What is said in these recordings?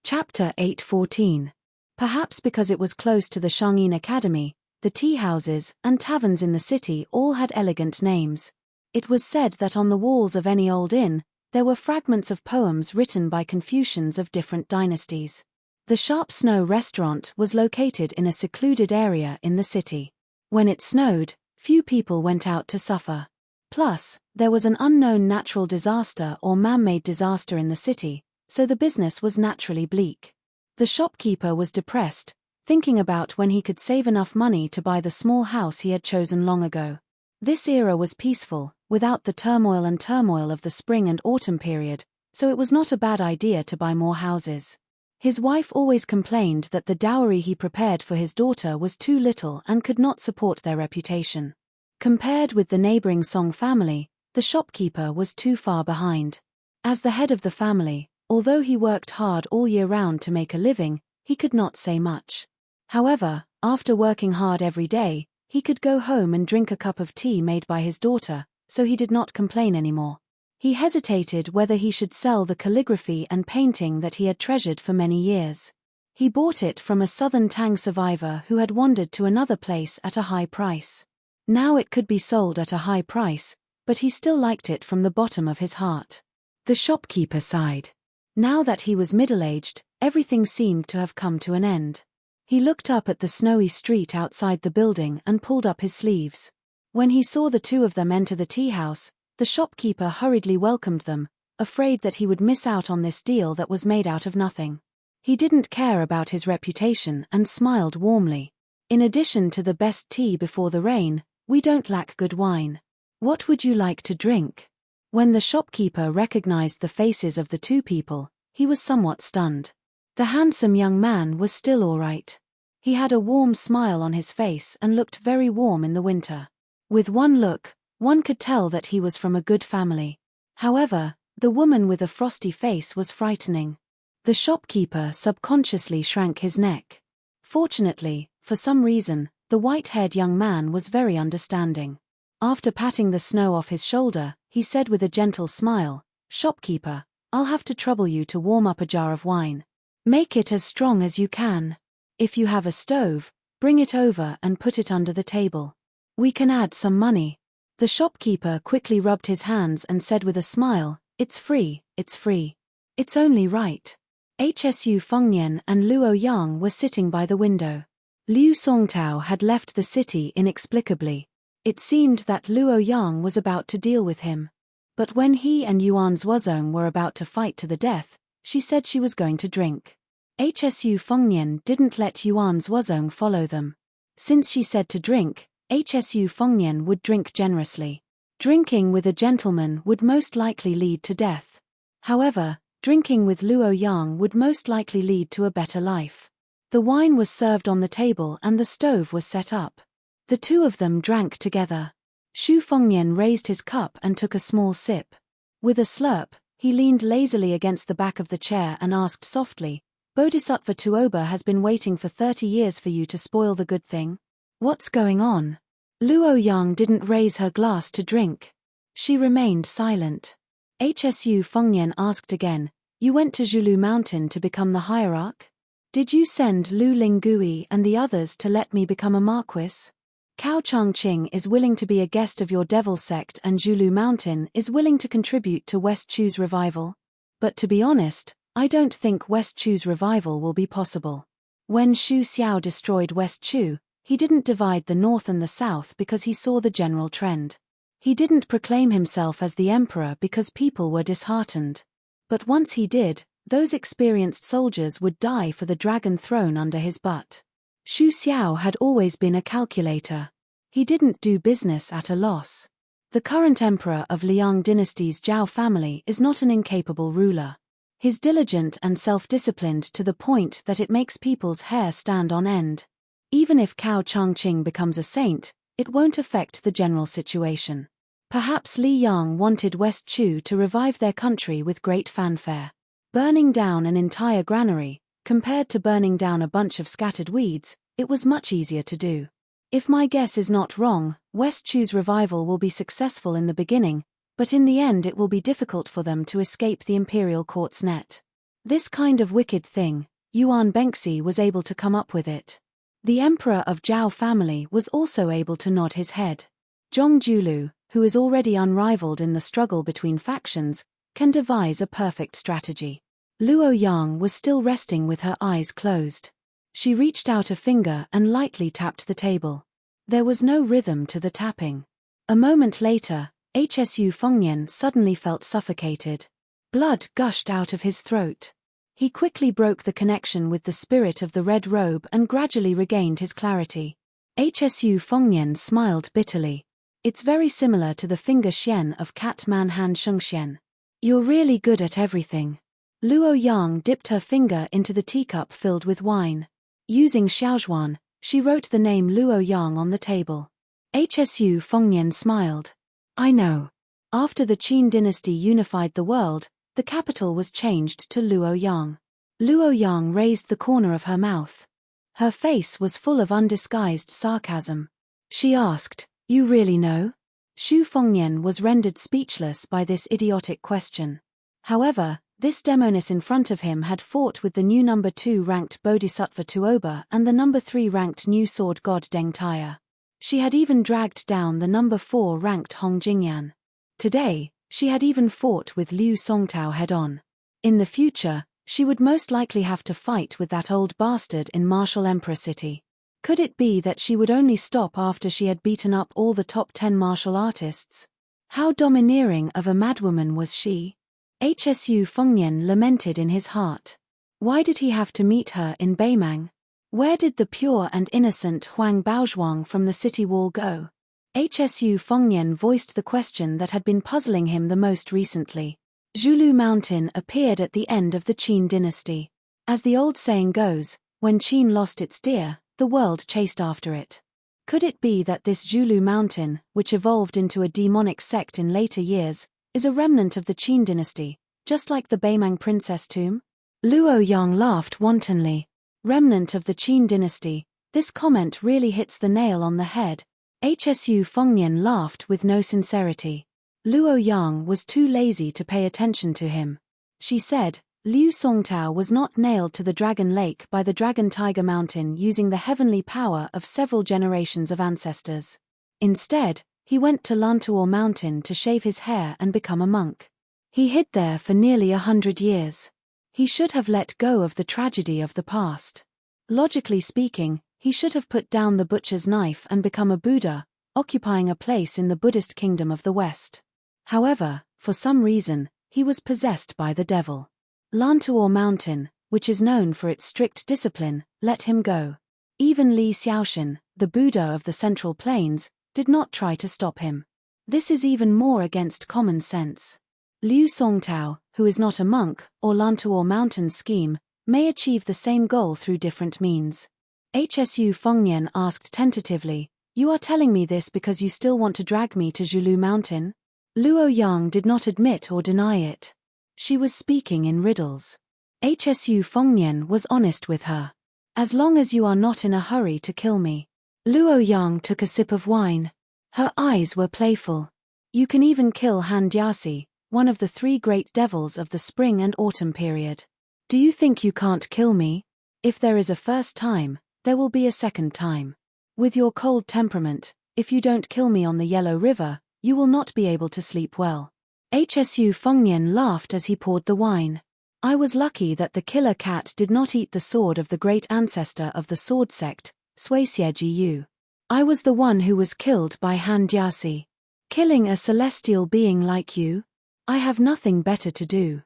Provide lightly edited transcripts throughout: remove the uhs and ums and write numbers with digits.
Chapter 8:14. Perhaps because it was close to the Shangyin Academy, the tea houses and taverns in the city all had elegant names. It was said that on the walls of any old inn, there were fragments of poems written by Confucians of different dynasties. The Sharp Snow restaurant was located in a secluded area in the city. When it snowed, few people went out to suffer. Plus, there was an unknown natural disaster or man-made disaster in the city, so the business was naturally bleak. The shopkeeper was depressed, thinking about when he could save enough money to buy the small house he had chosen long ago. This era was peaceful, without the turmoil of the spring and autumn period, so it was not a bad idea to buy more houses. His wife always complained that the dowry he prepared for his daughter was too little and could not support their reputation. Compared with the neighboring Song family, the shopkeeper was too far behind. As the head of the family, although he worked hard all year round to make a living, he could not say much. However, after working hard every day, he could go home and drink a cup of tea made by his daughter, so he did not complain anymore. He hesitated whether he should sell the calligraphy and painting that he had treasured for many years. He bought it from a Southern Tang survivor who had wandered to another place at a high price. Now it could be sold at a high price, but he still liked it from the bottom of his heart. The shopkeeper sighed. Now that he was middle-aged, everything seemed to have come to an end. He looked up at the snowy street outside the building and pulled up his sleeves. When he saw the two of them enter the tea house, the shopkeeper hurriedly welcomed them, afraid that he would miss out on this deal that was made out of nothing. He didn't care about his reputation and smiled warmly. In addition to the best tea before the rain, we don't lack good wine. What would you like to drink? When the shopkeeper recognized the faces of the two people, he was somewhat stunned. The handsome young man was still all right. He had a warm smile on his face and looked very warm in the winter. With one look, one could tell that he was from a good family. However, the woman with a frosty face was frightening. The shopkeeper subconsciously shrank his neck. Fortunately, for some reason, the white-haired young man was very understanding. After patting the snow off his shoulder, he said with a gentle smile, "Shopkeeper, I'll have to trouble you to warm up a jar of wine. Make it as strong as you can. If you have a stove, bring it over and put it under the table. We can add some money." The shopkeeper quickly rubbed his hands and said with a smile, "It's free, it's free. It's only right." Hsu Fengnian and Luo Yang were sitting by the window. Liu Songtao had left the city inexplicably. It seemed that Luo Yang was about to deal with him. But when he and Yuan Zhuozong were about to fight to the death, she said she was going to drink. Hsu Fengnian didn't let Yuan Zhuozong follow them. Since she said to drink, Hsu Fengnian would drink generously. Drinking with a gentleman would most likely lead to death. However, drinking with Luo Yang would most likely lead to a better life. The wine was served on the table and the stove was set up. The two of them drank together. Xu Fengnian raised his cup and took a small sip. With a slurp, he leaned lazily against the back of the chair and asked softly, "Bodhisattva Tuoba has been waiting for 30 years for you to spoil the good thing? What's going on?" Luo Yang didn't raise her glass to drink. She remained silent. Hsu Fengnian asked again, "You went to Zhulu Mountain to become the hierarch? Did you send Lu Lingui and the others to let me become a marquis? Cao Changqing is willing to be a guest of your devil sect and Zhulu Mountain is willing to contribute to West Chu's revival. But to be honest, I don't think West Chu's revival will be possible. When Xu Xiao destroyed West Chu, he didn't divide the north and the south because he saw the general trend. He didn't proclaim himself as the emperor because people were disheartened. But once he did, those experienced soldiers would die for the dragon throne under his butt. Xu Xiao had always been a calculator. He didn't do business at a loss. The current emperor of Liang dynasty's Zhao family is not an incapable ruler. He's diligent and self-disciplined to the point that it makes people's hair stand on end. Even if Cao Changqing becomes a saint, it won't affect the general situation. Perhaps Li Yang wanted West Chu to revive their country with great fanfare. Burning down an entire granary, compared to burning down a bunch of scattered weeds, it was much easier to do. If my guess is not wrong, West Chu's revival will be successful in the beginning, but in the end it will be difficult for them to escape the imperial court's net. This kind of wicked thing, Yuan Bengxi was able to come up with it. The emperor of Zhao family was also able to nod his head. Zhong Julu, who is already unrivaled in the struggle between factions, can devise a perfect strategy. Luo Yang was still resting with her eyes closed. She reached out a finger and lightly tapped the table. There was no rhythm to the tapping. A moment later, Hsu Fengnian suddenly felt suffocated. Blood gushed out of his throat. He quickly broke the connection with the spirit of the red robe and gradually regained his clarity. Hsu Fengnian smiled bitterly. It's very similar to the finger xian of Cat Man Han Shengxian. You're really good at everything. Luo Yang dipped her finger into the teacup filled with wine. Using Xiaozhuan, she wrote the name Luo Yang on the table. Hsu Fengnian smiled. I know. After the Qin dynasty unified the world, the capital was changed to Luoyang. Luoyang raised the corner of her mouth. Her face was full of undisguised sarcasm. She asked, "You really know?" Xu Fengnian was rendered speechless by this idiotic question. However, this demoness in front of him had fought with the new number 2 ranked Bodhisattva Tuoba and the number 3 ranked new sword god Deng Taya. She had even dragged down the number 4 ranked Hong Jingyan. Today, she had even fought with Liu Songtao head-on. In the future, she would most likely have to fight with that old bastard in Martial Emperor City. Could it be that she would only stop after she had beaten up all the top 10 martial artists? How domineering of a madwoman was she? Hsu Fengnian lamented in his heart. Why did he have to meet her in Beimang? Where did the pure and innocent Huang Baozhuang from the city wall go? Hsu Fengnian voiced the question that had been puzzling him the most recently. Zhulu Mountain appeared at the end of the Qin dynasty. As the old saying goes, when Qin lost its deer, the world chased after it. Could it be that this Zhulu Mountain, which evolved into a demonic sect in later years, is a remnant of the Qin dynasty, just like the Beimang princess tomb? Luo Yang laughed wantonly. Remnant of the Qin dynasty, this comment really hits the nail on the head. Hsu Fengnian laughed with no sincerity. Luo Yang was too lazy to pay attention to him. She said, Liu Songtao was not nailed to the Dragon Lake by the Dragon Tiger Mountain using the heavenly power of several generations of ancestors. Instead, he went to Lantuo Mountain to shave his hair and become a monk. He hid there for nearly 100 years. He should have let go of the tragedy of the past. Logically speaking, he should have put down the butcher's knife and become a Buddha, occupying a place in the Buddhist kingdom of the West. However, for some reason, he was possessed by the devil. Lantuo Mountain, which is known for its strict discipline, let him go. Even Li Xiaoxin, the Buddha of the Central Plains, did not try to stop him. This is even more against common sense. Liu Songtao, who is not a monk, or Lantuo Mountain's scheme, may achieve the same goal through different means. Hsu Fengnian asked tentatively, "You are telling me this because you still want to drag me to Zhulu Mountain?" Luo Yang did not admit or deny it. She was speaking in riddles. Hsu Fengnian was honest with her. "As long as you are not in a hurry to kill me." Luo Yang took a sip of wine. Her eyes were playful. "You can even kill Han Jiasi, one of the 3 great devils of the spring and autumn period. Do you think you can't kill me? If there is a first time, there will be a second time. With your cold temperament, if you don't kill me on the Yellow River, you will not be able to sleep well." Hsu Fengnian laughed as he poured the wine. "I was lucky that the killer cat did not eat the sword of the great ancestor of the sword sect, Suixie Yu. I was the one who was killed by Han Jiasi. Killing a celestial being like you? I have nothing better to do.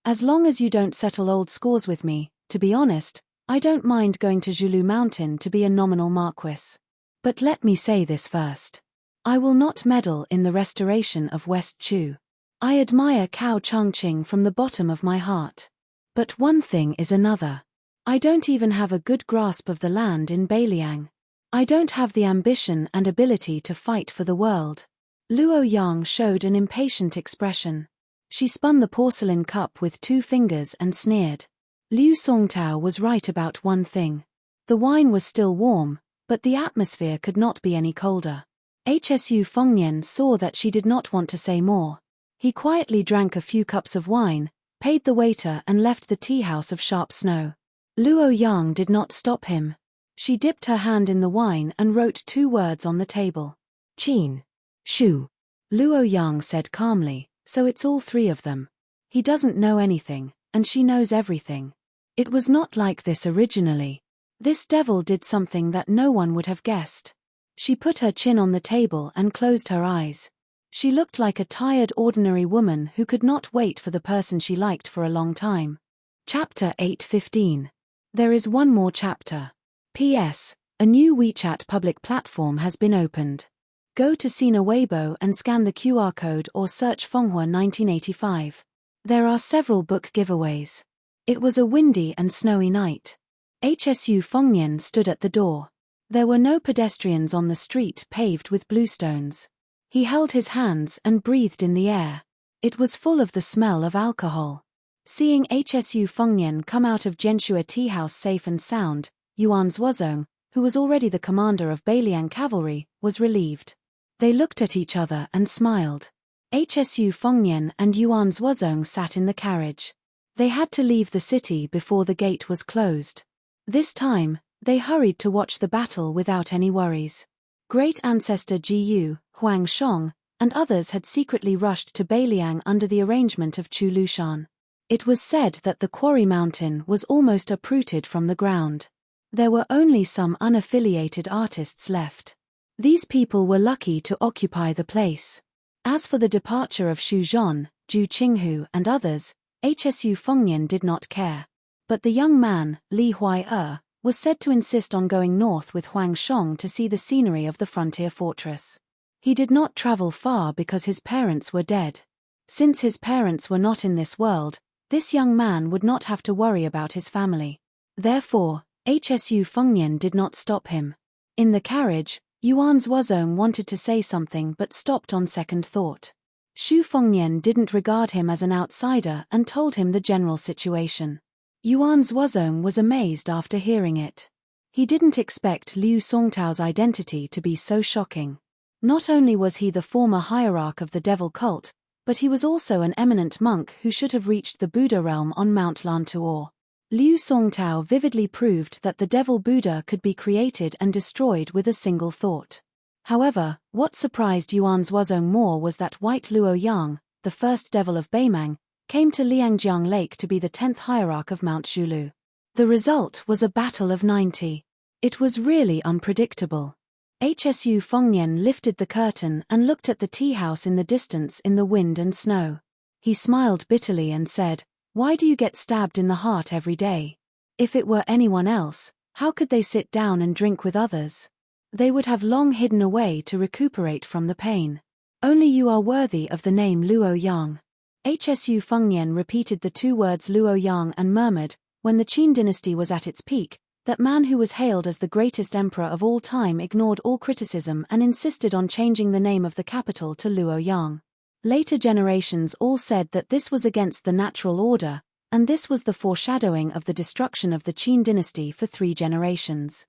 As long as you don't settle old scores with me, to be honest, I don't mind going to Zhulu Mountain to be a nominal marquis. But let me say this first. I will not meddle in the restoration of West Chu. I admire Cao Changqing from the bottom of my heart. But one thing is another. I don't even have a good grasp of the land in Beiliang. I don't have the ambition and ability to fight for the world." Luo Yang showed an impatient expression. She spun the porcelain cup with 2 fingers and sneered. Liu Songtao was right about one thing. The wine was still warm, but the atmosphere could not be any colder. Hsu Fengnian saw that she did not want to say more. He quietly drank a few cups of wine, paid the waiter and left the tea house of sharp snow. Luo Yang did not stop him. She dipped her hand in the wine and wrote 2 words on the table. Qin. Shu. Luo Yang said calmly, so it's all 3 of them. He doesn't know anything, and she knows everything. It was not like this originally. This devil did something that no one would have guessed. She put her chin on the table and closed her eyes. She looked like a tired ordinary woman who could not wait for the person she liked for a long time. Chapter 8:15. There is one more chapter. P.S. A new WeChat public platform has been opened. Go to Sina Weibo and scan the QR code or search Fenghua 1985. There are several book giveaways. It was a windy and snowy night. HSU Fengnian stood at the door. There were no pedestrians on the street paved with bluestones. He held his hands and breathed in the air. It was full of the smell of alcohol. Seeing HSU Fengnian come out of Jianshua Tea House safe and sound, Yuan Zhuozong, who was already the commander of Beiliang cavalry, was relieved. They looked at each other and smiled. HSU Fengnian and Yuan Zhuozong sat in the carriage. They had to leave the city before the gate was closed. This time, they hurried to watch the battle without any worries. Great ancestor Ji Yu, Huang Shong, and others had secretly rushed to Beiliang under the arrangement of Chu Lushan. It was said that the quarry mountain was almost uprooted from the ground. There were only some unaffiliated artists left. These people were lucky to occupy the place. As for the departure of Xu Zhon, Zhu Qinghu and others, HSU Fengnian did not care. But the young man, Li Huai was said to insist on going north with Huang Shong to see the scenery of the frontier fortress. He did not travel far because his parents were dead. Since his parents were not in this world, this young man would not have to worry about his family. Therefore, HSU Fengnian did not stop him. In the carriage, Yuan Zhuozong wanted to say something but stopped on second thought. Xu Fengnian didn't regard him as an outsider and told him the general situation. Yuan Zhuozong was amazed after hearing it. He didn't expect Liu Songtao's identity to be so shocking. Not only was he the former hierarch of the devil cult, but he was also an eminent monk who should have reached the Buddha realm on Mount Lantuo. Liu Songtao vividly proved that the devil Buddha could be created and destroyed with a single thought. However, what surprised Yuan Zhuozong more was that White Luo Yang, the first devil of Beimang, came to Liangjiang Lake to be the 10th hierarch of Mount Shulu. The result was a battle of 90. It was really unpredictable. HSU Fengnian lifted the curtain and looked at the tea house in the distance in the wind and snow. He smiled bitterly and said, "Why do you get stabbed in the heart every day? If it were anyone else, how could they sit down and drink with others? They would have long hidden away to recuperate from the pain. Only you are worthy of the name Luo Yang." HSU Fengnian repeated the 2 words Luo Yang and murmured, when the Qin dynasty was at its peak, that man who was hailed as the greatest emperor of all time ignored all criticism and insisted on changing the name of the capital to Luo Yang. Later generations all said that this was against the natural order, and this was the foreshadowing of the destruction of the Qin dynasty for 3 generations.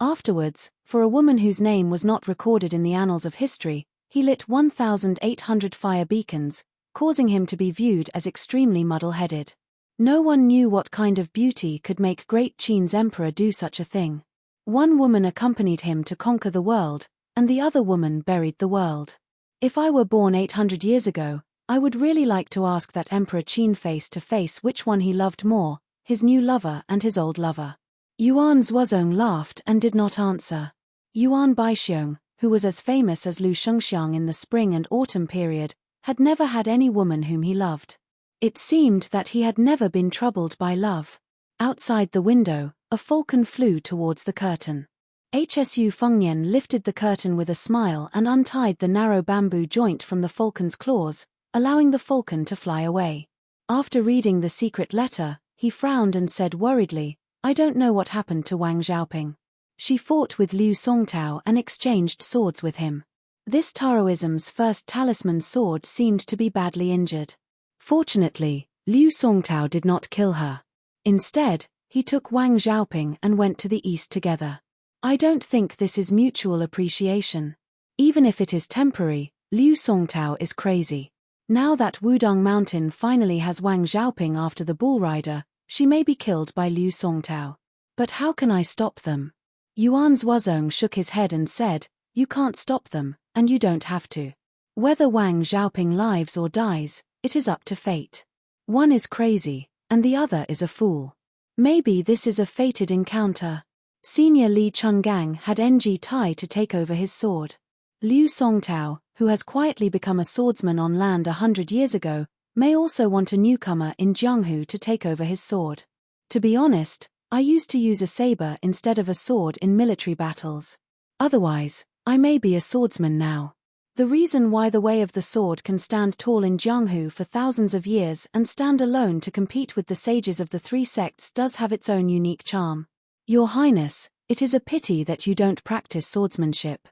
Afterwards, for a woman whose name was not recorded in the annals of history, he lit 1,800 fire beacons, causing him to be viewed as extremely muddle-headed. No one knew what kind of beauty could make Great Qin's emperor do such a thing. One woman accompanied him to conquer the world, and the other woman buried the world. If I were born 800 years ago, I would really like to ask that Emperor Qin face to face which one he loved more, his new lover and his old lover. Yuan Zhuozong laughed and did not answer. Yuan Baixiong, who was as famous as Lu Shengxiang in the spring and autumn period, had never had any woman whom he loved. It seemed that he had never been troubled by love. Outside the window, a falcon flew towards the curtain. HSU Fengnian lifted the curtain with a smile and untied the narrow bamboo joint from the falcon's claws, allowing the falcon to fly away. After reading the secret letter, he frowned and said worriedly, "I don't know what happened to Wang Xiaoping. She fought with Liu Songtao and exchanged swords with him. This Taoism's first talisman sword seemed to be badly injured. Fortunately, Liu Songtao did not kill her. Instead, he took Wang Xiaoping and went to the east together. I don't think this is mutual appreciation. Even if it is temporary, Liu Songtao is crazy. Now that Wudong Mountain finally has Wang Xiaoping after the bull rider, she may be killed by Liu Songtao. But how can I stop them? Yuan Zuozong shook his head and said, you can't stop them, and you don't have to. Whether Wang Xiaoping lives or dies, it is up to fate. One is crazy, and the other is a fool. Maybe this is a fated encounter. Senior Li Chungang had Ng Tai to take over his sword. Liu Songtao, who has quietly become a swordsman on land 100 years ago, may also want a newcomer in Jianghu to take over his sword. To be honest, I used to use a saber instead of a sword in military battles. Otherwise, I may be a swordsman now. The reason why the way of the sword can stand tall in Jianghu for thousands of years and stand alone to compete with the sages of the three sects does have its own unique charm. Your Highness, it is a pity that you don't practice swordsmanship.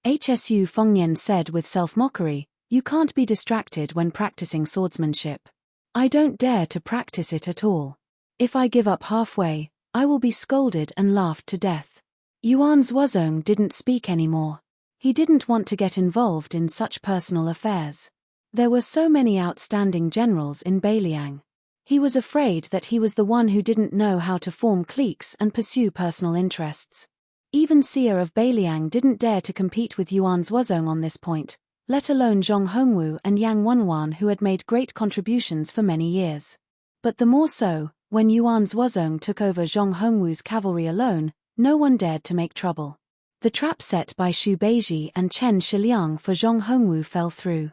Hsu Fengnian said with self-mockery, you can't be distracted when practicing swordsmanship. I don't dare to practice it at all. If I give up halfway, I will be scolded and laughed to death. Yuan Zuozong didn't speak anymore. He didn't want to get involved in such personal affairs. There were so many outstanding generals in Beiliang. He was afraid that he was the one who didn't know how to form cliques and pursue personal interests. Even Seer of Beiliang didn't dare to compete with Yuan Zuozong on this point, let alone Zhong Hongwu and Yang Wenwan, who had made great contributions for many years. But the more so, when Yuan Zuozong took over Zhong Hongwu's cavalry alone, no one dared to make trouble. The trap set by Xu Beiji and Chen Shiliang for Zhong Hongwu fell through.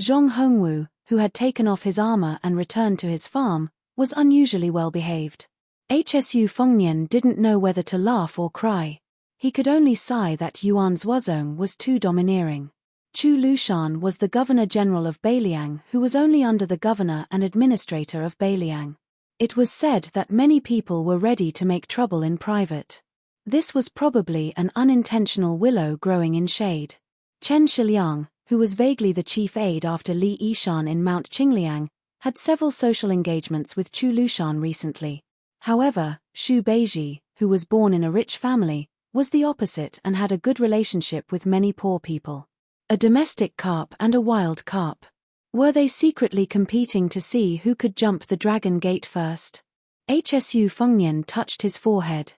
Zhong Hongwu, who had taken off his armor and returned to his farm, was unusually well behaved. Hsu Fengnian didn't know whether to laugh or cry. He could only sigh that Yuan Zuozong was too domineering. Chu Lushan was the Governor-General of Beiliang, who was only under the Governor and Administrator of Beiliang. It was said that many people were ready to make trouble in private. This was probably an unintentional willow growing in shade. Chen Shiliang, who was vaguely the chief aide after Li Yishan in Mount Qingliang, had several social engagements with Chu Lushan recently. However, Xu Beiji, who was born in a rich family, was the opposite and had a good relationship with many poor people. A domestic carp and a wild carp. Were they secretly competing to see who could jump the Dragon Gate first? Hsu Fengnian touched his forehead.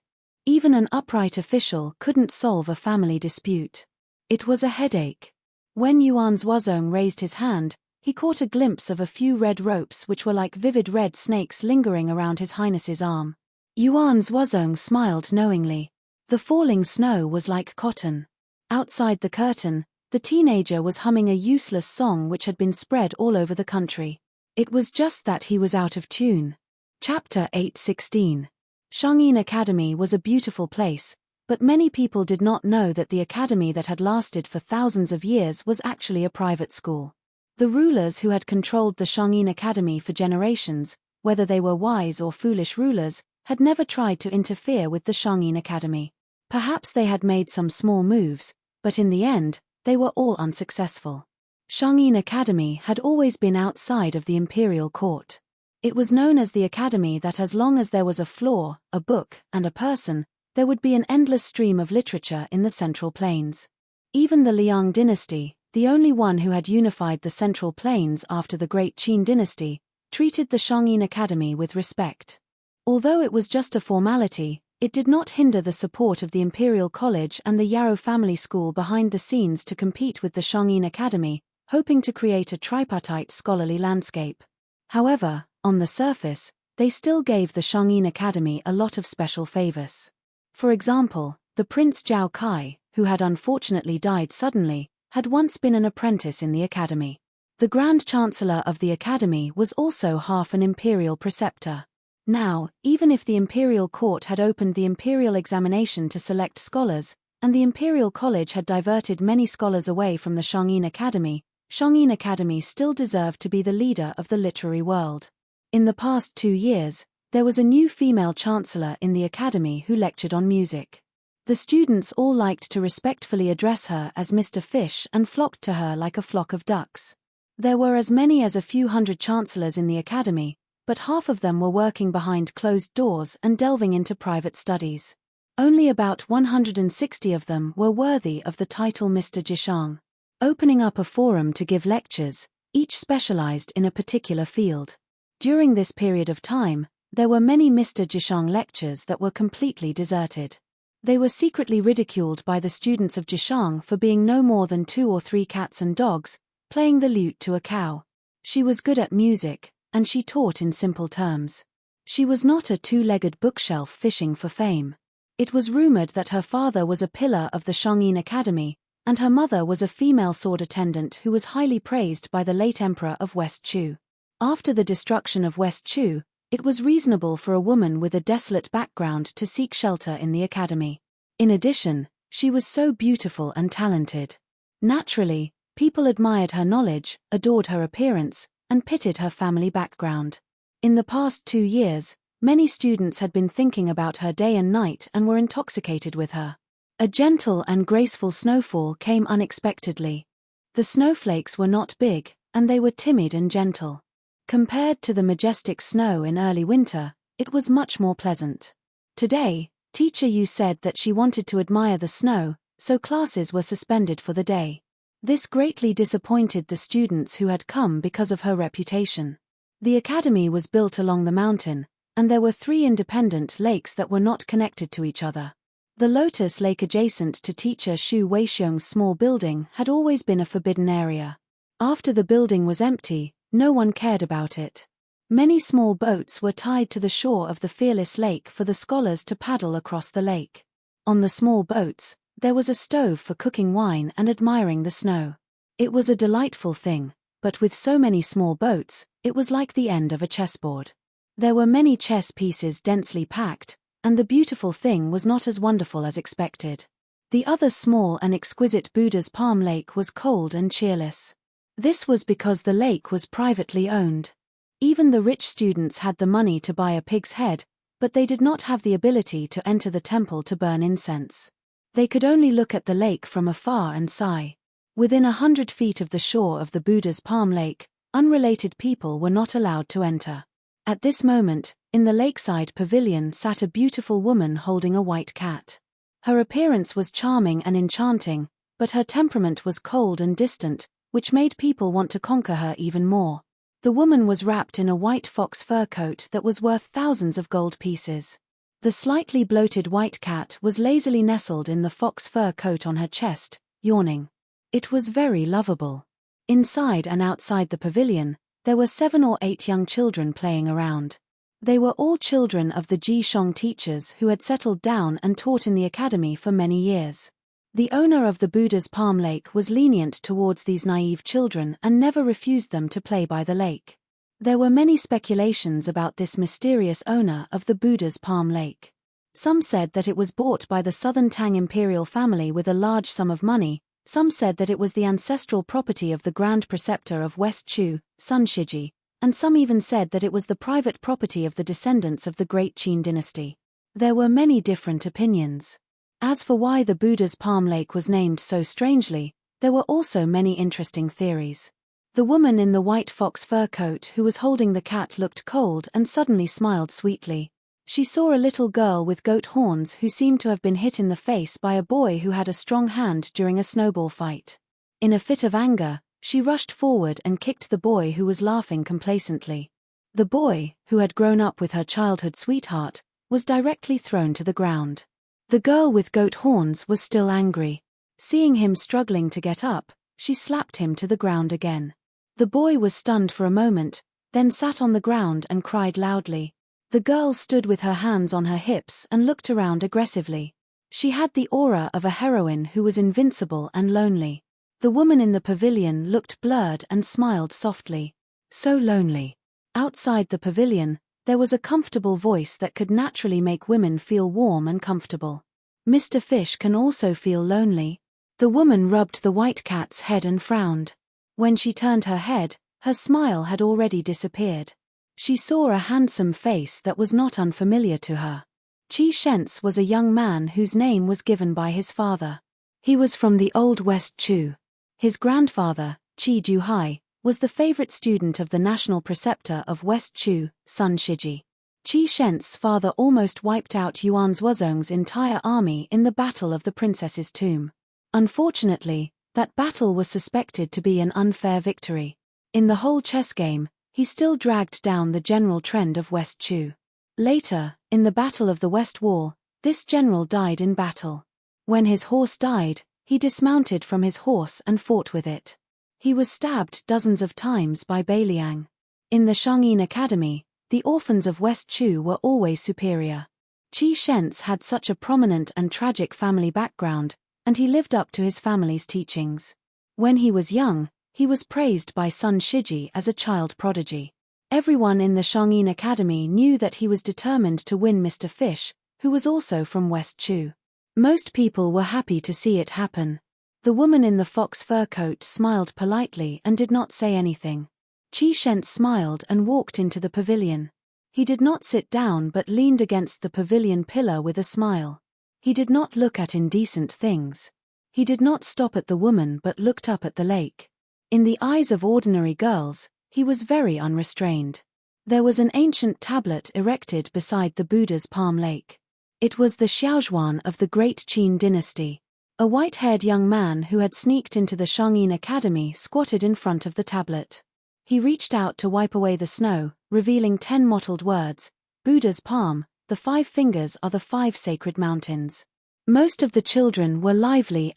Even an upright official couldn't solve a family dispute. It was a headache. When Yuan Zuozong raised his hand, he caught a glimpse of a few red ropes which were like vivid red snakes lingering around His Highness's arm. Yuan Zuozong smiled knowingly. The falling snow was like cotton. Outside the curtain, the teenager was humming a useless song which had been spread all over the country. It was just that he was out of tune. Chapter 8:16. Shangyin Academy was a beautiful place, but many people did not know that the academy that had lasted for thousands of years was actually a private school. The rulers who had controlled the Shangyin Academy for generations, whether they were wise or foolish rulers, had never tried to interfere with the Shangyin Academy. Perhaps they had made some small moves, but in the end, they were all unsuccessful. Shangyin Academy had always been outside of the imperial court. It was known as the academy that as long as there was a floor, a book, and a person, there would be an endless stream of literature in the Central Plains. Even the Liang dynasty, the only one who had unified the Central Plains after the Great Qin dynasty, treated the Shangyin Academy with respect. Although it was just a formality, it did not hinder the support of the Imperial College and the Yarrow Family School behind the scenes to compete with the Shangyin Academy, hoping to create a tripartite scholarly landscape. However, on the surface, they still gave the Shangyin Academy a lot of special favors. For example, the Prince Zhao Kai, who had unfortunately died suddenly, had once been an apprentice in the academy. The Grand Chancellor of the academy was also half an imperial preceptor. Now, even if the imperial court had opened the imperial examination to select scholars, and the imperial college had diverted many scholars away from the Shangyin Academy still deserved to be the leader of the literary world. In the past 2 years, there was a new female chancellor in the academy who lectured on music. The students all liked to respectfully address her as Mr. Fish and flocked to her like a flock of ducks. There were as many as a few hundred chancellors in the academy, but half of them were working behind closed doors and delving into private studies. Only about 160 of them were worthy of the title Mr. Jishang. Opening up a forum to give lectures, each specialized in a particular field. During this period of time, there were many Mr. Jishang lectures that were completely deserted. They were secretly ridiculed by the students of Jishang for being no more than 2 or 3 cats and dogs, playing the lute to a cow. She was good at music, and she taught in simple terms. She was not a 2-legged bookshelf fishing for fame. It was rumored that her father was a pillar of the Shangyin Academy, and her mother was a female sword attendant who was highly praised by the late emperor of West Chu. After the destruction of West Chu, it was reasonable for a woman with a desolate background to seek shelter in the academy. In addition, she was so beautiful and talented. Naturally, people admired her knowledge, adored her appearance, and pitied her family background. In the past 2 years, many students had been thinking about her day and night and were intoxicated with her. A gentle and graceful snowfall came unexpectedly. The snowflakes were not big, and they were timid and gentle. Compared to the majestic snow in early winter, it was much more pleasant. Today, Teacher Yu said that she wanted to admire the snow, so classes were suspended for the day. This greatly disappointed the students who had come because of her reputation. The academy was built along the mountain, and there were 3 independent lakes that were not connected to each other. The Lotus Lake adjacent to Teacher Shu Weixiong's small building had always been a forbidden area. After the building was empty, no one cared about it. Many small boats were tied to the shore of the fearless lake for the scholars to paddle across the lake. On the small boats, there was a stove for cooking wine and admiring the snow. It was a delightful thing, but with so many small boats, it was like the end of a chessboard. There were many chess pieces densely packed, and the beautiful thing was not as wonderful as expected. The other small and exquisite Buddha's Palm Lake was cold and cheerless. This was because the lake was privately owned. Even the rich students had the money to buy a pig's head, but they did not have the ability to enter the temple to burn incense. They could only look at the lake from afar and sigh. Within 100 feet of the shore of the Buddha's Palm Lake, unrelated people were not allowed to enter. At this moment, in the lakeside pavilion sat a beautiful woman holding a white cat. Her appearance was charming and enchanting, but her temperament was cold and distant, which made people want to conquer her even more. The woman was wrapped in a white fox fur coat that was worth thousands of gold pieces. The slightly bloated white cat was lazily nestled in the fox fur coat on her chest, yawning. It was very lovable. Inside and outside the pavilion, there were 7 or 8 young children playing around. They were all children of the Jishang teachers who had settled down and taught in the academy for many years. The owner of the Buddha's Palm Lake was lenient towards these naive children and never refused them to play by the lake. There were many speculations about this mysterious owner of the Buddha's Palm Lake. Some said that it was bought by the Southern Tang imperial family with a large sum of money, some said that it was the ancestral property of the Grand Preceptor of West Chu, Sun Shiji, and some even said that it was the private property of the descendants of the Great Qin dynasty. There were many different opinions. As for why the Buddha's Palm Lake was named so strangely, there were also many interesting theories. The woman in the white fox fur coat who was holding the cat looked cold and suddenly smiled sweetly. She saw a little girl with goat horns who seemed to have been hit in the face by a boy who had a strong hand during a snowball fight. In a fit of anger, she rushed forward and kicked the boy who was laughing complacently. The boy, who had grown up with her childhood sweetheart, was directly thrown to the ground. The girl with goat horns was still angry. Seeing him struggling to get up, she slapped him to the ground again. The boy was stunned for a moment, then sat on the ground and cried loudly. The girl stood with her hands on her hips and looked around aggressively. She had the aura of a heroine who was invincible and lonely. The woman in the pavilion looked blurred and smiled softly. So lonely. Outside the pavilion, there was a comfortable voice that could naturally make women feel warm and comfortable. Mr. Fish can also feel lonely. The woman rubbed the white cat's head and frowned. When she turned her head, her smile had already disappeared. She saw a handsome face that was not unfamiliar to her. Qi Shentz was a young man whose name was given by his father. He was from the old West Chu. His grandfather, Qi Juhai, was the favorite student of the national preceptor of West Chu, Sun Shiji. Qi Shentz's father almost wiped out Yuan Zuozong's entire army in the Battle of the Princess's Tomb. Unfortunately, that battle was suspected to be an unfair victory. In the whole chess game, he still dragged down the general trend of West Chu. Later, in the Battle of the West Wall, this general died in battle. When his horse died, he dismounted from his horse and fought with it. He was stabbed dozens of times by Beiliang. In the Shangyin Academy, the orphans of West Chu were always superior. Qi Shent's had such a prominent and tragic family background, and he lived up to his family's teachings. When he was young, he was praised by Sun Shiji as a child prodigy. Everyone in the Shangyin Academy knew that he was determined to win Mr. Fish, who was also from West Chu. Most people were happy to see it happen. The woman in the fox fur coat smiled politely and did not say anything. Qi Shent smiled and walked into the pavilion. He did not sit down but leaned against the pavilion pillar with a smile. He did not look at indecent things. He did not stop at the woman but looked up at the lake. In the eyes of ordinary girls, he was very unrestrained. There was an ancient tablet erected beside the Buddha's palm lake. It was the Xiaozhuan of the Great Qin dynasty. A white-haired young man who had sneaked into the Shangyin Academy squatted in front of the tablet. He reached out to wipe away the snow, revealing 10 mottled words. Buddha's palm, the 5 fingers are the 5 sacred mountains. Most of the children were lively.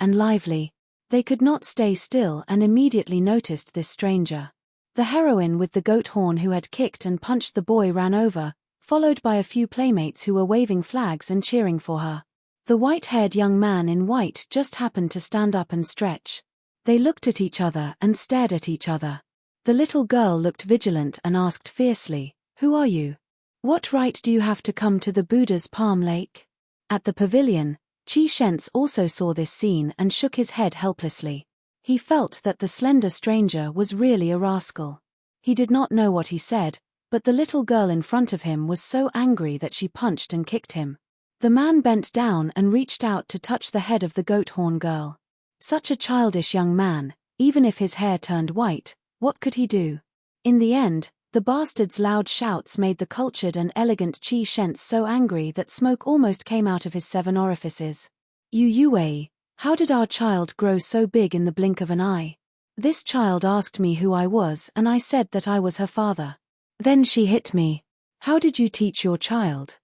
They could not stay still and immediately noticed this stranger. The heroine with the goat horn who had kicked and punched the boy ran over, followed by a few playmates who were waving flags and cheering for her. The white-haired young man in white just happened to stand up and stretch. They looked at each other and stared at each other. The little girl looked vigilant and asked fiercely, "Who are you? What right do you have to come to the Buddha's palm lake?" At the pavilion, Qi Shent's also saw this scene and shook his head helplessly. He felt that the slender stranger was really a rascal. He did not know what he said, but the little girl in front of him was so angry that she punched and kicked him. The man bent down and reached out to touch the head of the goat horn girl. Such a childish young man, even if his hair turned white, what could he do? In the end, the bastard's loud shouts made the cultured and elegant Qi Shent so angry that smoke almost came out of his 7 orifices. "Yu Yue, how did our child grow so big in the blink of an eye? This child asked me who I was and I said that I was her father. Then she hit me. How did you teach your child?"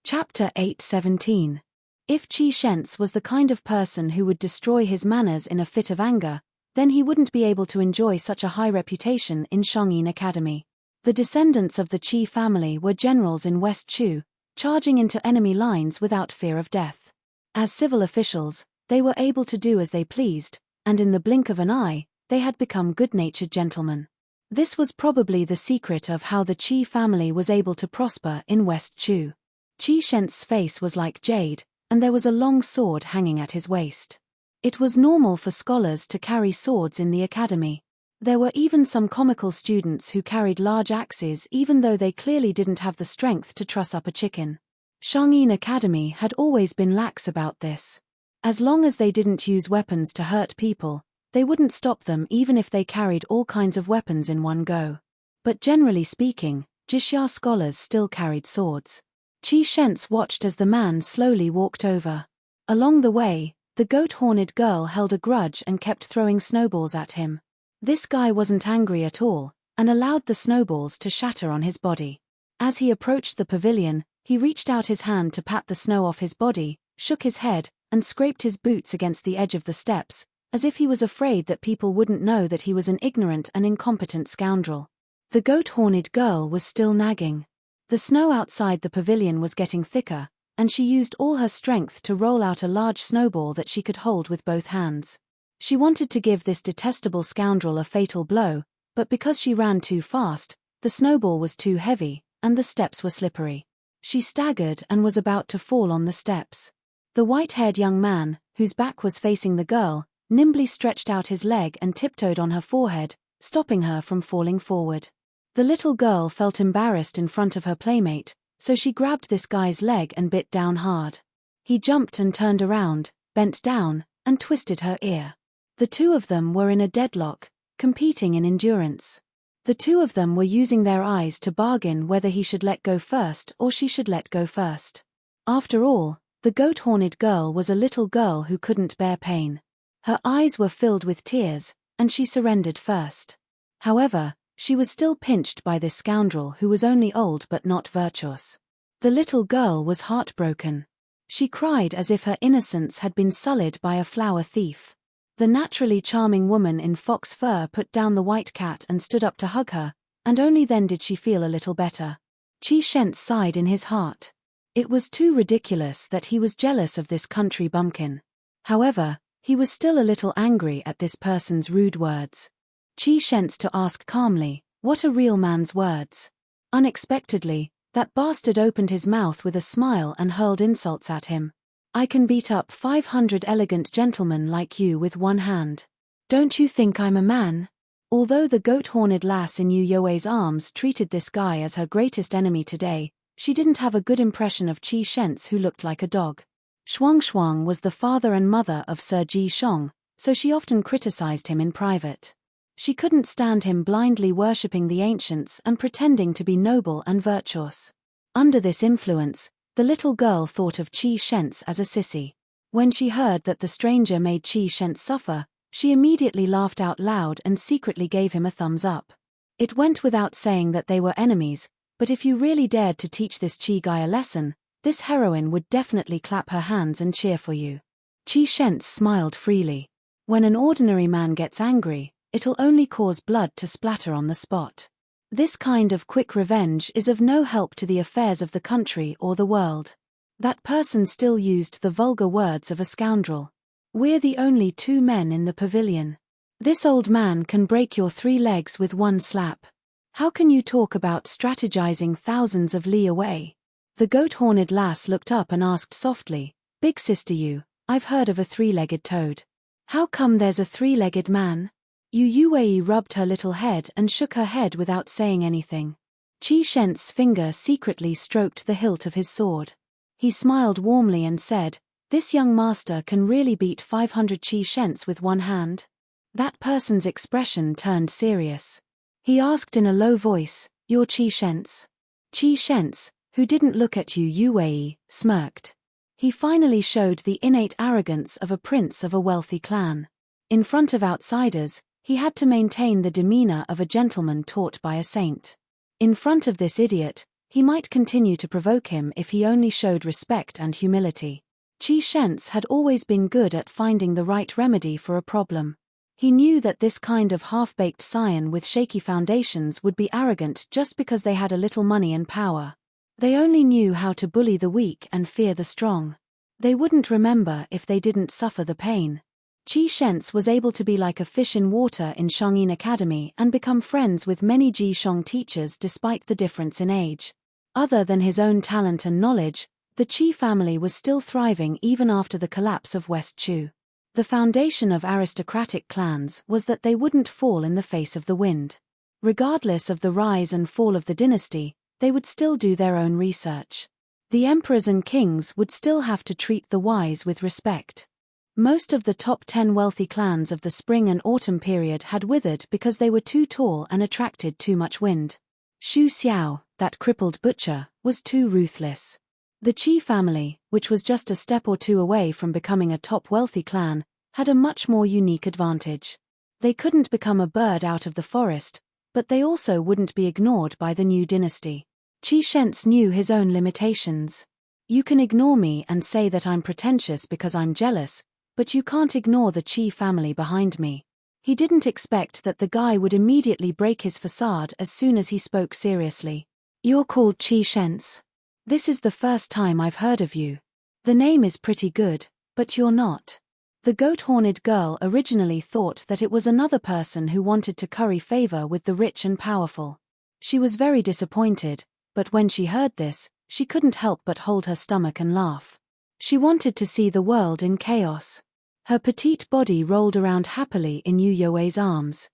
Chapter 8:17. If Qi Shent's was the kind of person who would destroy his manners in a fit of anger, then he wouldn't be able to enjoy such a high reputation in Shangyin Academy. The descendants of the Qi family were generals in West Chu, charging into enemy lines without fear of death. As civil officials, they were able to do as they pleased, and in the blink of an eye, they had become good-natured gentlemen. This was probably the secret of how the Qi family was able to prosper in West Chu. Qi Shent's face was like jade, and there was a long sword hanging at his waist. It was normal for scholars to carry swords in the academy. There were even some comical students who carried large axes even though they clearly didn't have the strength to truss up a chicken. Shangyin Academy had always been lax about this. As long as they didn't use weapons to hurt people, they wouldn't stop them even if they carried all kinds of weapons in one go. But generally speaking, Jixia scholars still carried swords. Qi Shent's watched as the man slowly walked over. Along the way, the goat-horned girl held a grudge and kept throwing snowballs at him. This guy wasn't angry at all, and allowed the snowballs to shatter on his body. As he approached the pavilion, he reached out his hand to pat the snow off his body, shook his head, and scraped his boots against the edge of the steps, as if he was afraid that people wouldn't know that he was an ignorant and incompetent scoundrel. The goat-horned girl was still nagging. The snow outside the pavilion was getting thicker, and she used all her strength to roll out a large snowball that she could hold with both hands. She wanted to give this detestable scoundrel a fatal blow, but because she ran too fast, the snowball was too heavy, and the steps were slippery. She staggered and was about to fall on the steps. The white-haired young man, whose back was facing the girl, nimbly stretched out his leg and tiptoed on her forehead, stopping her from falling forward. The little girl felt embarrassed in front of her playmate, so she grabbed this guy's leg and bit down hard. He jumped and turned around, bent down, and twisted her ear. The two of them were in a deadlock, competing in endurance. The two of them were using their eyes to bargain whether he should let go first or she should let go first. After all, the goat-horned girl was a little girl who couldn't bear pain. Her eyes were filled with tears, and she surrendered first. However, She was still pinched by this scoundrel who was only old but not virtuous. The little girl was heartbroken. She cried as if her innocence had been sullied by a flower thief. The naturally charming woman in fox fur put down the white cat and stood up to hug her, and only then did she feel a little better. Qi Shentz sighed in his heart. It was too ridiculous that he was jealous of this country bumpkin. However, he was still a little angry at this person's rude words. Qi Shentz to ask calmly, "What are real man's words?" Unexpectedly, that bastard opened his mouth with a smile and hurled insults at him. "I can beat up 500 elegant gentlemen like you with one hand. Don't you think I'm a man?" Although the goat-horned lass in Yu You's arms treated this guy as her greatest enemy today, she didn't have a good impression of Qi Shentz, who looked like a dog. Shuang Shuang was the father and mother of Sir Ji Shong, so she often criticized him in private. She couldn't stand him blindly worshipping the ancients and pretending to be noble and virtuous. Under this influence, the little girl thought of Qi Shentz as a sissy. When she heard that the stranger made Qi Shentz suffer, she immediately laughed out loud and secretly gave him a thumbs up. It went without saying that they were enemies, but if you really dared to teach this Qi guy a lesson, this heroine would definitely clap her hands and cheer for you. Qi Shentz smiled freely. When an ordinary man gets angry, it'll only cause blood to splatter on the spot. This kind of quick revenge is of no help to the affairs of the country or the world. That person still used the vulgar words of a scoundrel. "We're the only two men in the pavilion. This old man can break your 3 legs with one slap. How can you talk about strategizing thousands of li away?" The goat-horned lass looked up and asked softly, "Big sister Yu, I've heard of a 3-legged toad. How come there's a 3-legged man?" Yu Yue rubbed her little head and shook her head without saying anything. Qi Shentz's finger secretly stroked the hilt of his sword. He smiled warmly and said, "This young master can really beat 500 Qi Shentz with one hand?" That person's expression turned serious. He asked in a low voice, "You're Qi Shentz?" Qi Shentz, who didn't look at Yu Yue, smirked. He finally showed the innate arrogance of a prince of a wealthy clan. In front of outsiders, he had to maintain the demeanor of a gentleman taught by a saint. In front of this idiot, he might continue to provoke him if he only showed respect and humility. Qi Shentz had always been good at finding the right remedy for a problem. He knew that this kind of half-baked scion with shaky foundations would be arrogant just because they had a little money and power. They only knew how to bully the weak and fear the strong. They wouldn't remember if they didn't suffer the pain. Qi Shentz was able to be like a fish in water in Shangyin Academy and become friends with many Ji Shong teachers despite the difference in age. Other than his own talent and knowledge, the Qi family was still thriving even after the collapse of West Chu. The foundation of aristocratic clans was that they wouldn't fall in the face of the wind. Regardless of the rise and fall of the dynasty, they would still do their own research. The emperors and kings would still have to treat the wise with respect. Most of the top 10 wealthy clans of the spring and autumn period had withered because they were too tall and attracted too much wind. Xu Xiao, that crippled butcher, was too ruthless. The Qi family, which was just a step or two away from becoming a top wealthy clan, had a much more unique advantage. They couldn't become a bird out of the forest, but they also wouldn't be ignored by the new dynasty. Qi Shentz knew his own limitations. You can ignore me and say that I'm pretentious because I'm jealous, but you can't ignore the Qi family behind me. He didn't expect that the guy would immediately break his facade as soon as he spoke seriously. "You're called Qi Shentz. This is the first time I've heard of you. The name is pretty good, but you're not." The goat-horned girl originally thought that it was another person who wanted to curry favor with the rich and powerful. She was very disappointed, but when she heard this, she couldn't help but hold her stomach and laugh. She wanted to see the world in chaos. Her petite body rolled around happily in Yu You's arms.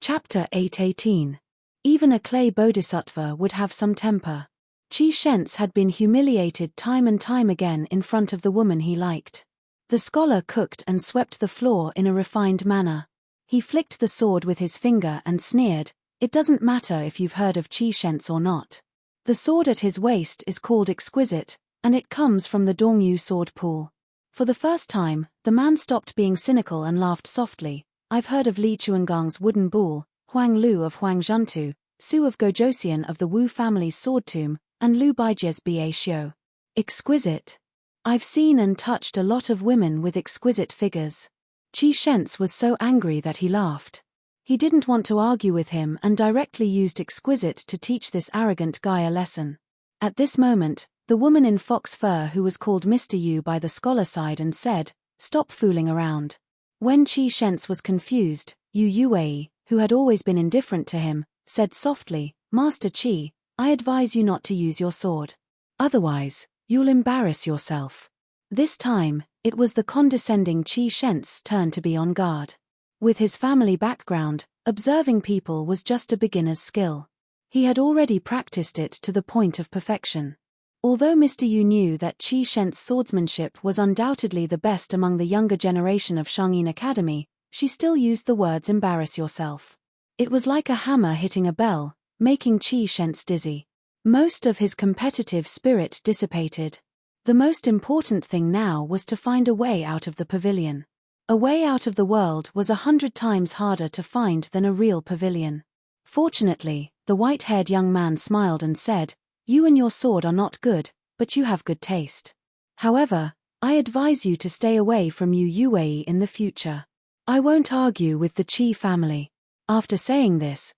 Chapter 8:18. Even a clay bodhisattva would have some temper. Qi Shentz had been humiliated time and time again in front of the woman he liked. The scholar cooked and swept the floor in a refined manner. He flicked the sword with his finger and sneered, "It doesn't matter if you've heard of Qi Shentz or not. The sword at his waist is called exquisite, and it comes from the Dongyu sword pool." For the first time, the man stopped being cynical and laughed softly. "I've heard of Li Chuangang's wooden bull, Huang Lu of Huang Zhentu, Su of Gojosian of the Wu family's sword tomb, and Lu Baijia's Ba Xiu. Exquisite. I've seen and touched a lot of women with exquisite figures. Qi Shents was so angry that he laughed. He didn't want to argue with him and directly used exquisite to teach this arrogant guy a lesson. At this moment, the woman in fox fur who was called Mr. Yu by the scholar sighed and said, "Stop fooling around." When Qi Shents was confused, Yu Yuei, who had always been indifferent to him, said softly, "Master Qi, I advise you not to use your sword. Otherwise, you'll embarrass yourself." This time, it was the condescending Qi Shents' turn to be on guard. With his family background, observing people was just a beginner's skill. He had already practiced it to the point of perfection. Although Mr. Yu knew that Qi Shents' swordsmanship was undoubtedly the best among the younger generation of Shangyin Academy, she still used the words "embarrass yourself." It was like a hammer hitting a bell, making Qi Shents dizzy. Most of his competitive spirit dissipated. The most important thing now was to find a way out of the pavilion. A way out of the world was 100 times harder to find than a real pavilion. Fortunately, the white-haired young man smiled and said, "You and your sword are not good, but you have good taste. However, I advise you to stay away from Yu Yuei in the future. I won't argue with the Qi family." After saying this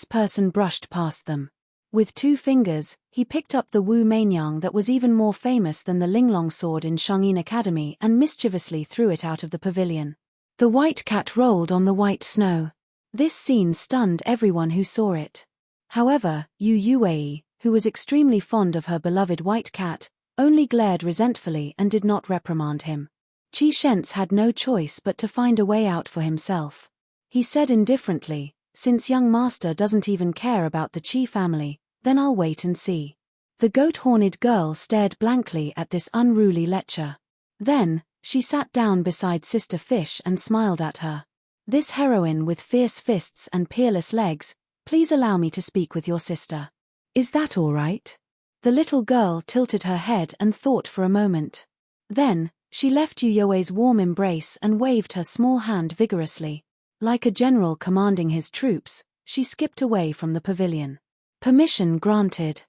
person brushed past them. With 2 fingers, he picked up the Wu Mainyang that was even more famous than the Linglong sword in Shangyin Academy and mischievously threw it out of the pavilion. The white cat rolled on the white snow. This scene stunned everyone who saw it. However, Yu Yuei, who was extremely fond of her beloved white cat, only glared resentfully and did not reprimand him. Qi Shents had no choice but to find a way out for himself. He said indifferently, "Since young master doesn't even care about the Qi family, then I'll wait and see." The goat-horned girl stared blankly at this unruly lecture. Then, she sat down beside Sister Fish and smiled at her. "This heroine with fierce fists and peerless legs, please allow me to speak with your sister. Is that all right?" The little girl tilted her head and thought for a moment. Then, she left Yu Yuei's warm embrace and waved her small hand vigorously. Like a general commanding his troops, she skipped away from the pavilion. Permission granted.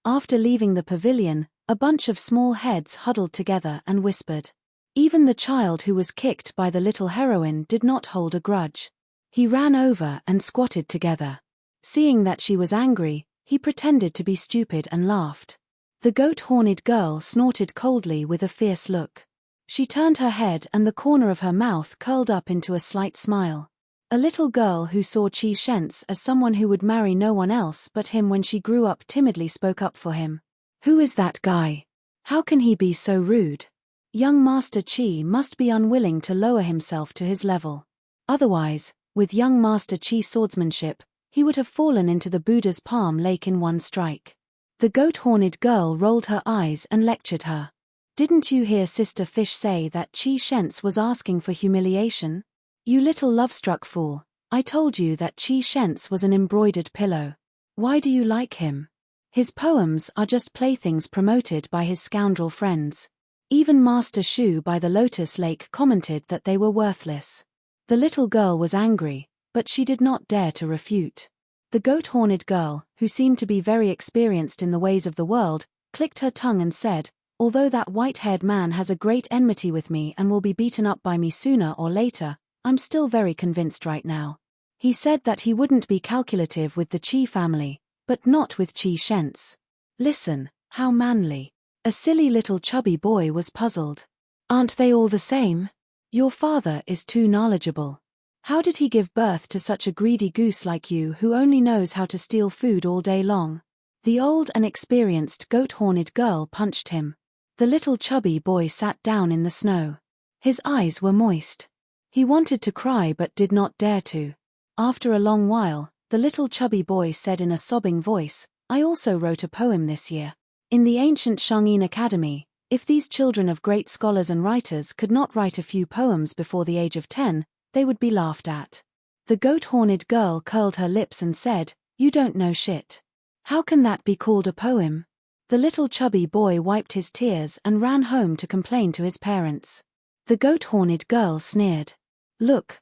After leaving the pavilion, a bunch of small heads huddled together and whispered. Even the child who was kicked by the little heroine did not hold a grudge. He ran over and squatted together. Seeing that she was angry, he pretended to be stupid and laughed. The goat-horned girl snorted coldly with a fierce look. She turned her head and the corner of her mouth curled up into a slight smile. A little girl who saw Qi Shents as someone who would marry no one else but him when she grew up timidly spoke up for him. "Who is that guy? How can he be so rude? Young Master Qi must be unwilling to lower himself to his level. Otherwise, with young Master Qi's swordsmanship, he would have fallen into the Buddha's palm lake in one strike." The goat-horned girl rolled her eyes and lectured her. "Didn't you hear Sister Fish say that Qi Shents was asking for humiliation? You little love-struck fool, I told you that Qi Shents was an embroidered pillow. Why do you like him? His poems are just playthings promoted by his scoundrel friends. Even Master Shu by the Lotus Lake commented that they were worthless." The little girl was angry, but she did not dare to refute. The goat-horned girl, who seemed to be very experienced in the ways of the world, clicked her tongue and said, "Although that white-haired man has a great enmity with me and will be beaten up by me sooner or later, I'm still very convinced right now. He said that he wouldn't be calculative with the Qi family, but not with Qi Shents. Listen, how manly." A silly little chubby boy was puzzled. "Aren't they all the same? Your father is too knowledgeable. How did he give birth to such a greedy goose like you who only knows how to steal food all day long?" The old and experienced goat-horned girl punched him. The little chubby boy sat down in the snow. His eyes were moist. He wanted to cry but did not dare to. After a long while, the little chubby boy said in a sobbing voice, "I also wrote a poem this year. In the ancient Shangyin Academy, if these children of great scholars and writers could not write a few poems before the age of 10, they would be laughed at." The goat-horned girl curled her lips and said, "You don't know shit. How can that be called a poem?" The little chubby boy wiped his tears and ran home to complain to his parents. The goat-horned girl sneered. Look,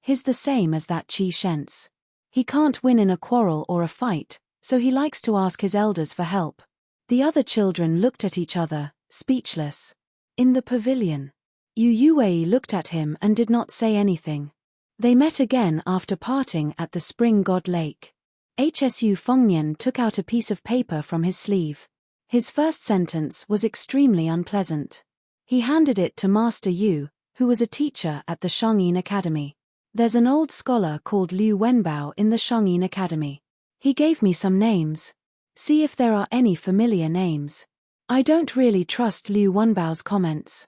he's the same as that Qi Shents. He can't win in a quarrel or a fight, so he likes to ask his elders for help. The other children looked at each other, speechless. In the pavilion, Yu Yue looked at him and did not say anything. They met again after parting at the Spring God Lake. Hsu Fengnian took out a piece of paper from his sleeve. His first sentence was extremely unpleasant. He handed it to Master Yu, who was a teacher at the Shangyin Academy. There's an old scholar called Liu Wenbao in the Shangyin Academy. He gave me some names. See if there are any familiar names. I don't really trust Liu Wenbao's comments.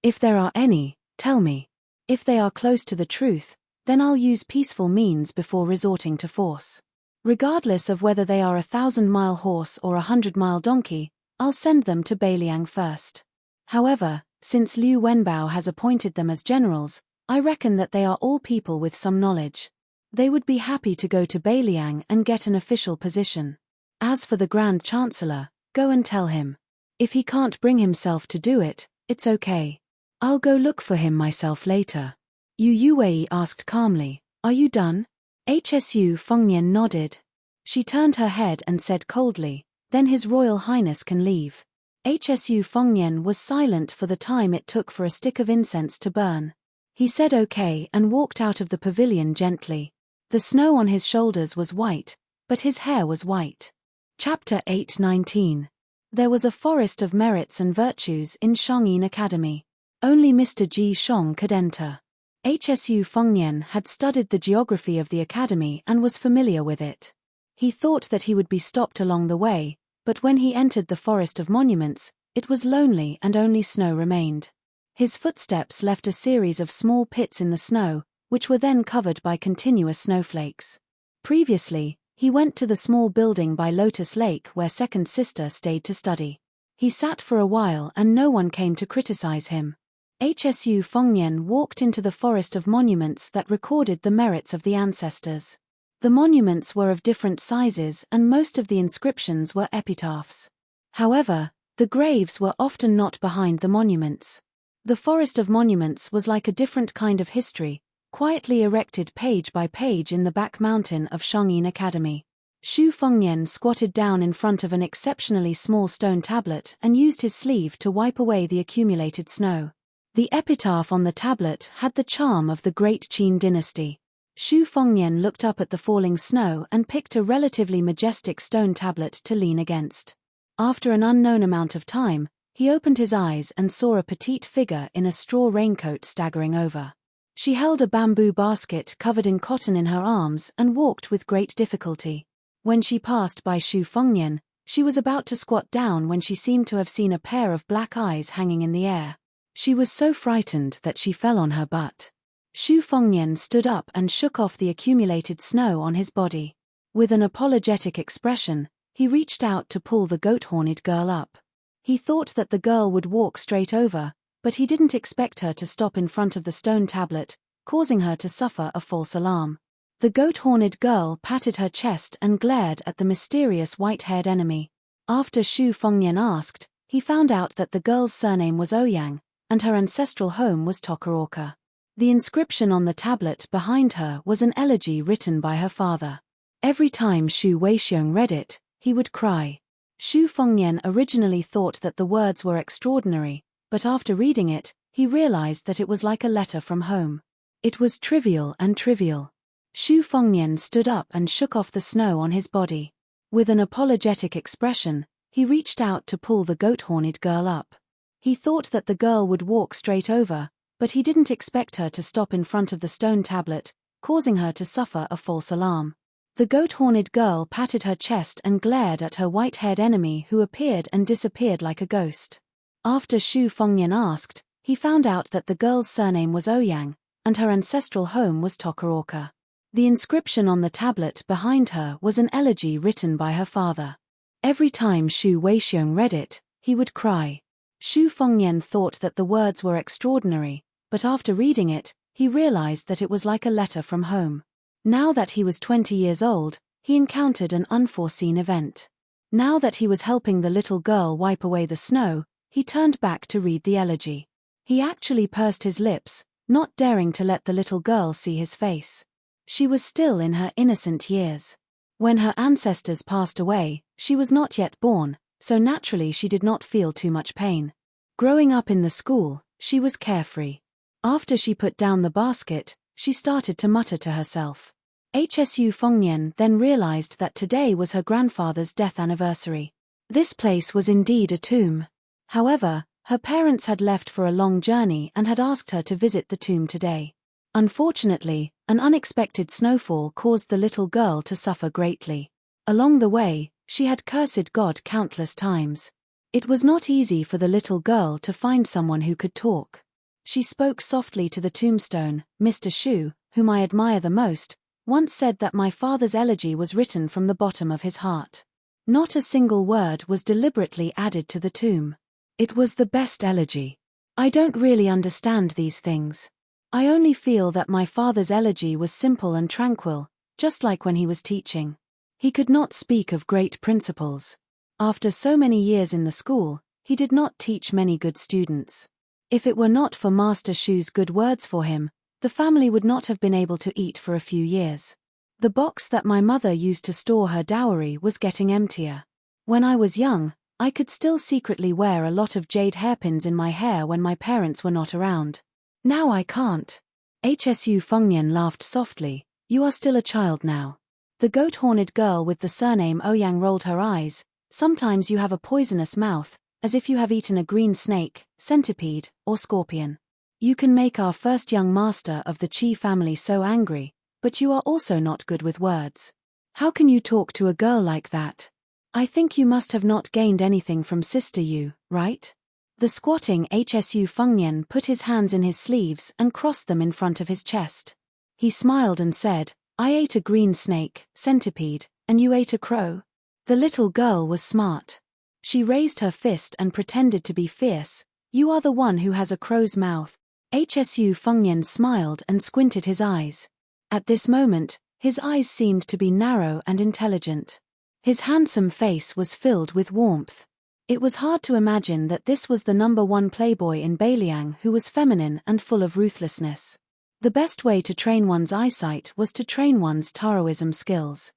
If there are any, tell me. If they are close to the truth, then I'll use peaceful means before resorting to force. Regardless of whether they are 1,000-mile horse or 100-mile donkey, I'll send them to Beiliang first. However, since Liu Wenbao has appointed them as generals, I reckon that they are all people with some knowledge. They would be happy to go to Beiliang and get an official position. As for the Grand Chancellor, go and tell him. If he can't bring himself to do it, it's okay. I'll go look for him myself later. Yu Yue asked calmly, are you done? Hsu Fengnian nodded. She turned her head and said coldly, then His Royal Highness can leave. Hsu Fengnian was silent for the time it took for a stick of incense to burn. He said okay and walked out of the pavilion gently. The snow on his shoulders was white, but his hair was white. Chapter 8:19. There was a forest of merits and virtues in Shangyin Academy. Only Mr. Ji Shong could enter. Hsu Fengnian had studied the geography of the academy and was familiar with it. He thought that he would be stopped along the way, but when he entered the forest of monuments, it was lonely and only snow remained. His footsteps left a series of small pits in the snow, which were then covered by continuous snowflakes. Previously, he went to the small building by Lotus Lake where second sister stayed to study. He sat for a while and no one came to criticize him. Hsu Fengnian walked into the forest of monuments that recorded the merits of the ancestors. The monuments were of different sizes and most of the inscriptions were epitaphs. However, the graves were often not behind the monuments. The forest of monuments was like a different kind of history, quietly erected page by page in the back mountain of Shangyin Academy. Xu Fengnian squatted down in front of an exceptionally small stone tablet and used his sleeve to wipe away the accumulated snow. The epitaph on the tablet had the charm of the Great Qin dynasty. Xu Fengnian looked up at the falling snow and picked a relatively majestic stone tablet to lean against. After an unknown amount of time, he opened his eyes and saw a petite figure in a straw raincoat staggering over. She held a bamboo basket covered in cotton in her arms and walked with great difficulty. When she passed by Xu Fengnian, she was about to squat down when she seemed to have seen a pair of black eyes hanging in the air. She was so frightened that she fell on her butt. Xu Fengnian stood up and shook off the accumulated snow on his body. With an apologetic expression, he reached out to pull the goat-horned girl up. He thought that the girl would walk straight over, but he didn't expect her to stop in front of the stone tablet, causing her to suffer a false alarm. The goat-horned girl patted her chest and glared at the mysterious white-haired enemy. After Xu Fengnian asked, he found out that the girl's surname was Ouyang, and her ancestral home was Tokoroka. The inscription on the tablet behind her was an elegy written by her father. Every time Xu Weixiong read it, he would cry. Xu Fengnian originally thought that the words were extraordinary, but after reading it, he realized that it was like a letter from home. It was trivial and trivial. Xu Fengnian stood up and shook off the snow on his body. With an apologetic expression, he reached out to pull the goat-horned girl up. He thought that the girl would walk straight over, but he didn't expect her to stop in front of the stone tablet, causing her to suffer a false alarm. The goat-horned girl patted her chest and glared at her white-haired enemy who appeared and disappeared like a ghost. After Xu Fengnian asked, he found out that the girl's surname was Ouyang, and her ancestral home was Tokoroka. The inscription on the tablet behind her was an elegy written by her father. Every time Xu Weixiong read it, he would cry. Xu Fengnian thought that the words were extraordinary, but after reading it, he realized that it was like a letter from home. Now that he was 20 years old, he encountered an unforeseen event. Now that he was helping the little girl wipe away the snow, he turned back to read the elegy. He actually pursed his lips, not daring to let the little girl see his face. She was still in her innocent years. When her ancestors passed away, she was not yet born, so naturally she did not feel too much pain. Growing up in the school, she was carefree. After she put down the basket, she started to mutter to herself. Hsu Fengnian then realized that today was her grandfather's death anniversary. This place was indeed a tomb. However, her parents had left for a long journey and had asked her to visit the tomb today. Unfortunately, an unexpected snowfall caused the little girl to suffer greatly. Along the way, she had cursed God countless times. It was not easy for the little girl to find someone who could talk. She spoke softly to the tombstone. Mr. Shu, whom I admire the most, once said that my father's elegy was written from the bottom of his heart. Not a single word was deliberately added to the tomb. It was the best elegy. I don't really understand these things. I only feel that my father's elegy was simple and tranquil, just like when he was teaching. He could not speak of great principles. After so many years in the school, he did not teach many good students. If it were not for Master Shu's good words for him, the family would not have been able to eat for a few years. The box that my mother used to store her dowry was getting emptier. When I was young, I could still secretly wear a lot of jade hairpins in my hair when my parents were not around. Now I can't. Hsu Fengnian laughed softly. You are still a child now. The goat-horned girl with the surname Ouyang rolled her eyes. Sometimes you have a poisonous mouth, as if you have eaten a green snake, centipede, or scorpion. You can make our first young master of the Qi family so angry, but you are also not good with words. How can you talk to a girl like that? I think you must have not gained anything from Sister Yu, right? The squatting Hsu Fengnian put his hands in his sleeves and crossed them in front of his chest. He smiled and said, I ate a green snake, centipede, and you ate a crow. The little girl was smart. She raised her fist and pretended to be fierce. You are the one who has a crow's mouth. Hsu Fengnian smiled and squinted his eyes. At this moment, his eyes seemed to be narrow and intelligent. His handsome face was filled with warmth. It was hard to imagine that this was the #1 playboy in Beiliang who was feminine and full of ruthlessness. The best way to train one's eyesight was to train one's Taoism skills.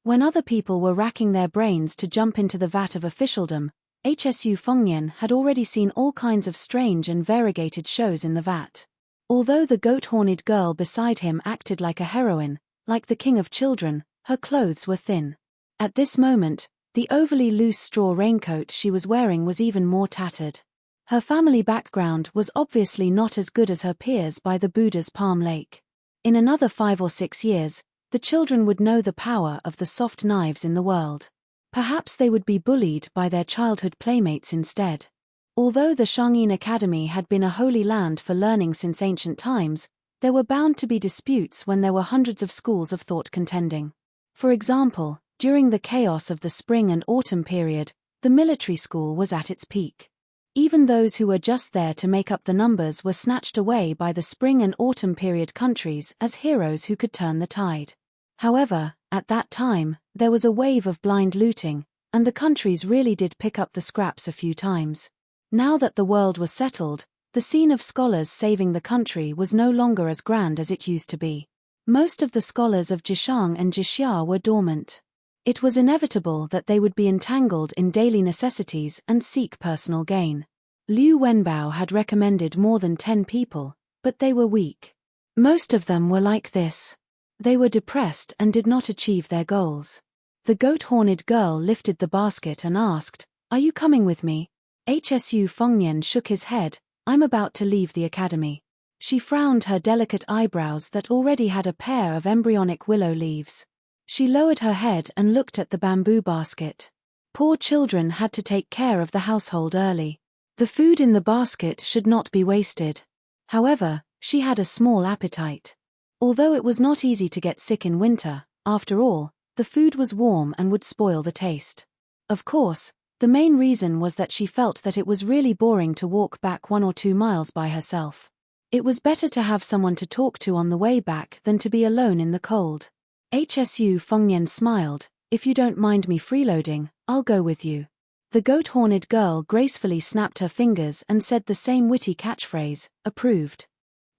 When other people were racking their brains to jump into the vat of officialdom, Hsu Fengnian had already seen all kinds of strange and variegated shows in the vat. Although the goat-horned girl beside him acted like a heroine, like the king of children, her clothes were thin. At this moment, the overly loose straw raincoat she was wearing was even more tattered. Her family background was obviously not as good as her peers by the Buddha's Palm Lake. In another 5 or 6 years, the children would know the power of the soft knives in the world. Perhaps they would be bullied by their childhood playmates instead. Although the Shangyin Academy had been a holy land for learning since ancient times, there were bound to be disputes when there were hundreds of schools of thought contending. For example, during the chaos of the spring and autumn period, the military school was at its peak. Even those who were just there to make up the numbers were snatched away by the spring and autumn period countries as heroes who could turn the tide. However, at that time, there was a wave of blind looting, and the countries really did pick up the scraps a few times. Now that the world was settled, the scene of scholars saving the country was no longer as grand as it used to be. Most of the scholars of Jishang and Jixia were dormant. It was inevitable that they would be entangled in daily necessities and seek personal gain. Liu Wenbao had recommended more than 10 people, but they were weak. Most of them were like this. They were depressed and did not achieve their goals. The goat-horned girl lifted the basket and asked, "Are you coming with me?" Hsu Fengnian shook his head. "I'm about to leave the academy." She frowned her delicate eyebrows that already had a pair of embryonic willow leaves. She lowered her head and looked at the bamboo basket. Poor children had to take care of the household early. The food in the basket should not be wasted. However, she had a small appetite. Although it was not easy to get sick in winter, after all, the food was warm and would spoil the taste. Of course, the main reason was that she felt that it was really boring to walk back 1 or 2 miles by herself. It was better to have someone to talk to on the way back than to be alone in the cold. Hsu Fengnian smiled. "If you don't mind me freeloading, I'll go with you." The goat-horned girl gracefully snapped her fingers and said the same witty catchphrase, "Approved."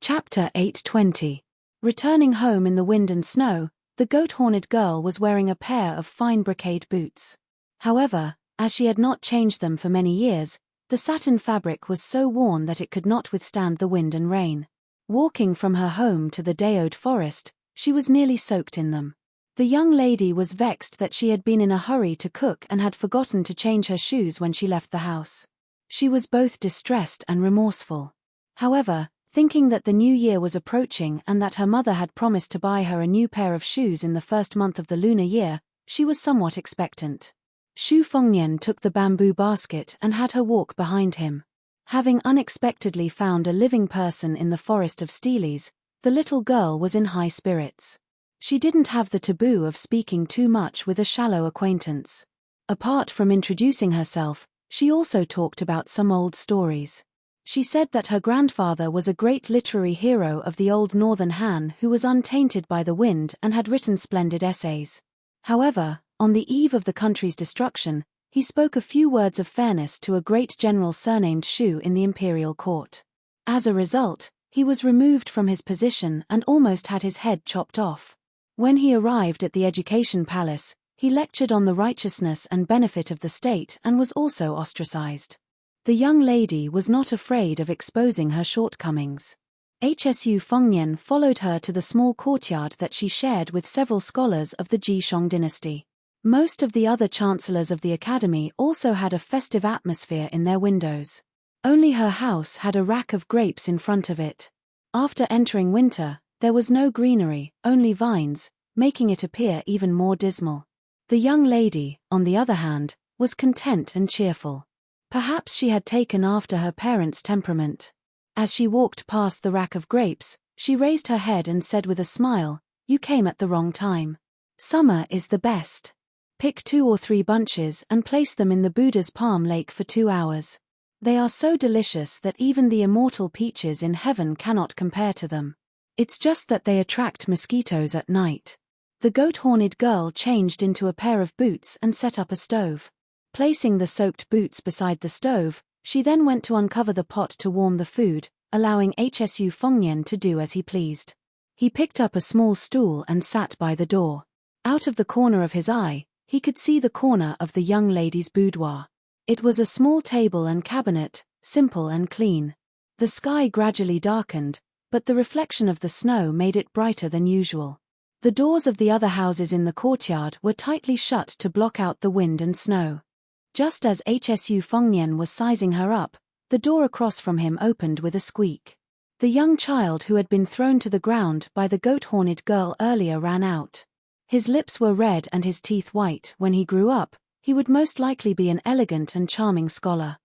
Chapter 820. Returning home in the wind and snow, the goat-horned girl was wearing a pair of fine brocade boots. However, as she had not changed them for many years, the satin fabric was so worn that it could not withstand the wind and rain. Walking from her home to the Daode forest, she was nearly soaked in them. The young lady was vexed that she had been in a hurry to cook and had forgotten to change her shoes when she left the house. She was both distressed and remorseful. However, thinking that the new year was approaching and that her mother had promised to buy her a new pair of shoes in the first month of the lunar year, she was somewhat expectant. Shu Fengnian took the bamboo basket and had her walk behind him. Having unexpectedly found a living person in the forest of Steles, the little girl was in high spirits. She didn't have the taboo of speaking too much with a shallow acquaintance. Apart from introducing herself, she also talked about some old stories. She said that her grandfather was a great literary hero of the old northern Han who was untainted by the wind and had written splendid essays. However, on the eve of the country's destruction, he spoke a few words of fairness to a great general surnamed Shu in the imperial court. As a result, he was removed from his position and almost had his head chopped off. When he arrived at the education palace, he lectured on the righteousness and benefit of the state and was also ostracized. The young lady was not afraid of exposing her shortcomings. Hsu Fengnian followed her to the small courtyard that she shared with several scholars of the Jishong dynasty. Most of the other chancellors of the academy also had a festive atmosphere in their windows. Only her house had a rack of grapes in front of it. After entering winter, there was no greenery, only vines, making it appear even more dismal. The young lady, on the other hand, was content and cheerful. Perhaps she had taken after her parents' temperament. As she walked past the rack of grapes, she raised her head and said with a smile, "You came at the wrong time. Summer is the best. Pick 2 or 3 bunches and place them in the Buddha's palm lake for 2 hours. They are so delicious that even the immortal peaches in heaven cannot compare to them. It's just that they attract mosquitoes at night." The goat-horned girl changed into a pair of boots and set up a stove. Placing the soaked boots beside the stove, she then went to uncover the pot to warm the food, allowing Hsu Fengnian to do as he pleased. He picked up a small stool and sat by the door. Out of the corner of his eye, he could see the corner of the young lady's boudoir. It was a small table and cabinet, simple and clean. The sky gradually darkened, but the reflection of the snow made it brighter than usual. The doors of the other houses in the courtyard were tightly shut to block out the wind and snow. Just as Hsu Fengnian was sizing her up, the door across from him opened with a squeak. The young child who had been thrown to the ground by the goat-horned girl earlier ran out. His lips were red and his teeth white. When he grew up, he would most likely be an elegant and charming scholar.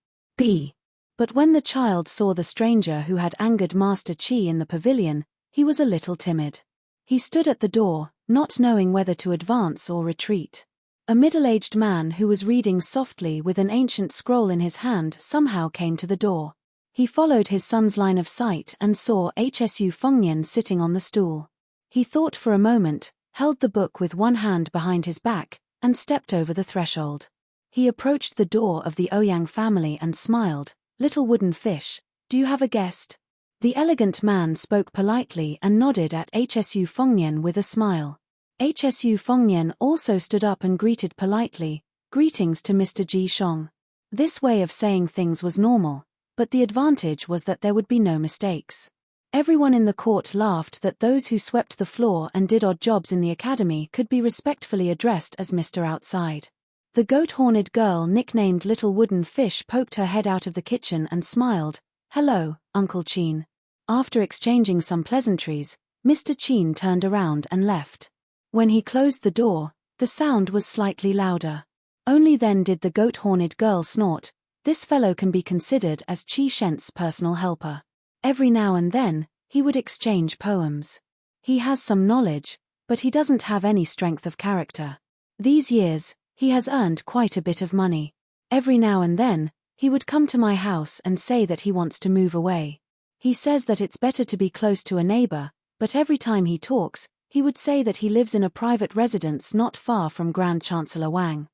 But when the child saw the stranger who had angered Master Qi in the pavilion, he was a little timid. He stood at the door, not knowing whether to advance or retreat. A middle-aged man who was reading softly with an ancient scroll in his hand somehow came to the door. He followed his son's line of sight and saw Hsu Fengnian sitting on the stool. He thought for a moment, held the book with one hand behind his back, and stepped over the threshold. He approached the door of the Ouyang family and smiled, "Little wooden fish, do you have a guest?" The elegant man spoke politely and nodded at Hsu Fengnian with a smile. Hsu Fengnian also stood up and greeted politely, "Greetings to Mr. Jishong." This way of saying things was normal, but the advantage was that there would be no mistakes. Everyone in the court laughed that those who swept the floor and did odd jobs in the academy could be respectfully addressed as Mr. Outside. The goat-horned girl nicknamed Little Wooden Fish poked her head out of the kitchen and smiled, "Hello, Uncle Qin." After exchanging some pleasantries, Mr. Qin turned around and left. When he closed the door, the sound was slightly louder. Only then did the goat-horned girl snort, "This fellow can be considered as Qi Shent's personal helper. Every now and then, he would exchange poems. He has some knowledge, but he doesn't have any strength of character. These years, he has earned quite a bit of money. Every now and then, he would come to my house and say that he wants to move away. He says that it's better to be close to a neighbor, but every time he talks, he would say that he lives in a private residence not far from Grand Chancellor Wang.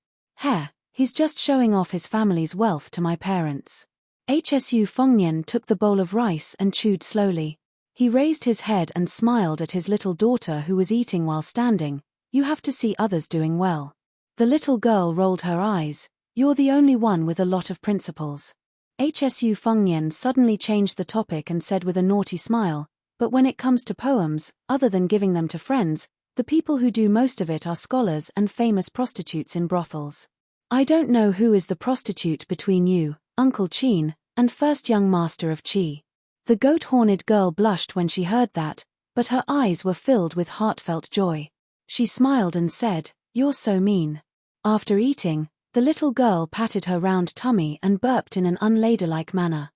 He's just showing off his family's wealth to my parents." Hsu Fengnian took the bowl of rice and chewed slowly. He raised his head and smiled at his little daughter who was eating while standing. You have to see others doing well. The little girl rolled her eyes. You're the only one with a lot of principles. HSU Fengnian suddenly changed the topic and said with a naughty smile, but when it comes to poems, other than giving them to friends, the people who do most of it are scholars and famous prostitutes in brothels. I don't know who is the prostitute between you, Uncle Chin, and first young master of Qi. The goat-horned girl blushed when she heard that, but her eyes were filled with heartfelt joy. She smiled and said, "You're so mean." After eating, the little girl patted her round tummy and burped in an unladylike manner.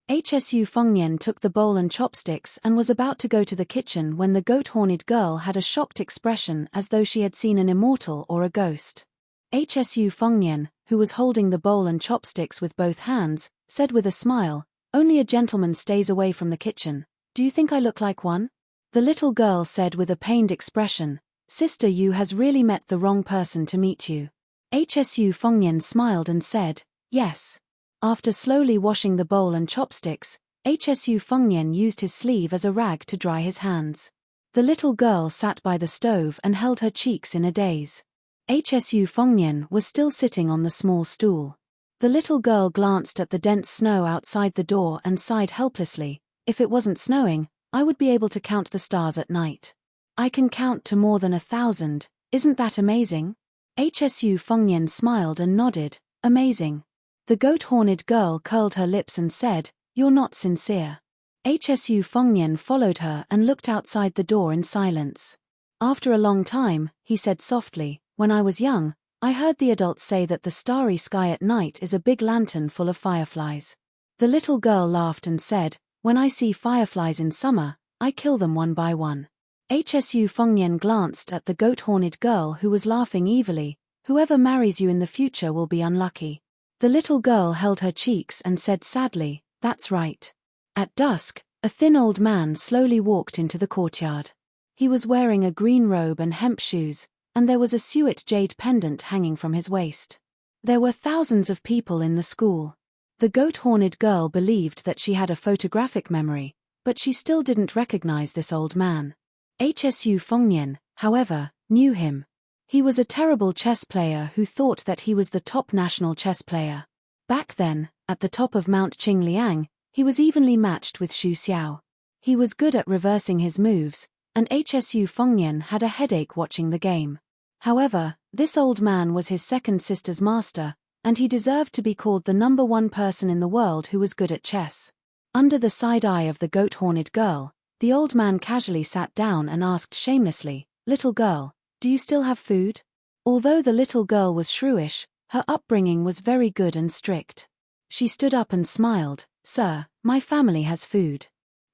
HSU Fengnian took the bowl and chopsticks and was about to go to the kitchen when the goat-horned girl had a shocked expression as though she had seen an immortal or a ghost. HSU Fengnian, who was holding the bowl and chopsticks with both hands, said with a smile, "Only a gentleman stays away from the kitchen. Do you think I look like one?" The little girl said with a pained expression, "Sister, you has really met the wrong person to meet you." HSU Fengnian smiled and said, "Yes." After slowly washing the bowl and chopsticks, HSU Fengnian used his sleeve as a rag to dry his hands. The little girl sat by the stove and held her cheeks in a daze. HSU Fengnian was still sitting on the small stool. The little girl glanced at the dense snow outside the door and sighed helplessly. "If it wasn't snowing, I would be able to count the stars at night. I can count to more than 1,000, isn't that amazing?" HSU Fengnian smiled and nodded, "Amazing." The goat-horned girl curled her lips and said, "You're not sincere." HSU Fengnian followed her and looked outside the door in silence. After a long time, he said softly, "When I was young, I heard the adults say that the starry sky at night is a big lantern full of fireflies." The little girl laughed and said, "When I see fireflies in summer, I kill them one by one." HSU Fengnian glanced at the goat-horned girl who was laughing evilly. "Whoever marries you in the future will be unlucky." The little girl held her cheeks and said sadly, "That's right." At dusk, a thin old man slowly walked into the courtyard. He was wearing a green robe and hemp shoes, and there was a suet jade pendant hanging from his waist. There were thousands of people in the school. The goat-horned girl believed that she had a photographic memory, but she still didn't recognize this old man. HSU Fengnian, however, knew him. He was a terrible chess player who thought that he was the top national chess player. Back then, at the top of Mount Qingliang, he was evenly matched with Xu Xiao. He was good at reversing his moves, and HSU Fengnian had a headache watching the game. However, this old man was his second sister's master, and he deserved to be called the #1 person in the world who was good at chess. Under the side eye of the goat-horned girl, the old man casually sat down and asked shamelessly, "Little girl, do you still have food?" Although the little girl was shrewish, her upbringing was very good and strict. She stood up and smiled, "Sir, my family has food."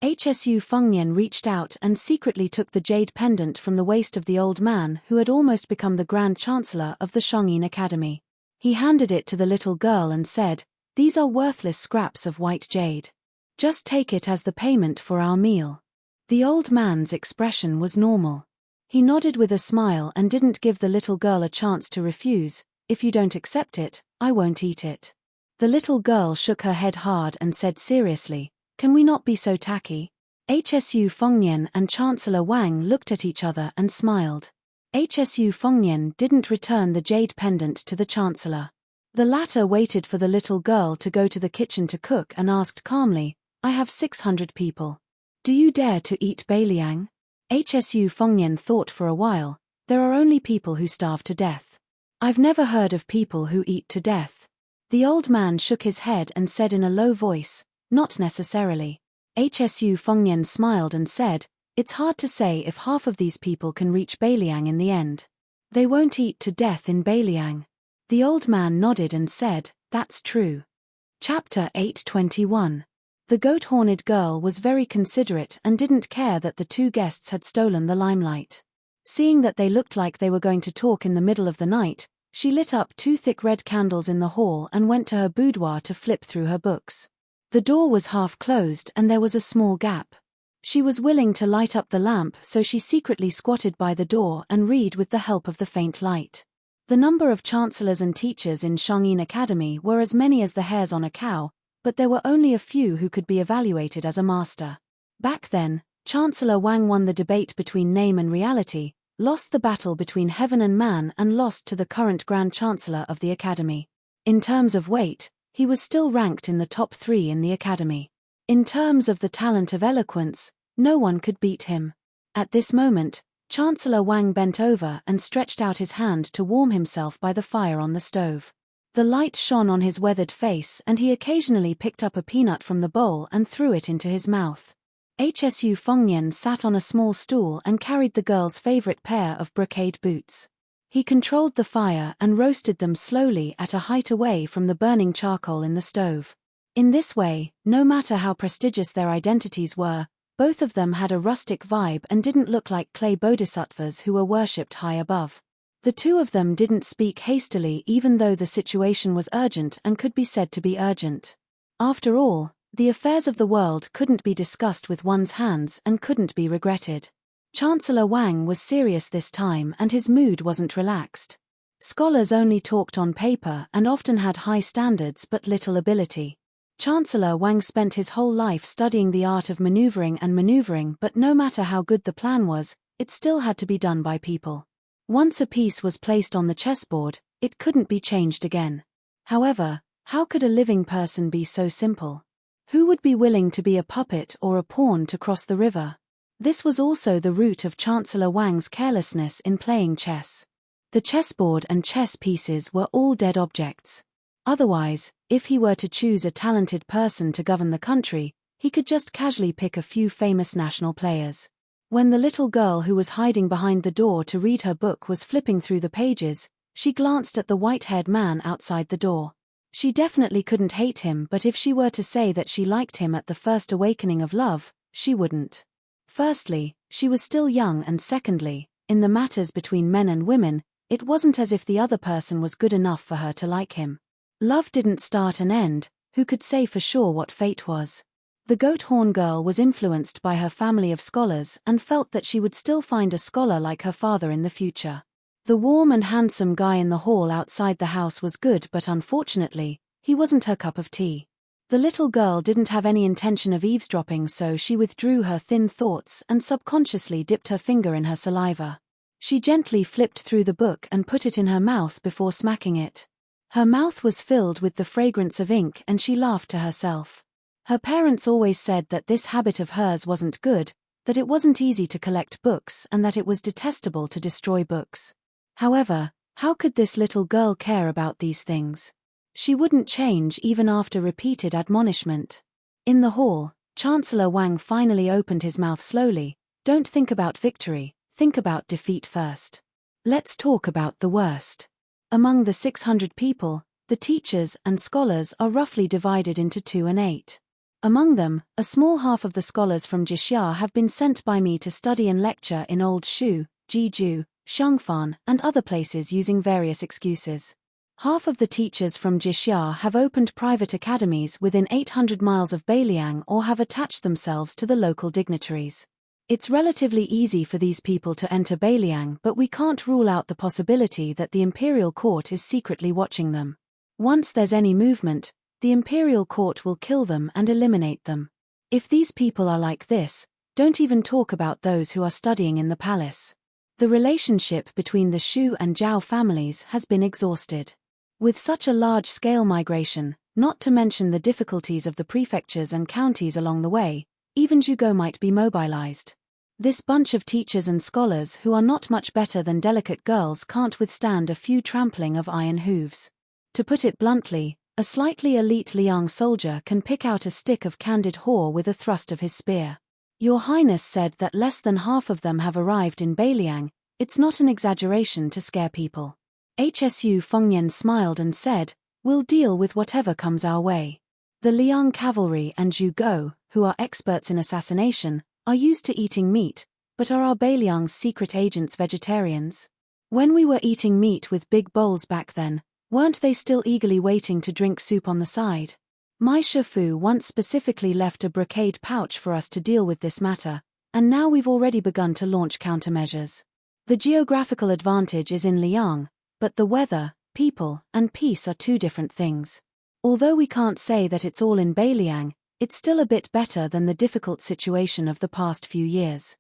HSU Fengnian reached out and secretly took the jade pendant from the waist of the old man who had almost become the Grand Chancellor of the Shangyin Academy. He handed it to the little girl and said, "These are worthless scraps of white jade. Just take it as the payment for our meal." The old man's expression was normal. He nodded with a smile and didn't give the little girl a chance to refuse. "If you don't accept it, I won't eat it." The little girl shook her head hard and said seriously, "Can we not be so tacky?" HSU Fengnian and Chancellor Wang looked at each other and smiled. HSU Fengnian didn't return the jade pendant to the Chancellor. The latter waited for the little girl to go to the kitchen to cook and asked calmly, "I have 600 people. Do you dare to eat Beiliang?" HSU Fengnian thought for a while. "There are only people who starve to death. I've never heard of people who eat to death." The old man shook his head and said in a low voice, "Not necessarily." HSU Fengnian smiled and said, "It's hard to say if half of these people can reach Beiliang in the end. They won't eat to death in Beiliang." The old man nodded and said, "That's true." Chapter 821. The goat-horned girl was very considerate and didn't care that the two guests had stolen the limelight. Seeing that they looked like they were going to talk in the middle of the night, she lit up 2 thick red candles in the hall and went to her boudoir to flip through her books. The door was half closed and there was a small gap. She was willing to light up the lamp, so she secretly squatted by the door and read with the help of the faint light. The number of chancellors and teachers in Shangyin Academy were as many as the hairs on a cow, but there were only a few who could be evaluated as a master. Back then, Chancellor Wang won the debate between name and reality, lost the battle between heaven and man, and lost to the current Grand Chancellor of the Academy. In terms of weight, he was still ranked in the top 3 in the Academy. In terms of the talent of eloquence, no one could beat him. At this moment, Chancellor Wang bent over and stretched out his hand to warm himself by the fire on the stove. The light shone on his weathered face, and he occasionally picked up a peanut from the bowl and threw it into his mouth. Hsu Fengnian sat on a small stool and carried the girl's favorite pair of brocade boots. He controlled the fire and roasted them slowly at a height away from the burning charcoal in the stove. In this way, no matter how prestigious their identities were, both of them had a rustic vibe and didn't look like clay bodhisattvas who were worshipped high above. The two of them didn't speak hastily, even though the situation was urgent and could be said to be urgent. After all, the affairs of the world couldn't be discussed with one's hands and couldn't be regretted. Chancellor Wang was serious this time, and his mood wasn't relaxed. Scholars only talked on paper and often had high standards but little ability. Chancellor Wang spent his whole life studying the art of maneuvering, but no matter how good the plan was, it still had to be done by people. Once a piece was placed on the chessboard, it couldn't be changed again. However, how could a living person be so simple? Who would be willing to be a puppet or a pawn to cross the river? This was also the root of Chancellor Wang's carelessness in playing chess. The chessboard and chess pieces were all dead objects. Otherwise, if he were to choose a talented person to govern the country, he could just casually pick a few famous national players. When the little girl who was hiding behind the door to read her book was flipping through the pages, she glanced at the white-haired man outside the door. She definitely couldn't hate him, but if she were to say that she liked him at the first awakening of love, she wouldn't. Firstly, she was still young, and secondly, in the matters between men and women, it wasn't as if the other person was good enough for her to like him. Love didn't start and end, who could say for sure what fate was? The goat horn girl was influenced by her family of scholars and felt that she would still find a scholar like her father in the future. The warm and handsome guy in the hall outside the house was good, but unfortunately, he wasn't her cup of tea. The little girl didn't have any intention of eavesdropping, so she withdrew her thin thoughts and subconsciously dipped her finger in her saliva. She gently flipped through the book and put it in her mouth before smacking it. Her mouth was filled with the fragrance of ink, and she laughed to herself. Her parents always said that this habit of hers wasn't good, that it wasn't easy to collect books, and that it was detestable to destroy books. However, how could this little girl care about these things? She wouldn't change even after repeated admonishment. In the hall, Chancellor Wang finally opened his mouth slowly. Don't think about victory, think about defeat first. Let's talk about the worst. Among the 600 people, the teachers and scholars are roughly divided into 2 and 8. Among them, a small half of the scholars from Jixia have been sent by me to study and lecture in Old Shu, Jeju, Xiangfan, and other places using various excuses. Half of the teachers from Jixia have opened private academies within 800 miles of Beiliang or have attached themselves to the local dignitaries. It's relatively easy for these people to enter Beiliang, but we can't rule out the possibility that the imperial court is secretly watching them. Once there's any movement, the imperial court will kill them and eliminate them. If these people are like this, don't even talk about those who are studying in the palace. The relationship between the Shu and Zhao families has been exhausted. With such a large-scale migration, not to mention the difficulties of the prefectures and counties along the way, even Zhugo might be mobilized. This bunch of teachers and scholars who are not much better than delicate girls can't withstand a few trampling of iron hooves. To put it bluntly, a slightly elite Liang soldier can pick out a stick of candid whore with a thrust of his spear. Your Highness said that less than half of them have arrived in Beiliang. It's not an exaggeration to scare people. Hsu Fengnian smiled and said, "We'll deal with whatever comes our way." The Liang cavalry and Zhugo, who are experts in assassination, are used to eating meat, but are our Beiliang's secret agents vegetarians? When we were eating meat with big bowls back then, weren't they still eagerly waiting to drink soup on the side? My Shifu once specifically left a brocade pouch for us to deal with this matter, and now we've already begun to launch countermeasures. The geographical advantage is in Liang, but the weather, people, and peace are 2 different things. Although we can't say that it's all in Beiliang, it's still a bit better than the difficult situation of the past few years.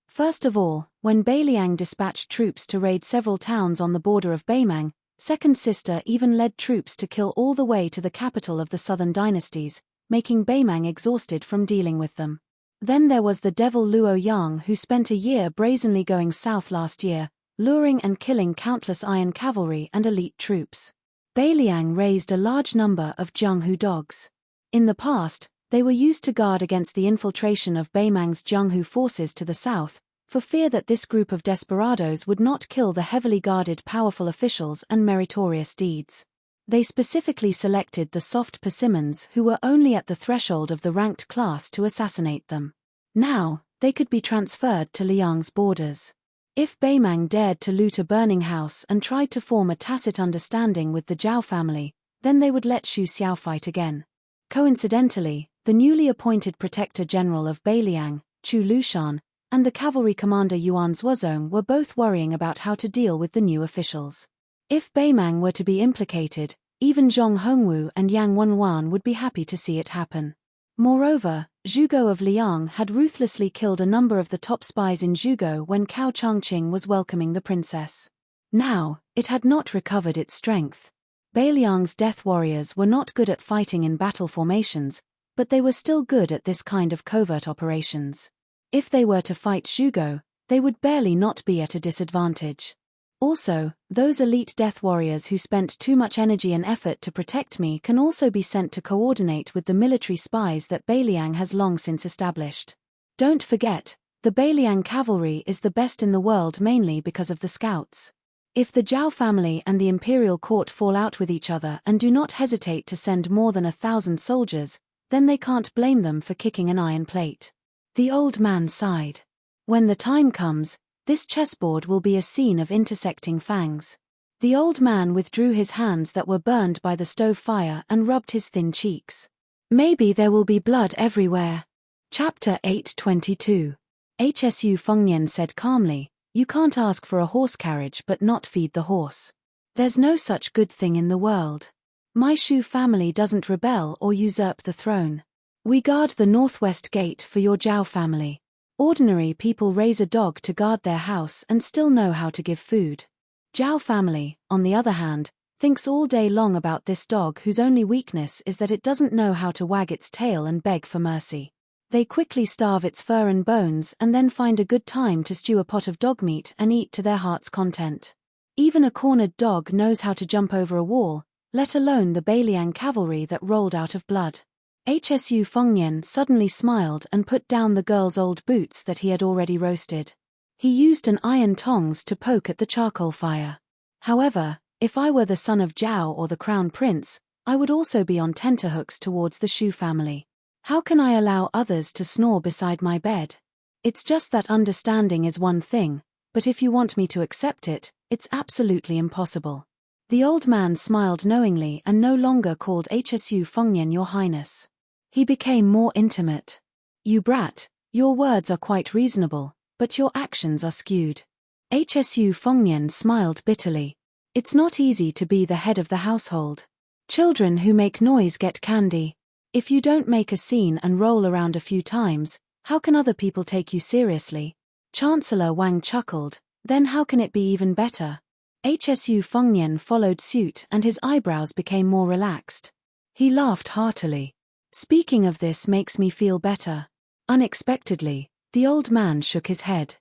First of all, when Beiliang dispatched troops to raid several towns on the border of Beimang, Second Sister even led troops to kill all the way to the capital of the southern dynasties, making Beimang exhausted from dealing with them. Then there was the devil Luo Yang, who spent a year brazenly going south last year, luring and killing countless iron cavalry and elite troops. Beiliang raised a large number of Jianghu dogs. In the past, they were used to guard against the infiltration of Beimang's Jianghu forces to the south, for fear that this group of desperados would not kill the heavily guarded powerful officials and meritorious deeds. They specifically selected the soft persimmons who were only at the threshold of the ranked class to assassinate them. Now, they could be transferred to Liang's borders. If Beimang dared to loot a burning house and tried to form a tacit understanding with the Zhao family, then they would let Xu Xiao fight again. Coincidentally, the newly appointed Protector General of Beiliang, Chu Lushan, and the cavalry commander Yuan Zuozong were both worrying about how to deal with the new officials. If Beimang were to be implicated, even Zhong Hongwu and Yang Wenwan would be happy to see it happen. Moreover, Zhugo of Liang had ruthlessly killed a number of the top spies in Zhugo when Cao Changqing was welcoming the princess. Now, it had not recovered its strength. Beiliang's death warriors were not good at fighting in battle formations, but they were still good at this kind of covert operations. If they were to fight Zhugo, they would barely not be at a disadvantage. Also, those elite death warriors who spent too much energy and effort to protect me can also be sent to coordinate with the military spies that Beiliang has long since established. Don't forget, the Beiliang cavalry is the best in the world mainly because of the scouts. If the Zhao family and the imperial court fall out with each other and do not hesitate to send more than 1,000 soldiers, then they can't blame them for kicking an iron plate. The old man sighed. When the time comes, this chessboard will be a scene of intersecting fangs. The old man withdrew his hands that were burned by the stove fire and rubbed his thin cheeks. Maybe there will be blood everywhere. Chapter 822. Hsu Fengnian said calmly, "You can't ask for a horse carriage but not feed the horse. There's no such good thing in the world. My Shu family doesn't rebel or usurp the throne. We guard the northwest gate for your Zhao family. Ordinary people raise a dog to guard their house and still know how to give food. Zhao family, on the other hand, thinks all day long about this dog whose only weakness is that it doesn't know how to wag its tail and beg for mercy. They quickly starve its fur and bones and then find a good time to stew a pot of dog meat and eat to their heart's content. Even a cornered dog knows how to jump over a wall, let alone the Beiliang cavalry that rolled out of blood." Hsu Fengnian suddenly smiled and put down the girl's old boots that he had already roasted. He used an iron tongs to poke at the charcoal fire. "However, if I were the son of Zhao or the crown prince, I would also be on tenterhooks towards the Shu family. How can I allow others to snore beside my bed? It's just that understanding is one thing, but if you want me to accept it, it's absolutely impossible." The old man smiled knowingly and no longer called Hsu Fengnian Your Highness. He became more intimate. "You brat, your words are quite reasonable, but your actions are skewed." Hsu Fengnian smiled bitterly. "It's not easy to be the head of the household. Children who make noise get candy. If you don't make a scene and roll around a few times, how can other people take you seriously?" Chancellor Wang chuckled, "Then how can it be even better?" Hsu Fengnian followed suit and his eyebrows became more relaxed. He laughed heartily. "Speaking of this makes me feel better." Unexpectedly, the old man shook his head.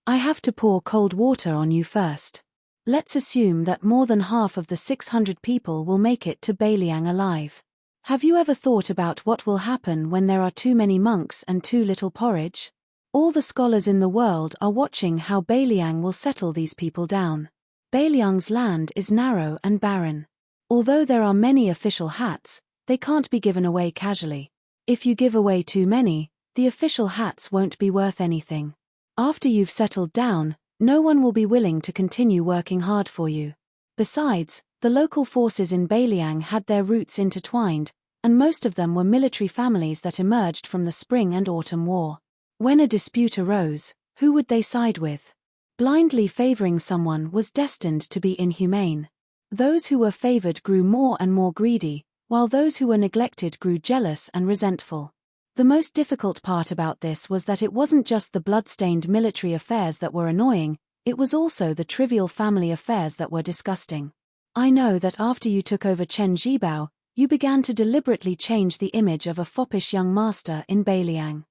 "I have to pour cold water on you first. Let's assume that more than half of the 600 people will make it to Beiliang alive. Have you ever thought about what will happen when there are too many monks and too little porridge? All the scholars in the world are watching how Beiliang will settle these people down. Beiliang's land is narrow and barren. Although there are many official hats, they can't be given away casually. If you give away too many, the official hats won't be worth anything. After you've settled down, no one will be willing to continue working hard for you. Besides, the local forces in Beiliang had their roots intertwined, and most of them were military families that emerged from the Spring and Autumn War. When a dispute arose, who would they side with? Blindly favoring someone was destined to be inhumane. Those who were favored grew more and more greedy, while those who were neglected grew jealous and resentful. The most difficult part about this was that it wasn't just the blood-stained military affairs that were annoying, it was also the trivial family affairs that were disgusting. I know that after you took over Chen Zhibao, you began to deliberately change the image of a foppish young master in Beiliang.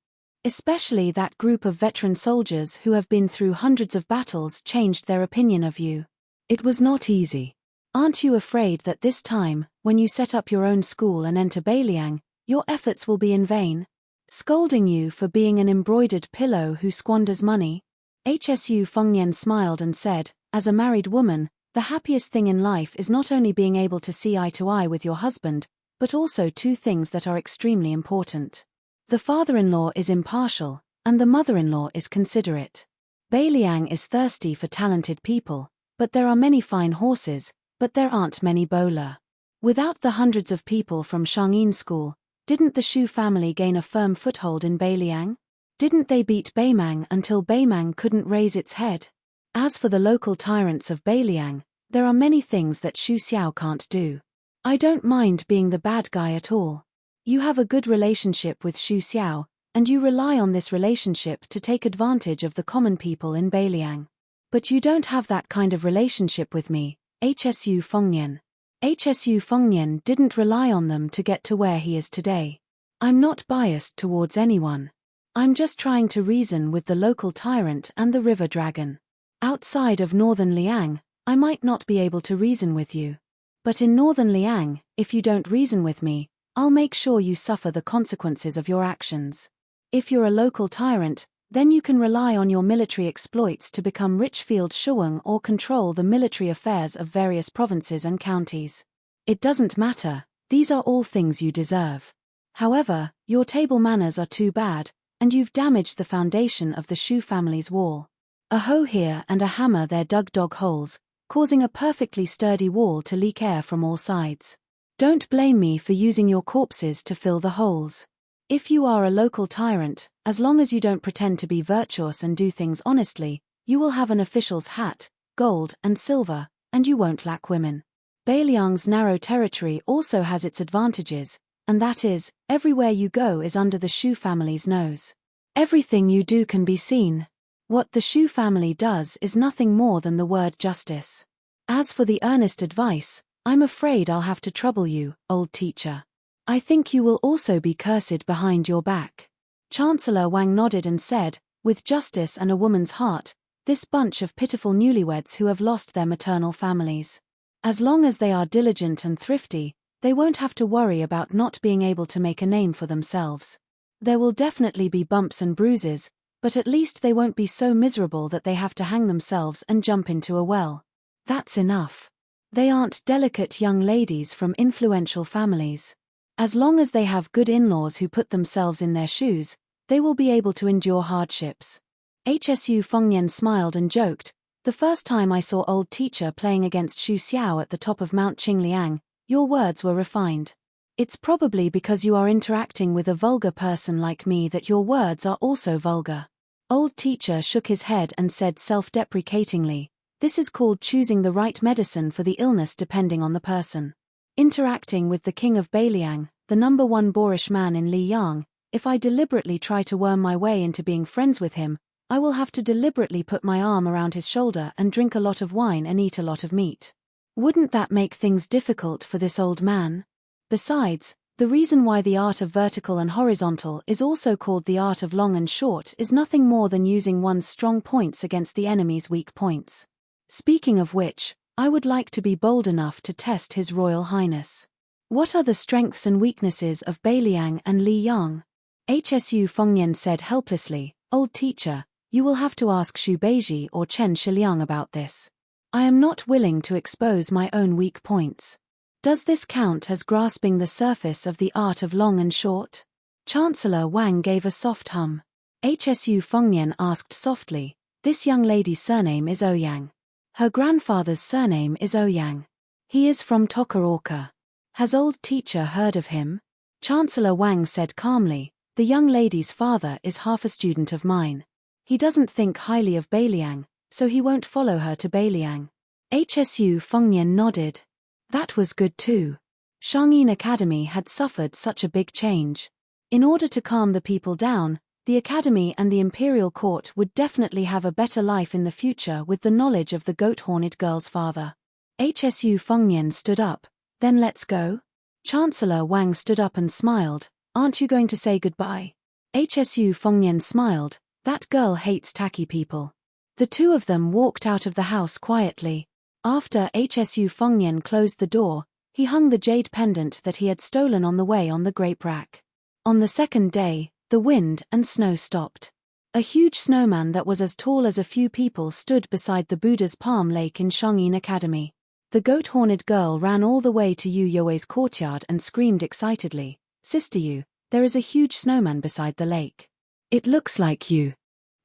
Especially that group of veteran soldiers who have been through hundreds of battles changed their opinion of you. It was not easy. Aren't you afraid that this time, when you set up your own school and enter Beiliang, your efforts will be in vain? Scolding you for being an embroidered pillow who squanders money? Hsu Fengnian smiled and said, as a married woman, the happiest thing in life is not only being able to see eye to eye with your husband, but also two things that are extremely important. The father-in-law is impartial, and the mother-in-law is considerate. Beiliang is thirsty for talented people, but there are many fine horses, but there aren't many bowler. Without the hundreds of people from Shangyin School, didn't the Shu family gain a firm foothold in Beiliang? Didn't they beat Beimang until Beimang couldn't raise its head? As for the local tyrants of Beiliang, there are many things that Xu Xiao can't do. I don't mind being the bad guy at all. You have a good relationship with Xu Xiao, and you rely on this relationship to take advantage of the common people in Beiliang. But you don't have that kind of relationship with me, Hsu Fengnian. Hsu Fengnian didn't rely on them to get to where he is today. I'm not biased towards anyone. I'm just trying to reason with the local tyrant and the river dragon. Outside of northern Liang, I might not be able to reason with you. But in northern Liang, if you don't reason with me, I'll make sure you suffer the consequences of your actions. If you're a local tyrant, then you can rely on your military exploits to become Richfield Shuang or control the military affairs of various provinces and counties. It doesn't matter, these are all things you deserve. However, your table manners are too bad, and you've damaged the foundation of the Shu family's wall. A hoe here and a hammer there dug dog holes, causing a perfectly sturdy wall to leak air from all sides. Don't blame me for using your corpses to fill the holes. If you are a local tyrant, as long as you don't pretend to be virtuous and do things honestly, you will have an official's hat, gold and silver, and you won't lack women. Beiliang's narrow territory also has its advantages, and that is, everywhere you go is under the Shu family's nose. Everything you do can be seen. What the Shu family does is nothing more than the word justice. As for the earnest advice, I'm afraid I'll have to trouble you, old teacher. I think you will also be cursed behind your back. Chancellor Wang nodded and said, with justice and a woman's heart, this bunch of pitiful newlyweds who have lost their maternal families. As long as they are diligent and thrifty, they won't have to worry about not being able to make a name for themselves. There will definitely be bumps and bruises, but at least they won't be so miserable that they have to hang themselves and jump into a well. That's enough. They aren't delicate young ladies from influential families. As long as they have good in-laws who put themselves in their shoes, they will be able to endure hardships. Hsu Fengnian smiled and joked, the first time I saw old teacher playing against Xu Xiao at the top of Mount Qingliang, your words were refined. It's probably because you are interacting with a vulgar person like me that your words are also vulgar. Old teacher shook his head and said self-deprecatingly, this is called choosing the right medicine for the illness depending on the person. Interacting with the king of Beiliang, the number one boorish man in Liyang, if I deliberately try to worm my way into being friends with him, I will have to deliberately put my arm around his shoulder and drink a lot of wine and eat a lot of meat. Wouldn't that make things difficult for this old man? Besides, the reason why the art of vertical and horizontal is also called the art of long and short is nothing more than using one's strong points against the enemy's weak points. Speaking of which, I would like to be bold enough to test His Royal Highness. What are the strengths and weaknesses of Beiliang and Liyang? Hsu Fengnian said helplessly, old teacher, you will have to ask Xu Beiji or Chen Shiliang about this. I am not willing to expose my own weak points. Does this count as grasping the surface of the art of long and short? Chancellor Wang gave a soft hum. Hsu Fengnian asked softly, this young lady's surname is Ouyang. Her grandfather's surname is Ouyang. He is from Tokoroka. Has old teacher heard of him? Chancellor Wang said calmly, the young lady's father is half a student of mine. He doesn't think highly of Beiliang, so he won't follow her to Beiliang. Hsu Fengnian nodded. That was good too. Shangyin Academy had suffered such a big change. In order to calm the people down, the academy and the imperial court would definitely have a better life in the future with the knowledge of the goat-horned girl's father. Hsu Fengnian stood up. Then let's go? Chancellor Wang stood up and smiled. Aren't you going to say goodbye? Hsu Fengnian smiled. That girl hates tacky people. The two of them walked out of the house quietly. After Hsu Fengnian closed the door, he hung the jade pendant that he had stolen on the way on the grape rack. On the second day, the wind and snow stopped. A huge snowman that was as tall as a few people stood beside the Buddha's palm lake in Shangyin Academy. The goat-horned girl ran all the way to Yu You's courtyard and screamed excitedly, "Sister Yu, there is a huge snowman beside the lake. It looks like you."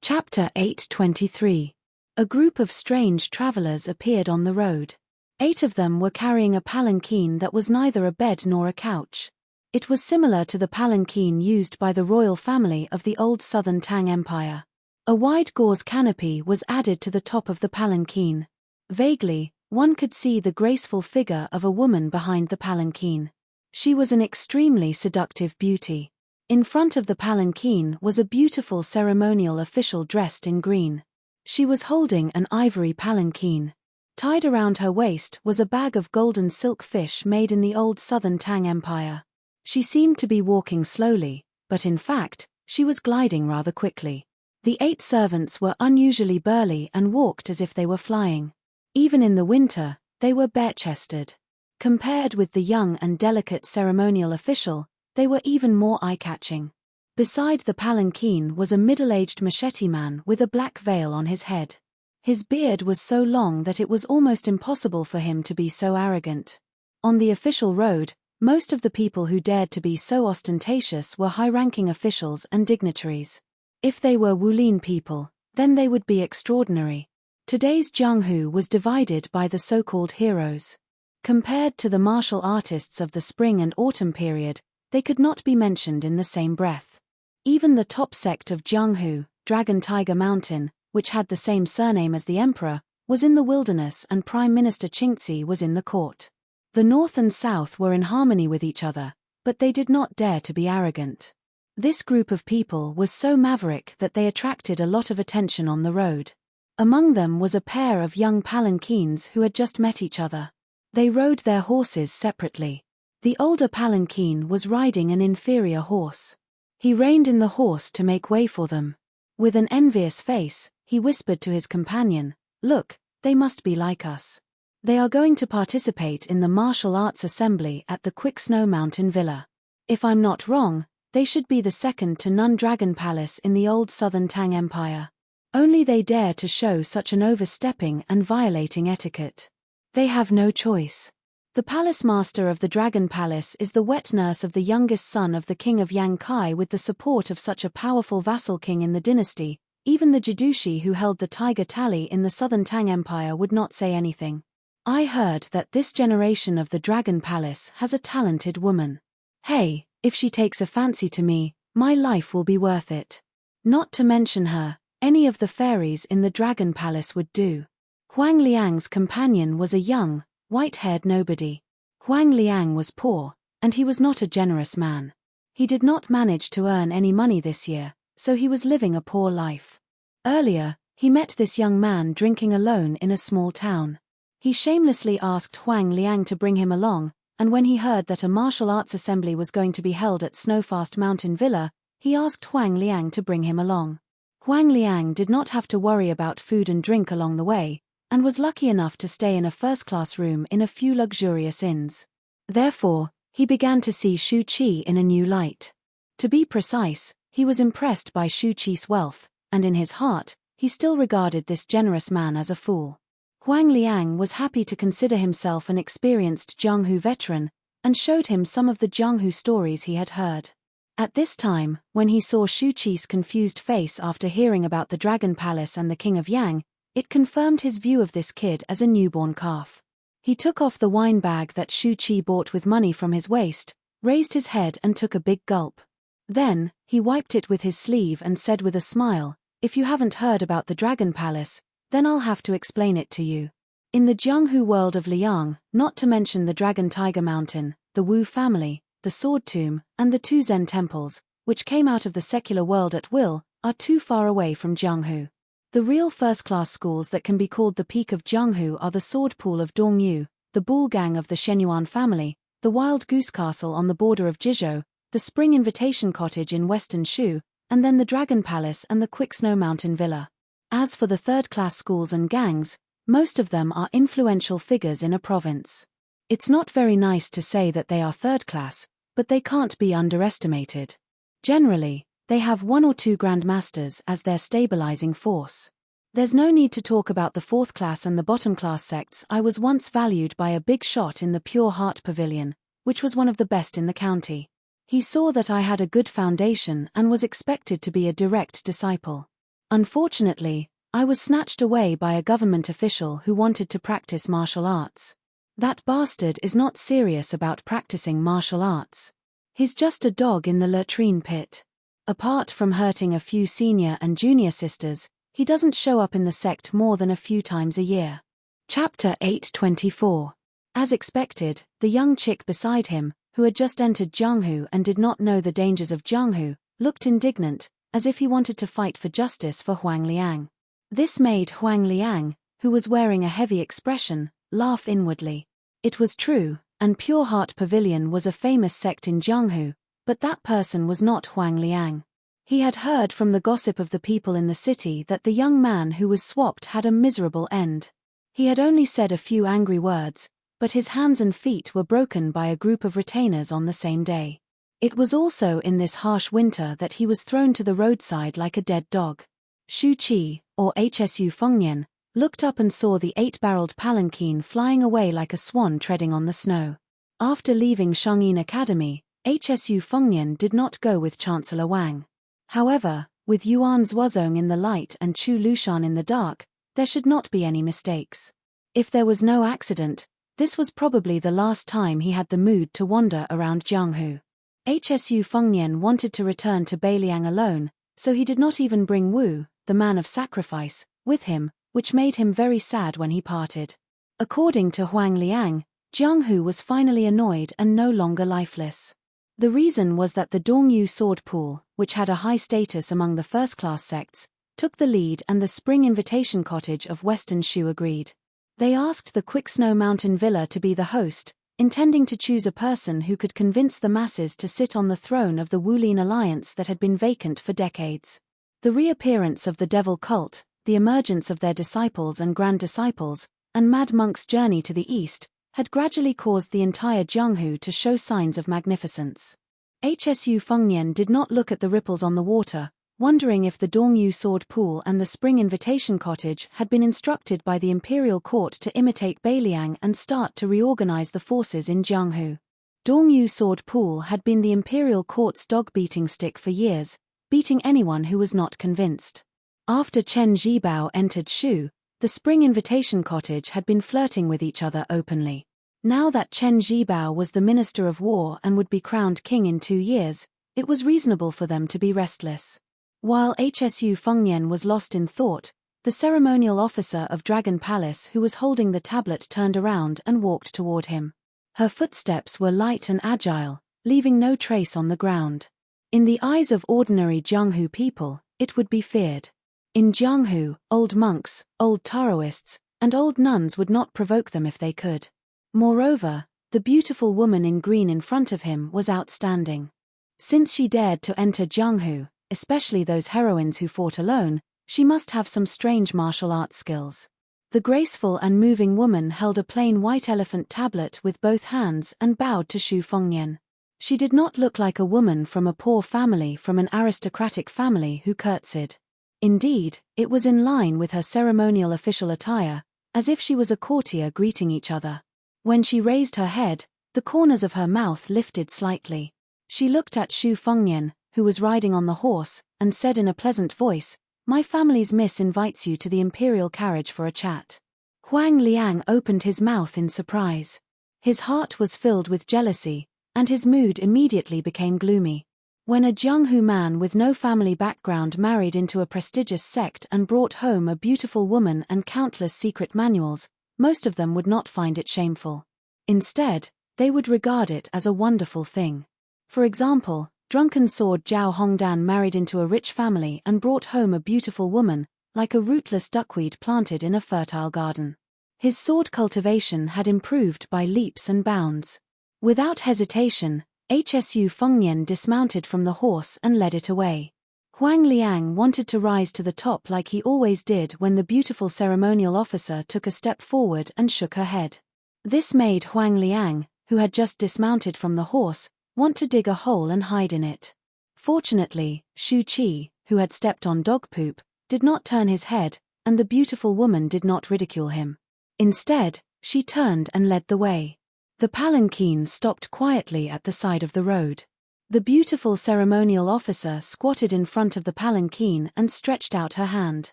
Chapter 8:23. A group of strange travelers appeared on the road. 8 of them were carrying a palanquin that was neither a bed nor a couch. It was similar to the palanquin used by the royal family of the old southern Tang Empire. A wide gauze canopy was added to the top of the palanquin. Vaguely, one could see the graceful figure of a woman behind the palanquin. She was an extremely seductive beauty. In front of the palanquin was a beautiful ceremonial official dressed in green. She was holding an ivory palanquin. Tied around her waist was a bag of golden silk fish made in the old southern Tang Empire. She seemed to be walking slowly, but in fact, she was gliding rather quickly. The 8 servants were unusually burly and walked as if they were flying. Even in the winter, they were bare-chested. Compared with the young and delicate ceremonial official, they were even more eye-catching. Beside the palanquin was a middle-aged machete man with a black veil on his head. His beard was so long that it was almost impossible for him to be so arrogant. On the official road, most of the people who dared to be so ostentatious were high-ranking officials and dignitaries. If they were Wulin people, then they would be extraordinary. Today's Jianghu was divided by the so-called heroes. Compared to the martial artists of the spring and autumn period, they could not be mentioned in the same breath. Even the top sect of Jianghu, Dragon Tiger Mountain, which had the same surname as the emperor, was in the wilderness and Prime Minister Qingzi was in the court. The north and south were in harmony with each other, but they did not dare to be arrogant. This group of people was so maverick that they attracted a lot of attention on the road. Among them was a pair of young palanquins who had just met each other. They rode their horses separately. The older palanquin was riding an inferior horse. He reined in the horse to make way for them. With an envious face, he whispered to his companion, "Look, they must be like us. They are going to participate in the martial arts assembly at the Quick Snow Mountain Villa. If I'm not wrong, they should be the second to none Dragon Palace in the old southern Tang Empire. Only they dare to show such an overstepping and violating etiquette. They have no choice. The palace master of the Dragon Palace is the wet nurse of the youngest son of the king of Yang Kai. With the support of such a powerful vassal king in the dynasty, even the Jidushi who held the tiger tally in the southern Tang Empire would not say anything. I heard that this generation of the Dragon Palace has a talented woman. Hey, if she takes a fancy to me, my life will be worth it. Not to mention her, any of the fairies in the Dragon Palace would do." Huang Liang's companion was a young, white-haired nobody. Huang Liang was poor, and he was not a generous man. He did not manage to earn any money this year, so he was living a poor life. Earlier, he met this young man drinking alone in a small town. He shamelessly asked Huang Liang to bring him along, and when he heard that a martial arts assembly was going to be held at Snowfast Mountain Villa, he asked Huang Liang to bring him along. Huang Liang did not have to worry about food and drink along the way, and was lucky enough to stay in a first-class room in a few luxurious inns. Therefore, he began to see Shu Qi in a new light. To be precise, he was impressed by Shu Qi's wealth, and in his heart, he still regarded this generous man as a fool. Huang Liang was happy to consider himself an experienced Jianghu veteran, and showed him some of the Jianghu stories he had heard. At this time, when he saw Shu Qi's confused face after hearing about the Dragon Palace and the King of Yang, it confirmed his view of this kid as a newborn calf. He took off the wine bag that Shu Qi bought with money from his waist, raised his head and took a big gulp. Then, he wiped it with his sleeve and said with a smile, "If you haven't heard about the Dragon Palace, then I'll have to explain it to you. In the Jianghu world of Liang, not to mention the Dragon Tiger Mountain, the Wu family, the Sword Tomb, and the 2 Zen temples, which came out of the secular world at will, are too far away from Jianghu. The real first-class schools that can be called the peak of Jianghu are the Sword Pool of Dongyu, the Bull Gang of the Shenyuan family, the Wild Goose Castle on the border of Jizhou, the Spring Invitation Cottage in Western Shu, and then the Dragon Palace and the Quick Snow Mountain Villa. As for the third-class schools and gangs, most of them are influential figures in a province. It's not very nice to say that they are third-class, but they can't be underestimated. Generally, they have one or two grandmasters as their stabilizing force. There's no need to talk about the fourth-class and the bottom-class sects. I was once valued by a big shot in the Pure Heart Pavilion, which was one of the best in the county. He saw that I had a good foundation and was expected to be a direct disciple. Unfortunately, I was snatched away by a government official who wanted to practice martial arts. That bastard is not serious about practicing martial arts. He's just a dog in the latrine pit. Apart from hurting a few senior and junior sisters, he doesn't show up in the sect more than a few times a year. Chapter 824. As expected, the young chick beside him, who had just entered Jianghu and did not know the dangers of Jianghu, looked indignant, as if he wanted to fight for justice for Huang Liang. This made Huang Liang, who was wearing a heavy expression, laugh inwardly. It was true, and Pure Heart Pavilion was a famous sect in Jianghu, but that person was not Huang Liang. He had heard from the gossip of the people in the city that the young man who was swapped had a miserable end. He had only said a few angry words, but his hands and feet were broken by a group of retainers on the same day. It was also in this harsh winter that he was thrown to the roadside like a dead dog. Shu Qi, or Hsu Fengnian, looked up and saw the 8-barreled palanquin flying away like a swan treading on the snow. After leaving Shangyin Academy, Hsu Fengnian did not go with Chancellor Wang. However, with Yuan Zuozong in the light and Chu Lushan in the dark, there should not be any mistakes. If there was no accident, this was probably the last time he had the mood to wander around Jianghu. Hsu Fengnian wanted to return to Beiliang alone, so he did not even bring Wu, the man of sacrifice, with him, which made him very sad when he parted. According to Huang Liang, Jianghu was finally annoyed and no longer lifeless. The reason was that the Dongyu Sword Pool, which had a high status among the first-class sects, took the lead and the Spring Invitation Cottage of Western Shu agreed. They asked the Quick Snow Mountain Villa to be the host, intending to choose a person who could convince the masses to sit on the throne of the Wulin alliance that had been vacant for decades. The reappearance of the devil cult, the emergence of their disciples and grand disciples, and Mad Monk's journey to the east, had gradually caused the entire Jianghu to show signs of magnificence. Hsu Fengnian did not look at the ripples on the water, wondering if the Dongyu Sword Pool and the Spring Invitation Cottage had been instructed by the imperial court to imitate Beiliang and start to reorganize the forces in Jianghu. Dongyu Sword Pool had been the imperial court's dog-beating stick for years, beating anyone who was not convinced. After Chen Zhibao entered Shu, the Spring Invitation Cottage had been flirting with each other openly. Now that Chen Zhibao was the Minister of War and would be crowned king in 2 years, it was reasonable for them to be restless. While Hsu Fengnian was lost in thought, the ceremonial officer of Dragon Palace who was holding the tablet turned around and walked toward him. Her footsteps were light and agile, leaving no trace on the ground. In the eyes of ordinary Jianghu people, it would be feared. In Jianghu, old monks, old Taoists, and old nuns would not provoke them if they could. Moreover, the beautiful woman in green in front of him was outstanding. Since she dared to enter Jianghu, especially those heroines who fought alone, she must have some strange martial arts skills. The graceful and moving woman held a plain white elephant tablet with both hands and bowed to Shu Fengnian. She did not look like a woman from a poor family from an aristocratic family who curtsied. Indeed, it was in line with her ceremonial official attire, as if she was a courtier greeting each other. When she raised her head, the corners of her mouth lifted slightly. She looked at Shu Fengnian, who was riding on the horse, and said in a pleasant voice, "My family's miss invites you to the imperial carriage for a chat." Huang Liang opened his mouth in surprise. His heart was filled with jealousy, and his mood immediately became gloomy. When a Jianghu man with no family background married into a prestigious sect and brought home a beautiful woman and countless secret manuals, most of them would not find it shameful. Instead, they would regard it as a wonderful thing. For example, Drunken sword Zhao Hongdan married into a rich family and brought home a beautiful woman, like a rootless duckweed planted in a fertile garden. His sword cultivation had improved by leaps and bounds. Without hesitation, Hsu Fengnian dismounted from the horse and led it away. Huang Liang wanted to rise to the top like he always did when the beautiful ceremonial officer took a step forward and shook her head. This made Huang Liang, who had just dismounted from the horse, want to dig a hole and hide in it. Fortunately, Shu Qi, who had stepped on dog poop, did not turn his head, and the beautiful woman did not ridicule him. Instead, she turned and led the way. The palanquin stopped quietly at the side of the road. The beautiful ceremonial officer squatted in front of the palanquin and stretched out her hand.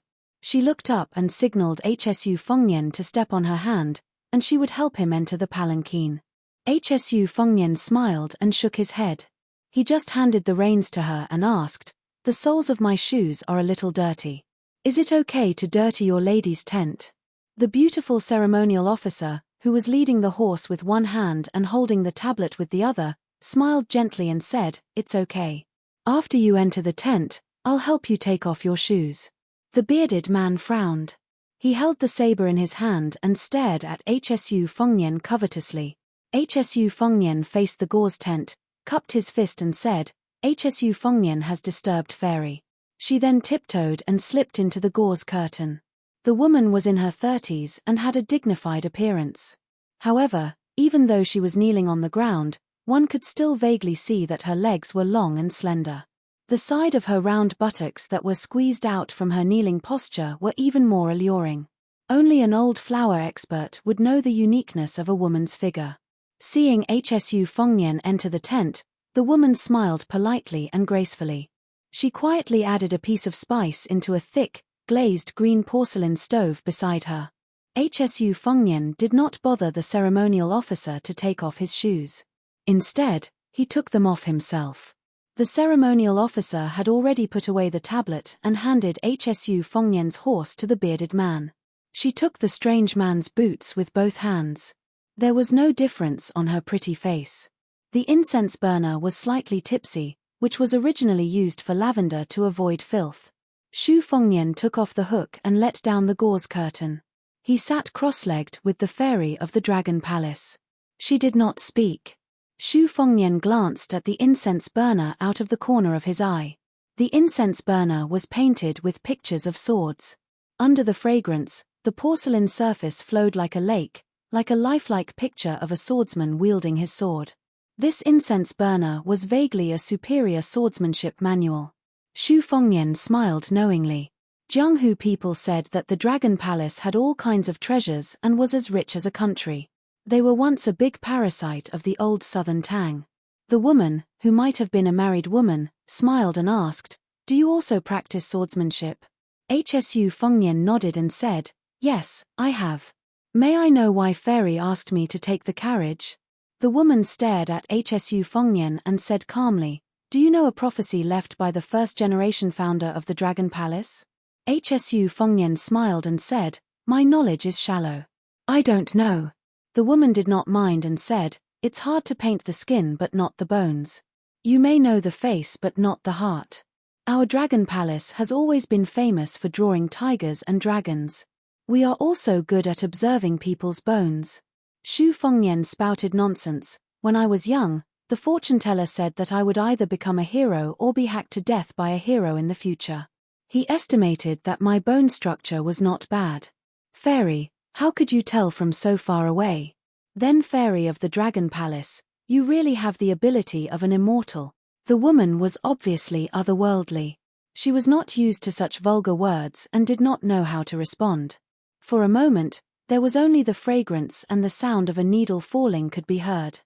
She looked up and signaled Hsu Fengnian to step on her hand, and she would help him enter the palanquin. Hsu Fengnian smiled and shook his head. He just handed the reins to her and asked, "The soles of my shoes are a little dirty. Is it okay to dirty your lady's tent?" The beautiful ceremonial officer, who was leading the horse with one hand and holding the tablet with the other, smiled gently and said, "It's okay. After you enter the tent, I'll help you take off your shoes." The bearded man frowned. He held the saber in his hand and stared at Hsu Fengnian covetously. Hsu Fengnian faced the gauze tent, cupped his fist and said, "Hsu Fengnian has disturbed Fairy." She then tiptoed and slipped into the gauze curtain. The woman was in her 30s and had a dignified appearance. However, even though she was kneeling on the ground, one could still vaguely see that her legs were long and slender. The side of her round buttocks that were squeezed out from her kneeling posture were even more alluring. Only an old flower expert would know the uniqueness of a woman's figure. Seeing Hsu Fengnian enter the tent, the woman smiled politely and gracefully. She quietly added a piece of spice into a thick, glazed green porcelain stove beside her. Hsu Fengnian did not bother the ceremonial officer to take off his shoes. Instead, he took them off himself. The ceremonial officer had already put away the tablet and handed Hsu Fengnian's horse to the bearded man. She took the strange man's boots with both hands. There was no difference on her pretty face. The incense burner was slightly tipsy, which was originally used for lavender to avoid filth. Shu Fengnian took off the hook and let down the gauze curtain. He sat cross-legged with the fairy of the Dragon Palace. She did not speak. Shu Fengnian glanced at the incense burner out of the corner of his eye. The incense burner was painted with pictures of swords. Under the fragrance, the porcelain surface flowed like a lake, like a lifelike picture of a swordsman wielding his sword. This incense burner was vaguely a superior swordsmanship manual. Shu Fengnian smiled knowingly. Jianghu people said that the Dragon Palace had all kinds of treasures and was as rich as a country. They were once a big parasite of the old southern Tang. The woman, who might have been a married woman, smiled and asked, "Do you also practice swordsmanship?" Hsu Fengnian nodded and said, "Yes, I have. May I know why Fairy asked me to take the carriage?" The woman stared at Hsu Fengnian and said calmly, "Do you know a prophecy left by the first-generation founder of the Dragon Palace?" Hsu Fengnian smiled and said, "My knowledge is shallow. I don't know." The woman did not mind and said, "It's hard to paint the skin but not the bones. You may know the face but not the heart. Our Dragon Palace has always been famous for drawing tigers and dragons. We are also good at observing people's bones." Shu Fengnian spouted nonsense. "When I was young, the fortune-teller said that I would either become a hero or be hacked to death by a hero in the future. He estimated that my bone structure was not bad. Fairy, how could you tell from so far away? Then Fairy of the Dragon Palace, you really have the ability of an immortal." The woman was obviously otherworldly. She was not used to such vulgar words and did not know how to respond. For a moment, there was only the fragrance and the sound of a needle falling could be heard.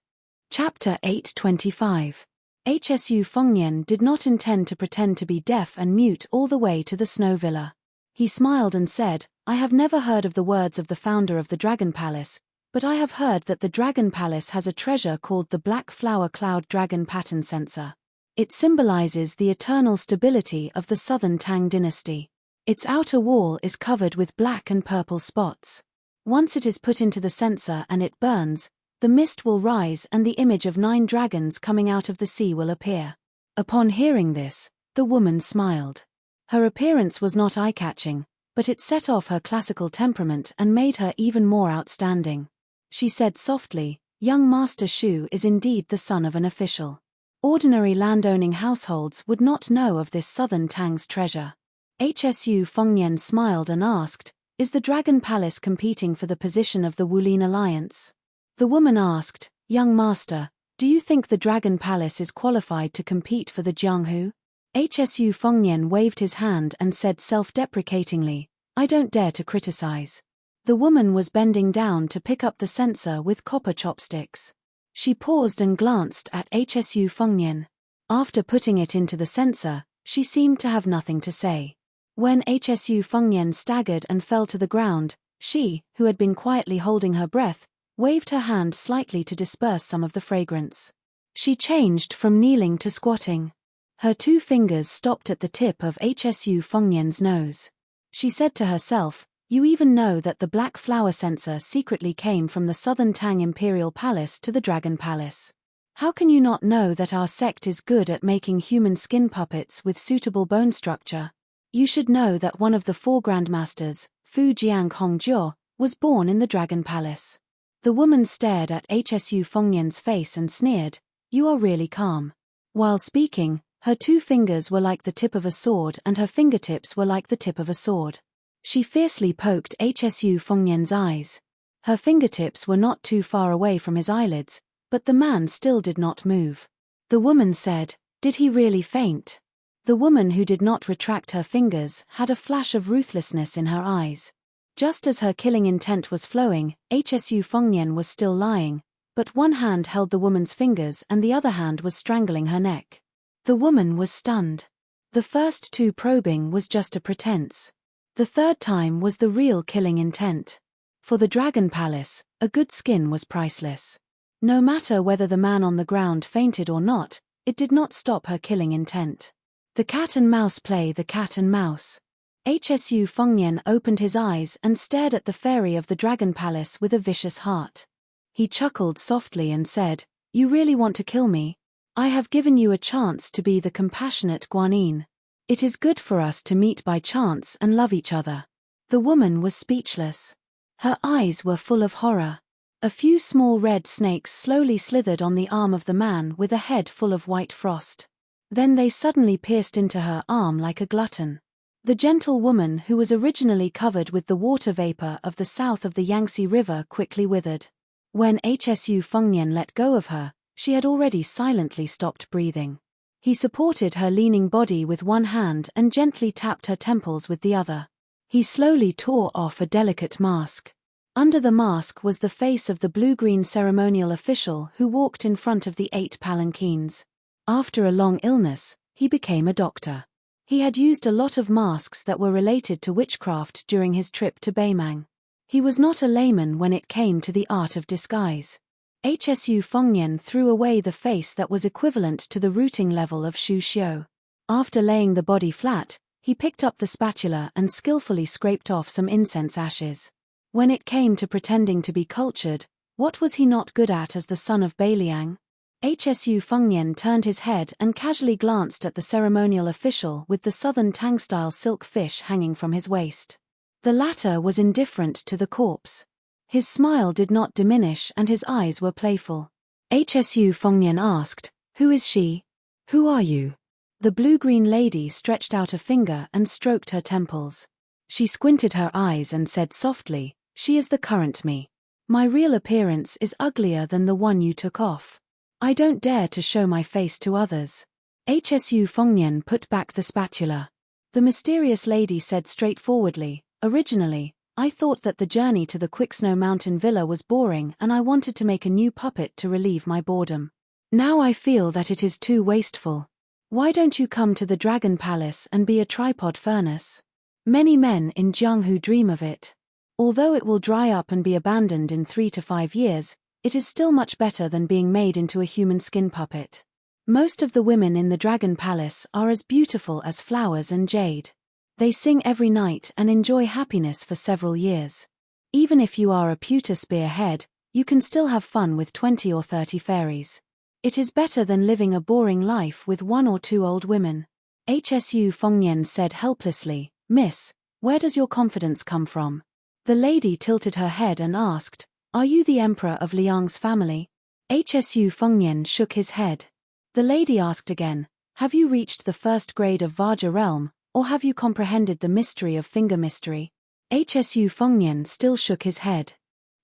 Chapter 825. Hsu Fengnian did not intend to pretend to be deaf and mute all the way to the snow villa. He smiled and said, "I have never heard of the words of the founder of the Dragon Palace, but I have heard that the Dragon Palace has a treasure called the Black Flower Cloud Dragon Pattern Sensor. It symbolizes the eternal stability of the Southern Tang dynasty. Its outer wall is covered with black and purple spots. Once it is put into the sensor and it burns, the mist will rise and the image of 9 dragons coming out of the sea will appear. Upon hearing this, the woman smiled. Her appearance was not eye-catching, but it set off her classical temperament and made her even more outstanding. She said softly, "Young Master Shu is indeed the son of an official. Ordinary landowning households would not know of this southern Tang's treasure." Hsu Fengnian smiled and asked, "Is the Dragon Palace competing for the position of the Wulin Alliance?" The woman asked, "Young Master, do you think the Dragon Palace is qualified to compete for the Jianghu?" Hsu Fengnian waved his hand and said self-deprecatingly, "I don't dare to criticize." The woman was bending down to pick up the censer with copper chopsticks. She paused and glanced at Hsu Fengnian. After putting it into the censer, she seemed to have nothing to say. When Hsu Fengnian staggered and fell to the ground, she, who had been quietly holding her breath, waved her hand slightly to disperse some of the fragrance. She changed from kneeling to squatting. Her 2 fingers stopped at the tip of Hsu Fengnian's nose. She said to herself, "You even know that the black flower censer secretly came from the southern Tang Imperial Palace to the Dragon Palace. How can you not know that our sect is good at making human skin puppets with suitable bone structure? You should know that one of the 4 grandmasters, Fu Jiang Hongjiu, was born in the Dragon Palace." The woman stared at Hsu Fengnian's face and sneered, "You are really calm." While speaking, her 2 fingers were like the tip of a sword and her fingertips were like the tip of a sword. She fiercely poked Hsu Fengnian's eyes. Her fingertips were not too far away from his eyelids, but the man still did not move. The woman said, "Did he really faint?" The woman who did not retract her fingers had a flash of ruthlessness in her eyes. Just as her killing intent was flowing, Hsu Fengnian was still lying, but one hand held the woman's fingers and the other hand was strangling her neck. The woman was stunned. The first 2 probing was just a pretense. The 3rd time was the real killing intent. For the Dragon Palace, a good skin was priceless. No matter whether the man on the ground fainted or not, it did not stop her killing intent. The cat and mouse play the cat and mouse. Hsu Fengnian opened his eyes and stared at the fairy of the Dragon Palace with a vicious heart. He chuckled softly and said, "You really want to kill me? I have given you a chance to be the compassionate Guanyin. It is good for us to meet by chance and love each other." The woman was speechless. Her eyes were full of horror. A few small red snakes slowly slithered on the arm of the man with a head full of white frost. Then they suddenly pierced into her arm like a glutton. The gentle woman who was originally covered with the water vapor of the south of the Yangtze River quickly withered. When Hsu Fengnian let go of her, she had already silently stopped breathing. He supported her leaning body with one hand and gently tapped her temples with the other. He slowly tore off a delicate mask. Under the mask was the face of the blue-green ceremonial official who walked in front of the 8 palanquins. After a long illness, he became a doctor. He had used a lot of masks that were related to witchcraft during his trip to Beimang. He was not a layman when it came to the art of disguise. Hsu Fengnian threw away the face that was equivalent to the rooting level of Shu Xiu. After laying the body flat, he picked up the spatula and skillfully scraped off some incense ashes. When it came to pretending to be cultured, what was he not good at as the son of Beiliang? Hsu Fengnian turned his head and casually glanced at the ceremonial official with the southern Tang-style silk fish hanging from his waist. The latter was indifferent to the corpse. His smile did not diminish and his eyes were playful. Hsu Fengnian asked, "Who is she? Who are you?" The blue-green lady stretched out a finger and stroked her temples. She squinted her eyes and said softly, "She is the current me. My real appearance is uglier than the one you took off. I don't dare to show my face to others." Hsu Fengnian put back the spatula. The mysterious lady said straightforwardly, "Originally, I thought that the journey to the Quicksnow Mountain Villa was boring and I wanted to make a new puppet to relieve my boredom. Now I feel that it is too wasteful. Why don't you come to the Dragon Palace and be a tripod furnace? Many men in Jianghu dream of it. Although it will dry up and be abandoned in 3 to 5 years, it is still much better than being made into a human skin puppet. Most of the women in the Dragon Palace are as beautiful as flowers and jade. They sing every night and enjoy happiness for several years. Even if you are a pewter spear head, you can still have fun with 20 or 30 fairies. It is better than living a boring life with one or two old women. HSU Fengnian said helplessly, Miss, where does your confidence come from? The lady tilted her head and asked, Are you the emperor of Liang's family? HSU Fengnian shook his head. The lady asked again, Have you reached the first grade of Vajra realm, or have you comprehended the mystery of finger mystery? HSU Fengnian still shook his head.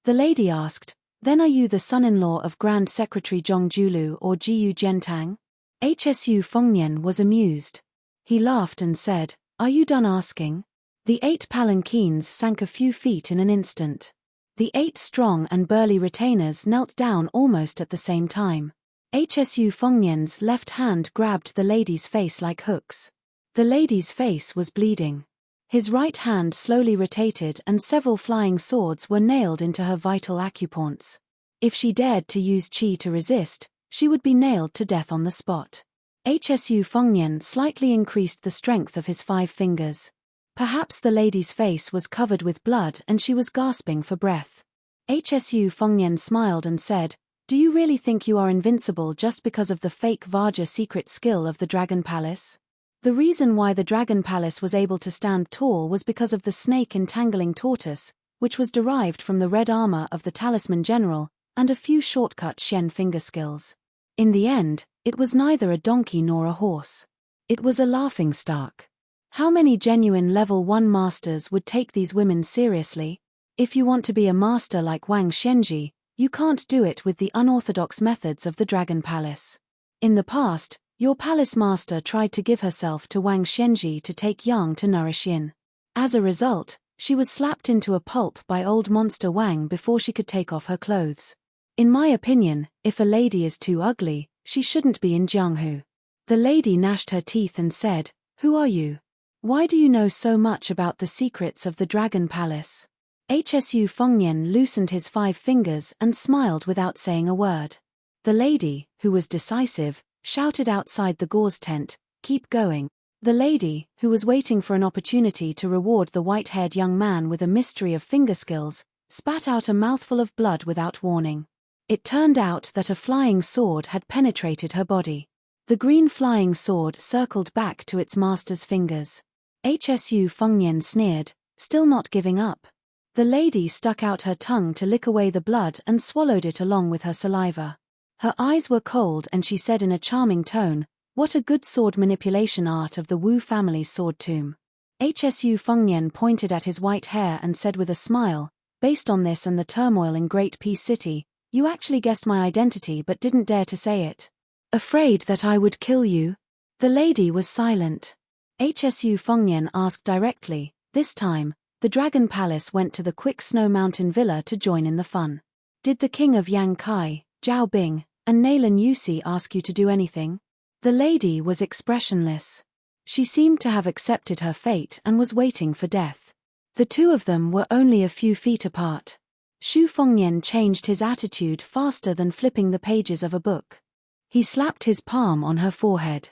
The lady asked, Then are you the son-in-law of Grand Secretary Zhong Julu or Jiu Jiantang? HSU Fengnian was amused. He laughed and said, Are you done asking? The 8 palanquins sank a few feet in an instant. The 8 strong and burly retainers knelt down almost at the same time. HSU Fengnian's left hand grabbed the lady's face like hooks. The lady's face was bleeding. His right hand slowly rotated and several flying swords were nailed into her vital acupoints. If she dared to use qi to resist, she would be nailed to death on the spot. HSU Fengnian slightly increased the strength of his 5 fingers. Perhaps the lady's face was covered with blood and she was gasping for breath. HSU Fengnian smiled and said, Do you really think you are invincible just because of the fake Vajra secret skill of the Dragon Palace? The reason why the Dragon Palace was able to stand tall was because of the snake entangling tortoise, which was derived from the red armor of the Talisman General, and a few shortcut Shen finger skills. In the end, it was neither a donkey nor a horse. It was a laughingstock. How many genuine level 1 masters would take these women seriously? If you want to be a master like Wang Shenji, you can't do it with the unorthodox methods of the Dragon Palace. In the past, your palace master tried to give herself to Wang Shenji to take Yang to nourish Yin. As a result, she was slapped into a pulp by old monster Wang before she could take off her clothes. In my opinion, if a lady is too ugly, she shouldn't be in Jianghu. The lady gnashed her teeth and said, Who are you? Why do you know so much about the secrets of the Dragon Palace? HSU Fengnian loosened his 5 fingers and smiled without saying a word. The lady, who was decisive, shouted outside the gauze tent, Keep going. The lady, who was waiting for an opportunity to reward the white-haired young man with a mystery of finger skills, spat out a mouthful of blood without warning. It turned out that a flying sword had penetrated her body. The green flying sword circled back to its master's fingers. HSU Fengnian sneered, still not giving up. The lady stuck out her tongue to lick away the blood and swallowed it along with her saliva. Her eyes were cold and she said in a charming tone, What a good sword manipulation art of the Wu family's sword tomb. HSU Fengnian pointed at his white hair and said with a smile, Based on this and the turmoil in Great Peace City, you actually guessed my identity but didn't dare to say it. Afraid that I would kill you? The lady was silent. HSU Fengnian asked directly, This time, the Dragon Palace went to the Quick Snow Mountain Villa to join in the fun. Did the king of Yang Kai, Zhao Bing, and Naylan Yusi ask you to do anything? The lady was expressionless. She seemed to have accepted her fate and was waiting for death. The two of them were only a few feet apart. Xu Fengnian changed his attitude faster than flipping the pages of a book. He slapped his palm on her forehead.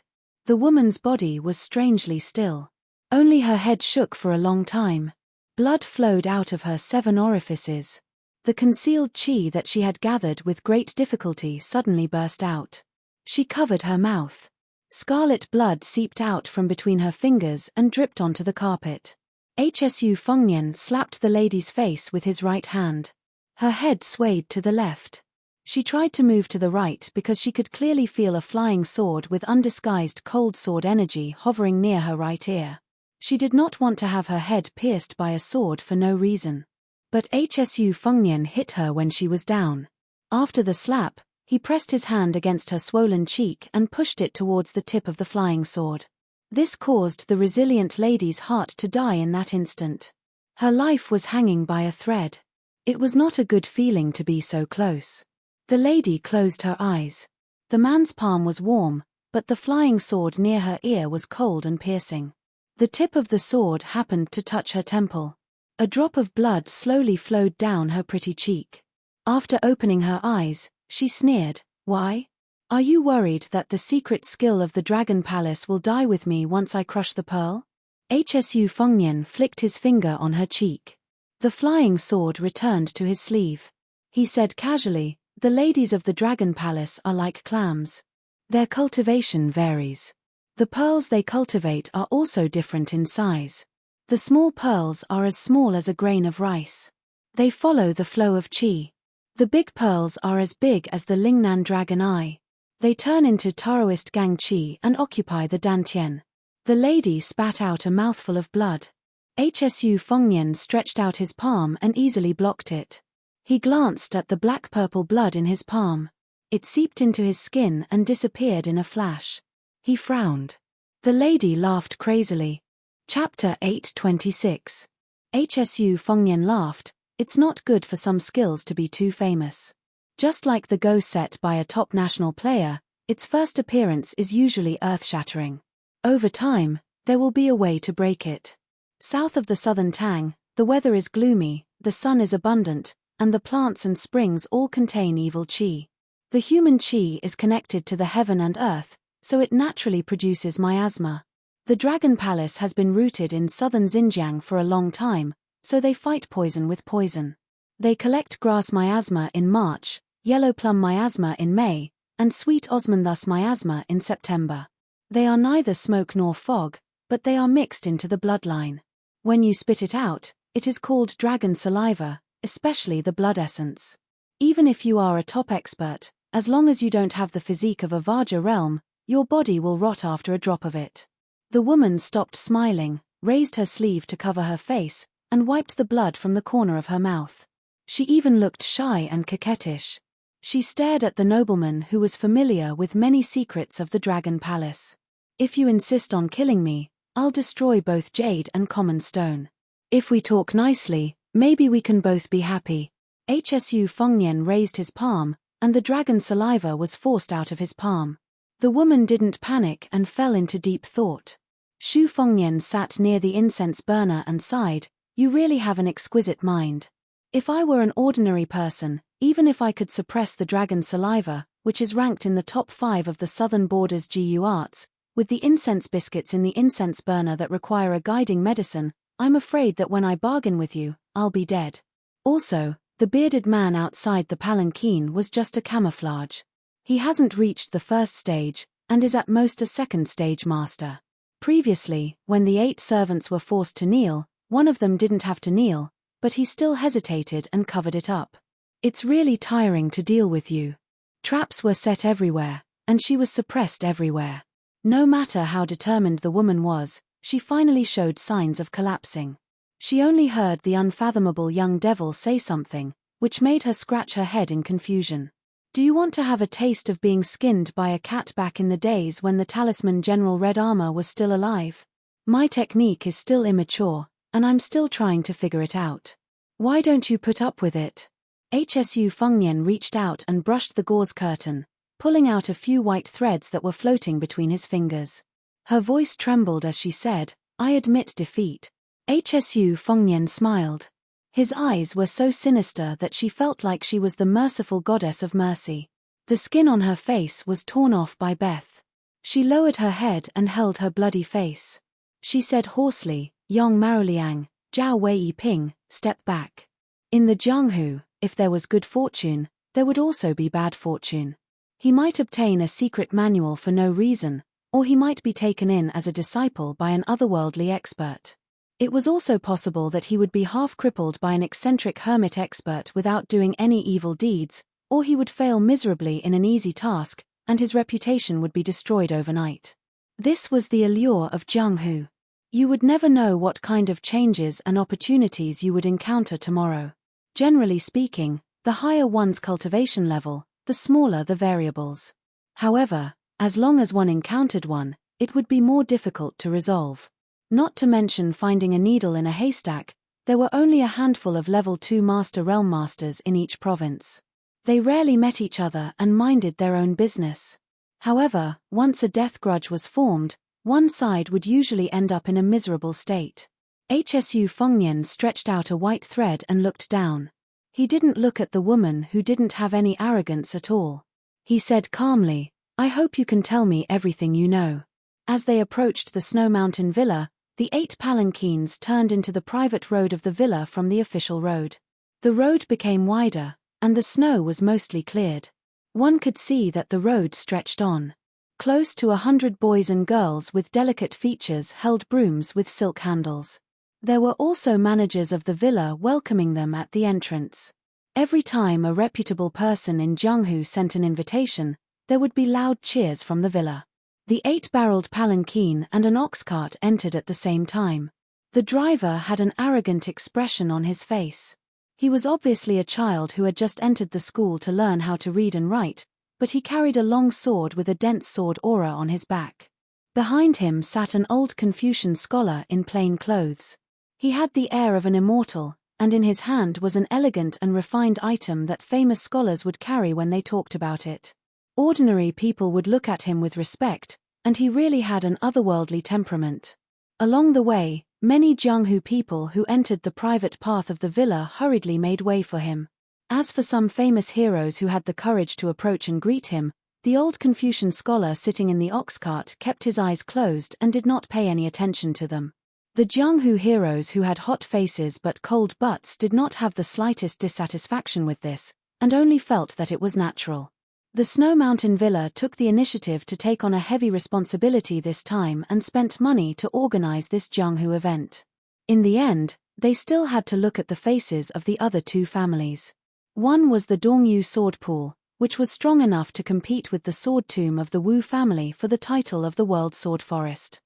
The woman's body was strangely still. Only her head shook for a long time. Blood flowed out of her 7 orifices. The concealed qi that she had gathered with great difficulty suddenly burst out. She covered her mouth. Scarlet blood seeped out from between her fingers and dripped onto the carpet. HSU Fengnian slapped the lady's face with his right hand. Her head swayed to the left. She tried to move to the right because she could clearly feel a flying sword with undisguised cold sword energy hovering near her right ear. She did not want to have her head pierced by a sword for no reason. But HSU Fengnian hit her when she was down. After the slap, he pressed his hand against her swollen cheek and pushed it towards the tip of the flying sword. This caused the resilient lady's heart to die in that instant. Her life was hanging by a thread. It was not a good feeling to be so close. The lady closed her eyes. The man's palm was warm, but the flying sword near her ear was cold and piercing. The tip of the sword happened to touch her temple. A drop of blood slowly flowed down her pretty cheek. After opening her eyes, she sneered, Why? Are you worried that the secret skill of the Dragon Palace will die with me once I crush the pearl? HSU Fengnian flicked his finger on her cheek. The flying sword returned to his sleeve. He said casually, The ladies of the Dragon Palace are like clams. Their cultivation varies. The pearls they cultivate are also different in size. The small pearls are as small as a grain of rice. They follow the flow of qi. The big pearls are as big as the Lingnan dragon eye. They turn into Taoist gang qi and occupy the dantian. The lady spat out a mouthful of blood. Hsu Fengnian stretched out his palm and easily blocked it. He glanced at the black-purple blood in his palm. It seeped into his skin and disappeared in a flash. He frowned. The lady laughed crazily. Chapter 8:26. Hsu Fengnian laughed. It's not good for some skills to be too famous. Just like the Go set by a top national player, its first appearance is usually earth-shattering. Over time, there will be a way to break it. South of the southern Tang, the weather is gloomy, the sun is abundant, and the plants and springs all contain evil qi. The human qi is connected to the heaven and earth, so it naturally produces miasma. The Dragon Palace has been rooted in southern Xinjiang for a long time, so they fight poison with poison. They collect grass miasma in March, yellow plum miasma in May, and sweet osmanthus miasma in September. They are neither smoke nor fog, but they are mixed into the bloodline. When you spit it out, it is called dragon saliva, especially the blood essence. Even if you are a top expert, as long as you don't have the physique of a Vajra realm, your body will rot after a drop of it. The woman stopped smiling, raised her sleeve to cover her face, and wiped the blood from the corner of her mouth. She even looked shy and coquettish. She stared at the nobleman who was familiar with many secrets of the Dragon Palace. If you insist on killing me, I'll destroy both jade and common stone. If we talk nicely, maybe we can both be happy. Hsu Fengnian raised his palm, and the dragon saliva was forced out of his palm. The woman didn't panic and fell into deep thought. Xu Fengnian sat near the incense burner and sighed. You really have an exquisite mind. If I were an ordinary person, even if I could suppress the dragon saliva, which is ranked in the top 5 of the southern borders GU arts, with the incense biscuits in the incense burner that require a guiding medicine, I'm afraid that when I bargain with you, I'll be dead. Also, the bearded man outside the palanquin was just a camouflage. He hasn't reached the first stage, and is at most a second stage master. Previously, when the 8 servants were forced to kneel, one of them didn't have to kneel, but he still hesitated and covered it up. It's really tiring to deal with you. Traps were set everywhere, and she was suppressed everywhere. No matter how determined the woman was, she finally showed signs of collapsing. She only heard the unfathomable young devil say something, which made her scratch her head in confusion. Do you want to have a taste of being skinned by a cat back in the days when the talisman General Red Armor was still alive? My technique is still immature, and I'm still trying to figure it out. Why don't you put up with it? Hsu Fengnian reached out and brushed the gauze curtain, pulling out a few white threads that were floating between his fingers. Her voice trembled as she said, I admit defeat. Hsu Fengnian smiled. His eyes were so sinister that she felt like she was the merciful goddess of mercy. The skin on her face was torn off by Beth. She lowered her head and held her bloody face. She said hoarsely, Yong Maoliang, Zhao Wei Ping, step back. In the Jianghu, if there was good fortune, there would also be bad fortune. He might obtain a secret manual for no reason, or he might be taken in as a disciple by an otherworldly expert. It was also possible that he would be half-crippled by an eccentric hermit expert without doing any evil deeds, or he would fail miserably in an easy task, and his reputation would be destroyed overnight. This was the allure of Jianghu. You would never know what kind of changes and opportunities you would encounter tomorrow. Generally speaking, the higher one's cultivation level, the smaller the variables. However, as long as one encountered one, it would be more difficult to resolve. Not to mention finding a needle in a haystack, there were only a handful of level 2 Master Realm Masters in each province. They rarely met each other and minded their own business. However, once a death grudge was formed, one side would usually end up in a miserable state. Hsu Fengnian stretched out a white thread and looked down. He didn't look at the woman who didn't have any arrogance at all. He said calmly, I hope you can tell me everything you know. As they approached the Snow Mountain Villa, the 8 palanquins turned into the private road of the villa from the official road. The road became wider, and the snow was mostly cleared. One could see that the road stretched on. Close to 100 boys and girls with delicate features held brooms with silk handles. There were also managers of the villa welcoming them at the entrance. Every time a reputable person in Jeonghu sent an invitation, there would be loud cheers from the villa. The 8-barreled palanquin and an ox cart entered at the same time. The driver had an arrogant expression on his face. He was obviously a child who had just entered the school to learn how to read and write, but he carried a long sword with a dense sword aura on his back. Behind him sat an old Confucian scholar in plain clothes. He had the air of an immortal, and in his hand was an elegant and refined item that famous scholars would carry when they talked about it. Ordinary people would look at him with respect, and he really had an otherworldly temperament. Along the way, many Jeonghu people who entered the private path of the villa hurriedly made way for him. As for some famous heroes who had the courage to approach and greet him, the old Confucian scholar sitting in the ox cart kept his eyes closed and did not pay any attention to them. The Jeonghu heroes who had hot faces but cold butts did not have the slightest dissatisfaction with this, and only felt that it was natural. The Snow Mountain Villa took the initiative to take on a heavy responsibility this time and spent money to organize this Jeonghu event. In the end, they still had to look at the faces of the other two families. One was the Dongyu sword pool, which was strong enough to compete with the sword tomb of the Wu family for the title of the World Sword Forest.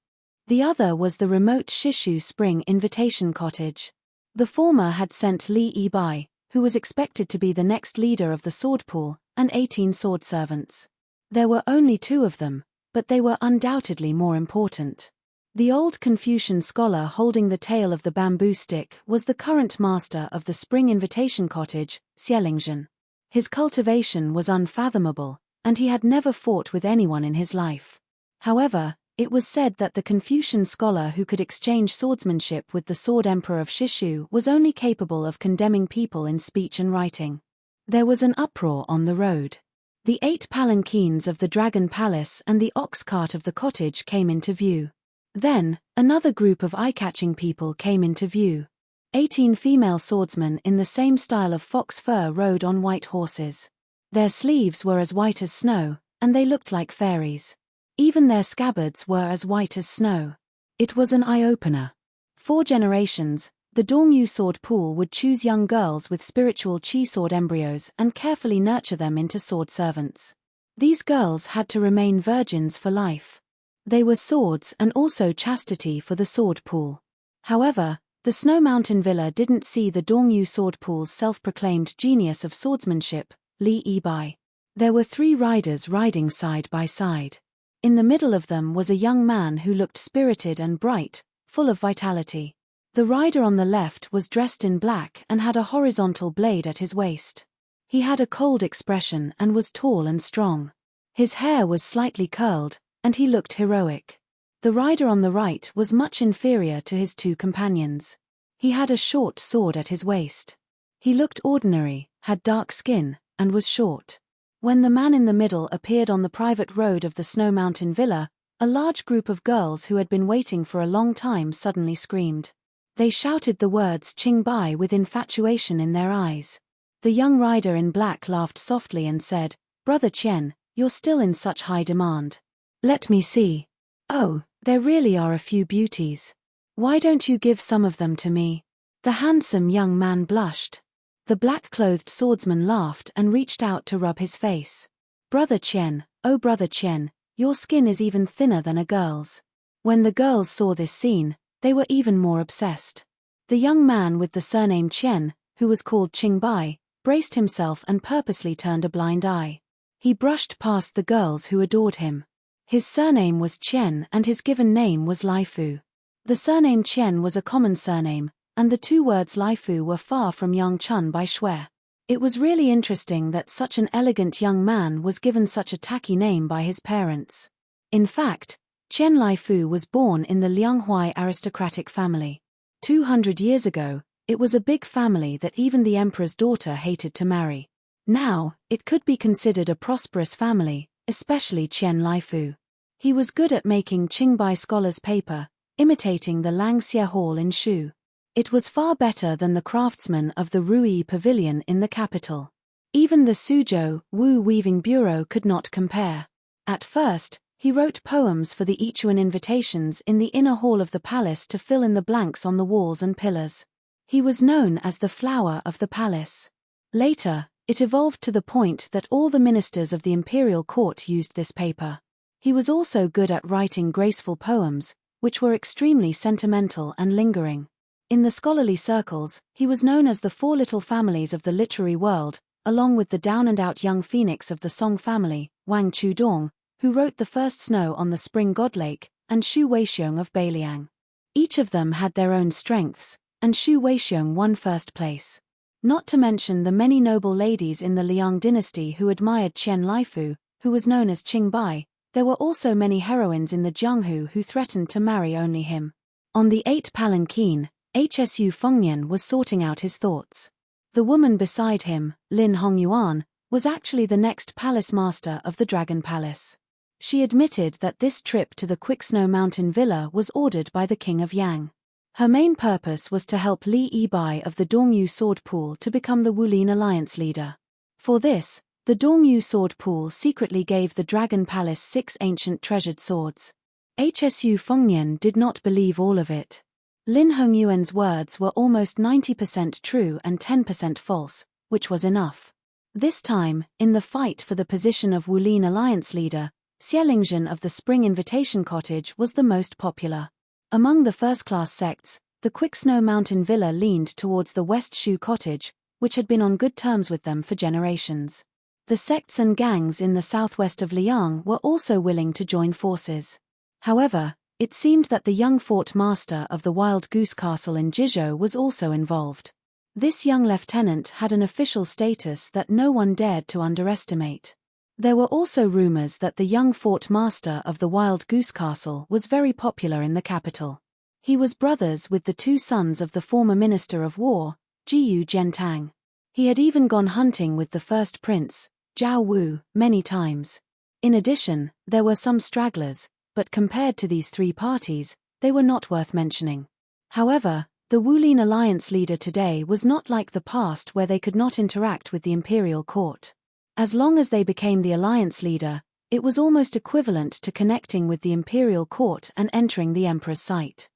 The other was the remote Shishu Spring Invitation Cottage. The former had sent Li Yibai, who was expected to be the next leader of the sword pool, and 18 sword servants. There were only 2 of them, but they were undoubtedly more important. The old Confucian scholar holding the tail of the bamboo stick was the current master of the Spring Invitation Cottage, Xielingzhen. His cultivation was unfathomable, and he had never fought with anyone in his life. However, it was said that the Confucian scholar who could exchange swordsmanship with the sword emperor of Shishu was only capable of condemning people in speech and writing. There was an uproar on the road. The 8 palanquins of the Dragon Palace and the ox cart of the cottage came into view. Then, another group of eye-catching people came into view. 18 female swordsmen in the same style of fox fur rode on white horses. Their sleeves were as white as snow, and they looked like fairies. Even their scabbards were as white as snow. It was an eye-opener. 4 generations, the Dongyu sword pool would choose young girls with spiritual chi sword embryos and carefully nurture them into sword servants. These girls had to remain virgins for life. They were swords and also chastity for the sword pool. However, the Snow Mountain Villa didn't see the Dongyu sword pool's self-proclaimed genius of swordsmanship, Li Yibai. There were 3 riders riding side by side. In the middle of them was a young man who looked spirited and bright, full of vitality. The rider on the left was dressed in black and had a horizontal blade at his waist. He had a cold expression and was tall and strong. His hair was slightly curled, and he looked heroic. The rider on the right was much inferior to his 2 companions. He had a short sword at his waist. He looked ordinary, had dark skin, and was short. When the man in the middle appeared on the private road of the Snow Mountain Villa, a large group of girls who had been waiting for a long time suddenly screamed. They shouted the words Qingbai with infatuation in their eyes. The young rider in black laughed softly and said, "Brother Qian, you're still in such high demand. Let me see. Oh, there really are a few beauties. Why don't you give some of them to me?" The handsome young man blushed. The black-clothed swordsman laughed and reached out to rub his face. "Brother Qian, oh Brother Qian, your skin is even thinner than a girl's." When the girls saw this scene, they were even more obsessed. The young man with the surname Qian, who was called Qingbai, braced himself and purposely turned a blind eye. He brushed past the girls who adored him. His surname was Qian and his given name was Laifu. The surname Qian was a common surname, and the 2 words Laifu were far from Yang Chun by Shui. It was really interesting that such an elegant young man was given such a tacky name by his parents. In fact, Qian Laifu was born in the Lianghuai aristocratic family. 200 years ago, it was a big family that even the emperor's daughter hated to marry. Now, it could be considered a prosperous family, especially Qian Laifu. He was good at making Qingbai scholars' paper, imitating the Langxie Hall in Shu. It was far better than the craftsmen of the Ruyi Pavilion in the capital. Even the Suzhou Wu weaving bureau could not compare. At first, he wrote poems for the Ichuan invitations in the inner hall of the palace to fill in the blanks on the walls and pillars. He was known as the flower of the palace. Later, it evolved to the point that all the ministers of the imperial court used this paper. He was also good at writing graceful poems, which were extremely sentimental and lingering. In the scholarly circles, he was known as the four little families of the literary world, along with the down-and-out young phoenix of the song family, Wang Chudong, who wrote The First Snow on the Spring God Lake, and Xu Weixiong of Beiliang. Each of them had their own strengths, and Xu Weixiong won first place. Not to mention the many noble ladies in the Liang dynasty who admired Qian Laifu, who was known as Qing Bai. There were also many heroines in the Jianghu who threatened to marry only him. On the 8 palanquin, Hsu Fengnian was sorting out his thoughts. The woman beside him, Lin Hongyuan, was actually the next palace master of the Dragon Palace. She admitted that this trip to the Quicksnow Mountain Villa was ordered by the King of Yang. Her main purpose was to help Li Yibai of the Dongyu Sword Pool to become the Wulin Alliance leader. For this, the Dongyu Sword Pool secretly gave the Dragon Palace 6 ancient treasured swords. Hsu Fengnian did not believe all of it. Lin Hongyuan's words were almost 90% true and 10% false, which was enough. This time, in the fight for the position of Wulin Alliance leader, Xielingzhen of the Spring Invitation Cottage was the most popular. Among the first-class sects, the Quicksnow Mountain Villa leaned towards the West Shu Cottage, which had been on good terms with them for generations. The sects and gangs in the southwest of Liang were also willing to join forces. However, it seemed that the young fort master of the Wild Goose Castle in Jizhou was also involved. This young lieutenant had an official status that no one dared to underestimate. There were also rumors that the young fort master of the Wild Goose Castle was very popular in the capital. He was brothers with the 2 sons of the former Minister of War, Jiyu Zhentang. He had even gone hunting with the first prince, Zhao Wu, many times. In addition, there were some stragglers, but compared to these 3 parties, they were not worth mentioning. However, the Wulin Alliance leader today was not like the past where they could not interact with the imperial court. As long as they became the alliance leader, it was almost equivalent to connecting with the imperial court and entering the emperor's sight.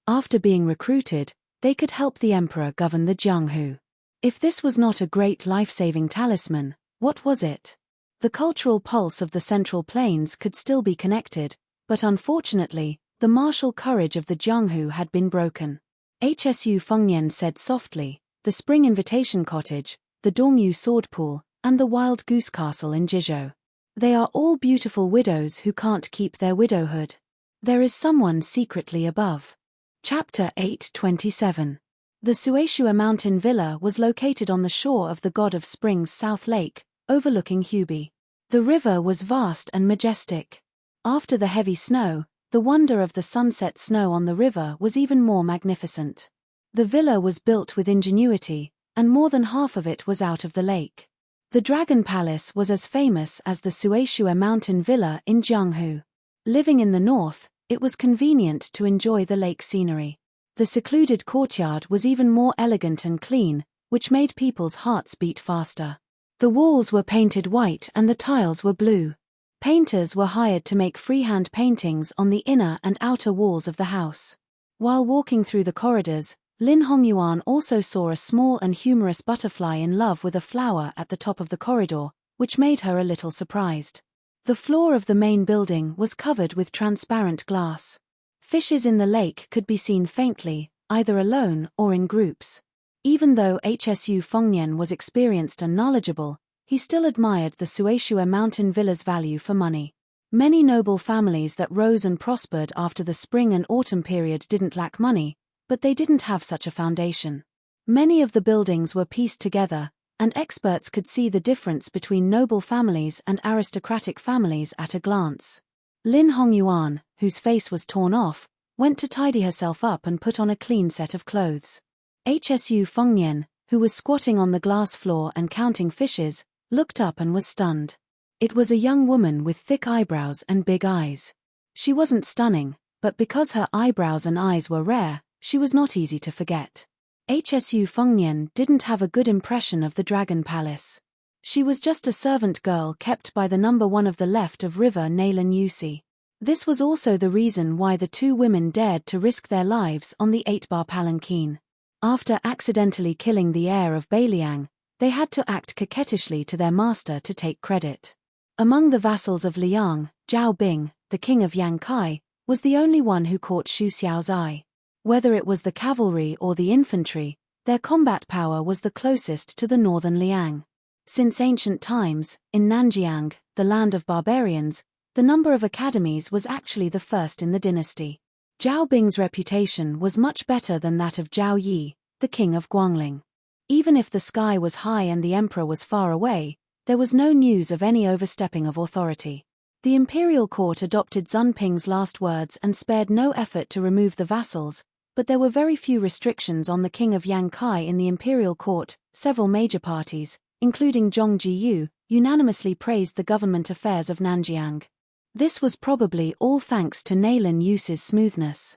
After being recruited, they could help the emperor govern the Jianghu. If this was not a great life-saving talisman, what was it? The cultural pulse of the Central Plains could still be connected, but unfortunately, the martial courage of the Jianghu had been broken. Hsu Fengnian said softly, the Spring Invitation Cottage, the Dongyu Sword Pool, and the Wild Goose Castle in Jizhou. They are all beautiful widows who can't keep their widowhood. There is someone secretly above. Chapter 8:27. The Suishua Mountain Villa was located on the shore of the God of Spring's South Lake, overlooking Hubei. The river was vast and majestic. After the heavy snow, the wonder of the sunset snow on the river was even more magnificent. The villa was built with ingenuity, and more than half of it was out of the lake. The Dragon Palace was as famous as the Suishua Mountain Villa in Jianghu. Living in the north, it was convenient to enjoy the lake scenery. The secluded courtyard was even more elegant and clean, which made people's hearts beat faster. The walls were painted white and the tiles were blue. Painters were hired to make freehand paintings on the inner and outer walls of the house. While walking through the corridors, Lin Hongyuan also saw a small and humorous butterfly in love with a flower at the top of the corridor, which made her a little surprised. The floor of the main building was covered with transparent glass. Fishes in the lake could be seen faintly, either alone or in groups. Even though Hsu Fengnian was experienced and knowledgeable, he still admired the Suishua Mountain Villa's value for money. Many noble families that rose and prospered after the spring and autumn period didn't lack money, but they didn't have such a foundation. Many of the buildings were pieced together, and experts could see the difference between noble families and aristocratic families at a glance. Lin Hongyuan, whose face was torn off, went to tidy herself up and put on a clean set of clothes. Hsu Fengnian, who was squatting on the glass floor and counting fishes, looked up and was stunned. It was a young woman with thick eyebrows and big eyes. She wasn't stunning, but because her eyebrows and eyes were rare, she was not easy to forget. Hsu Fengnian didn't have a good impression of the Dragon Palace. She was just a servant girl kept by the number one of the left of river Nalan Yusi. This was also the reason why the two women dared to risk their lives on the 8-bar palanquin. After accidentally killing the heir of Beiliang, they had to act coquettishly to their master to take credit. Among the vassals of Liang, Zhao Bing, the king of Yang Kai, was the only one who caught Xu Xiao's eye. Whether it was the cavalry or the infantry, their combat power was the closest to the northern Liang. Since ancient times, in Nanjiang, the land of barbarians, the number of academies was actually the first in the dynasty. Zhao Bing's reputation was much better than that of Zhao Yi, the king of Guangling. Even if the sky was high and the emperor was far away, there was no news of any overstepping of authority. The imperial court adopted Zun Ping's last words and spared no effort to remove the vassals, but there were very few restrictions on the king of Yang Kai in the imperial court. Several major parties, including Zhong Jiyu, unanimously praised the government affairs of Nanjiang. This was probably all thanks to Nalan Yusi's smoothness.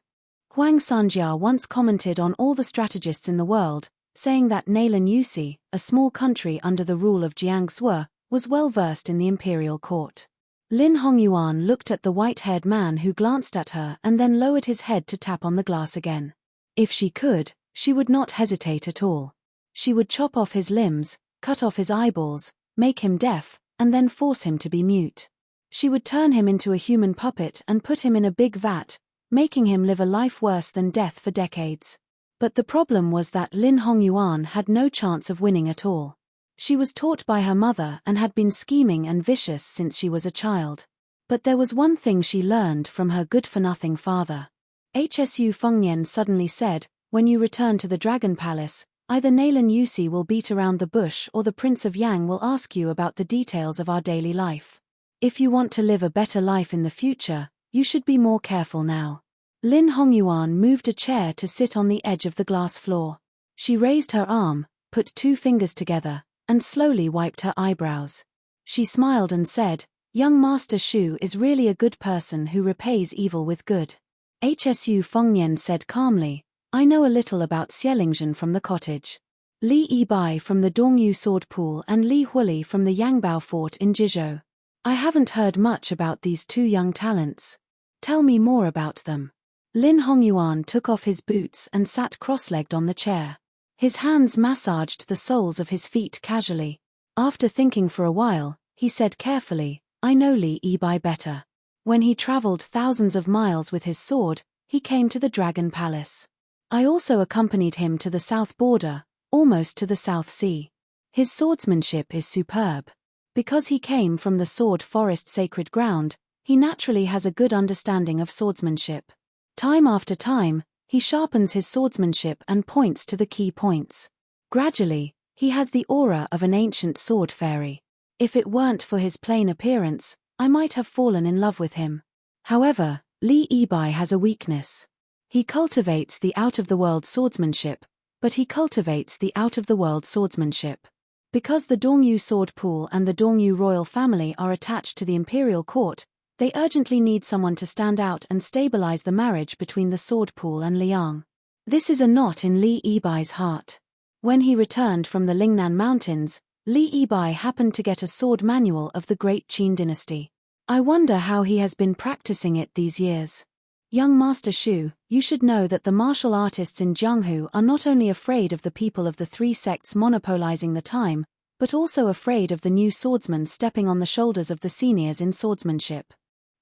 Huang Sanjia once commented on all the strategists in the world, saying that Nalan Yusi, a small country under the rule of Jiang Zhe, was well versed in the imperial court. Lin Hongyuan looked at the white-haired man who glanced at her and then lowered his head to tap on the glass again. If she could, she would not hesitate at all. She would chop off his limbs, cut off his eyeballs, make him deaf, and then force him to be mute. She would turn him into a human puppet and put him in a big vat, making him live a life worse than death for decades. But the problem was that Lin Hongyuan had no chance of winning at all. She was taught by her mother and had been scheming and vicious since she was a child. But there was one thing she learned from her good-for-nothing father. Hsu Fengnian suddenly said, "When you return to the Dragon Palace, either Nalan Yusi will beat around the bush or the Prince of Yang will ask you about the details of our daily life. If you want to live a better life in the future, you should be more careful now." Lin Hongyuan moved a chair to sit on the edge of the glass floor. She raised her arm, put two fingers together, and slowly wiped her eyebrows. She smiled and said, "Young Master Shu is really a good person who repays evil with good." Hsu Fengnian said calmly, "I know a little about Xielingzhen from the cottage. Li Yibai from the Dongyu sword pool and Li Huli from the Yangbao fort in Jizhou. I haven't heard much about these two young talents. Tell me more about them." Lin Hongyuan took off his boots and sat cross-legged on the chair. His hands massaged the soles of his feet casually. After thinking for a while, he said carefully, "I know Li Yibai better. When he traveled thousands of miles with his sword, he came to the Dragon Palace. I also accompanied him to the south border, almost to the South Sea. His swordsmanship is superb. Because he came from the Sword Forest sacred ground, he naturally has a good understanding of swordsmanship. Time after time, he sharpens his swordsmanship and points to the key points. Gradually, he has the aura of an ancient sword fairy. If it weren't for his plain appearance, I might have fallen in love with him. However, Li Yibai has a weakness. He cultivates the out-of-the-world swordsmanship, but he cultivates the out-of-the-world swordsmanship. Because the Dongyu sword pool and the Dongyu royal family are attached to the imperial court, they urgently need someone to stand out and stabilize the marriage between the sword pool and Liang. This is a knot in Li Yibai's heart. When he returned from the Lingnan Mountains, Li Yibai happened to get a sword manual of the great Qin dynasty. I wonder how he has been practicing it these years. Young Master Shu, you should know that the martial artists in Jianghu are not only afraid of the people of the three sects monopolizing the time, but also afraid of the new swordsman stepping on the shoulders of the seniors in swordsmanship.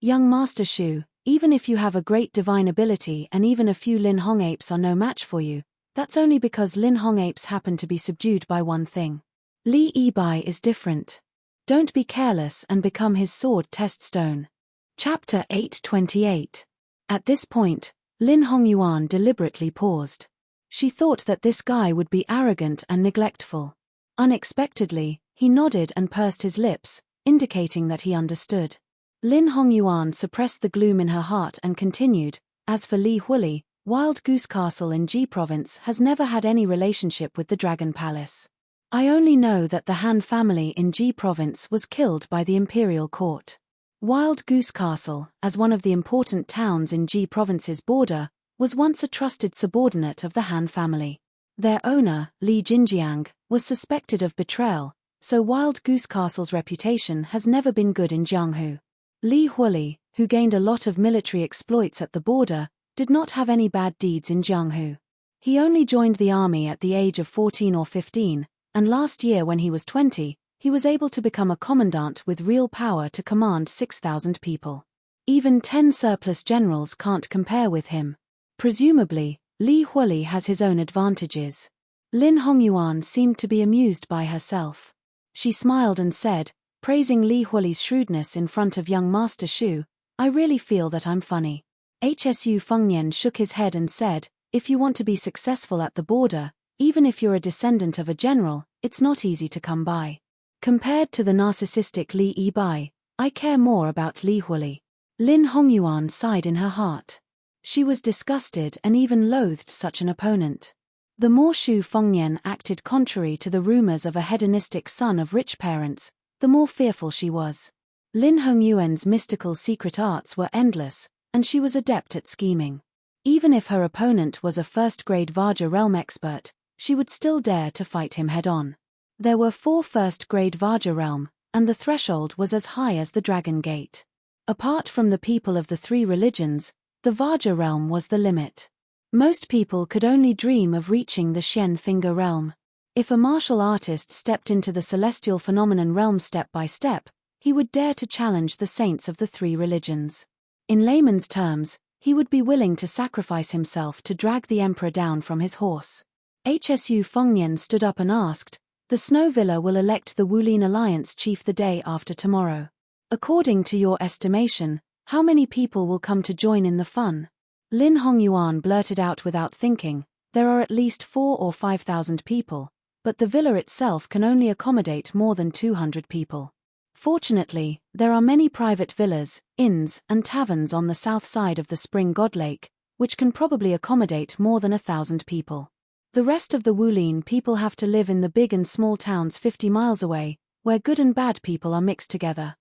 Young Master Shu, even if you have a great divine ability and even a few Lin Hong apes are no match for you, that's only because Lin Hong apes happen to be subdued by one thing. Li Yibai is different. Don't be careless and become his sword test stone. Chapter 828. At this point, Lin Hongyuan deliberately paused. She thought that this guy would be arrogant and neglectful. Unexpectedly, he nodded and pursed his lips, indicating that he understood. Lin Hongyuan suppressed the gloom in her heart and continued, "As for Li Huli, Wild Goose Castle in Ji Province has never had any relationship with the Dragon Palace. I only know that the Han family in Ji Province was killed by the imperial court. Wild Goose Castle, as one of the important towns in Ji Province's border, was once a trusted subordinate of the Han family. Their owner, Li Jinjiang, was suspected of betrayal, so Wild Goose Castle's reputation has never been good in Jianghu. Li Huili, who gained a lot of military exploits at the border, did not have any bad deeds in Jianghu. He only joined the army at the age of 14 or 15, and last year when he was 20, he was able to become a commandant with real power to command 6,000 people. Even 10 surplus generals can't compare with him. Presumably, Li Huili has his own advantages. Lin Hongyuan seemed to be amused by herself. She smiled and said, praising Li Huili's shrewdness in front of young Master Shu, "I really feel that I'm funny." Hsu Fengnian shook his head and said, "If you want to be successful at the border, even if you're a descendant of a general, it's not easy to come by. Compared to the narcissistic Li Yibai, I care more about Li Huili." Lin Hongyuan sighed in her heart. She was disgusted and even loathed such an opponent. The more Shu Fengnian acted contrary to the rumors of a hedonistic son of rich parents, the more fearful she was. Lin Hongyuan's mystical secret arts were endless, and she was adept at scheming. Even if her opponent was a first-grade Vajra realm expert, she would still dare to fight him head-on. There were 4 first-grade Vajra realm, and the threshold was as high as the Dragon Gate. Apart from the people of the 3 religions, the Vajra realm was the limit. Most people could only dream of reaching the Shen Finger realm. If a martial artist stepped into the celestial phenomenon realm step by step, he would dare to challenge the saints of the 3 religions. In layman's terms, he would be willing to sacrifice himself to drag the emperor down from his horse. Hsu Fengnian stood up and asked, "The Snow Villa will elect the Wulin Alliance chief the day after tomorrow. According to your estimation, how many people will come to join in the fun?" Lin Hongyuan blurted out without thinking, "There are at least 4,000 or 5,000 people, but the villa itself can only accommodate more than 200 people. Fortunately, there are many private villas, inns, and taverns on the south side of the Spring God Lake, which can probably accommodate more than 1,000 people. The rest of the Wulin people have to live in the big and small towns 50 miles away, where good and bad people are mixed together.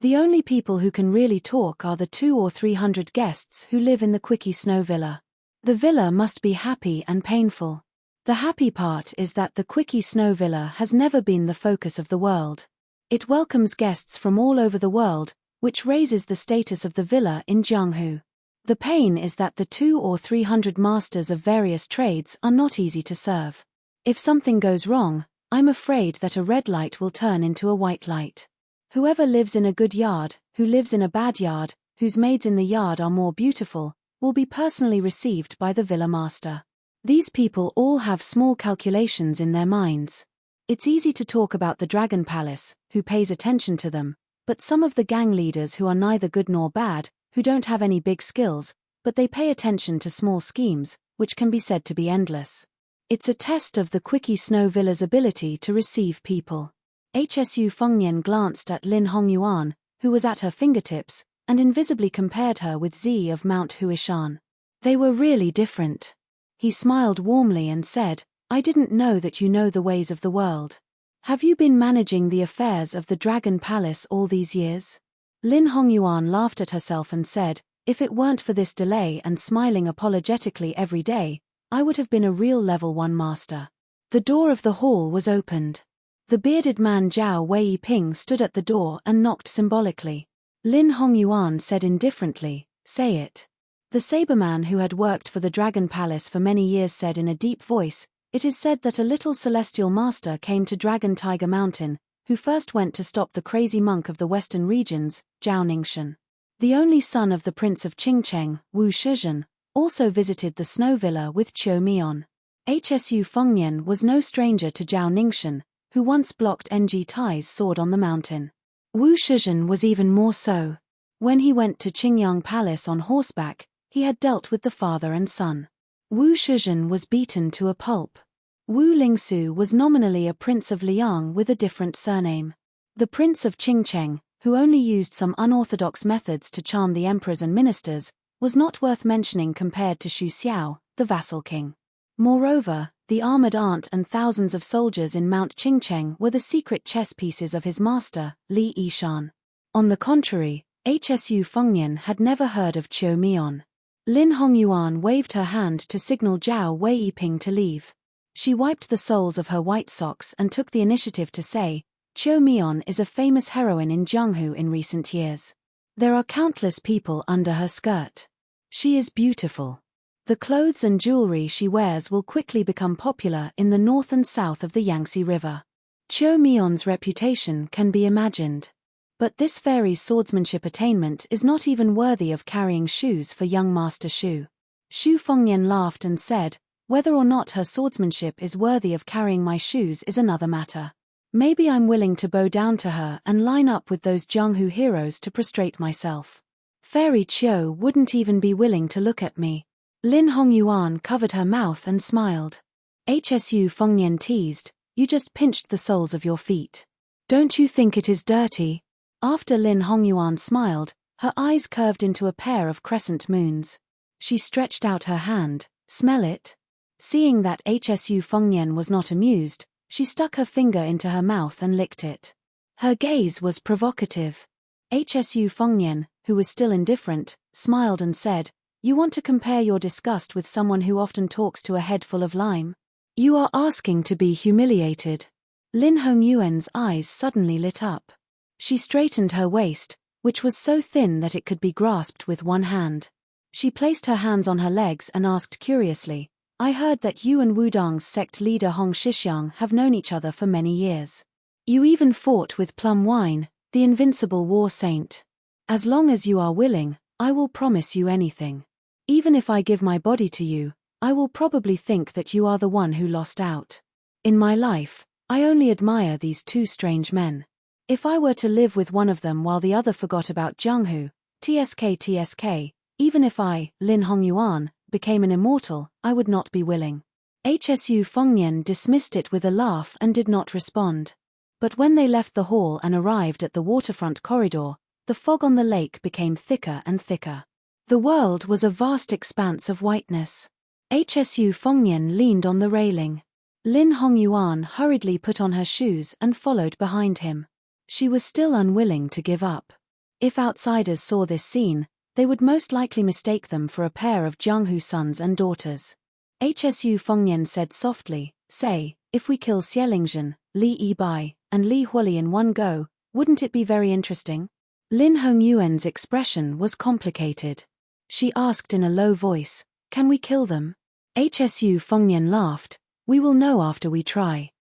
The only people who can really talk are the 200 or 300 guests who live in the Quickie Snow Villa. The villa must be happy and painful. The happy part is that the Quickie Snow Villa has never been the focus of the world. It welcomes guests from all over the world, which raises the status of the villa in Jianghu. The pain is that the 200 or 300 masters of various trades are not easy to serve. If something goes wrong, I'm afraid that a red light will turn into a white light. Whoever lives in a good yard, who lives in a bad yard, whose maids in the yard are more beautiful, will be personally received by the villa master. These people all have small calculations in their minds. It's easy to talk about the Dragon Palace, who pays attention to them, but some of the gang leaders who are neither good nor bad, who don't have any big skills, but they pay attention to small schemes, which can be said to be endless. It's a test of the Quickie Snow Villa's ability to receive people. Hsu Fengnian glanced at Lin Hongyuan, who was at her fingertips, and invisibly compared her with Zi of Mount Huishan. They were really different. He smiled warmly and said, "I didn't know that you know the ways of the world. Have you been managing the affairs of the Dragon Palace all these years?" Lin Hongyuan laughed at herself and said, "If it weren't for this delay and smiling apologetically every day, I would have been a real level 1 master." The door of the hall was opened. The bearded man Zhao Weiping stood at the door and knocked symbolically. Lin Hongyuan said indifferently, "Say it." The saberman who had worked for the Dragon Palace for many years said in a deep voice, "It is said that a little celestial master came to Dragon Tiger Mountain, who first went to stop the crazy monk of the western regions, Zhao Ningxuan. The only son of the Prince of Qingcheng, Wu Shizhen, also visited the Snow Villa with Qiu Mian. Hsu Fengnian was no stranger to Zhao Ningxuan, who once blocked Ng Tai's sword on the mountain. Wu Shizhen was even more so. When he went to Qingyang Palace on horseback, he had dealt with the father and son. Wu Shizhen was beaten to a pulp. Wu Lingsu was nominally a prince of Liang with a different surname. The prince of Qingcheng, who only used some unorthodox methods to charm the emperors and ministers, was not worth mentioning compared to Xu Xiao, the vassal king. Moreover, the armored aunt and thousands of soldiers in Mount Qingcheng were the secret chess pieces of his master, Li Yishan. On the contrary, Hsu Fengnian had never heard of Qiu Mian. Lin Hongyuan waved her hand to signal Zhao Weiping to leave. She wiped the soles of her white socks and took the initiative to say, Chiu Mion is a famous heroine in Jianghu in recent years. There are countless people under her skirt. She is beautiful. The clothes and jewelry she wears will quickly become popular in the north and south of the Yangtze River. Chiu Mion's reputation can be imagined. But this fairy's swordsmanship attainment is not even worthy of carrying shoes for young Master Shu. Xu Fengnian laughed and said, "Whether or not her swordsmanship is worthy of carrying my shoes is another matter. Maybe I'm willing to bow down to her and line up with those Jianghu heroes to prostrate myself." Fairy Chiu wouldn't even be willing to look at me. Lin Hongyuan covered her mouth and smiled. Hsu Fengnian teased, "You just pinched the soles of your feet. Don't you think it is dirty?" After Lin Hongyuan smiled, her eyes curved into a pair of crescent moons. She stretched out her hand. "Smell it?" Seeing that Hsu Fengnian was not amused, she stuck her finger into her mouth and licked it. Her gaze was provocative. Hsu Fengnian, who was still indifferent, smiled and said, "You want to compare your disgust with someone who often talks to a head full of lime? You are asking to be humiliated." Lin Hongyuan's eyes suddenly lit up. She straightened her waist, which was so thin that it could be grasped with one hand. She placed her hands on her legs and asked curiously, "I heard that you and Wudang's sect leader Hong Shixiang have known each other for many years. You even fought with Plum Wine, the invincible war saint. As long as you are willing, I will promise you anything. Even if I give my body to you, I will probably think that you are the one who lost out. In my life, I only admire these two strange men. If I were to live with one of them while the other forgot about Jianghu, TSK, even if I, Lin Hongyuan, became an immortal, I would not be willing." Hsu Fengnian dismissed it with a laugh and did not respond. But when they left the hall and arrived at the waterfront corridor, the fog on the lake became thicker and thicker. The world was a vast expanse of whiteness. Hsu Fengnian leaned on the railing. Lin Hongyuan hurriedly put on her shoes and followed behind him. She was still unwilling to give up. If outsiders saw this scene, they would most likely mistake them for a pair of Jianghu sons and daughters. Hsu Fengnian said softly, "Say, if we kill Xielingzhen, Li Yibai, and Li Huoli in one go, wouldn't it be very interesting?" Lin Hongyuan's expression was complicated. She asked in a low voice, "Can we kill them?" Hsu Fengnian laughed, "We will know after we try."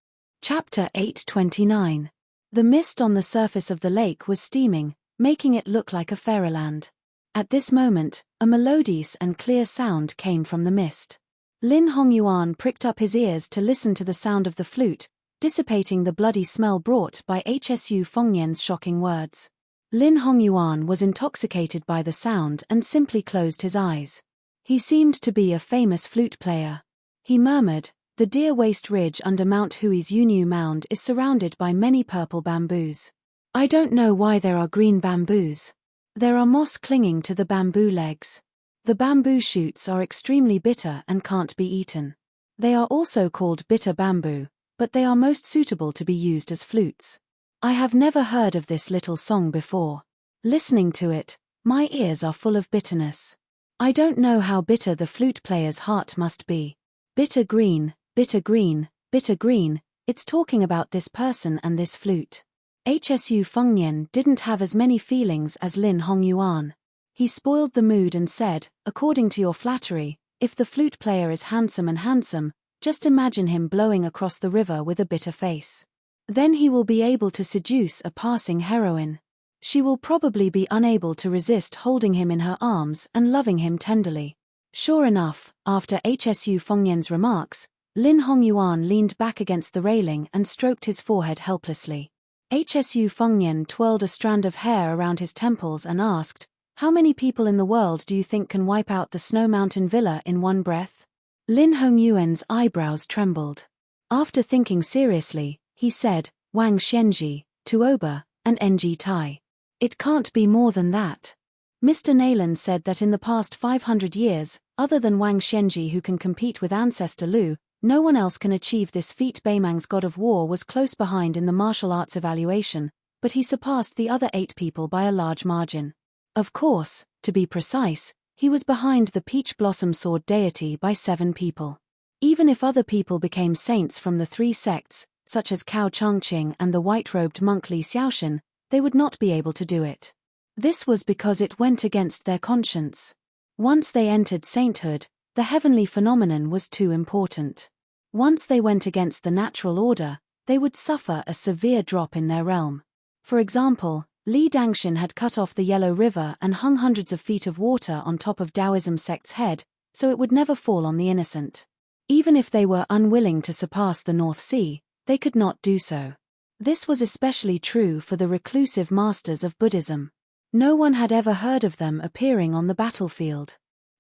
Chapter 829. The mist on the surface of the lake was steaming, making it look like a fairyland. At this moment, a melodious and clear sound came from the mist. Lin Hongyuan pricked up his ears to listen to the sound of the flute, dissipating the bloody smell brought by Hsu Fengnian's shocking words. Lin Hongyuan was intoxicated by the sound and simply closed his eyes. He seemed to be a famous flute player. He murmured, "The Deer Waste Ridge under Mount Hui's Yunyu Mound is surrounded by many purple bamboos. I don't know why there are green bamboos. There are moss clinging to the bamboo legs. The bamboo shoots are extremely bitter and can't be eaten. They are also called bitter bamboo, but they are most suitable to be used as flutes. I have never heard of this little song before. Listening to it, my ears are full of bitterness. I don't know how bitter the flute player's heart must be. Bitter green, bitter green, bitter green, it's talking about this person and this flute." Hsu Fengnian didn't have as many feelings as Lin Hongyuan. He spoiled the mood and said, "According to your flattery, if the flute player is handsome, just imagine him blowing across the river with a bitter face. Then he will be able to seduce a passing heroine. She will probably be unable to resist holding him in her arms and loving him tenderly." Sure enough, after Hsu Fengnian's remarks, Lin Hongyuan leaned back against the railing and stroked his forehead helplessly. Hsu Fengnian twirled a strand of hair around his temples and asked, "How many people in the world do you think can wipe out the Snow Mountain Villa in one breath?" Lin Hongyuan's eyebrows trembled. After thinking seriously, he said, "Wang Xianji, Tuoba, and Ng Tai. It can't be more than that." Mr. Nayland said that in the past 500 years, other than Wang Xianji who can compete with ancestor Lu, no one else can achieve this feat. Beimang's god of war was close behind in the martial arts evaluation, but he surpassed the other 8 people by a large margin. Of course, to be precise, he was behind the Peach Blossom Sword deity by 7 people. Even if other people became saints from the 3 sects, such as Cao Changqing and the white-robed monk Li Xiaoshan, they would not be able to do it. This was because it went against their conscience. Once they entered sainthood, the heavenly phenomenon was too important. Once they went against the natural order, they would suffer a severe drop in their realm. For example, Li Dangshan had cut off the Yellow River and hung hundreds of feet of water on top of Taoism sect's head, so it would never fall on the innocent. Even if they were unwilling to surpass the North Sea, they could not do so. This was especially true for the reclusive masters of Buddhism. No one had ever heard of them appearing on the battlefield.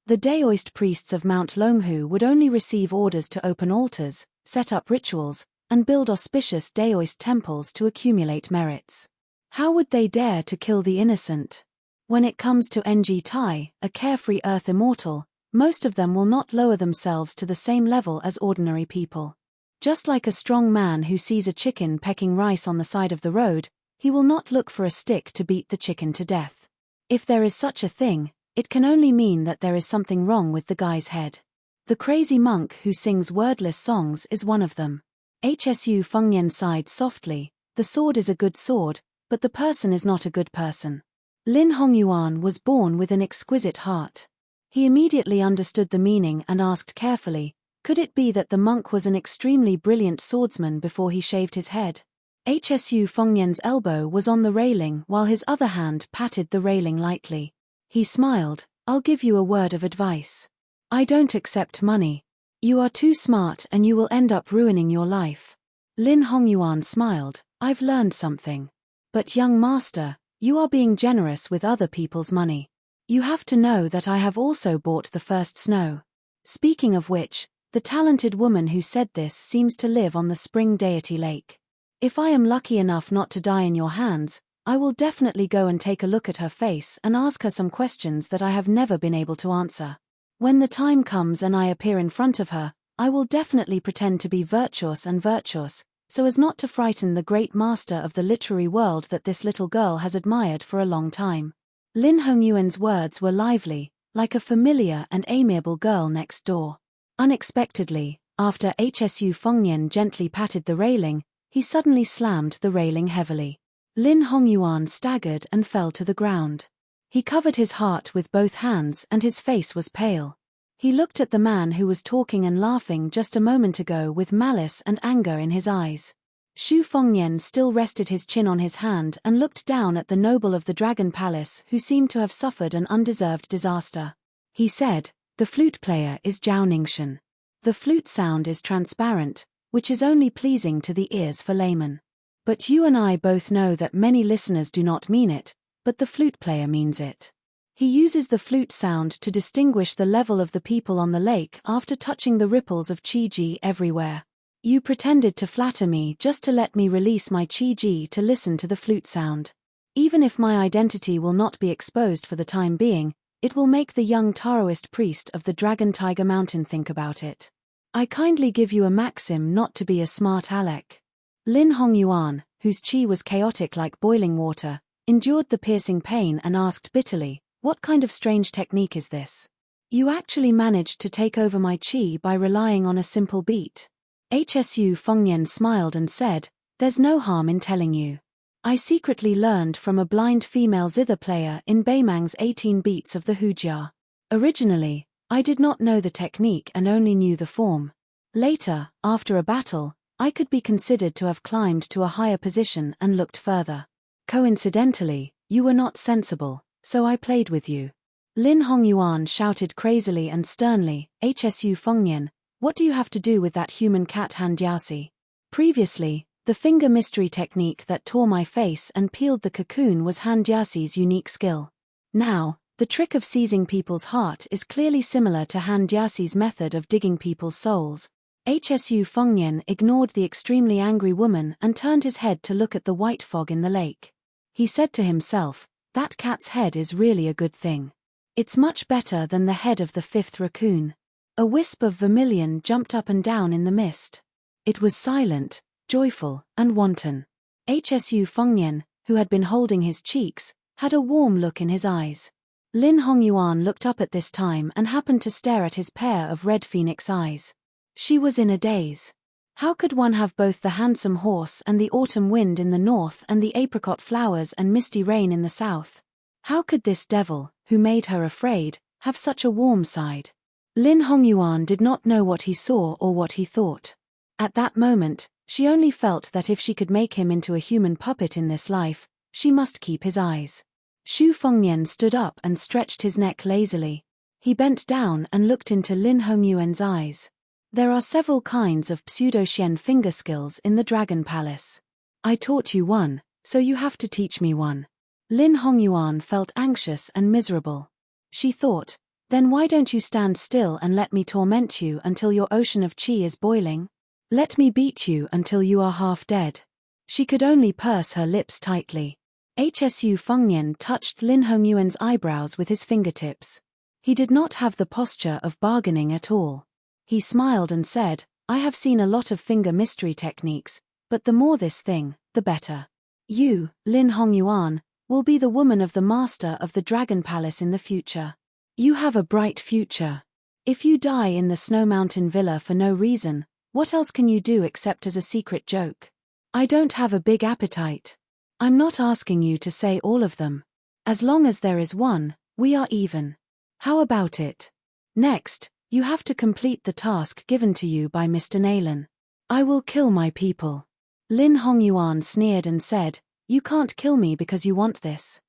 The Daoist priests of Mount Longhu would only receive orders to open altars, set up rituals, and build auspicious Daoist temples to accumulate merits. How would they dare to kill the innocent? When it comes to Ng Tai, a carefree earth immortal, most of them will not lower themselves to the same level as ordinary people. Just like a strong man who sees a chicken pecking rice on the side of the road, he will not look for a stick to beat the chicken to death. If there is such a thing, it can only mean that there is something wrong with the guy's head. The crazy monk who sings wordless songs is one of them. Hsu Fengyan sighed softly. The sword is a good sword, but the person is not a good person. Lin Hongyuan was born with an exquisite heart. He immediately understood the meaning and asked carefully, could it be that the monk was an extremely brilliant swordsman before he shaved his head? Hsu Fengyan's elbow was on the railing while his other hand patted the railing lightly. He smiled, I'll give you a word of advice. I don't accept money. You are too smart and you will end up ruining your life. Lin Hongyuan smiled, I've learned something. But young master, you are being generous with other people's money. You have to know that I have also bought the first snow. Speaking of which, the talented woman who said this seems to live on the spring deity lake. If I am lucky enough not to die in your hands, I will definitely go and take a look at her face and ask her some questions that I have never been able to answer. When the time comes and I appear in front of her, I will definitely pretend to be virtuous, so as not to frighten the great master of the literary world that this little girl has admired for a long time. Lin Hongyuan's words were lively, like a familiar and amiable girl next door. Unexpectedly, after Hsu Fengyan gently patted the railing, he suddenly slammed the railing heavily. Lin Hongyuan staggered and fell to the ground. He covered his heart with both hands and his face was pale. He looked at the man who was talking and laughing just a moment ago with malice and anger in his eyes. Xu Fengyan still rested his chin on his hand and looked down at the noble of the Dragon Palace who seemed to have suffered an undeserved disaster. He said, the flute player is Zhao Ningxian. The flute sound is transparent, which is only pleasing to the ears for laymen. But you and I both know that many listeners do not mean it, but the flute player means it. He uses the flute sound to distinguish the level of the people on the lake after touching the ripples of Qi everywhere. You pretended to flatter me just to let me release my Qi to listen to the flute sound. Even if my identity will not be exposed for the time being, it will make the young Taoist priest of the Dragon Tiger Mountain think about it. I kindly give you a maxim not to be a smart aleck. Lin Hongyuan, whose qi was chaotic like boiling water, endured the piercing pain and asked bitterly, what kind of strange technique is this? You actually managed to take over my qi by relying on a simple beat. Hsu Fengyan smiled and said, there's no harm in telling you. I secretly learned from a blind female zither player in Beimang's 18 beats of the hujia. Originally, I did not know the technique and only knew the form. Later, after a battle, I could be considered to have climbed to a higher position and looked further. Coincidentally, you were not sensible, so I played with you. Lin Hongyuan shouted crazily and sternly, Hsu Fengyan, what do you have to do with that human cat Han Jiaoxi? Previously, the finger mystery technique that tore my face and peeled the cocoon was Han Jiaoxi's unique skill. Now, the trick of seizing people's heart is clearly similar to Han Jiaoxi's method of digging people's souls. Hsu Fengyan ignored the extremely angry woman and turned his head to look at the white fog in the lake. He said to himself, that cat's head is really a good thing. It's much better than the head of the fifth raccoon. A wisp of vermilion jumped up and down in the mist. It was silent, joyful, and wanton. Hsu Fengyan, who had been holding his cheeks, had a warm look in his eyes. Lin Hongyuan looked up at this time and happened to stare at his pair of red phoenix eyes. She was in a daze. How could one have both the handsome horse and the autumn wind in the north and the apricot flowers and misty rain in the south? How could this devil, who made her afraid, have such a warm side? Lin Hongyuan did not know what he saw or what he thought. At that moment, she only felt that if she could make him into a human puppet in this life, she must keep his eyes. Xu Fengnian stood up and stretched his neck lazily. He bent down and looked into Lin Hongyuan's eyes. There are several kinds of pseudo-xian finger skills in the Dragon Palace. I taught you one, so you have to teach me one. Lin Hongyuan felt anxious and miserable. She thought, then why don't you stand still and let me torment you until your ocean of qi is boiling? Let me beat you until you are half dead. She could only purse her lips tightly. Hsu Fengnian touched Lin Hongyuan's eyebrows with his fingertips. He did not have the posture of bargaining at all. He smiled and said, I have seen a lot of finger mystery techniques, but the more this thing, the better. You, Lin Hongyuan, will be the woman of the master of the Dragon Palace in the future. You have a bright future. If you die in the Snow Mountain Villa for no reason, what else can you do except as a secret joke? I don't have a big appetite. I'm not asking you to say all of them. As long as there is one, we are even. How about it? Next, you have to complete the task given to you by Mr. Naylan. I will kill my people. Lin Hongyuan sneered and said, you can't kill me because you want this.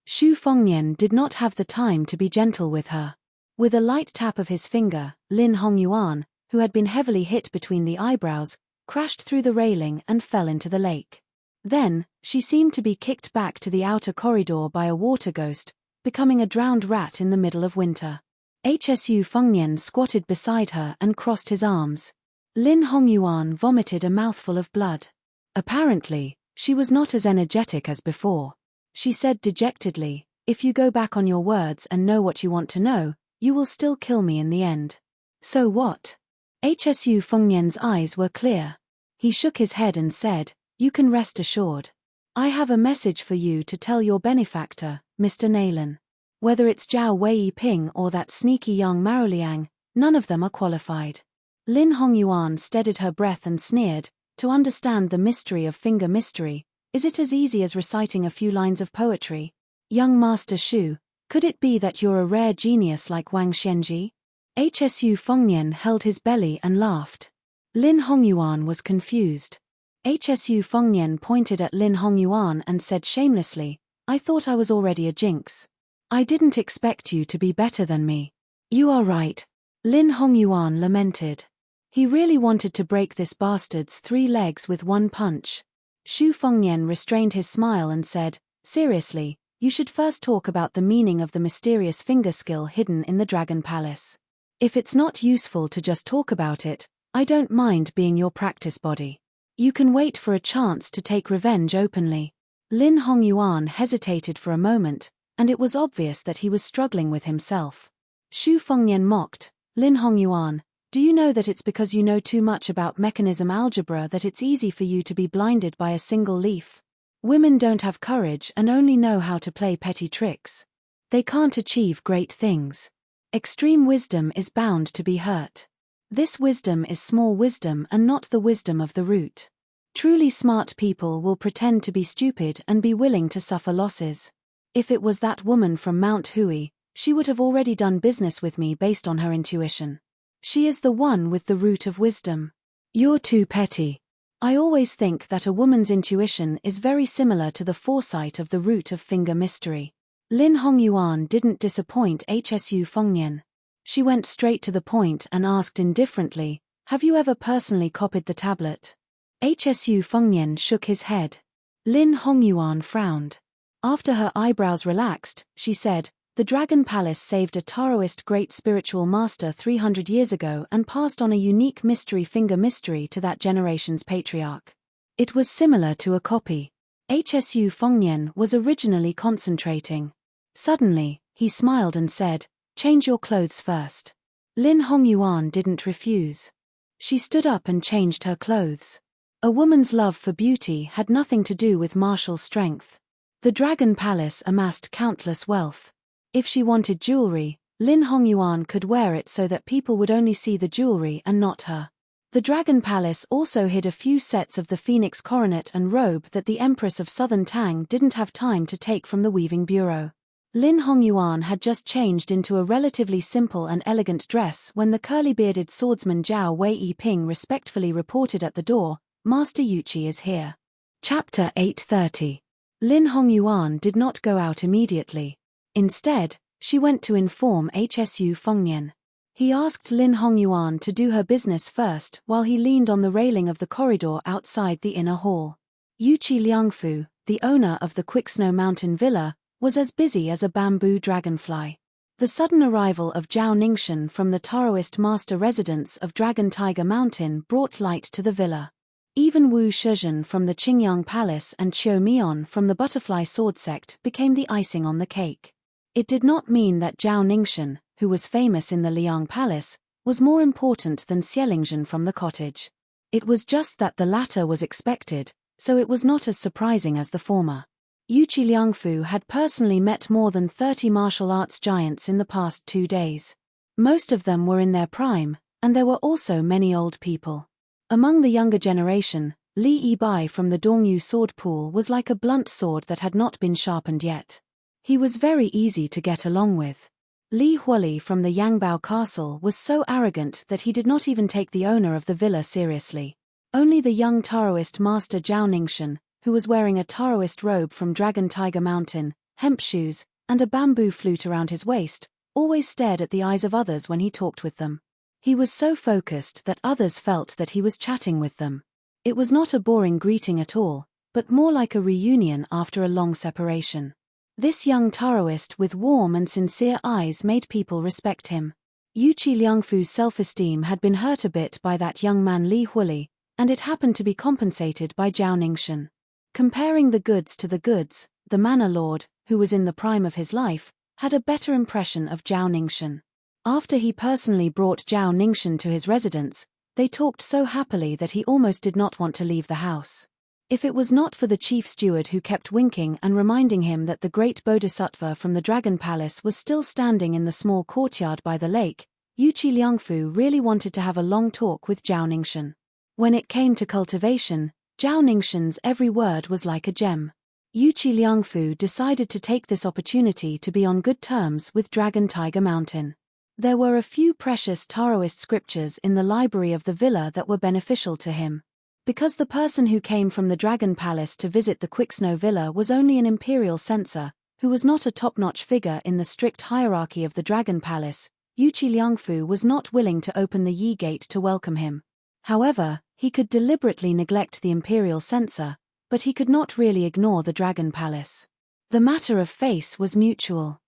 Xu Fengnian did not have the time to be gentle with her. With a light tap of his finger, Lin Hongyuan, who had been heavily hit between the eyebrows, crashed through the railing and fell into the lake. Then, she seemed to be kicked back to the outer corridor by a water ghost, becoming a drowned rat in the middle of winter. Hsu Fengnian squatted beside her and crossed his arms. Lin Hongyuan vomited a mouthful of blood. Apparently, she was not as energetic as before. She said dejectedly, if you go back on your words and know what you want to know, you will still kill me in the end. So what? Hsu Fengnian's eyes were clear. He shook his head and said, you can rest assured. I have a message for you to tell your benefactor, Mr. Naylan. Whether it's Zhao Weiping or that sneaky young Maroliang, none of them are qualified. Lin Hongyuan steadied her breath and sneered, to understand the mystery of finger mystery, is it as easy as reciting a few lines of poetry? Young Master Shu, could it be that you're a rare genius like Wang Xianji? Hsu Fengnian held his belly and laughed. Lin Hongyuan was confused. Hsu Fengnian pointed at Lin Hongyuan and said shamelessly, I thought I was already a jinx. I didn't expect you to be better than me. You are right. Lin Hongyuan lamented. He really wanted to break this bastard's 3 legs with one punch. Xu Fengnian restrained his smile and said, seriously, you should first talk about the meaning of the mysterious finger skill hidden in the Dragon Palace. If it's not useful to just talk about it, I don't mind being your practice body. You can wait for a chance to take revenge openly. Lin Hongyuan hesitated for a moment, and it was obvious that he was struggling with himself. Xu Fengnian mocked, Lin Hongyuan, do you know that it's because you know too much about mechanism algebra that it's easy for you to be blinded by a single leaf? Women don't have courage and only know how to play petty tricks. They can't achieve great things. Extreme wisdom is bound to be hurt. This wisdom is small wisdom and not the wisdom of the root. Truly smart people will pretend to be stupid and be willing to suffer losses. If it was that woman from Mount Hui, she would have already done business with me based on her intuition. She is the one with the root of wisdom. You're too petty. I always think that a woman's intuition is very similar to the foresight of the root of finger mystery. Lin Hongyuan didn't disappoint Hsu Fengnian. She went straight to the point and asked indifferently, have you ever personally copied the tablet? Hsu Fengnian shook his head. Lin Hongyuan frowned. After her eyebrows relaxed, she said, the Dragon Palace saved a Taoist great spiritual master 300 years ago and passed on a unique mystery finger mystery to that generation's patriarch. It was similar to a copy. Hsu Fengnian was originally concentrating. Suddenly, he smiled and said, change your clothes first. Lin Hongyuan didn't refuse. She stood up and changed her clothes. A woman's love for beauty had nothing to do with martial strength. The Dragon Palace amassed countless wealth. If she wanted jewelry, Lin Hongyuan could wear it so that people would only see the jewelry and not her. The Dragon Palace also hid a few sets of the phoenix coronet and robe that the Empress of Southern Tang didn't have time to take from the weaving bureau. Lin Hongyuan had just changed into a relatively simple and elegant dress when the curly-bearded swordsman Zhao Wei Ping respectfully reported at the door, "Master Yuqi is here." Chapter 830. Lin Hongyuan did not go out immediately. Instead, she went to inform Hsu Fengnian. He asked Lin Hongyuan to do her business first while he leaned on the railing of the corridor outside the inner hall. Yuqi Liangfu, the owner of the Quicksnow Mountain Villa, was as busy as a bamboo dragonfly. The sudden arrival of Zhao Ningxian from the Taoist master residence of Dragon Tiger Mountain brought light to the villa. Even Wu Shizhen from the Qingyang Palace and Qiu Mian from the Butterfly Sword Sect became the icing on the cake. It did not mean that Zhao Ningxian, who was famous in the Liang Palace, was more important than Xielingzhen from the cottage. It was just that the latter was expected, so it was not as surprising as the former. Yuqi Liangfu had personally met more than 30 martial arts giants in the past 2 days. Most of them were in their prime, and there were also many old people. Among the younger generation, Li Yibai from the Dongyu sword pool was like a blunt sword that had not been sharpened yet. He was very easy to get along with. Li Huoli from the Yangbao castle was so arrogant that he did not even take the owner of the villa seriously. Only the young Taoist master Zhao Ningxian, who was wearing a Taoist robe from Dragon Tiger Mountain, hemp shoes, and a bamboo flute around his waist, always stared at the eyes of others when he talked with them. He was so focused that others felt that he was chatting with them. It was not a boring greeting at all, but more like a reunion after a long separation. This young Taoist with warm and sincere eyes made people respect him. Yuqi Liangfu's self-esteem had been hurt a bit by that young man Li Huoli, and it happened to be compensated by Zhao Ningxian. Comparing the goods to the goods, the manor lord, who was in the prime of his life, had a better impression of Zhao Ningxian. After he personally brought Zhao Ningxian to his residence, they talked so happily that he almost did not want to leave the house. If it was not for the chief steward who kept winking and reminding him that the great Bodhisattva from the Dragon Palace was still standing in the small courtyard by the lake, Yuqi Liangfu really wanted to have a long talk with Zhao Ningxian. When it came to cultivation, Zhao Ningxian's every word was like a gem. Yuqi Liangfu decided to take this opportunity to be on good terms with Dragon Tiger Mountain. There were a few precious Taoist scriptures in the library of the villa that were beneficial to him. Because the person who came from the Dragon Palace to visit the Quicksnow Villa was only an imperial censor, who was not a top-notch figure in the strict hierarchy of the Dragon Palace, Yuqi Liangfu was not willing to open the Yi Gate to welcome him. However, he could deliberately neglect the imperial censor, but he could not really ignore the Dragon Palace. The matter of face was mutual.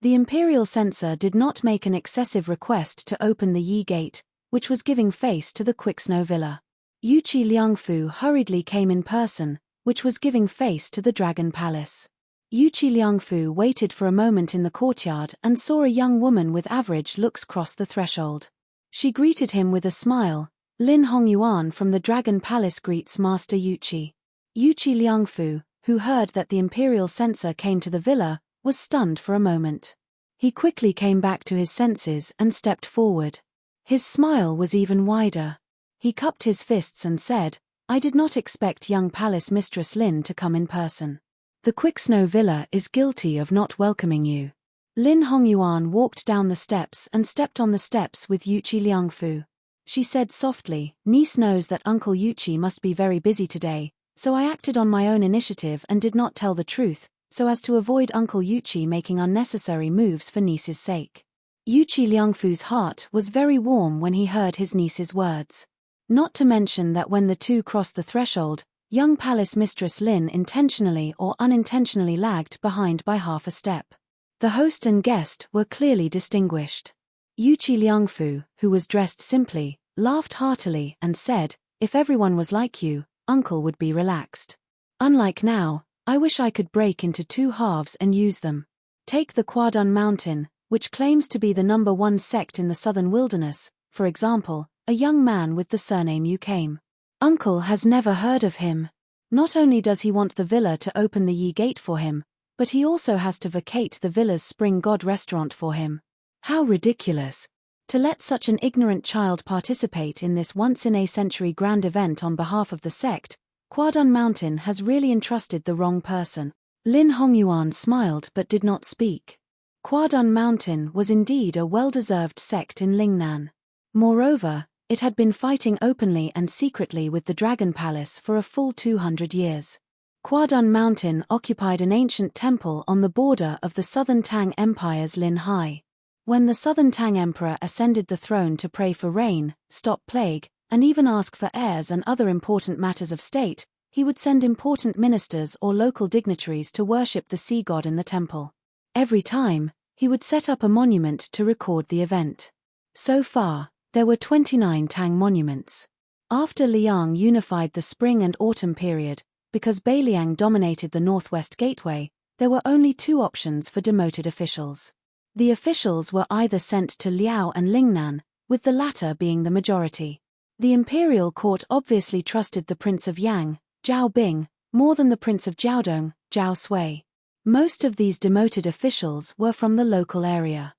The imperial censor did not make an excessive request to open the Yi Gate, which was giving face to the Quicksnow Villa. Yuqi Liangfu hurriedly came in person, which was giving face to the Dragon Palace. Yuqi Liangfu waited for a moment in the courtyard and saw a young woman with average looks cross the threshold. She greeted him with a smile. Lin Hongyuan from the Dragon Palace greets Master Yuqi. Yuqi Liangfu, who heard that the imperial censor came to the villa, was stunned for a moment. He quickly came back to his senses and stepped forward. His smile was even wider. He cupped his fists and said, "I did not expect young Palace Mistress Lin to come in person. The Quicksnow Villa is guilty of not welcoming you." Lin Hongyuan walked down the steps and stepped on the steps with Yuqi Liangfu. She said softly, "Niece knows that Uncle Yuqi must be very busy today, so I acted on my own initiative and did not tell the truth, so as to avoid Uncle Yuqi making unnecessary moves for niece's sake." Yuqi Liangfu's heart was very warm when he heard his niece's words. Not to mention that when the two crossed the threshold, young Palace Mistress Lin intentionally or unintentionally lagged behind by half a step. The host and guest were clearly distinguished. Yuqi Liangfu, who was dressed simply, laughed heartily and said, "If everyone was like you, Uncle would be relaxed. Unlike now, I wish I could break into 2 halves and use them. Take the Kwadun Mountain, which claims to be the #1 sect in the southern wilderness, for example, a young man with the surname you came. Uncle has never heard of him. Not only does he want the villa to open the Yi Gate for him, but he also has to vacate the villa's Spring God restaurant for him. How ridiculous. To let such an ignorant child participate in this once-in-a-century grand event on behalf of the sect, Kwadun Mountain has really entrusted the wrong person. Lin Hongyuan smiled but did not speak. Kwadun Mountain was indeed a well-deserved sect in Lingnan. Moreover, it had been fighting openly and secretly with the Dragon Palace for a full 200 years. Kwadun Mountain occupied an ancient temple on the border of the Southern Tang Empire's Lin Hai. When the Southern Tang Emperor ascended the throne to pray for rain, stop plague, and even ask for heirs and other important matters of state, he would send important ministers or local dignitaries to worship the sea god in the temple. Every time, he would set up a monument to record the event. So far, there were 29 Tang monuments. After Liang unified the spring and autumn period, because Beiliang dominated the northwest gateway, there were only two options for demoted officials. The officials were either sent to Liao and Lingnan, with the latter being the majority. The imperial court obviously trusted the Prince of Yang, Zhao Bing, more than the Prince of Jiaodong, Zhao Sui. Most of these demoted officials were from the local area.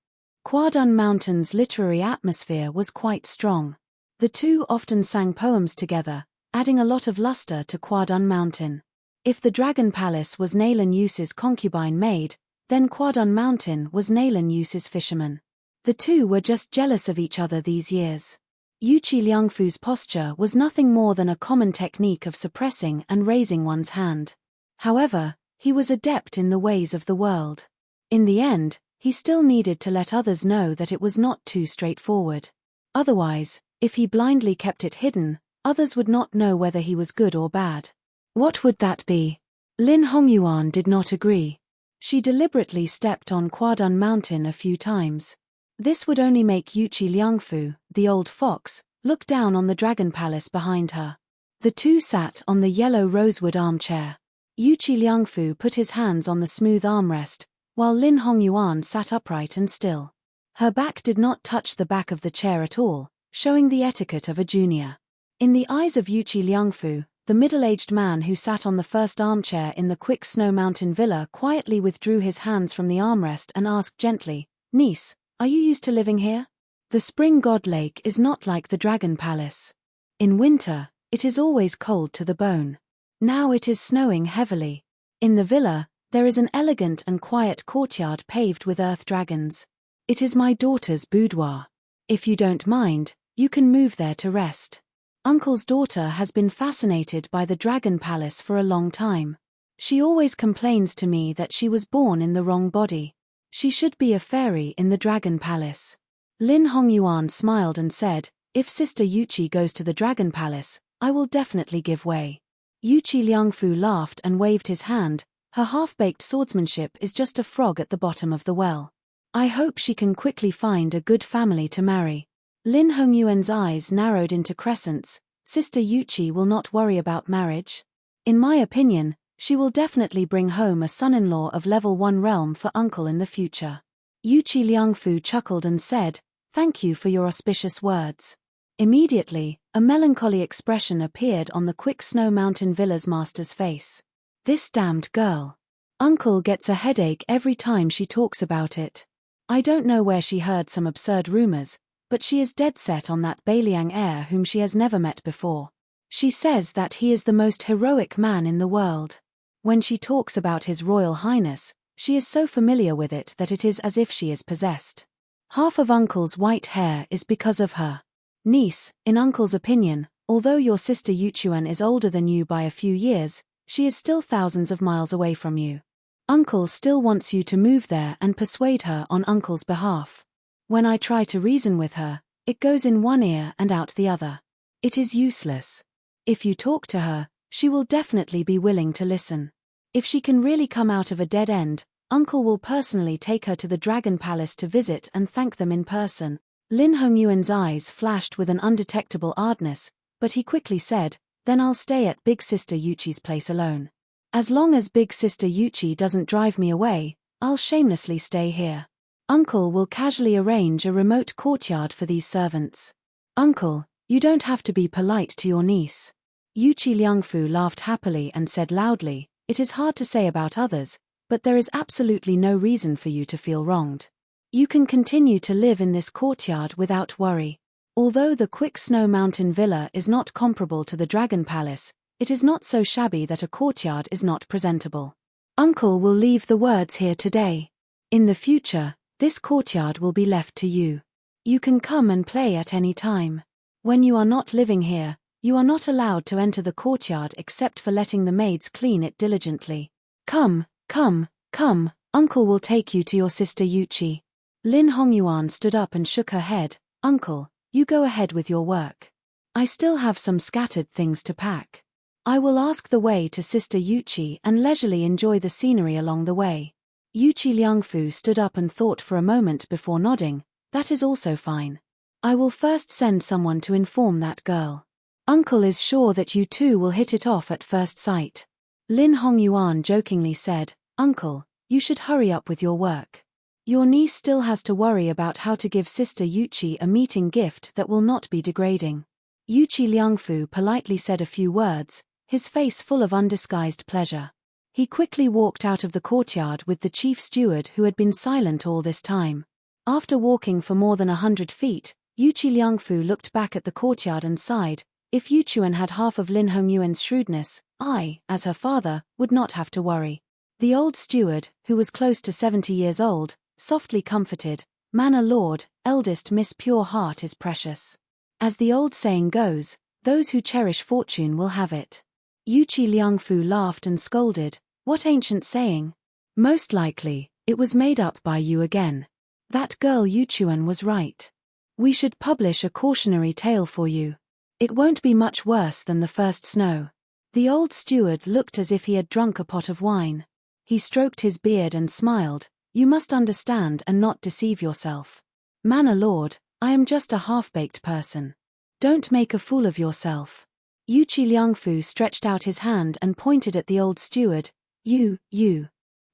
Kwadun Mountain's literary atmosphere was quite strong. The two often sang poems together, adding a lot of luster to Kwadun Mountain. If the Dragon Palace was Nailan Yuce's concubine maid, then Kwadun Mountain was Nailan Yuce's fisherman. The two were just jealous of each other these years. Yuqi Liangfu's posture was nothing more than a common technique of suppressing and raising one's hand. However, he was adept in the ways of the world. In the end, he still needed to let others know that it was not too straightforward. Otherwise, if he blindly kept it hidden, others would not know whether he was good or bad. What would that be? Lin Hongyuan did not agree. She deliberately stepped on Kwadun Mountain a few times. This would only make Yuqi Liangfu, the old fox, look down on the Dragon Palace behind her. The two sat on the yellow rosewood armchair. Yuqi Liangfu put his hands on the smooth armrest, while Lin Hongyuan sat upright and still. Her back did not touch the back of the chair at all, showing the etiquette of a junior. In the eyes of Yuqi Liangfu, the middle-aged man who sat on the first armchair in the Quick Snow Mountain villa quietly withdrew his hands from the armrest and asked gently, "Niece, are you used to living here? The Spring God Lake is not like the Dragon Palace. In winter, it is always cold to the bone. Now it is snowing heavily. In the villa, there is an elegant and quiet courtyard paved with earth dragons. It is my daughter's boudoir. If you don't mind, you can move there to rest. Uncle's daughter has been fascinated by the Dragon Palace for a long time. She always complains to me that she was born in the wrong body. She should be a fairy in the Dragon Palace." Lin Hongyuan smiled and said, "If Sister Yuqi goes to the Dragon Palace, I will definitely give way." Yuqi Liangfu laughed and waved his hand. "Her half-baked swordsmanship is just a frog at the bottom of the well. I hope she can quickly find a good family to marry." Lin Hongyuan's eyes narrowed into crescents. "Sister Yuqi will not worry about marriage. In my opinion, she will definitely bring home a son-in-law of level 1 realm for uncle in the future." Yuqi Liangfu chuckled and said, "Thank you for your auspicious words." Immediately, a melancholy expression appeared on the Quick Snow Mountain Villa's master's face. "This damned girl. Uncle gets a headache every time she talks about it. I don't know where she heard some absurd rumors, but she is dead set on that Beiliang heir whom she has never met before. She says that he is the most heroic man in the world. When she talks about His Royal Highness, she is so familiar with it that it is as if she is possessed. Half of Uncle's white hair is because of her. Niece, in Uncle's opinion, although your sister Yuchuan is older than you by a few years, she is still thousands of miles away from you. Uncle still wants you to move there and persuade her on Uncle's behalf. When I try to reason with her, it goes in one ear and out the other. It is useless. If you talk to her, she will definitely be willing to listen. If she can really come out of a dead end, Uncle will personally take her to the Dragon Palace to visit and thank them in person." Lin Hongyuan's eyes flashed with an undetectable ardness, but he quickly said, "Then I'll stay at Big Sister Yuchi's place alone. As long as Big Sister Yuchi doesn't drive me away, I'll shamelessly stay here. Uncle will casually arrange a remote courtyard for these servants. Uncle, you don't have to be polite to your niece." Yuqi Liangfu laughed happily and said loudly, "It is hard to say about others, but there is absolutely no reason for you to feel wronged. You can continue to live in this courtyard without worry. Although the Quick Snow Mountain Villa is not comparable to the Dragon Palace, it is not so shabby that a courtyard is not presentable. Uncle will leave the words here today. In the future, this courtyard will be left to you. You can come and play at any time. When you are not living here, you are not allowed to enter the courtyard except for letting the maids clean it diligently. Come, come, come, Uncle will take you to your sister Yuchi. Lin Hongyuan stood up and shook her head. Uncle, you go ahead with your work. I still have some scattered things to pack. I will ask the way to Sister Yuchi and leisurely enjoy the scenery along the way. Yuchi Liangfu stood up and thought for a moment before nodding. That is also fine. I will first send someone to inform that girl. Uncle is sure that you two will hit it off at first sight. Lin Hongyuan jokingly said, Uncle, you should hurry up with your work. Your niece still has to worry about how to give Sister Yuchi a meeting gift that will not be degrading. Yuchi Liangfu politely said a few words, his face full of undisguised pleasure. He quickly walked out of the courtyard with the chief steward who had been silent all this time. After walking for more than 100 feet, Yuchi Liangfu looked back at the courtyard and sighed. If Yuchuan had half of Lin Hongyuan's shrewdness, I, as her father, would not have to worry. The old steward, who was close to 70 years old, softly comforted, Manor Lord, eldest Miss Pure Heart is precious. As the old saying goes, those who cherish fortune will have it. Yuchi Liangfu laughed and scolded, what ancient saying? Most likely, it was made up by you again. That girl Yuchuan was right. We should publish a cautionary tale for you. It won't be much worse than the first snow. The old steward looked as if he had drunk a pot of wine. He stroked his beard and smiled. You must understand and not deceive yourself. Manor Lord, I am just a half-baked person. Don't make a fool of yourself. Yuchi Liangfu stretched out his hand and pointed at the old steward. You.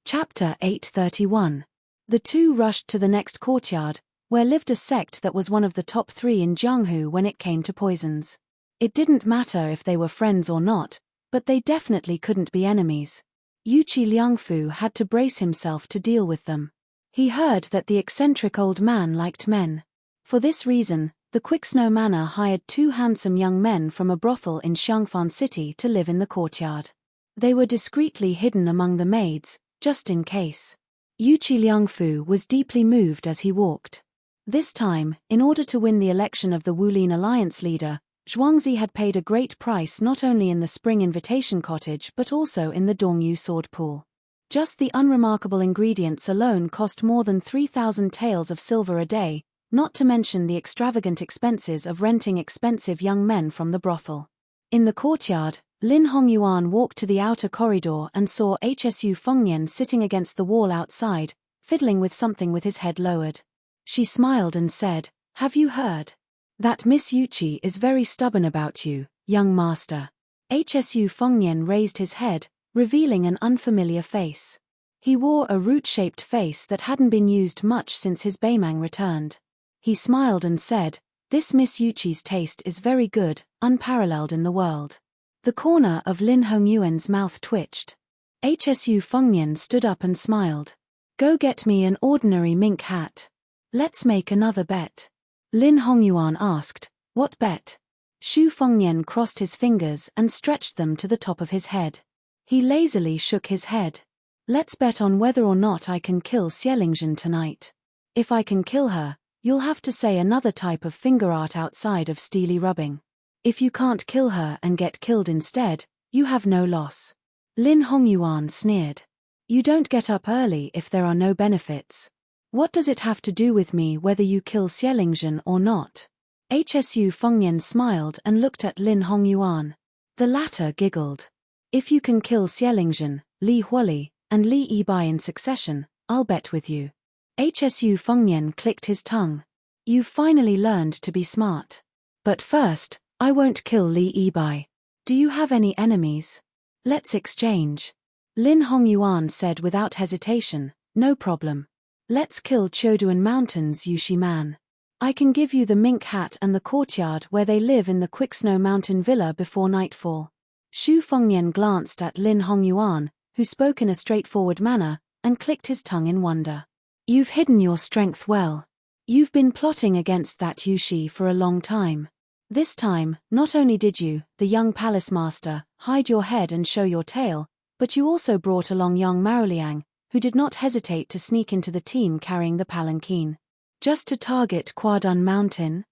Chapter 831. The two rushed to the next courtyard, where lived a sect that was one of the top 3 in Jianghu when it came to poisons. It didn't matter if they were friends or not, but they definitely couldn't be enemies. Yuchi Liangfu had to brace himself to deal with them. He heard that the eccentric old man liked men. For this reason, the Quicksnow Manor hired 2 handsome young men from a brothel in Xiangfan City to live in the courtyard. They were discreetly hidden among the maids, just in case. Yuchi Liangfu was deeply moved as he walked. This time, in order to win the election of the Wulin Alliance leader, Zhuangzi had paid a great price not only in the Spring Invitation Cottage but also in the Dongyu Sword Pool. Just the unremarkable ingredients alone cost more than 3,000 taels of silver a day, not to mention the extravagant expenses of renting expensive young men from the brothel. In the courtyard, Lin Hongyuan walked to the outer corridor and saw Hsu Fengnian sitting against the wall outside, fiddling with something with his head lowered. She smiled and said, Have you heard? That Miss Yuchi is very stubborn about you, young master. Hsu Fengnian raised his head, revealing an unfamiliar face. He wore a root-shaped face that hadn't been used much since his Beimang returned. He smiled and said, This Miss Yuchi's taste is very good, unparalleled in the world. The corner of Lin Hongyuan's mouth twitched. Hsu Fengnian stood up and smiled. Go get me an ordinary mink hat. Let's make another bet. Lin Hongyuan asked, What bet? Xu Fengnian crossed his fingers and stretched them to the top of his head. He lazily shook his head. Let's bet on whether or not I can kill Xielingzhen tonight. If I can kill her, you'll have to say another type of finger art outside of steely rubbing. If you can't kill her and get killed instead, you have no loss. Lin Hongyuan sneered. You don't get up early if there are no benefits. What does it have to do with me whether you kill Xielingzhen or not? Hsu Fengnian smiled and looked at Lin Hongyuan. The latter giggled. If you can kill Xielingzhen, Li Huoli, and Li Yibai in succession, I'll bet with you. Hsu Fengnian clicked his tongue. You've finally learned to be smart. But first, I won't kill Li Yibai. Do you have any enemies? Let's exchange. Lin Hongyuan said without hesitation, No problem. Let's kill Choduan Mountain's Yushi man. I can give you the mink hat and the courtyard where they live in the Quicksnow Mountain Villa before nightfall. Xu Fengnian glanced at Lin Hongyuan, who spoke in a straightforward manner, and clicked his tongue in wonder. You've hidden your strength well. You've been plotting against that Yushi for a long time. This time, not only did you, the young palace master, hide your head and show your tail, but you also brought along young Maoliang, who did not hesitate to sneak into the team carrying the palanquin. Just to target Kwadun Mountain?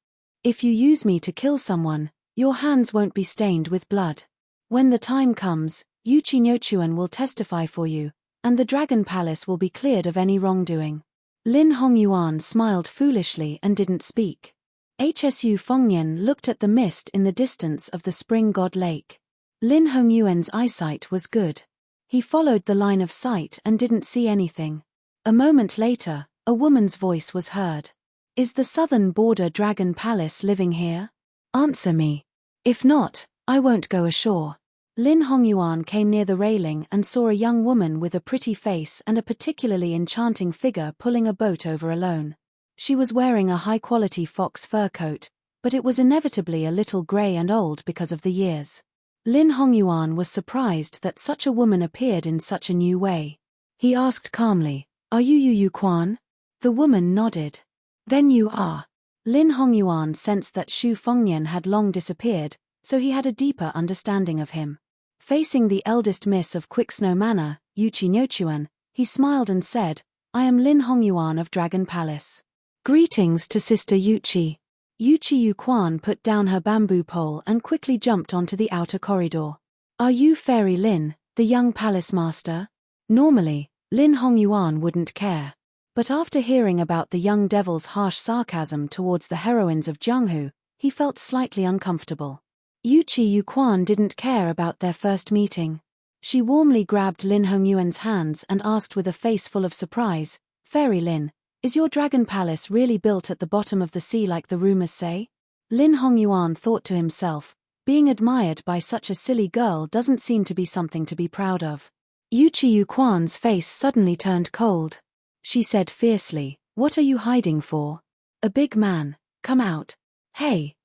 If you use me to kill someone, your hands won't be stained with blood. When the time comes, Yuchi Nyochuan will testify for you, and the Dragon Palace will be cleared of any wrongdoing. Lin Hongyuan smiled foolishly and didn't speak. Hsu Fengnian looked at the mist in the distance of the spring god lake. Lin Hongyuan's eyesight was good. He followed the line of sight and didn't see anything. A moment later, a woman's voice was heard. Is the southern border Dragon Palace living here? Answer me. If not, I won't go ashore. Lin Hongyuan came near the railing and saw a young woman with a pretty face and a particularly enchanting figure pulling a boat over alone. She was wearing a high-quality fox fur coat, but it was inevitably a little grey and old because of the years. Lin Hongyuan was surprised that such a woman appeared in such a new way. He asked calmly, "Are you Yu Yu Quan?" The woman nodded. "Then you are." Lin Hongyuan sensed that Shu Fengnian had long disappeared, so he had a deeper understanding of him. Facing the eldest miss of Quicksnow Manor, Yuchi Nyochuan, he smiled and said, "I am Lin Hongyuan of Dragon Palace. Greetings to Sister Yuchi." Yuchi Yu Quan put down her bamboo pole and quickly jumped onto the outer corridor. "Are you Fairy Lin, the young palace master?" Normally, Lin Hongyuan wouldn't care. But after hearing about the young devil's harsh sarcasm towards the heroines of Jianghu, he felt slightly uncomfortable. Yuchi Yu Quan didn't care about their first meeting. She warmly grabbed Lin Hongyuan's hands and asked with a face full of surprise, "Fairy Lin, is your dragon palace really built at the bottom of the sea like the rumors say?" Lin Hongyuan thought to himself, being admired by such a silly girl doesn't seem to be something to be proud of. Yuchi Yu Quan's face suddenly turned cold. She said fiercely, "What are you hiding for? A big man, come out." Hey,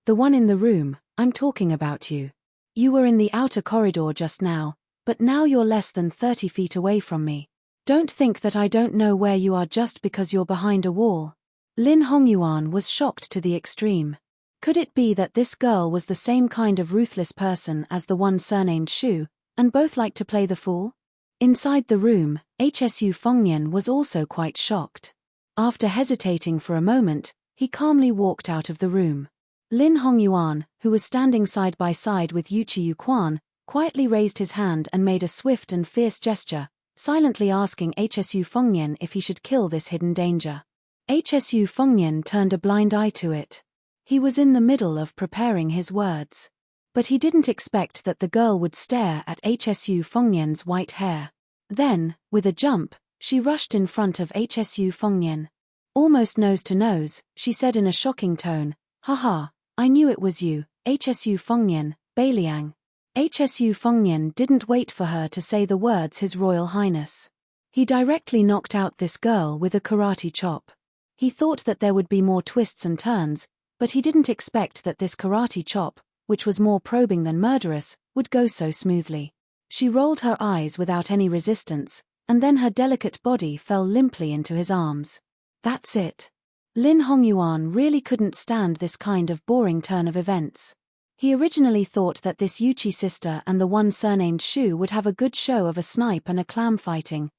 the one in the room, I'm talking about you. You were in the outer corridor just now, but now you're less than 30 feet away from me. Don't think that I don't know where you are just because you're behind a wall." Lin Hongyuan was shocked to the extreme. Could it be that this girl was the same kind of ruthless person as the one surnamed Shu, and both liked to play the fool? Inside the room, Hsu Fengnian was also quite shocked. After hesitating for a moment, he calmly walked out of the room. Lin Hongyuan, who was standing side by side with Yuchi Yu Quan, quietly raised his hand and made a swift and fierce gesture, silently asking Hsu Fengnian if he should kill this hidden danger. Hsu Fengnian turned a blind eye to it. He was in the middle of preparing his words. But he didn't expect that the girl would stare at Hsu Fengnian's white hair. Then, with a jump, she rushed in front of Hsu Fengnian. Almost nose to nose, she said in a shocking tone, "Haha, I knew it was you, Hsu Fengnian, Beiliang." Hsu Fengnian didn't wait for her to say the words His Royal Highness. He directly knocked out this girl with a karate chop. He thought that there would be more twists and turns, but he didn't expect that this karate chop, which was more probing than murderous, would go so smoothly. She rolled her eyes without any resistance, and then her delicate body fell limply into his arms. That's it. Lin Hongyuan really couldn't stand this kind of boring turn of events. He originally thought that this Yuchi sister and the one surnamed Shu would have a good show of a snipe and a clam fighting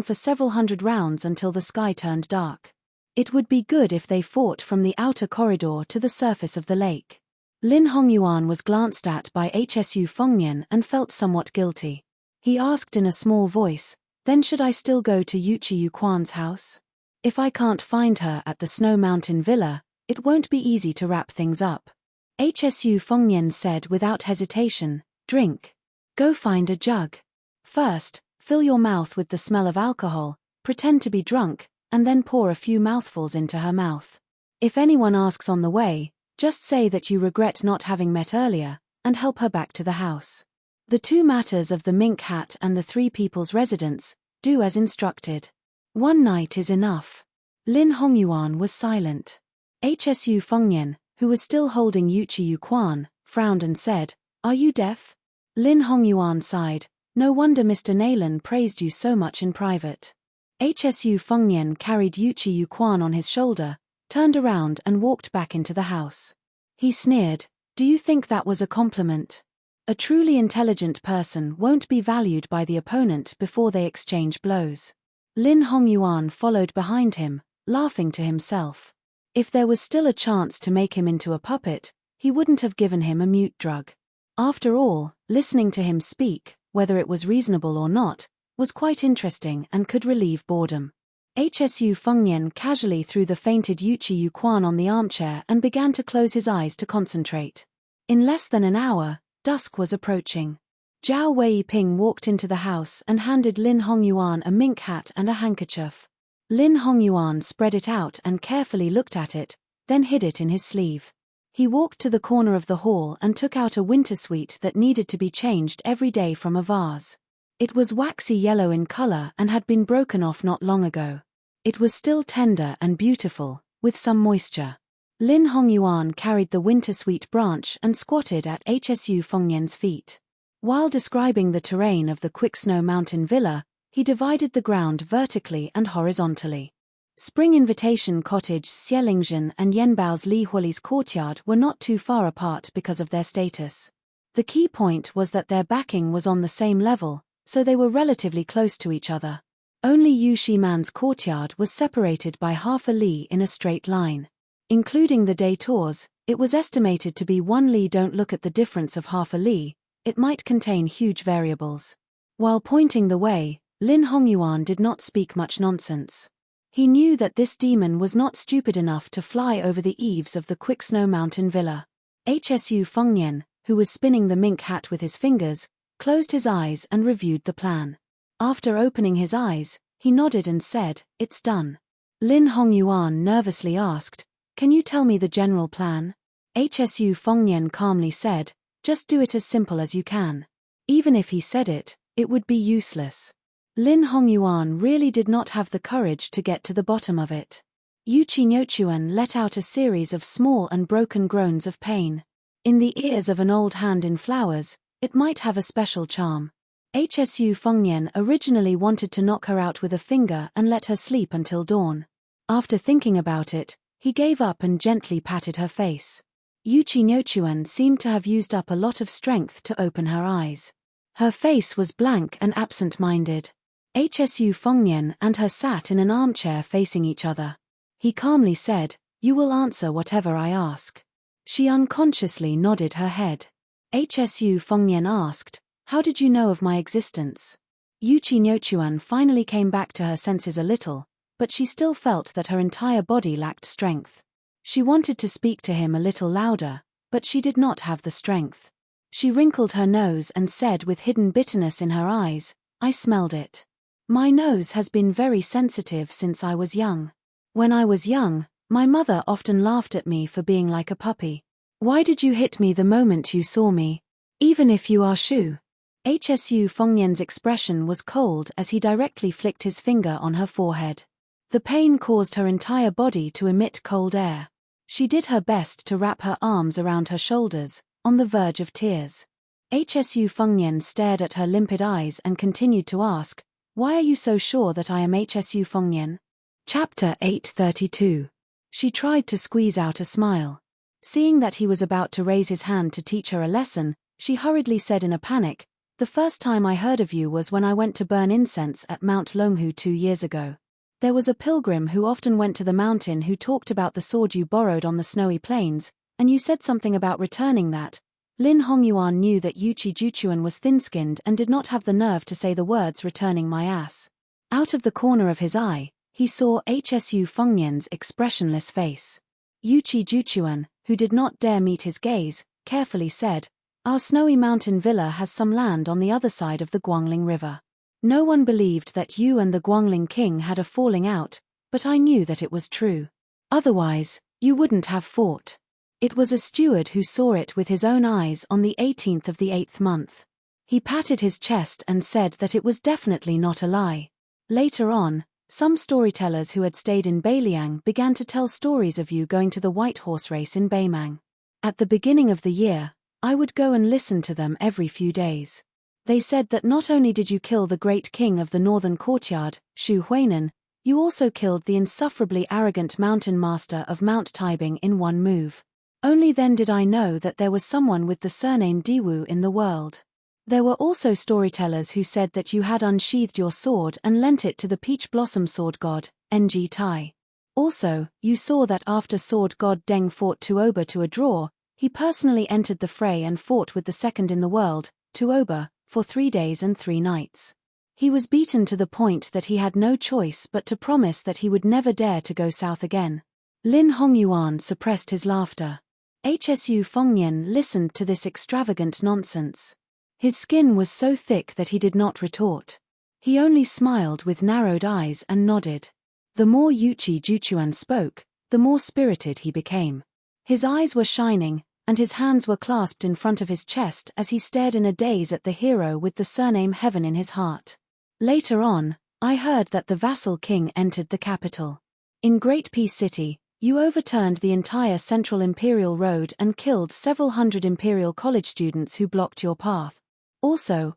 for several hundred rounds until the sky turned dark. It would be good if they fought from the outer corridor to the surface of the lake. Lin Hongyuan was glanced at by Hsu Fengnian and felt somewhat guilty. He asked in a small voice, "Then should I still go to Yuchi Yu Quan's house? If I can't find her at the Snow Mountain Villa, it won't be easy to wrap things up." Hsu Fengnian said without hesitation, "Drink. Go find a jug. First, fill your mouth with the smell of alcohol, pretend to be drunk, and then pour a few mouthfuls into her mouth. If anyone asks on the way, just say that you regret not having met earlier, and help her back to the house. The two matters of the mink hat and the three people's residence, do as instructed. One night is enough." Lin Hongyuan was silent. Hsu Fengnian, who was still holding Yuchi Yu Quan, frowned and said, "Are you deaf?" Lin Hongyuan sighed, "No wonder Mr. Naylan praised you so much in private. Hsu Fengnian carried Yuchi Yuquan on his shoulder, turned around and walked back into the house. He sneered, "Do you think that was a compliment? A truly intelligent person won't be valued by the opponent before they exchange blows." Lin Hongyuan followed behind him, laughing to himself. If there was still a chance to make him into a puppet, he wouldn't have given him a mute drug. After all, listening to him speak, whether it was reasonable or not, was quite interesting and could relieve boredom. Hsu Fengnian casually threw the fainted Yuchi Yuquan on the armchair and began to close his eyes to concentrate. In less than an hour, dusk was approaching. Zhao Weiping walked into the house and handed Lin Hongyuan a mink hat and a handkerchief. Lin Hongyuan spread it out and carefully looked at it, then hid it in his sleeve. He walked to the corner of the hall and took out a winter sweet that needed to be changed every day from a vase. It was waxy yellow in color and had been broken off not long ago. It was still tender and beautiful, with some moisture. Lin Hongyuan carried the winter sweet branch and squatted at Hsu Fengnian's feet. While describing the terrain of the Quicksnow Mountain Villa, he divided the ground vertically and horizontally. Spring Invitation Cottage Xielingzhen and Yenbao's Li Huoli's courtyard were not too far apart because of their status. The key point was that their backing was on the same level, so they were relatively close to each other. Only Yu Shiman's courtyard was separated by half a li in a straight line. Including the day tours, it was estimated to be 1 li. Don't look at the difference of half a li, it might contain huge variables. While pointing the way, Lin Hongyuan did not speak much nonsense. He knew that this demon was not stupid enough to fly over the eaves of the Quicksnow Mountain Villa. Hsu Fengnian, who was spinning the mink hat with his fingers, closed his eyes and reviewed the plan. After opening his eyes, he nodded and said, "It's done." Lin Hongyuan nervously asked, "Can you tell me the general plan?" Hsu Fengnian calmly said, "Just do it as simple as you can." Even if he said it, it would be useless. Lin Hongyuan really did not have the courage to get to the bottom of it. Yuchi Nyochuan let out a series of small and broken groans of pain. In the ears of an old hand in flowers, it might have a special charm. Hsu Fengnian originally wanted to knock her out with a finger and let her sleep until dawn. After thinking about it, he gave up and gently patted her face. Yuchi Nyochuan seemed to have used up a lot of strength to open her eyes. Her face was blank and absent-minded. Hsu Fengnian and her sat in an armchair facing each other. He calmly said, "You will answer whatever I ask." She unconsciously nodded her head. Hsu Fengnian asked, "How did you know of my existence?" Yuchi Nyochuan finally came back to her senses a little, but she still felt that her entire body lacked strength. She wanted to speak to him a little louder, but she did not have the strength. She wrinkled her nose and said with hidden bitterness in her eyes, "I smelled it. My nose has been very sensitive since I was young. When I was young, my mother often laughed at me for being like a puppy. Why did you hit me the moment you saw me? Even if you are Shu?" Hsu Fengnian's expression was cold as he directly flicked his finger on her forehead. The pain caused her entire body to emit cold air. She did her best to wrap her arms around her shoulders, on the verge of tears. Hsu Fengnian stared at her limpid eyes and continued to ask, "Why are you so sure that I am Hsu Fengnian?" Chapter 832. She tried to squeeze out a smile. Seeing that he was about to raise his hand to teach her a lesson, she hurriedly said in a panic, "The first time I heard of you was when I went to burn incense at Mount Longhu 2 years ago. There was a pilgrim who often went to the mountain who talked about the sword you borrowed on the snowy plains, and you said something about returning that." Lin Hongyuan knew that Yuchi Juchuan was thin-skinned and did not have the nerve to say the words "returning my ass." Out of the corner of his eye, he saw Hsu Fengnian's expressionless face. Yuchi Juchuan, who did not dare meet his gaze, carefully said, "Our snowy mountain villa has some land on the other side of the Guangling River. No one believed that you and the Guangling king had a falling out, but I knew that it was true. Otherwise, you wouldn't have fought. It was a steward who saw it with his own eyes on the 18th of the 8th month. He patted his chest and said that it was definitely not a lie. Later on, some storytellers who had stayed in Beiliang began to tell stories of you going to the white horse race in Beimang. At the beginning of the year, I would go and listen to them every few days. They said that not only did you kill the great king of the northern courtyard, Shu Huainan, you also killed the insufferably arrogant mountain master of Mount Taibing in one move. Only then did I know that there was someone with the surname Diwu in the world. There were also storytellers who said that you had unsheathed your sword and lent it to the peach blossom sword god, Ng Tai. Also, you saw that after sword god Deng fought Tuoba to a draw, he personally entered the fray and fought with the second in the world, Tuoba, for 3 days and 3 nights. He was beaten to the point that he had no choice but to promise that he would never dare to go south again. Lin Hongyuan suppressed his laughter. Hsu Fengnian listened to this extravagant nonsense. His skin was so thick that he did not retort. He only smiled with narrowed eyes and nodded. The more Yuchi Juchuan spoke, the more spirited he became. His eyes were shining, and his hands were clasped in front of his chest as he stared in a daze at the hero with the surname Heaven in his heart. Later on, I heard that the vassal king entered the capital. In Great Peace City, you overturned the entire Central Imperial Road and killed several hundred Imperial College students who blocked your path. Also,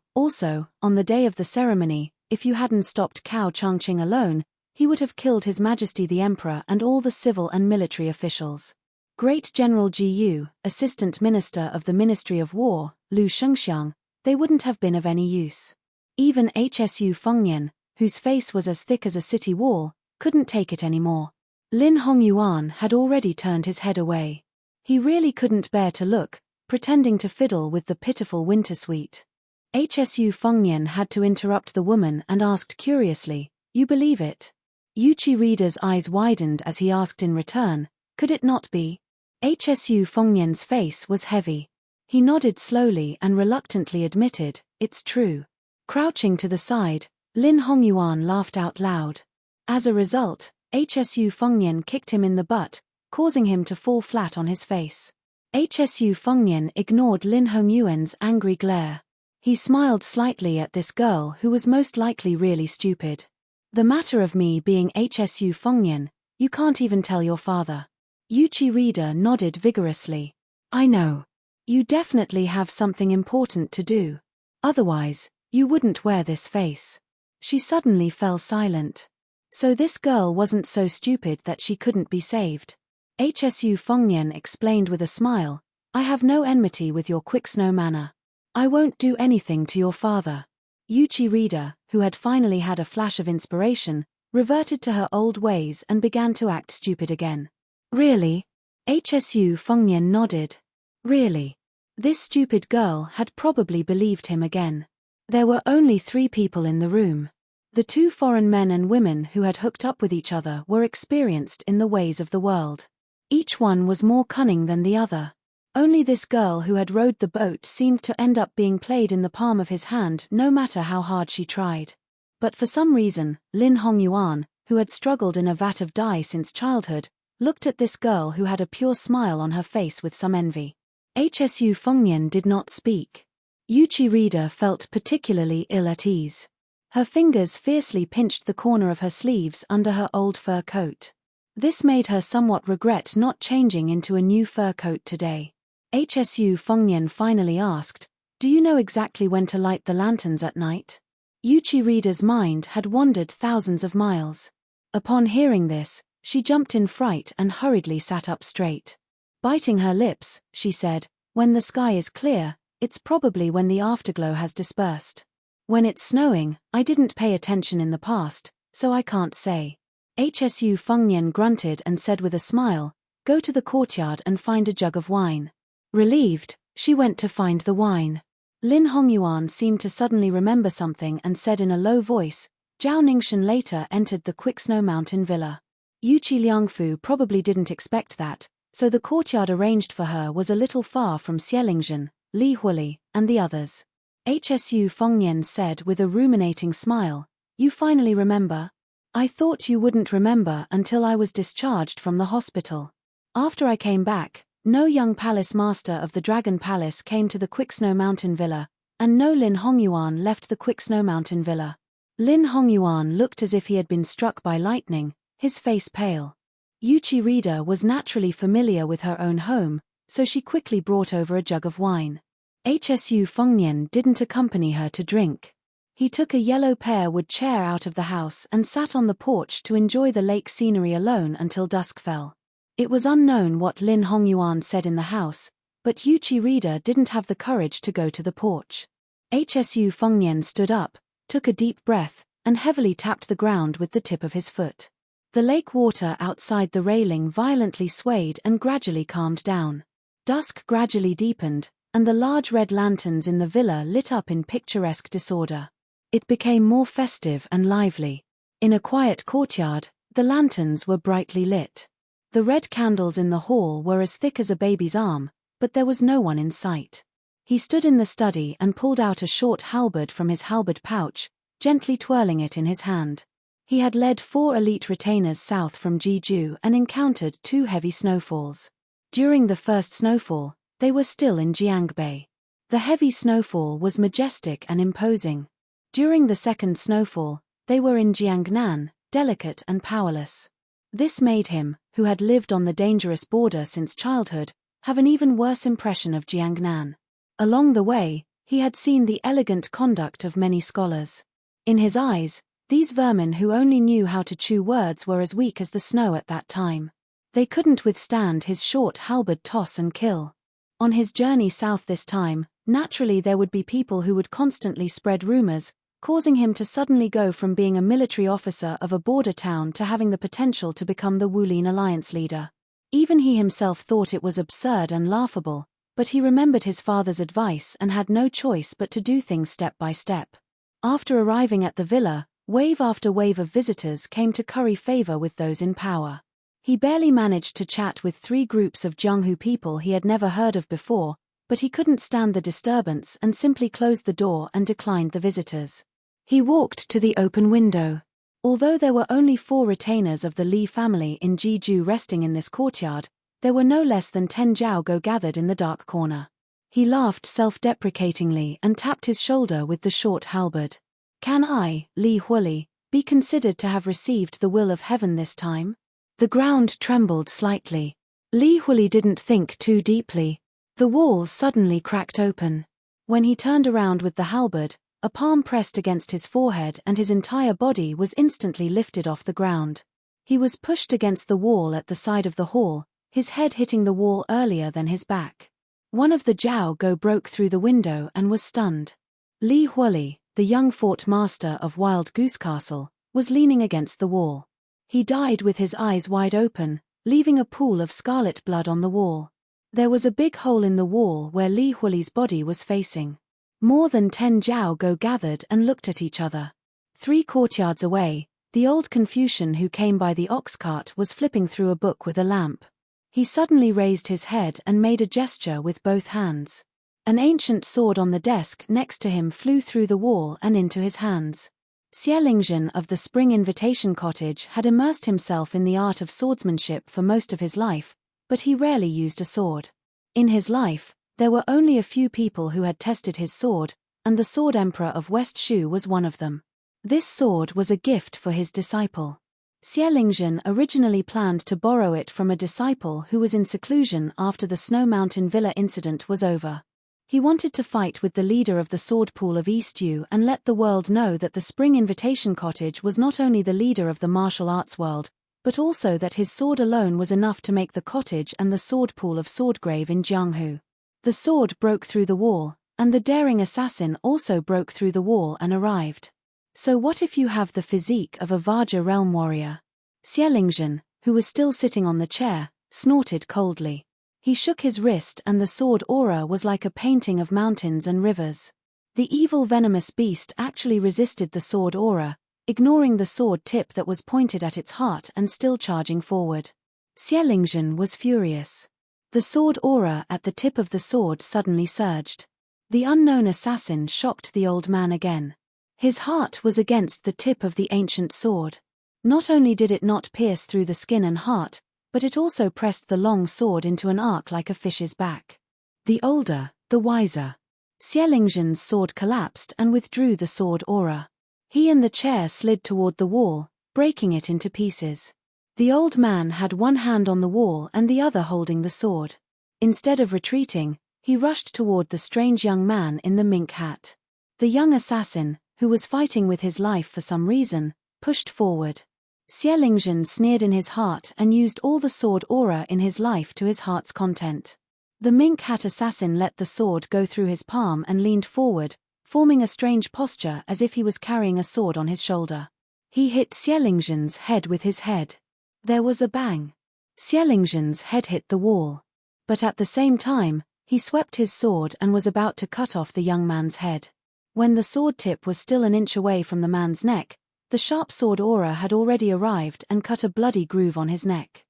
on the day of the ceremony, if you hadn't stopped Cao Changqing alone, he would have killed His Majesty the Emperor and all the civil and military officials. Great General Ji Yu, Assistant Minister of the Ministry of War, Lu Shengxiang, they wouldn't have been of any use. Even Hsu Fengnian, whose face was as thick as a city wall, couldn't take it anymore. Lin Hongyuan had already turned his head away. He really couldn't bear to look, pretending to fiddle with the pitiful winter suite. Hsu Fengnian had to interrupt the woman and asked curiously, "You believe it?" Yuchi Reader's eyes widened as he asked in return, "Could it not be?" Hsu Fengnian's face was heavy. He nodded slowly and reluctantly admitted, "It's true." Crouching to the side, Lin Hongyuan laughed out loud. As a result, Hsu Fengnian kicked him in the butt, causing him to fall flat on his face. Hsu Fengnian ignored Lin Hongyuan's angry glare. He smiled slightly at this girl who was most likely really stupid. "The matter of me being Hsu Fengnian, you can't even tell your father." Yuchi Reader nodded vigorously. "I know. You definitely have something important to do. Otherwise, you wouldn't wear this face." She suddenly fell silent. So this girl wasn't so stupid that she couldn't be saved. Hsu Fengnian explained with a smile, "I have no enmity with your quick snow manner. I won't do anything to your father." Yuchi Reader, who had finally had a flash of inspiration, reverted to her old ways and began to act stupid again. "Really?" Hsu Fengnian nodded. Really? This stupid girl had probably believed him again. There were only 3 people in the room. The 2 foreign men and women who had hooked up with each other were experienced in the ways of the world. Each one was more cunning than the other. Only this girl who had rowed the boat seemed to end up being played in the palm of his hand no matter how hard she tried. But for some reason, Lin Hongyuan, who had struggled in a vat of dye since childhood, looked at this girl who had a pure smile on her face with some envy. Hsu Fengnian did not speak. Yuchi Reader felt particularly ill at ease. Her fingers fiercely pinched the corner of her sleeves under her old fur coat. This made her somewhat regret not changing into a new fur coat today. Hsu Fengnian finally asked, "Do you know exactly when to light the lanterns at night?" Yuchi Reader's mind had wandered thousands of miles. Upon hearing this, she jumped in fright and hurriedly sat up straight. Biting her lips, she said, "When the sky is clear, it's probably when the afterglow has dispersed. When it's snowing, I didn't pay attention in the past, so I can't say." Hsu Fengnian grunted and said with a smile, "Go to the courtyard and find a jug of wine." Relieved, she went to find the wine. Lin Hongyuan seemed to suddenly remember something and said in a low voice, "Zhao Ningxian later entered the Quicksnow Mountain Villa." Yuchi Liangfu probably didn't expect that, so the courtyard arranged for her was a little far from Xielingzhen, Li Huili, and the others. Hsu Fengnian said with a ruminating smile, "You finally remember? I thought you wouldn't remember until I was discharged from the hospital. After I came back, no young palace master of the Dragon Palace came to the Quicksnow Mountain Villa, and no Lin Hongyuan left the Quicksnow Mountain Villa." Lin Hongyuan looked as if he had been struck by lightning, his face pale. Yuchi Reader was naturally familiar with her own home, so she quickly brought over a jug of wine. Hsu Fengnian didn't accompany her to drink. He took a yellow pear wood chair out of the house and sat on the porch to enjoy the lake scenery alone until dusk fell. It was unknown what Lin Hongyuan said in the house, but Yuchi Rida didn't have the courage to go to the porch. Hsu Fengnian stood up, took a deep breath, and heavily tapped the ground with the tip of his foot. The lake water outside the railing violently swayed and gradually calmed down. Dusk gradually deepened, and the large red lanterns in the villa lit up in picturesque disorder. It became more festive and lively. In a quiet courtyard, the lanterns were brightly lit. The red candles in the hall were as thick as a baby's arm, but there was no one in sight. He stood in the study and pulled out a short halberd from his halberd pouch, gently twirling it in his hand. He had led 4 elite retainers south from Jeju and encountered 2 heavy snowfalls. During the first snowfall, they were still in Jiangbei. The heavy snowfall was majestic and imposing. During the second snowfall, they were in Jiangnan, delicate and powerless. This made him, who had lived on the dangerous border since childhood, have an even worse impression of Jiangnan. Along the way, he had seen the elegant conduct of many scholars. In his eyes, these vermin who only knew how to chew words were as weak as the snow at that time. They couldn't withstand his short halberd toss and kill. On his journey south this time, naturally there would be people who would constantly spread rumors, causing him to suddenly go from being a military officer of a border town to having the potential to become the Wulin alliance leader. Even he himself thought it was absurd and laughable, but he remembered his father's advice and had no choice but to do things step by step. After arriving at the villa, wave after wave of visitors came to curry favor with those in power. He barely managed to chat with 3 groups of Jianghu people he had never heard of before, but he couldn't stand the disturbance and simply closed the door and declined the visitors. He walked to the open window. Although there were only 4 retainers of the Li family in Jeju resting in this courtyard, there were no less than 10 Jiaogo gathered in the dark corner. He laughed self-deprecatingly and tapped his shoulder with the short halberd. Can I, Li Huili, be considered to have received the will of heaven this time? The ground trembled slightly. Li Huili didn't think too deeply. The wall suddenly cracked open. When he turned around with the halberd, a palm pressed against his forehead and his entire body was instantly lifted off the ground. He was pushed against the wall at the side of the hall, his head hitting the wall earlier than his back. One of the Jiao broke through the window and was stunned. Li Huili, the young fort master of Wild Goose Castle, was leaning against the wall. He died with his eyes wide open, leaving a pool of scarlet blood on the wall. There was a big hole in the wall where Li Huili's body was facing. More than 10 Jiao gathered and looked at each other. 3 courtyards away, the old Confucian who came by the ox cart was flipping through a book with a lamp. He suddenly raised his head and made a gesture with both hands. An ancient sword on the desk next to him flew through the wall and into his hands. Xielingzhen of the Spring Invitation Cottage had immersed himself in the art of swordsmanship for most of his life, but he rarely used a sword. In his life, there were only a few people who had tested his sword, and the Sword Emperor of West Shu was one of them. This sword was a gift for his disciple. Xielingzhen originally planned to borrow it from a disciple who was in seclusion after the Snow Mountain Villa incident was over. He wanted to fight with the leader of the sword pool of East Yu and let the world know that the Spring Invitation Cottage was not only the leader of the martial arts world, but also that his sword alone was enough to make the cottage and the sword pool of Swordgrave in Jianghu. The sword broke through the wall, and the daring assassin also broke through the wall and arrived. So what if you have the physique of a Vajra realm warrior? Xielingzhen, who was still sitting on the chair, snorted coldly. He shook his wrist and the sword aura was like a painting of mountains and rivers. The evil venomous beast actually resisted the sword aura, ignoring the sword tip that was pointed at its heart and still charging forward. Xielingzhen was furious. The sword aura at the tip of the sword suddenly surged. The unknown assassin shocked the old man again. His heart was against the tip of the ancient sword. Not only did it not pierce through the skin and heart, but it also pressed the long sword into an arc like a fish's back. The older, the wiser. Xielingzhen's sword collapsed and withdrew the sword aura. He and the chair slid toward the wall, breaking it into pieces. The old man had one hand on the wall and the other holding the sword. Instead of retreating, He rushed toward the strange young man in the mink hat. The young assassin, who was fighting with his life for some reason, pushed forward. Xielingzhen sneered in his heart and used all the sword aura in his life to his heart's content. The mink hat assassin let the sword go through his palm and leaned forward, forming a strange posture as if he was carrying a sword on his shoulder. He hit Xielingzhen's head with his head. There was a bang. Xielingzhen's head hit the wall. But at the same time, he swept his sword and was about to cut off the young man's head. When the sword tip was still an inch away from the man's neck, the sharp sword aura had already arrived and cut a bloody groove on his neck.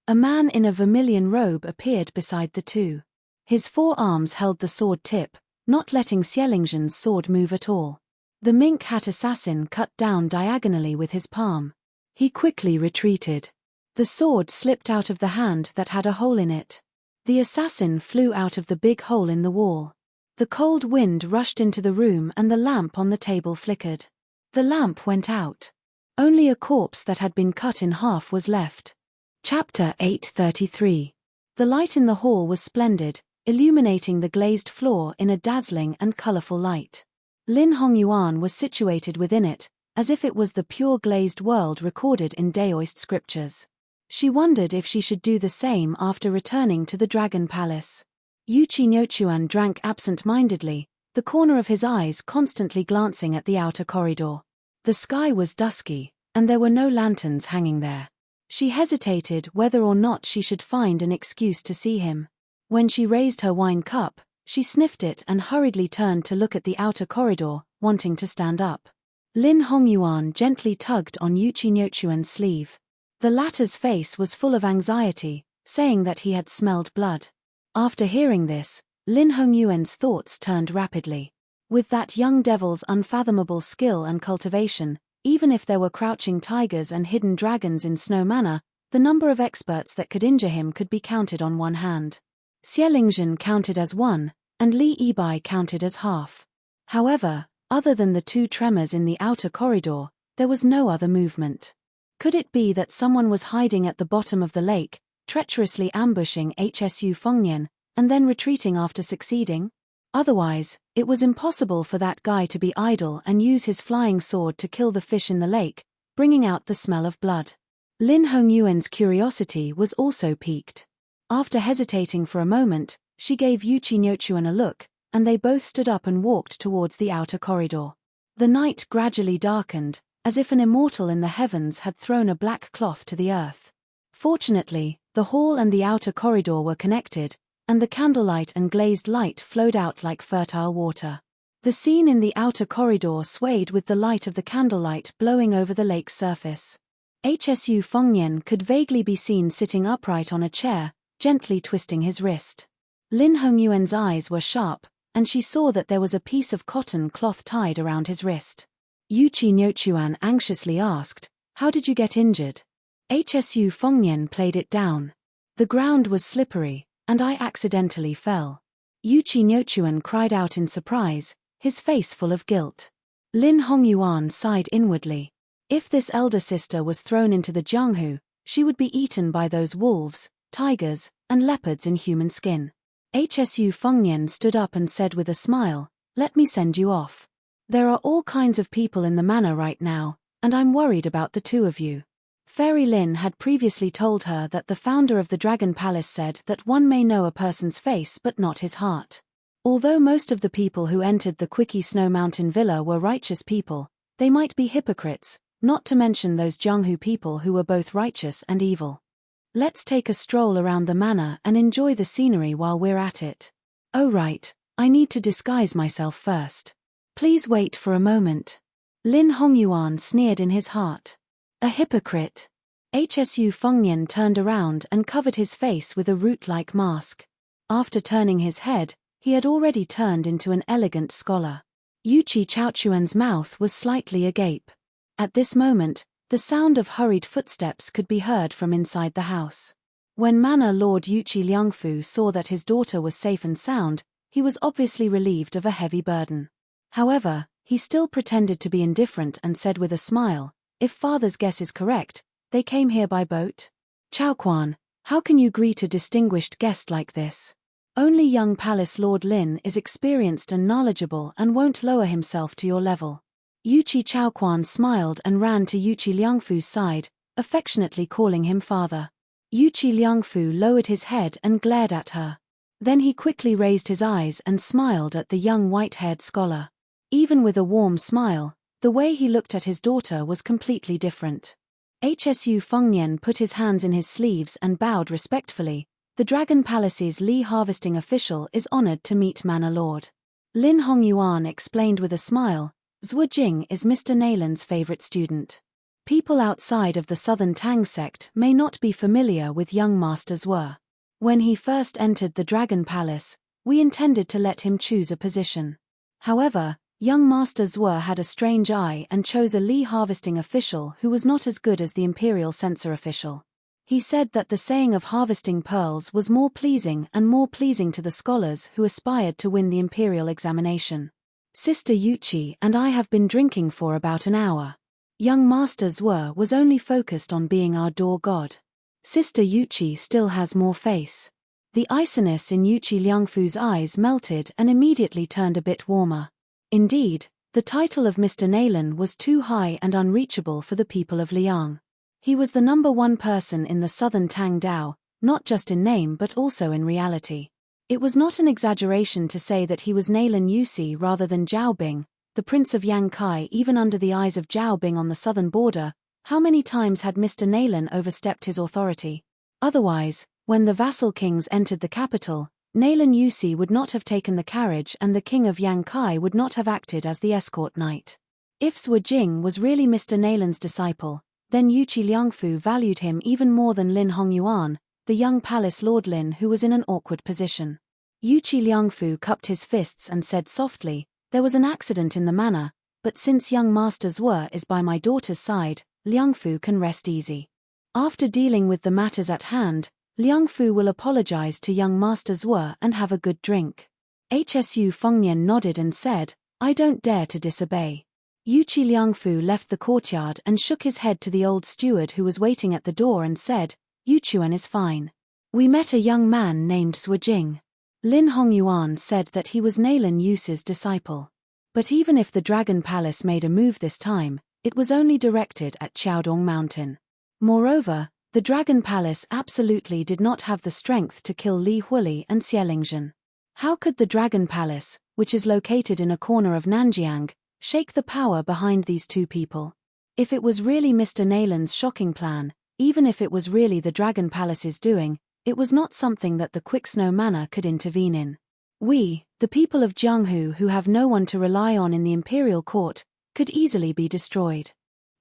A man in a vermilion robe appeared beside the two. His forearms held the sword tip, not letting Xielingzhen's sword move at all. The mink hat assassin cut down diagonally with his palm. He quickly retreated. The sword slipped out of the hand that had a hole in it. The assassin flew out of the big hole in the wall. The cold wind rushed into the room and the lamp on the table flickered. The lamp went out. Only a corpse that had been cut in half was left. Chapter 833. The light in the hall was splendid, illuminating the glazed floor in a dazzling and colorful light. Lin Hongyuan was situated within it, as if it was the pure glazed world recorded in Daoist scriptures. She wondered if she should do the same after returning to the Dragon Palace. Yuchi Nyochuan drank absent-mindedly, the corner of his eyes constantly glancing at the outer corridor. The sky was dusky, and there were no lanterns hanging there. She hesitated whether or not she should find an excuse to see him. When she raised her wine cup, she sniffed it and hurriedly turned to look at the outer corridor, wanting to stand up. Lin Hongyuan gently tugged on Yuchi Nyochuan's sleeve. The latter's face was full of anxiety, saying that he had smelled blood. After hearing this, Lin Hongyuan's thoughts turned rapidly. With that young devil's unfathomable skill and cultivation, even if there were crouching tigers and hidden dragons in Snow Manor, the number of experts that could injure him could be counted on one hand. Xielingzhen counted as one, and Li Yibai counted as half. However, other than the two tremors in the outer corridor, there was no other movement. Could it be that someone was hiding at the bottom of the lake, treacherously ambushing Hsu Fengnian, and then retreating after succeeding? Otherwise, it was impossible for that guy to be idle and use his flying sword to kill the fish in the lake, bringing out the smell of blood. Lin Hongyuan's curiosity was also piqued. After hesitating for a moment, she gave Yuchi Nyochuan a look, and they both stood up and walked towards the outer corridor. The night gradually darkened, as if an immortal in the heavens had thrown a black cloth to the earth. Fortunately, the hall and the outer corridor were connected, and the candlelight and glazed light flowed out like fertile water. The scene in the outer corridor swayed with the light of the candlelight blowing over the lake's surface. Hsu Fengnian could vaguely be seen sitting upright on a chair, gently twisting his wrist. Lin Hongyuan's eyes were sharp, and she saw that there was a piece of cotton cloth tied around his wrist. Yuchi Nyochuan anxiously asked, "How did you get injured?" Hsu Fengnian played it down. "The ground was slippery, and I accidentally fell." Yuchi Nyochuan cried out in surprise, his face full of guilt. Lin Hongyuan sighed inwardly. If this elder sister was thrown into the Jianghu, she would be eaten by those wolves, tigers, and leopards in human skin. Hsu Fengnian stood up and said with a smile, "Let me send you off. There are all kinds of people in the manor right now, and I'm worried about the two of you." Fairy Lin had previously told her that the founder of the Dragon Palace said that one may know a person's face but not his heart. Although most of the people who entered the Quickie Snow Mountain Villa were righteous people, they might be hypocrites, not to mention those Jianghu people who were both righteous and evil. "Let's take a stroll around the manor and enjoy the scenery while we're at it." "Oh right, I need to disguise myself first. Please wait for a moment." Lin Hongyuan sneered in his heart. A hypocrite. Hsu Fengnian turned around and covered his face with a root-like mask. After turning his head, he had already turned into an elegant scholar. Yuchi Chaochuan's mouth was slightly agape. At this moment, the sound of hurried footsteps could be heard from inside the house. When Manor Lord Yuchi Liangfu saw that his daughter was safe and sound, he was obviously relieved of a heavy burden. However, he still pretended to be indifferent and said with a smile, "If father's guess is correct, they came here by boat?" "Chaoquan, how can you greet a distinguished guest like this?" Only young Palace Lord Lin is experienced and knowledgeable and won't lower himself to your level. Yuqi Chaoquan smiled and ran to Yuqi Liangfu's side, affectionately calling him father. Yuqi Liangfu lowered his head and glared at her. Then he quickly raised his eyes and smiled at the young white-haired scholar. Even with a warm smile, the way he looked at his daughter was completely different. Hsu Fengnian put his hands in his sleeves and bowed respectfully. The Dragon Palace's Li harvesting official is honored to meet Manor Lord. Lin Hongyuan explained with a smile, Zhuo Jing is Mr. Nalan's favorite student. People outside of the Southern Tang sect may not be familiar with young Master Zhuo. When he first entered the Dragon Palace, we intended to let him choose a position. However, young Master Zhuo had a strange eye and chose a Li harvesting official who was not as good as the Imperial Censor official. He said that the saying of harvesting pearls was more pleasing to the scholars who aspired to win the Imperial examination. Sister Yuqi and I have been drinking for about an hour. Young Master Zhuo was only focused on being our door god. Sister Yuqi still has more face. The iciness in Yuqi Liangfu's eyes melted and immediately turned a bit warmer. Indeed, the title of Mr. Nalan was too high and unreachable for the people of Liang. He was the #1 person in the Southern Tang Dao, not just in name but also in reality. It was not an exaggeration to say that he was Nalan Yusi rather than Zhao Bing, the Prince of Yangkai. Even under the eyes of Zhao Bing on the southern border, how many times had Mr. Nalan overstepped his authority? Otherwise, when the vassal kings entered the capital, Nalan Yusi would not have taken the carriage and the king of Yangkai would not have acted as the escort knight. If Zhuo Jing was really Mr. Nalan's disciple, then Yuqi Liangfu valued him even more than Lin Hongyuan, the young Palace Lord Lin who was in an awkward position. Yuqi Liangfu cupped his fists and said softly, there was an accident in the manor, but since young Master Zhuo is by my daughter's side, Liangfu can rest easy. After dealing with the matters at hand, Liangfu will apologize to young Master Zhuo and have a good drink. Hsu Fengnian nodded and said, I don't dare to disobey. Yuqi Liangfu left the courtyard and shook his head to the old steward who was waiting at the door and said, Yuchuan is fine. We met a young man named Zhuo Jing. Lin Hongyuan said that he was Nalan Yusi's disciple. But even if the Dragon Palace made a move this time, it was only directed at Qiaodong Mountain. Moreover, the Dragon Palace absolutely did not have the strength to kill Li Huili and Xielingzhen. How could the Dragon Palace, which is located in a corner of Nanjiang, shake the power behind these two people? If it was really Mr. Nalan's shocking plan, even if it was really the Dragon Palace's doing, it was not something that the Quicksnow Manor could intervene in. We, the people of Jianghu who have no one to rely on in the imperial court, could easily be destroyed.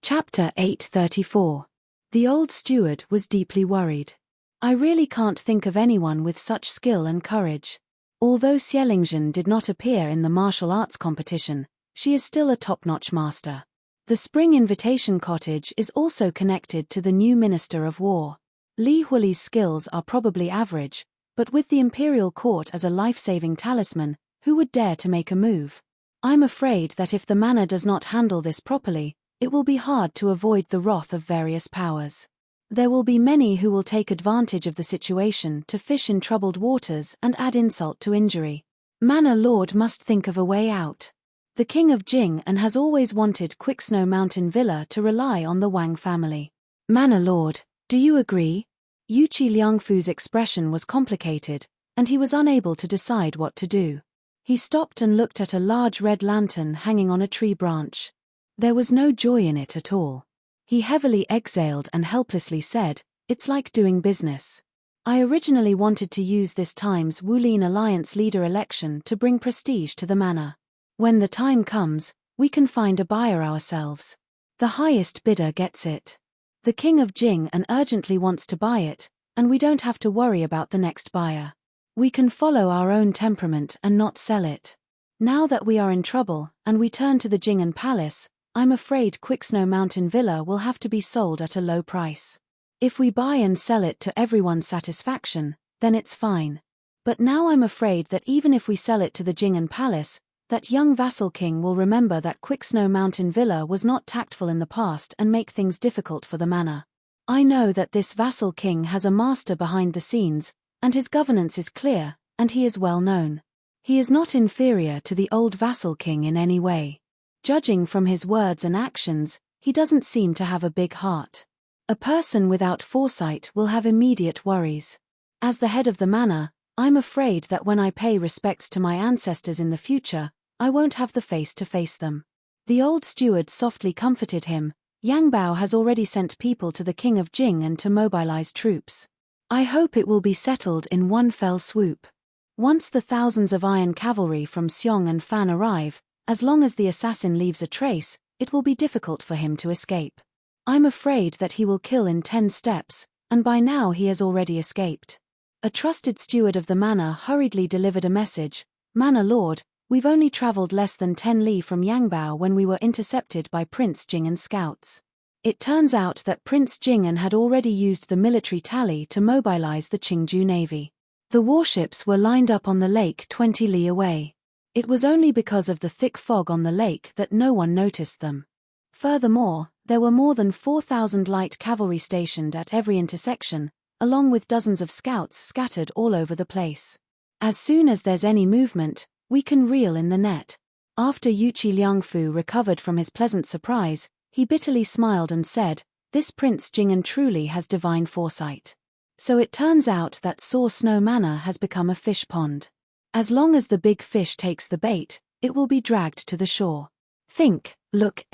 Chapter 834. The old steward was deeply worried. I really can't think of anyone with such skill and courage. Although Xielingzhen did not appear in the martial arts competition, she is still a top-notch master. The Spring Invitation Cottage is also connected to the new Minister of War. Li Huili's skills are probably average, but with the imperial court as a life-saving talisman, who would dare to make a move? I'm afraid that if the manor does not handle this properly, it will be hard to avoid the wrath of various powers. There will be many who will take advantage of the situation to fish in troubled waters and add insult to injury. Manor Lord must think of a way out. The King of Jing and has always wanted Quicksnow Mountain Villa to rely on the Wang family. Manor Lord, do you agree? Yuqi Liangfu's expression was complicated, and he was unable to decide what to do. He stopped and looked at a large red lantern hanging on a tree branch. There was no joy in it at all. He heavily exhaled and helplessly said, it's like doing business. I originally wanted to use this time's Wulin Alliance leader election to bring prestige to the manor. When the time comes, we can find a buyer ourselves. The highest bidder gets it. The King of Jing and urgently wants to buy it, and we don't have to worry about the next buyer. We can follow our own temperament and not sell it. Now that we are in trouble, and we turn to the Jing'an Palace, I'm afraid Quicksnow Mountain Villa will have to be sold at a low price. If we buy and sell it to everyone's satisfaction, then it's fine. But now I'm afraid that even if we sell it to the Jing'an Palace, that young vassal king will remember that Quicksnow Mountain Villa was not tactful in the past and make things difficult for the manor. I know that this vassal king has a master behind the scenes, and his governance is clear, and he is well known. He is not inferior to the old vassal king in any way. Judging from his words and actions, he doesn't seem to have a big heart. A person without foresight will have immediate worries. As the head of the manor, I'm afraid that when I pay respects to my ancestors in the future, I won't have the face to face them. The old steward softly comforted him. Yang Bao has already sent people to the king of Jing and to mobilize troops. I hope it will be settled in one fell swoop. Once the thousands of iron cavalry from Xiong and Fan arrive, as long as the assassin leaves a trace, it will be difficult for him to escape. I'm afraid that he will kill in 10 steps, and by now he has already escaped. A trusted steward of the manor hurriedly delivered a message. Manor Lord, we've only traveled less than 10 li from Yangbao when we were intercepted by Prince Jing'an scouts. It turns out that Prince Jing'an had already used the military tally to mobilize the Qingju Navy. The warships were lined up on the lake 20 li away. It was only because of the thick fog on the lake that no one noticed them. Furthermore, there were more than 4,000 light cavalry stationed at every intersection, along with dozens of scouts scattered all over the place. As soon as there's any movement, we can reel in the net. After Yuqi Liangfu recovered from his pleasant surprise, he bitterly smiled and said, "This Prince Jing'an truly has divine foresight." So it turns out that Saw Snow Manor has become a fish pond. As long as the big fish takes the bait, it will be dragged to the shore. Think, look,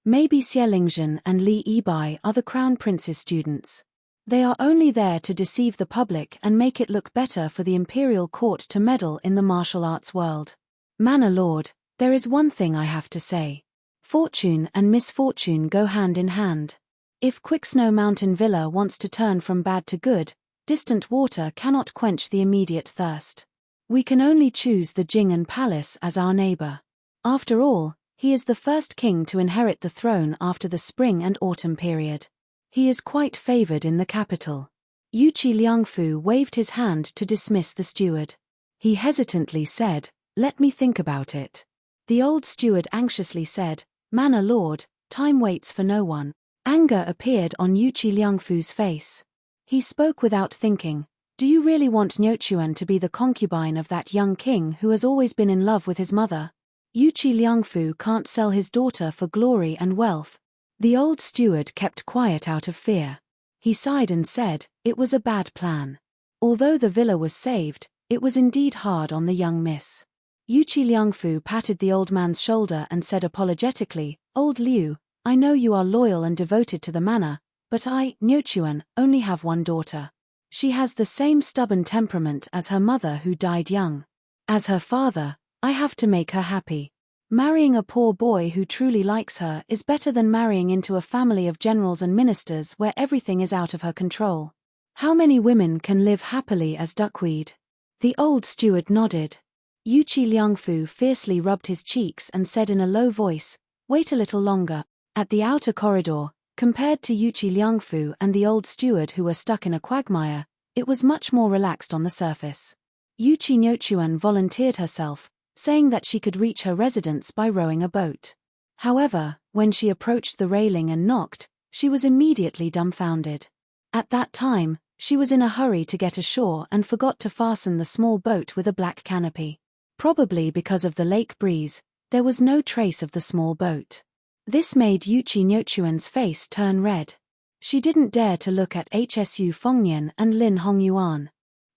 maybe Xie Lingzhen and Li Yibai are the Crown Prince's students. They are only there to deceive the public and make it look better for the imperial court to meddle in the martial arts world. Manor Lord, there is one thing I have to say. Fortune and misfortune go hand in hand. If Quicksnow Mountain Villa wants to turn from bad to good, distant water cannot quench the immediate thirst. We can only choose the Jing'an Palace as our neighbor. After all, he is the first king to inherit the throne after the spring and autumn period. He is quite favored in the capital. Yuqi Liangfu waved his hand to dismiss the steward. He hesitantly said, "Let me think about it." The old steward anxiously said, "Manor Lord, time waits for no one." Anger appeared on Yuqi Liangfu's face. He spoke without thinking. "Do you really want Nyochuan to be the concubine of that young king who has always been in love with his mother? Yuqi Liangfu can't sell his daughter for glory and wealth." The old steward kept quiet out of fear. He sighed and said, "It was a bad plan. Although the villa was saved, it was indeed hard on the young miss." Yuqi Liangfu patted the old man's shoulder and said apologetically, "Old Liu, I know you are loyal and devoted to the manor, but I, Nyochuan, only have one daughter. She has the same stubborn temperament as her mother who died young. As her father, I have to make her happy. Marrying a poor boy who truly likes her is better than marrying into a family of generals and ministers where everything is out of her control. How many women can live happily as duckweed?" The old steward nodded. Yuqi Liangfu fiercely rubbed his cheeks and said in a low voice, "Wait a little longer." At the outer corridor, compared to Yuqi Liangfu and the old steward who were stuck in a quagmire, it was much more relaxed on the surface. Yuqi Nyochuan volunteered herself, saying that she could reach her residence by rowing a boat. However, when she approached the railing and knocked, she was immediately dumbfounded. At that time, she was in a hurry to get ashore and forgot to fasten the small boat with a black canopy. Probably because of the lake breeze, there was no trace of the small boat. This made Yuqi Nyochuan's face turn red. She didn't dare to look at Hsu Fengnian and Lin Hongyuan.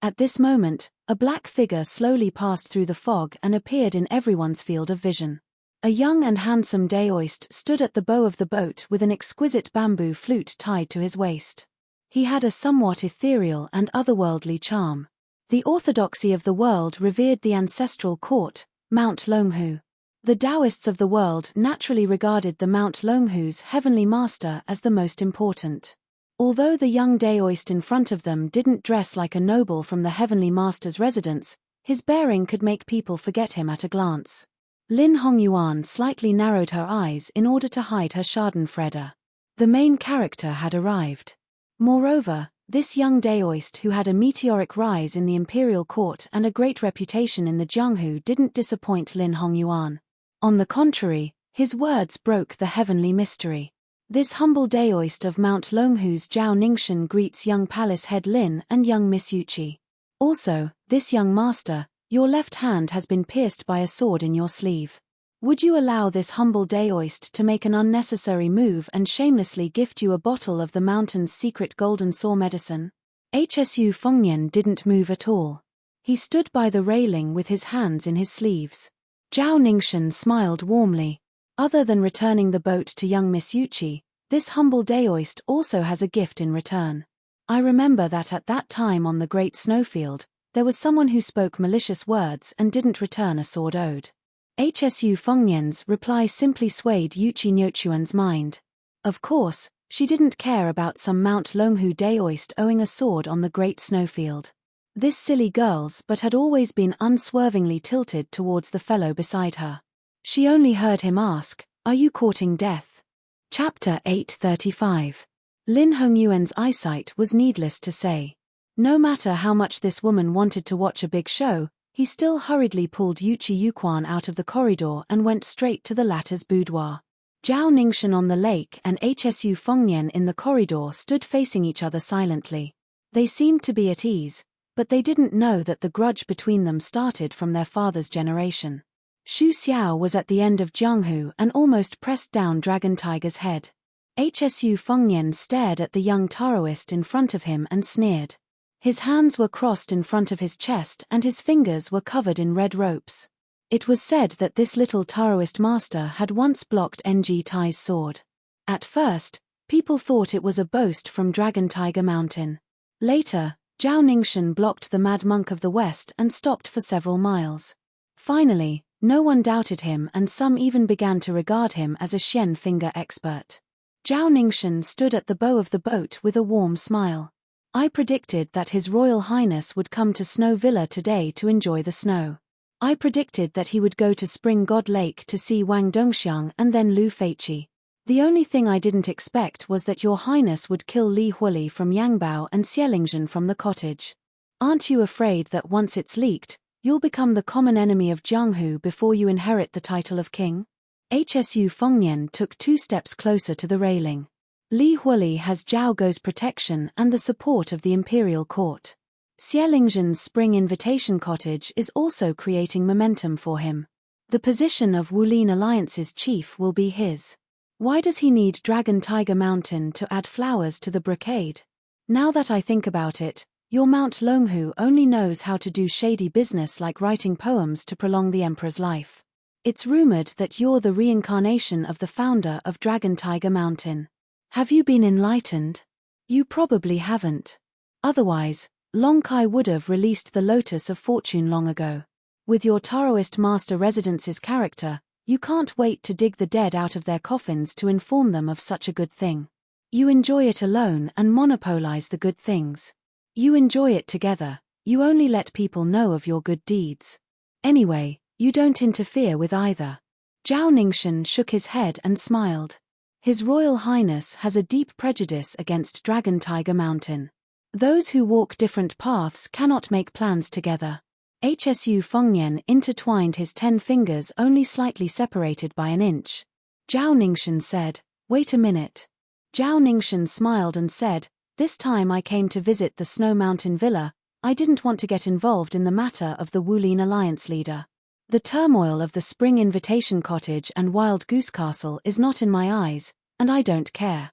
At this moment, a black figure slowly passed through the fog and appeared in everyone's field of vision. A young and handsome Daoist stood at the bow of the boat with an exquisite bamboo flute tied to his waist. He had a somewhat ethereal and otherworldly charm. The orthodoxy of the world revered the ancestral court, Mount Longhu. The Taoists of the world naturally regarded the Mount Longhu's heavenly master as the most important. Although the young Daoist in front of them didn't dress like a noble from the heavenly master's residence, his bearing could make people forget him at a glance. Lin Hongyuan slightly narrowed her eyes in order to hide her schadenfreude. The main character had arrived. Moreover, this young Daoist who had a meteoric rise in the imperial court and a great reputation in the Jianghu didn't disappoint Lin Hongyuan. On the contrary, his words broke the heavenly mystery. This humble Daoist of Mount Longhu's Jiao Ningxian greets young palace head Lin and young Miss Yuqi. Also, this young master, your left hand has been pierced by a sword in your sleeve. Would you allow this humble daoist to make an unnecessary move and shamelessly gift you a bottle of the mountain's secret golden sore medicine? Hsu Fengnian didn't move at all. He stood by the railing with his hands in his sleeves. Zhao Ningxin smiled warmly. Other than returning the boat to young Miss Yuchi, this humble daoist also has a gift in return. I remember that at that time on the Great Snowfield, there was someone who spoke malicious words and didn't return a sword ode. Hsu Fengnian's reply simply swayed Yuchi Nyochuan's mind. Of course, she didn't care about some Mount Longhu daoist owing a sword on the Great Snowfield. This silly girl's but had always been unswervingly tilted towards the fellow beside her. She only heard him ask, "Are you courting death?" Chapter 835. Lin Hongyuan's eyesight was needless to say. No matter how much this woman wanted to watch a big show, he still hurriedly pulled Yuchi Yuquan out of the corridor and went straight to the latter's boudoir. Zhao Ningxin on the lake and Hsu Fengnian in the corridor stood facing each other silently. They seemed to be at ease, but they didn't know that the grudge between them started from their father's generation. Xu Xiao was at the end of Jianghu and almost pressed down Dragon Tiger's head. Hsu Fengnian stared at the young Taoist in front of him and sneered. His hands were crossed in front of his chest and his fingers were covered in red ropes. It was said that this little Taoist master had once blocked Ng Tai's sword. At first, people thought it was a boast from Dragon Tiger Mountain. Later, Zhao Ningxin blocked the Mad Monk of the West and stopped for several miles. Finally, no one doubted him and some even began to regard him as a Xian finger expert. Zhao Ningxin stood at the bow of the boat with a warm smile. I predicted that His Royal Highness would come to Snow Villa today to enjoy the snow. I predicted that he would go to Spring God Lake to see Wang Dongxiang and then Lu Feiqi. The only thing I didn't expect was that Your Highness would kill Li Huili from Yangbao and Xielingzhen from the cottage. Aren't you afraid that once it's leaked, you'll become the common enemy of Jianghu before you inherit the title of king? Hsu Fengnian took 2 steps closer to the railing. Li Huili has Zhao Gou's protection and the support of the imperial court. Xielingzhen's spring invitation cottage is also creating momentum for him. The position of Wulin Alliance's chief will be his. Why does he need Dragon Tiger Mountain to add flowers to the brocade? Now that I think about it, your Mount Longhu only knows how to do shady business like writing poems to prolong the emperor's life. It's rumored that you're the reincarnation of the founder of Dragon Tiger Mountain. Have you been enlightened? You probably haven't. Otherwise, Long Kai would have released the Lotus of Fortune long ago. With your Taoist Master Residence's character, you can't wait to dig the dead out of their coffins to inform them of such a good thing. You enjoy it alone and monopolize the good things. You enjoy it together, you only let people know of your good deeds. Anyway, you don't interfere with either. Zhao Ningxin shook his head and smiled. His Royal Highness has a deep prejudice against Dragon Tiger Mountain. Those who walk different paths cannot make plans together. Hsu Fengnian intertwined his 10 fingers only slightly separated by an inch. Zhao Ningxin said, "Wait a minute." Zhao Ningxin smiled and said, "This time I came to visit the Snow Mountain Villa, I didn't want to get involved in the matter of the Wulin Alliance leader. The turmoil of the Spring Invitation Cottage and Wild Goose Castle is not in my eyes, and I don't care."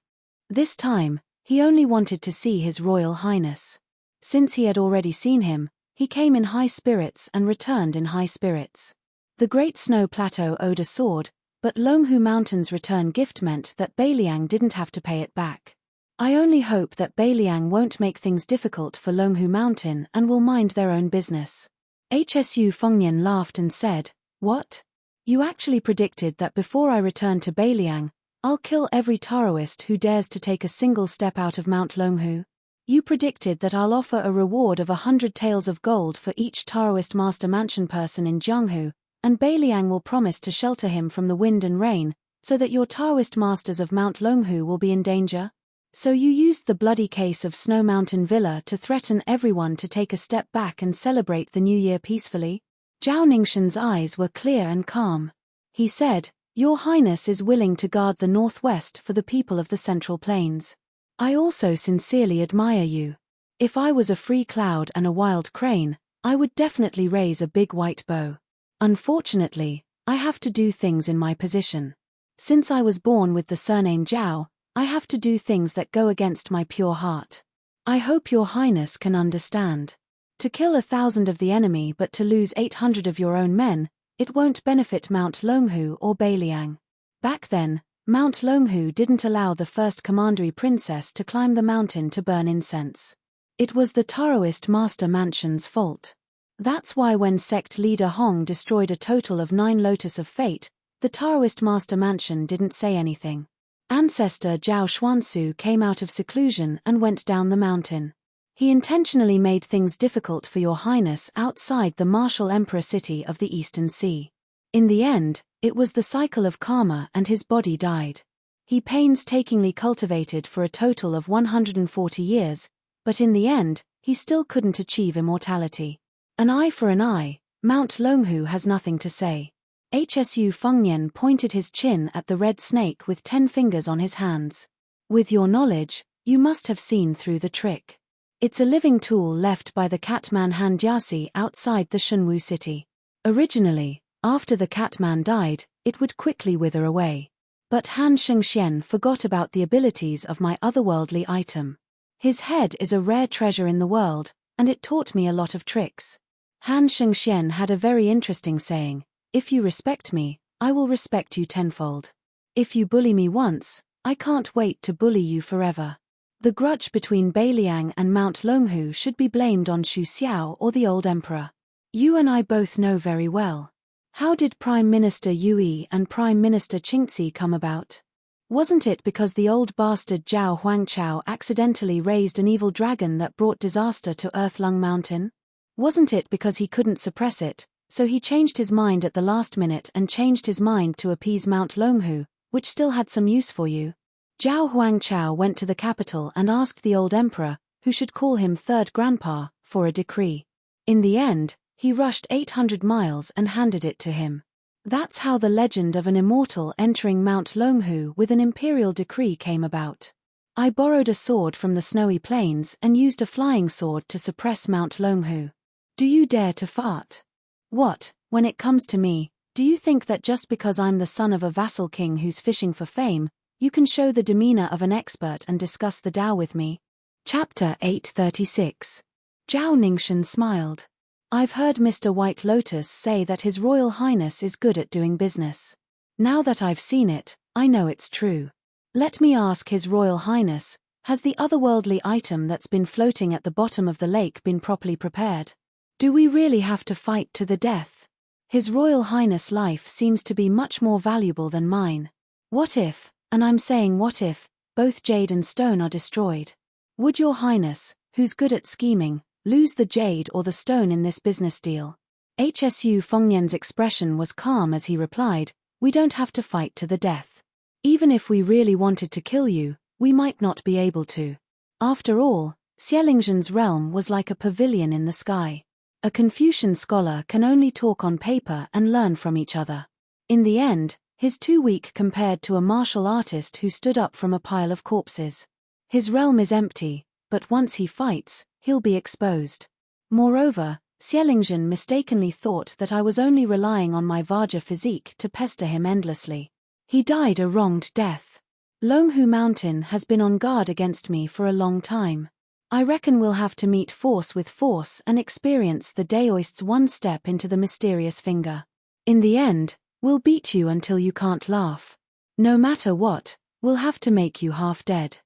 This time, he only wanted to see His Royal Highness. Since he had already seen him, he came in high spirits and returned in high spirits. The Great Snow Plateau owed a sword, but Longhu Mountain's return gift meant that Beiliang didn't have to pay it back. I only hope that Beiliang won't make things difficult for Longhu Mountain and will mind their own business. Hsu Fengnian laughed and said, "What? You actually predicted that before I return to Beiliang, I'll kill every Taoist who dares to take a single step out of Mount Longhu? You predicted that I'll offer a reward of 100 taels of gold for each Taoist master mansion person in Jianghu, and Beiliang will promise to shelter him from the wind and rain, so that your Taoist masters of Mount Longhu will be in danger? So you used the bloody case of Snow Mountain Villa to threaten everyone to take a step back and celebrate the new year peacefully?" Zhao Ningxin's eyes were clear and calm. He said, "Your Highness is willing to guard the northwest for the people of the Central Plains. I also sincerely admire you. If I was a free cloud and a wild crane, I would definitely raise a big white bow. Unfortunately, I have to do things in my position. Since I was born with the surname Zhao, I have to do things that go against my pure heart. I hope your highness can understand. To kill 1,000 of the enemy but to lose 800 of your own men, it won't benefit Mount Longhu or Beiliang. Back then, Mount Longhu didn't allow the first commandery princess to climb the mountain to burn incense. It was the Taoist master mansion's fault. That's why when sect leader Hong destroyed a total of 9 Lotus of Fate, the Taoist master mansion didn't say anything. Ancestor Zhao Xuansu came out of seclusion and went down the mountain. He intentionally made things difficult for your highness outside the martial emperor city of the Eastern Sea. In the end, it was the cycle of karma and his body died. He painstakingly cultivated for a total of 140 years, but in the end, he still couldn't achieve immortality. An eye for an eye, Mount Longhu has nothing to say. Hsu Fengnian pointed his chin at the red snake with 10 fingers on his hands. With your knowledge, you must have seen through the trick. It's a living tool left by the Catman Han Jiasi outside the Shunwu city. Originally, after the Catman died, it would quickly wither away. But Han Shengxian forgot about the abilities of my otherworldly item. His head is a rare treasure in the world, and it taught me a lot of tricks. Han Shengxian had a very interesting saying, "If you respect me, I will respect you tenfold. If you bully me once, I can't wait to bully you forever." The grudge between Beiliang and Mount Longhu should be blamed on Xu Xiao or the old emperor. You and I both know very well. How did Prime Minister Yui and Prime Minister Qingzi come about? Wasn't it because the old bastard Zhao Huangchao accidentally raised an evil dragon that brought disaster to Earthlung Mountain? Wasn't it because he couldn't suppress it, so he changed his mind at the last minute and changed his mind to appease Mount Longhu, which still had some use for you? Zhao Huangchao went to the capital and asked the old emperor, who should call him third grandpa, for a decree. In the end, he rushed 800 miles and handed it to him. That's how the legend of an immortal entering Mount Longhu with an imperial decree came about. I borrowed a sword from the snowy plains and used a flying sword to suppress Mount Longhu. Do you dare to fart? What, when it comes to me, do you think that just because I'm the son of a vassal king who's fishing for fame, you can show the demeanor of an expert and discuss the Tao with me? Chapter 836. Zhao Ningxian smiled. I've heard Mr. White Lotus say that His Royal Highness is good at doing business. Now that I've seen it, I know it's true. Let me ask His Royal Highness, has the otherworldly item that's been floating at the bottom of the lake been properly prepared? Do we really have to fight to the death? His Royal Highness' life seems to be much more valuable than mine. What if, and I'm saying what if, both jade and stone are destroyed? Would your highness, who's good at scheming, lose the jade or the stone in this business deal? Hsu Fengnian's expression was calm as he replied, we don't have to fight to the death. Even if we really wanted to kill you, we might not be able to. After all, Xielingzhen's realm was like a pavilion in the sky. A Confucian scholar can only talk on paper and learn from each other. In the end, he's too weak compared to a martial artist who stood up from a pile of corpses. His realm is empty, but once he fights, he'll be exposed. Moreover, Xielingzhen mistakenly thought that I was only relying on my Vajra physique to pester him endlessly. He died a wronged death. Longhu Mountain has been on guard against me for a long time. I reckon we'll have to meet force with force and experience the Daoist's one step into the mysterious finger. In the end, we'll beat you until you can't laugh. No matter what, we'll have to make you half dead.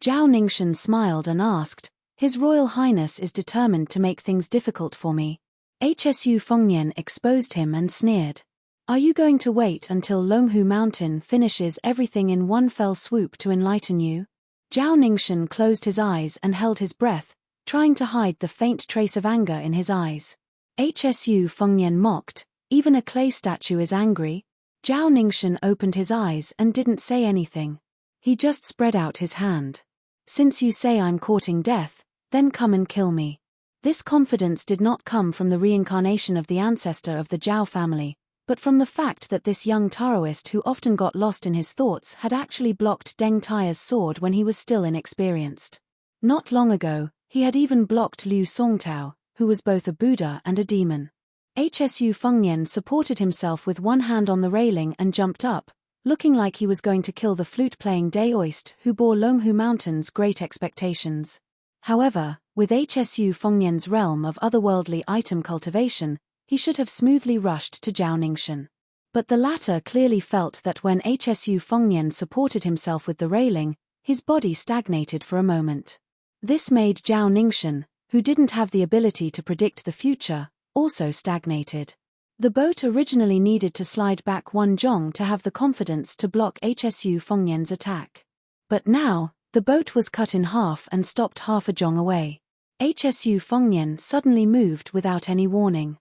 Zhao Ningxian smiled and asked, His Royal Highness is determined to make things difficult for me. Hsu Fengnian exposed him and sneered. Are you going to wait until Longhu Mountain finishes everything in one fell swoop to enlighten you? Zhao Ningxian closed his eyes and held his breath, trying to hide the faint trace of anger in his eyes. Hsu Fengnian mocked, even a clay statue is angry? Zhao Ningxian opened his eyes and didn't say anything. He just spread out his hand. Since you say I'm courting death, then come and kill me. This confidence did not come from the reincarnation of the ancestor of the Zhao family, but from the fact that this young Taoist who often got lost in his thoughts had actually blocked Deng Tai's sword when he was still inexperienced. Not long ago, He had even blocked Liu Songtao, who was both a Buddha and a demon. Hsu Fengnian supported himself with one hand on the railing and jumped up, looking like he was going to kill the flute-playing Daoist who bore Longhu Mountain's great expectations. However, with Hsu Fengnian's realm of otherworldly item cultivation, he should have smoothly rushed to Zhao Ningxin. But the latter clearly felt that when Hsu Fengnian supported himself with the railing, his body stagnated for a moment. This made Zhao Ningxin, who didn't have the ability to predict the future, also stagnated. The boat originally needed to slide back one zhong to have the confidence to block Hsu Fengnian's attack. But now, the boat was cut in half and stopped half a zhong away. Hsu Fengnian suddenly moved without any warning.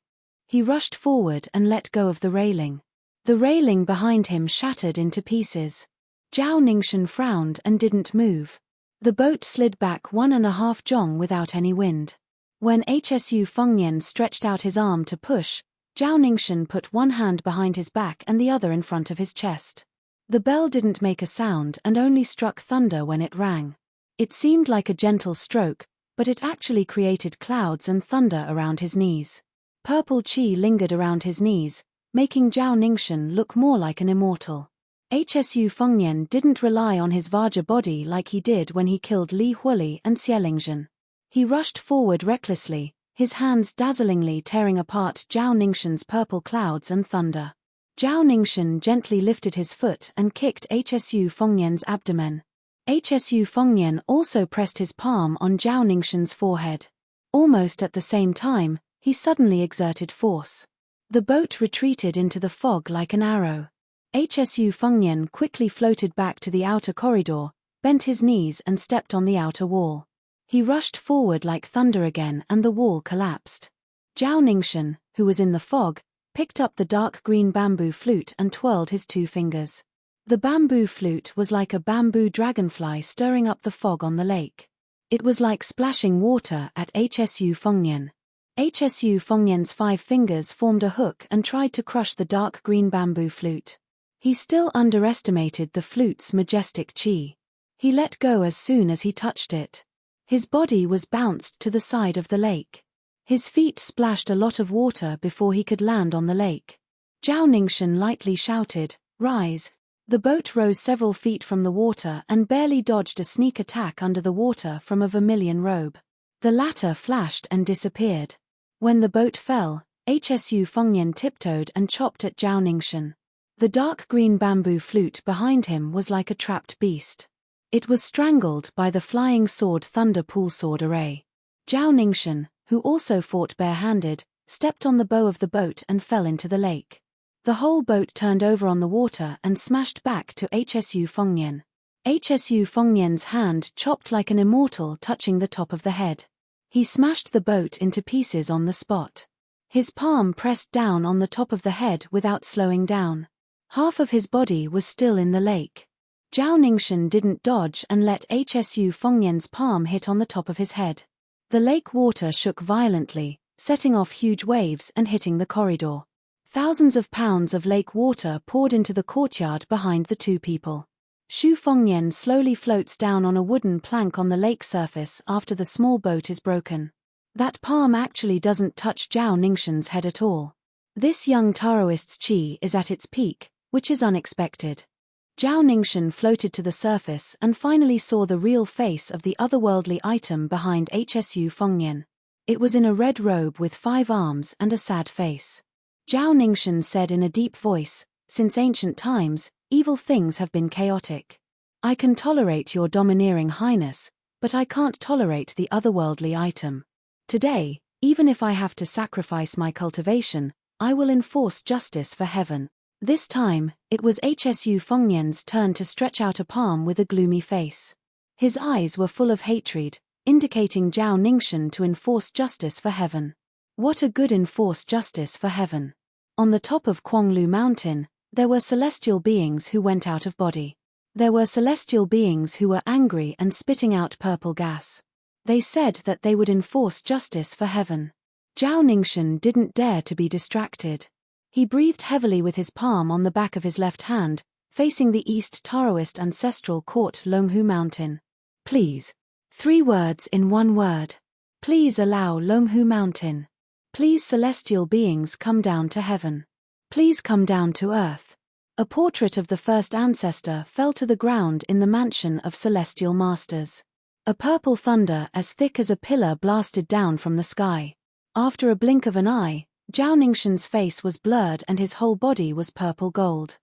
He rushed forward and let go of the railing. The railing behind him shattered into pieces. Zhao Ningxin frowned and didn't move. The boat slid back 1.5 zhong without any wind. When Hsu Fengnian stretched out his arm to push, Zhao Ningxin put one hand behind his back and the other in front of his chest. The bell didn't make a sound and only struck thunder when it rang. It seemed like a gentle stroke, but it actually created clouds and thunder around his knees. Purple qi lingered around his knees, making Zhao Ningxin look more like an immortal. Hsu Fengnian didn't rely on his Vajra body like he did when he killed Li Huili and Xielingzhen. He rushed forward recklessly, his hands dazzlingly tearing apart Zhao Ningxin's purple clouds and thunder. Zhao Ningxin gently lifted his foot and kicked Hsu Fengnian's abdomen. Hsu Fengnian also pressed his palm on Zhao Ningxin's forehead. Almost at the same time, he suddenly exerted force. The boat retreated into the fog like an arrow. Hsu Fengnian quickly floated back to the outer corridor, bent his knees and stepped on the outer wall. He rushed forward like thunder again and the wall collapsed. Zhao Ningxin, who was in the fog, picked up the dark green bamboo flute and twirled his 2 fingers. The bamboo flute was like a bamboo dragonfly stirring up the fog on the lake. It was like splashing water at Hsu Fengnian. Hsu Fengnian's 5 fingers formed a hook and tried to crush the dark green bamboo flute. He still underestimated the flute's majestic qi. He let go as soon as he touched it. His body was bounced to the side of the lake. His feet splashed a lot of water before he could land on the lake. Zhao Ningxin lightly shouted, "Rise!" The boat rose several feet from the water and barely dodged a sneak attack under the water from a vermilion robe. The latter flashed and disappeared. When the boat fell, Hsu Fengnian tiptoed and chopped at Zhao Ningxin. The dark green bamboo flute behind him was like a trapped beast. It was strangled by the flying sword Thunder Pool Sword array. Zhao Ningxin, who also fought barehanded, stepped on the bow of the boat and fell into the lake. The whole boat turned over on the water and smashed back to Hsu Fengnian. Hsu Fengnian's hand chopped like an immortal touching the top of the head. He smashed the boat into pieces on the spot. His palm pressed down on the top of the head without slowing down. Half of his body was still in the lake. Zhao Ningxin didn't dodge and let Hsu Fengnian's palm hit on the top of his head. The lake water shook violently, setting off huge waves and hitting the corridor. Thousands of pounds of lake water poured into the courtyard behind the 2 people. Xu Fengnian slowly floats down on a wooden plank on the lake surface after the small boat is broken. That palm actually doesn't touch Zhao Ningxin's head at all. This young Taoist's qi is at its peak, which is unexpected. Zhao Ningxin floated to the surface and finally saw the real face of the otherworldly item behind Hsu Fengnian. It was in a red robe with 5 arms and a sad face. Zhao Ningxin said in a deep voice, "Since ancient times, evil things have been chaotic. I can tolerate your domineering highness, but I can't tolerate the otherworldly item. Today, even if I have to sacrifice my cultivation, I will enforce justice for heaven." This time, it was Hsu Fengnian's turn to stretch out a palm with a gloomy face. His eyes were full of hatred, indicating Zhao Ningxin to enforce justice for heaven. What a good enforce justice for heaven. On the top of Quanglu Mountain, there were celestial beings who went out of body. There were celestial beings who were angry and spitting out purple gas. They said that they would enforce justice for heaven. Zhao Ningxin didn't dare to be distracted. He breathed heavily with his palm on the back of his left hand, facing the East Taoist ancestral court Longhu Mountain. "Please." 3 words in 1 word. Please allow Longhu Mountain. Please celestial beings come down to heaven. Please come down to earth. A portrait of the first ancestor fell to the ground in the mansion of celestial masters. A purple thunder as thick as a pillar blasted down from the sky. After a blink of an eye, Zhao Ningxin's face was blurred and his whole body was purple gold.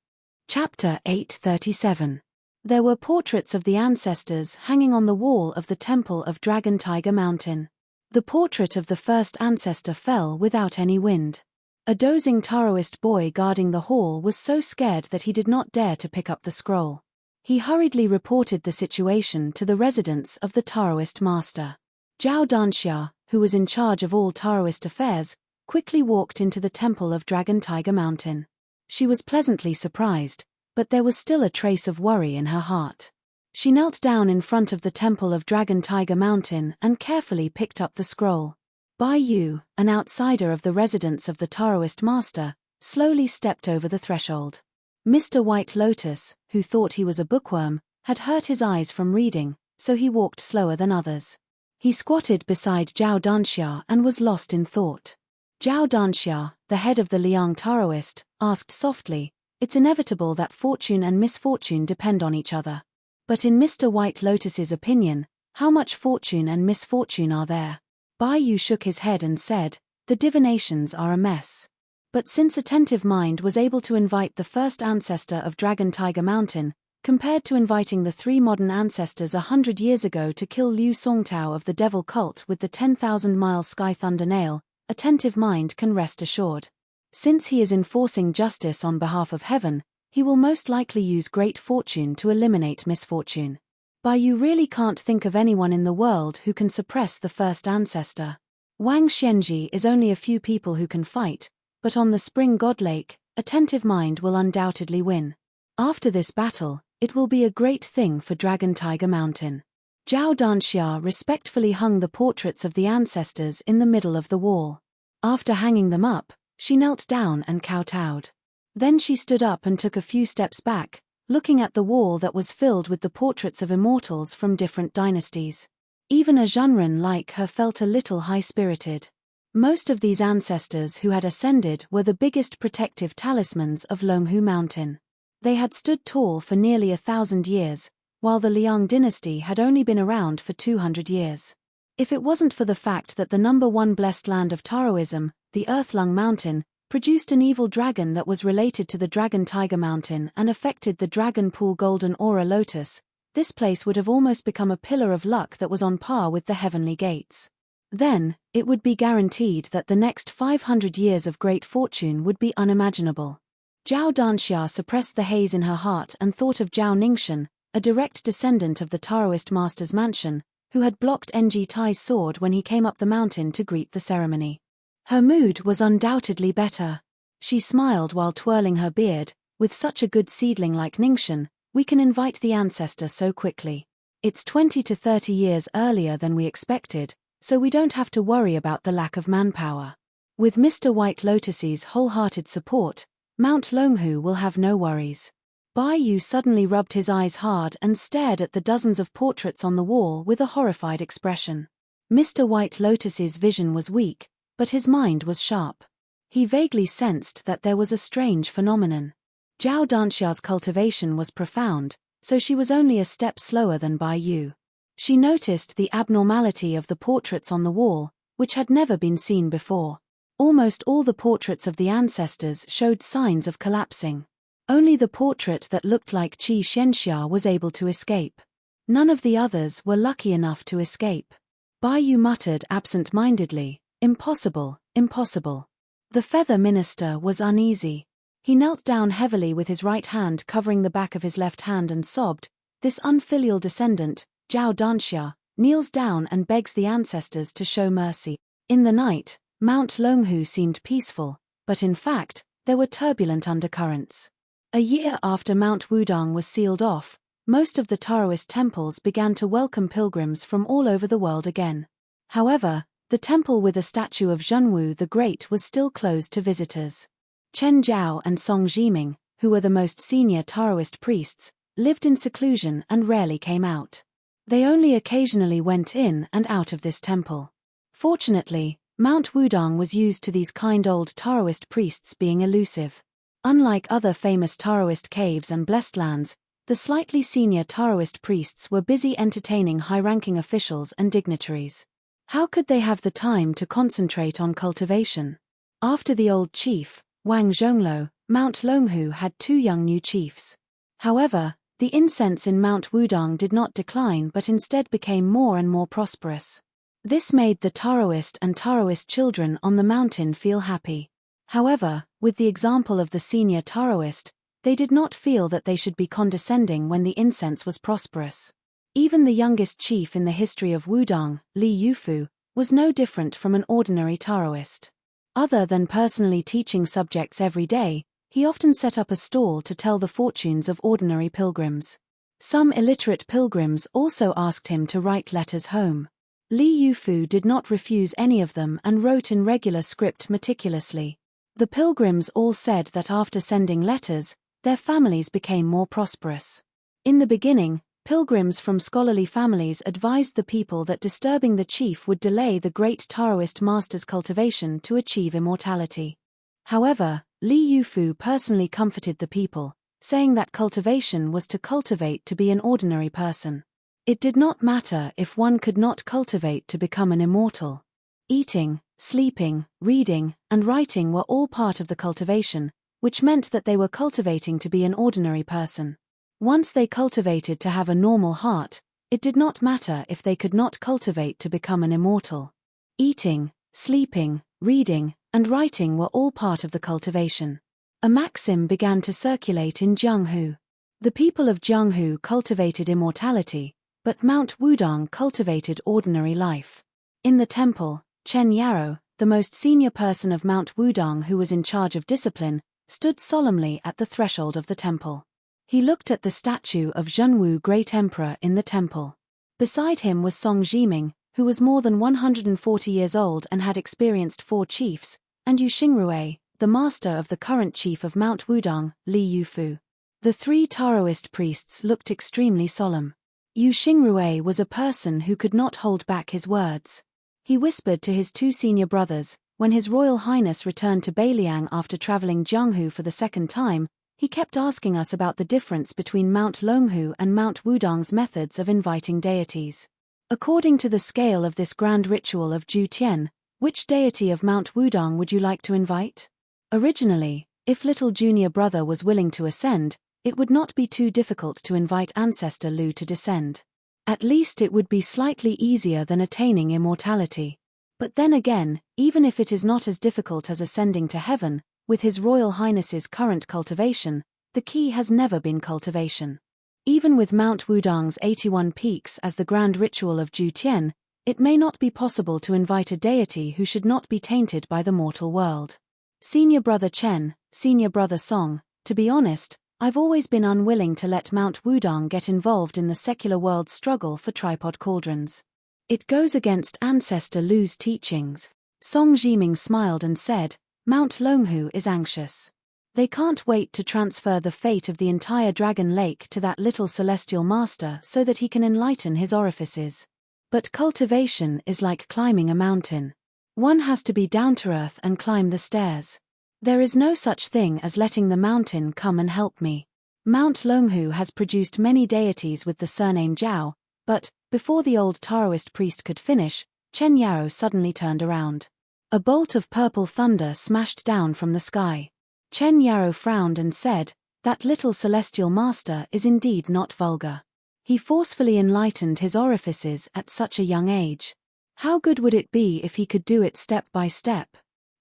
Chapter 837. There were portraits of the ancestors hanging on the wall of the temple of Dragon Tiger Mountain. The portrait of the first ancestor fell without any wind. A dozing Taoist boy guarding the hall was so scared that he did not dare to pick up the scroll. He hurriedly reported the situation to the residence of the Taoist master. Zhao Danxia, who was in charge of all Taoist affairs, quickly walked into the temple of Dragon Tiger Mountain. She was pleasantly surprised, but there was still a trace of worry in her heart. She knelt down in front of the temple of Dragon Tiger Mountain and carefully picked up the scroll. Bai Yu, an outsider of the residence of the Taoist master, slowly stepped over the threshold. Mr. White Lotus, who thought he was a bookworm, had hurt his eyes from reading, so he walked slower than others. He squatted beside Zhao Danxia and was lost in thought. Zhao Danxia, the head of the Liang Taoist, asked softly, "It's inevitable that fortune and misfortune depend on each other. But in Mr. White Lotus's opinion, how much fortune and misfortune are there?" Bai Yu shook his head and said, "The divinations are a mess." But since Attentive Mind was able to invite the first ancestor of Dragon Tiger Mountain, compared to inviting the 3 modern ancestors 100 years ago to kill Liu Songtao of the devil cult with the 10,000-mile Sky Thunder Nail, Attentive Mind can rest assured. Since he is enforcing justice on behalf of heaven, he will most likely use great fortune to eliminate misfortune. Bai Yu really can't think of anyone in the world who can suppress the first ancestor. Wang Xianji is only a few people who can fight, but on the Spring God Lake, Attentive Mind will undoubtedly win. After this battle, it will be a great thing for Dragon Tiger Mountain. Zhao Danxia respectfully hung the portraits of the ancestors in the middle of the wall. After hanging them up, she knelt down and kowtowed. Then she stood up and took a few steps back, looking at the wall that was filled with the portraits of immortals from different dynasties. Even a Zhenren like her felt a little high-spirited. Most of these ancestors who had ascended were the biggest protective talismans of Longhu Mountain. They had stood tall for nearly 1,000 years, while the Liang dynasty had only been around for 200 years. If it wasn't for the fact that the number 1 blessed land of Taoism, the Earthlung Mountain, produced an evil dragon that was related to the Dragon Tiger Mountain and affected the Dragon Pool Golden Aura Lotus, this place would have almost become a pillar of luck that was on par with the heavenly gates. Then, it would be guaranteed that the next 500 years of great fortune would be unimaginable. Zhao Danxia suppressed the haze in her heart and thought of Zhao Ningxin, a direct descendant of the Taoist master's mansion, who had blocked Ng Tai's sword when he came up the mountain to greet the ceremony. Her mood was undoubtedly better. She smiled while twirling her beard. With such a good seedling like Ningxin, we can invite the ancestor so quickly. It's 20 to 30 years earlier than we expected, so we don't have to worry about the lack of manpower. With Mr. White Lotus's wholehearted support, Mount Longhu will have no worries. Bai Yu suddenly rubbed his eyes hard and stared at the dozens of portraits on the wall with a horrified expression. Mr. White Lotus's vision was weak, but his mind was sharp. He vaguely sensed that there was a strange phenomenon. Zhao Danxia's cultivation was profound, so she was only a step slower than Bai Yu. She noticed the abnormality of the portraits on the wall, which had never been seen before. Almost all the portraits of the ancestors showed signs of collapsing. Only the portrait that looked like Qi Xianxia was able to escape. None of the others were lucky enough to escape. Bai Yu muttered absent-mindedly, "Impossible, impossible." The feather minister was uneasy. He knelt down heavily with his right hand covering the back of his left hand and sobbed. This unfilial descendant, Zhao Danxia, kneels down and begs the ancestors to show mercy. In the night, Mount Longhu seemed peaceful, but in fact, there were turbulent undercurrents. A year after Mount Wudang was sealed off, most of the Taoist temples began to welcome pilgrims from all over the world again. However, the temple with a statue of Zhenwu the Great was still closed to visitors. Chen Zhao and Song Jiming, who were the most senior Taoist priests, lived in seclusion and rarely came out. They only occasionally went in and out of this temple. Fortunately, Mount Wudang was used to these kind old Taoist priests being elusive. Unlike other famous Taoist caves and blessed lands, the slightly senior Taoist priests were busy entertaining high-ranking officials and dignitaries. How could they have the time to concentrate on cultivation? After the old chief, Wang Zhonglo, Mount Longhu had 2 young new chiefs. However, the incense in Mount Wudang did not decline but instead became more and more prosperous. This made the Taoist and Taoist children on the mountain feel happy. However, with the example of the senior Taoist, they did not feel that they should be condescending when the incense was prosperous. Even the youngest chief in the history of Wudang, Li Yufu, was no different from an ordinary Taoist. Other than personally teaching subjects every day, he often set up a stall to tell the fortunes of ordinary pilgrims. Some illiterate pilgrims also asked him to write letters home. Li Yufu did not refuse any of them and wrote in regular script meticulously. The pilgrims all said that after sending letters, their families became more prosperous. In the beginning, pilgrims from scholarly families advised the people that disturbing the chief would delay the great Taoist master's cultivation to achieve immortality. However, Li Yufu personally comforted the people, saying that cultivation was to cultivate to be an ordinary person. It did not matter if one could not cultivate to become an immortal. Eating, sleeping, reading, and writing were all part of the cultivation, which meant that they were cultivating to be an ordinary person. Once they cultivated to have a normal heart, it did not matter if they could not cultivate to become an immortal. Eating, sleeping, reading, and writing were all part of the cultivation. A maxim began to circulate in Jianghu. The people of Jianghu cultivated immortality, but Mount Wudang cultivated ordinary life. In the temple, Chen Yarou, the most senior person of Mount Wudang who was in charge of discipline, stood solemnly at the threshold of the temple. He looked at the statue of Zhenwu Great Emperor in the temple. Beside him was Song Zhiming, who was more than 140 years old and had experienced 4 chiefs, and Yu Xingrui, the master of the current chief of Mount Wudang, Li Yufu. The 3 Taoist priests looked extremely solemn. Yu Xingrui was a person who could not hold back his words. He whispered to his 2 senior brothers, when His Royal Highness returned to Beiliang after traveling Jianghu for the 2nd time, he kept asking us about the difference between Mount Longhu and Mount Wudang's methods of inviting deities. According to the scale of this grand ritual of Ju Tian, which deity of Mount Wudang would you like to invite? Originally, if little junior brother was willing to ascend, it would not be too difficult to invite ancestor Lu to descend. At least it would be slightly easier than attaining immortality. But then again, even if it is not as difficult as ascending to heaven, with His Royal Highness's current cultivation, the key has never been cultivation. Even with Mount Wudang's 81 peaks as the grand ritual of Ju Tian, it may not be possible to invite a deity who should not be tainted by the mortal world. Senior brother Chen, senior brother Song, to be honest, I've always been unwilling to let Mount Wudang get involved in the secular world's struggle for tripod cauldrons. It goes against ancestor Lu's teachings. Song Zhiming smiled and said, Mount Longhu is anxious. They can't wait to transfer the fate of the entire Dragon Lake to that little celestial master so that he can enlighten his orifices. But cultivation is like climbing a mountain. One has to be down to earth and climb the stairs. There is no such thing as letting the mountain come and help me. Mount Longhu has produced many deities with the surname Zhao, but, before the old Taoist priest could finish, Chen Yarou suddenly turned around. A bolt of purple thunder smashed down from the sky. Chen Yarou frowned and said, that little celestial master is indeed not vulgar. He forcefully enlightened his orifices at such a young age. How good would it be if he could do it step by step?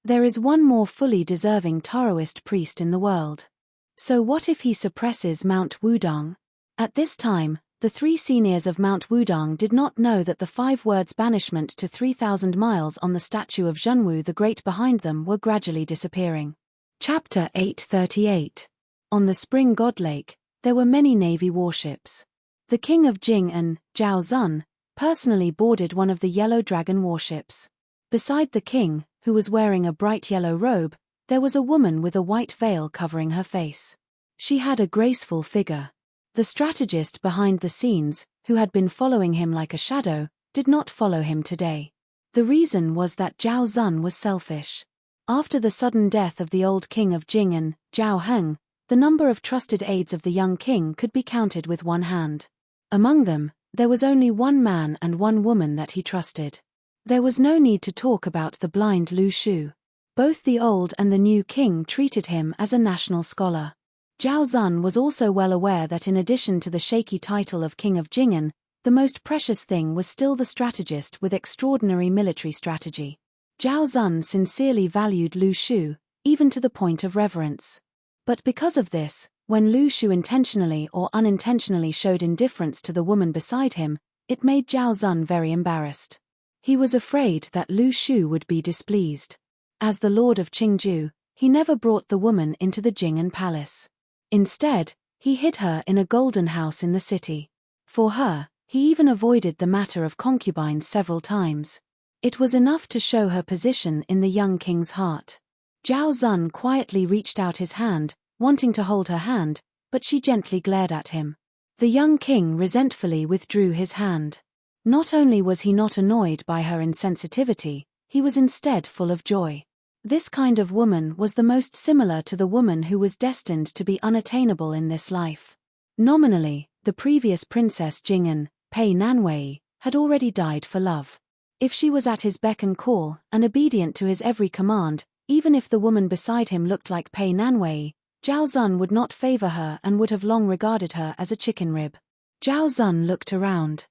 There is one more fully deserving Taoist priest in the world. So what if he suppresses Mount Wudang? At this time, the 3 seniors of Mount Wudang did not know that the 5 words banishment to 3,000 miles on the statue of Zhenwu the Great behind them were gradually disappearing. Chapter 838. On the Spring God Lake, there were many navy warships. The king of Jing and Zhao Zun personally boarded one of the yellow dragon warships. Beside the king, who was wearing a bright yellow robe, there was a woman with a white veil covering her face. She had a graceful figure. The strategist behind the scenes, who had been following him like a shadow, did not follow him today. The reason was that Zhao Zun was selfish. After the sudden death of the old king of Jing and Zhao Heng, the number of trusted aides of the young king could be counted with one hand. Among them, there was only one man and one woman that he trusted. There was no need to talk about the blind Lu Shu. Both the old and the new king treated him as a national scholar. Zhao Zun was also well aware that in addition to the shaky title of King of Jing'an, the most precious thing was still the strategist with extraordinary military strategy. Zhao Zun sincerely valued Lu Shu, even to the point of reverence. But because of this, when Lu Shu intentionally or unintentionally showed indifference to the woman beside him, it made Zhao Zun very embarrassed. He was afraid that Lu Shu would be displeased. As the lord of Qingju, he never brought the woman into the Jing'an palace. Instead, he hid her in a golden house in the city. For her, he even avoided the matter of concubines several times. It was enough to show her position in the young king's heart. Zhao Zun quietly reached out his hand, wanting to hold her hand, but she gently glared at him. The young king resentfully withdrew his hand. Not only was he not annoyed by her insensitivity, he was instead full of joy. This kind of woman was the most similar to the woman who was destined to be unattainable in this life. Nominally, the previous Princess Jing'an, Pei Nanwei, had already died for love. If she was at his beck and call and obedient to his every command, even if the woman beside him looked like Pei Nanwei, Zhao Zun would not favor her and would have long regarded her as a chicken rib. Zhao Zun looked around.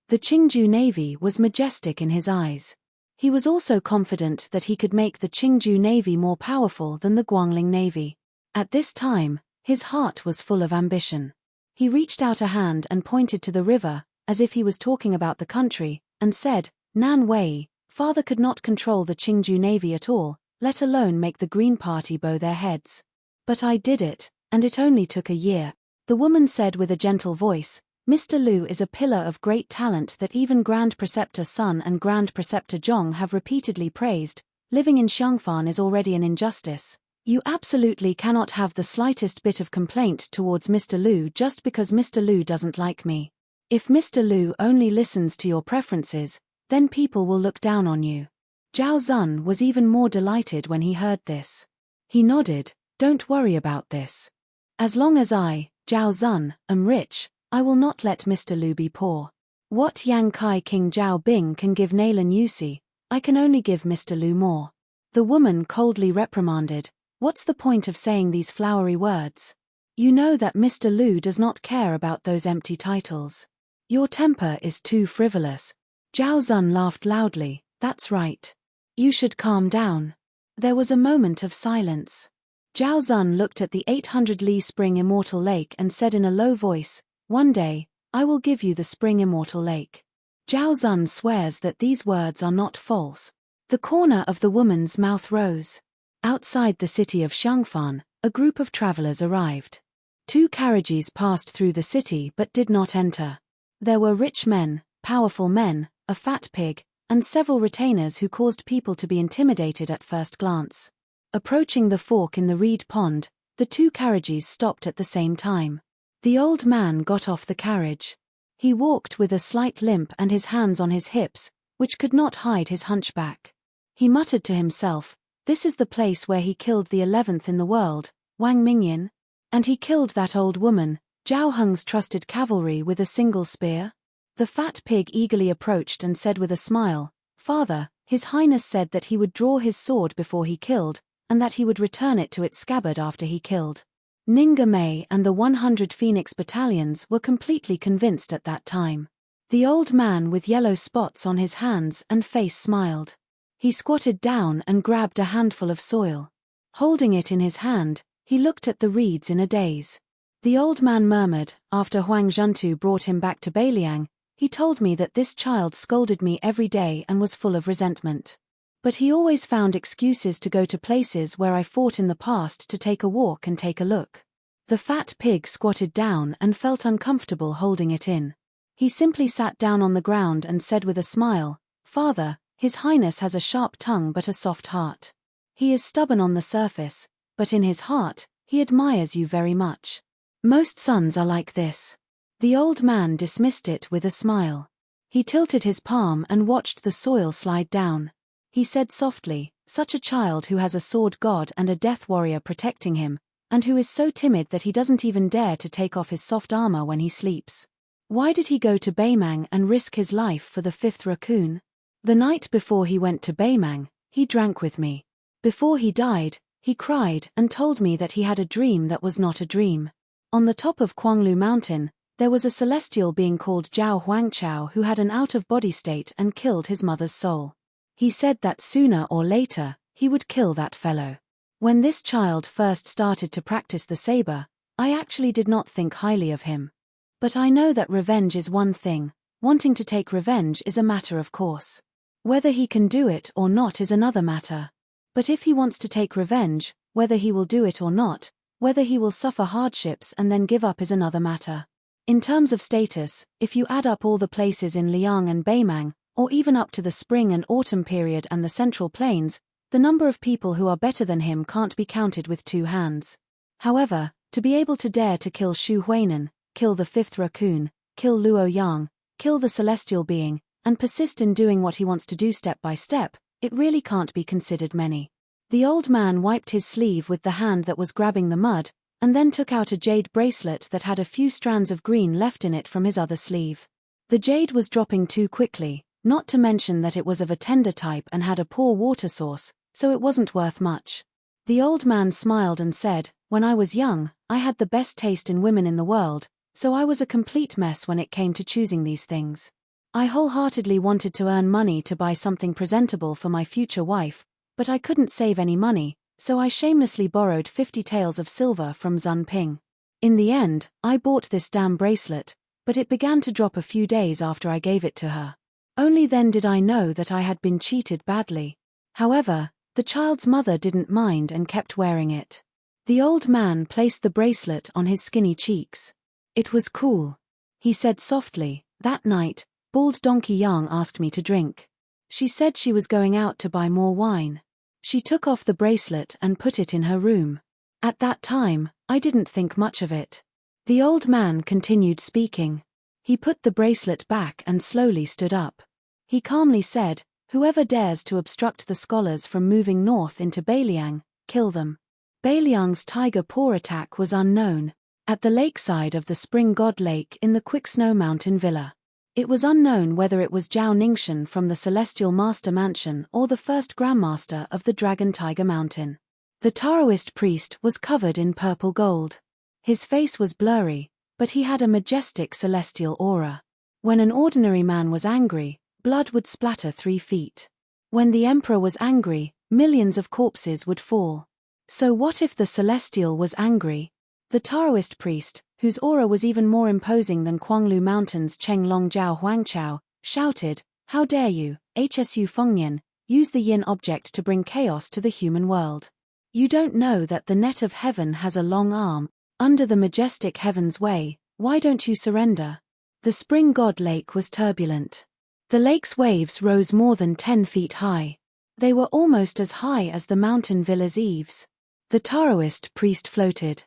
The Qingju Navy was majestic in his eyes. He was also confident that he could make the Qingju Navy more powerful than the Guangling Navy. At this time, his heart was full of ambition. He reached out a hand and pointed to the river, as if he was talking about the country, and said, "Nan Wei, father could not control the Qingju Navy at all, let alone make the Green Party bow their heads. But I did it, and it only took a year." The woman said with a gentle voice, "Mr. Lu is a pillar of great talent that even Grand Preceptor Sun and Grand Preceptor Zhong have repeatedly praised. Living in Xiangfan is already an injustice. You absolutely cannot have the slightest bit of complaint towards Mr. Lu just because Mr. Lu doesn't like me. If Mr. Lu only listens to your preferences, then people will look down on you." Zhao Zun was even more delighted when he heard this. He nodded, "Don't worry about this. As long as I, Zhao Zun, am rich, I will not let Mr. Lu be poor. What Yang Kai King Zhao Bing can give Nalan Yusi, I can only give Mr. Lu more." The woman coldly reprimanded, "What's the point of saying these flowery words? You know that Mr. Lu does not care about those empty titles. Your temper is too frivolous." Zhao Zun laughed loudly, "That's right. You should calm down." There was a moment of silence. Zhao Zun looked at the 800 Li Spring Immortal Lake and said in a low voice, "One day, I will give you the Spring Immortal Lake." Zhao Zun swears that these words are not false. The corner of the woman's mouth rose. Outside the city of Xiangfan, a group of travelers arrived. 2 carriages passed through the city but did not enter. There were rich men, powerful men, a fat pig, and several retainers who caused people to be intimidated at first glance. Approaching the fork in the reed pond, the 2 carriages stopped at the same time. The old man got off the carriage. He walked with a slight limp and his hands on his hips, which could not hide his hunchback. He muttered to himself, "This is the place where he killed the 11th in the world, Wang Mingyan? And he killed that old woman, Zhao Heng's trusted cavalry, with a single spear?" The fat pig eagerly approached and said with a smile, "Father, His Highness said that he would draw his sword before he killed, and that he would return it to its scabbard after he killed." Ninga Mei and the 100 Phoenix battalions were completely convinced at that time. The old man with yellow spots on his hands and face smiled. He squatted down and grabbed a handful of soil. Holding it in his hand, he looked at the reeds in a daze. The old man murmured, "After Huang Zhentu brought him back to Beiliang, he told me that this child scolded me every day and was full of resentment. But he always found excuses to go to places where I fought in the past to take a walk and take a look." The fat pig squatted down and felt uncomfortable holding it in. He simply sat down on the ground and said with a smile, "Father, His Highness has a sharp tongue but a soft heart. He is stubborn on the surface, but in his heart, he admires you very much. Most sons are like this." The old man dismissed it with a smile. He tilted his palm and watched the soil slide down. He said softly, "Such a child who has a sword god and a death warrior protecting him, and who is so timid that he doesn't even dare to take off his soft armor when he sleeps. Why did he go to Baymang and risk his life for the fifth raccoon? The night before he went to Baymang, he drank with me. Before he died, he cried and told me that he had a dream that was not a dream. On the top of Kwanglu Mountain, there was a celestial being called Zhao Huangchao who had an out-of-body state and killed his mother's soul. He said that sooner or later, he would kill that fellow. When this child first started to practice the saber, I actually did not think highly of him. But I know that revenge is one thing, wanting to take revenge is a matter of course. Whether he can do it or not is another matter. But if he wants to take revenge, whether he will do it or not, whether he will suffer hardships and then give up is another matter. In terms of status, if you add up all the places in Liang and Baymang, or even up to the spring and autumn period and the Central Plains, the number of people who are better than him can't be counted with two hands. However, to be able to dare to kill Shu Huainan, kill the fifth raccoon, kill Luo Yang, kill the celestial being, and persist in doing what he wants to do step by step, it really can't be considered many. The old man wiped his sleeve with the hand that was grabbing the mud, and then took out a jade bracelet that had a few strands of green left in it from his other sleeve. The jade was dropping too quickly, not to mention that it was of a tender type and had a poor water source, so it wasn't worth much. The old man smiled and said, "When I was young, I had the best taste in women in the world, so I was a complete mess when it came to choosing these things. I wholeheartedly wanted to earn money to buy something presentable for my future wife, but I couldn't save any money, so I shamelessly borrowed 50 taels of silver from Zun Ping. In the end, I bought this damn bracelet, but it began to drop a few days after I gave it to her. Only then did I know that I had been cheated badly. However, the child's mother didn't mind and kept wearing it." The old man placed the bracelet on his skinny cheeks. "It was cool," he said softly. "That night, Bald Donkey Yang asked me to drink. She said she was going out to buy more wine. She took off the bracelet and put it in her room. At that time, I didn't think much of it." The old man continued speaking. He put the bracelet back and slowly stood up. He calmly said, "Whoever dares to obstruct the scholars from moving north into Bailiang, kill them." Bailiang's tiger paw attack was unknown. At the lakeside of the Spring God Lake in the Quicksnow Mountain Villa. It was unknown whether it was Zhao Ningxian from the Celestial Master Mansion or the first Grandmaster of the Dragon Tiger Mountain. The Taoist priest was covered in purple gold. His face was blurry, but he had a majestic celestial aura. When an ordinary man was angry, blood would splatter 3 feet. When the emperor was angry, millions of corpses would fall. So what if the celestial was angry? The Taoist priest, whose aura was even more imposing than Kwanglu Mountain's Chenglong Zhao Huangchao, shouted, "How dare you, Hsu Fengnian, use the yin object to bring chaos to the human world? You don't know that the net of heaven has a long arm, under the majestic heaven's way, why don't you surrender?" The Spring God Lake was turbulent. The lake's waves rose more than 10 feet high. They were almost as high as the mountain villa's eaves. The Taoist priest floated.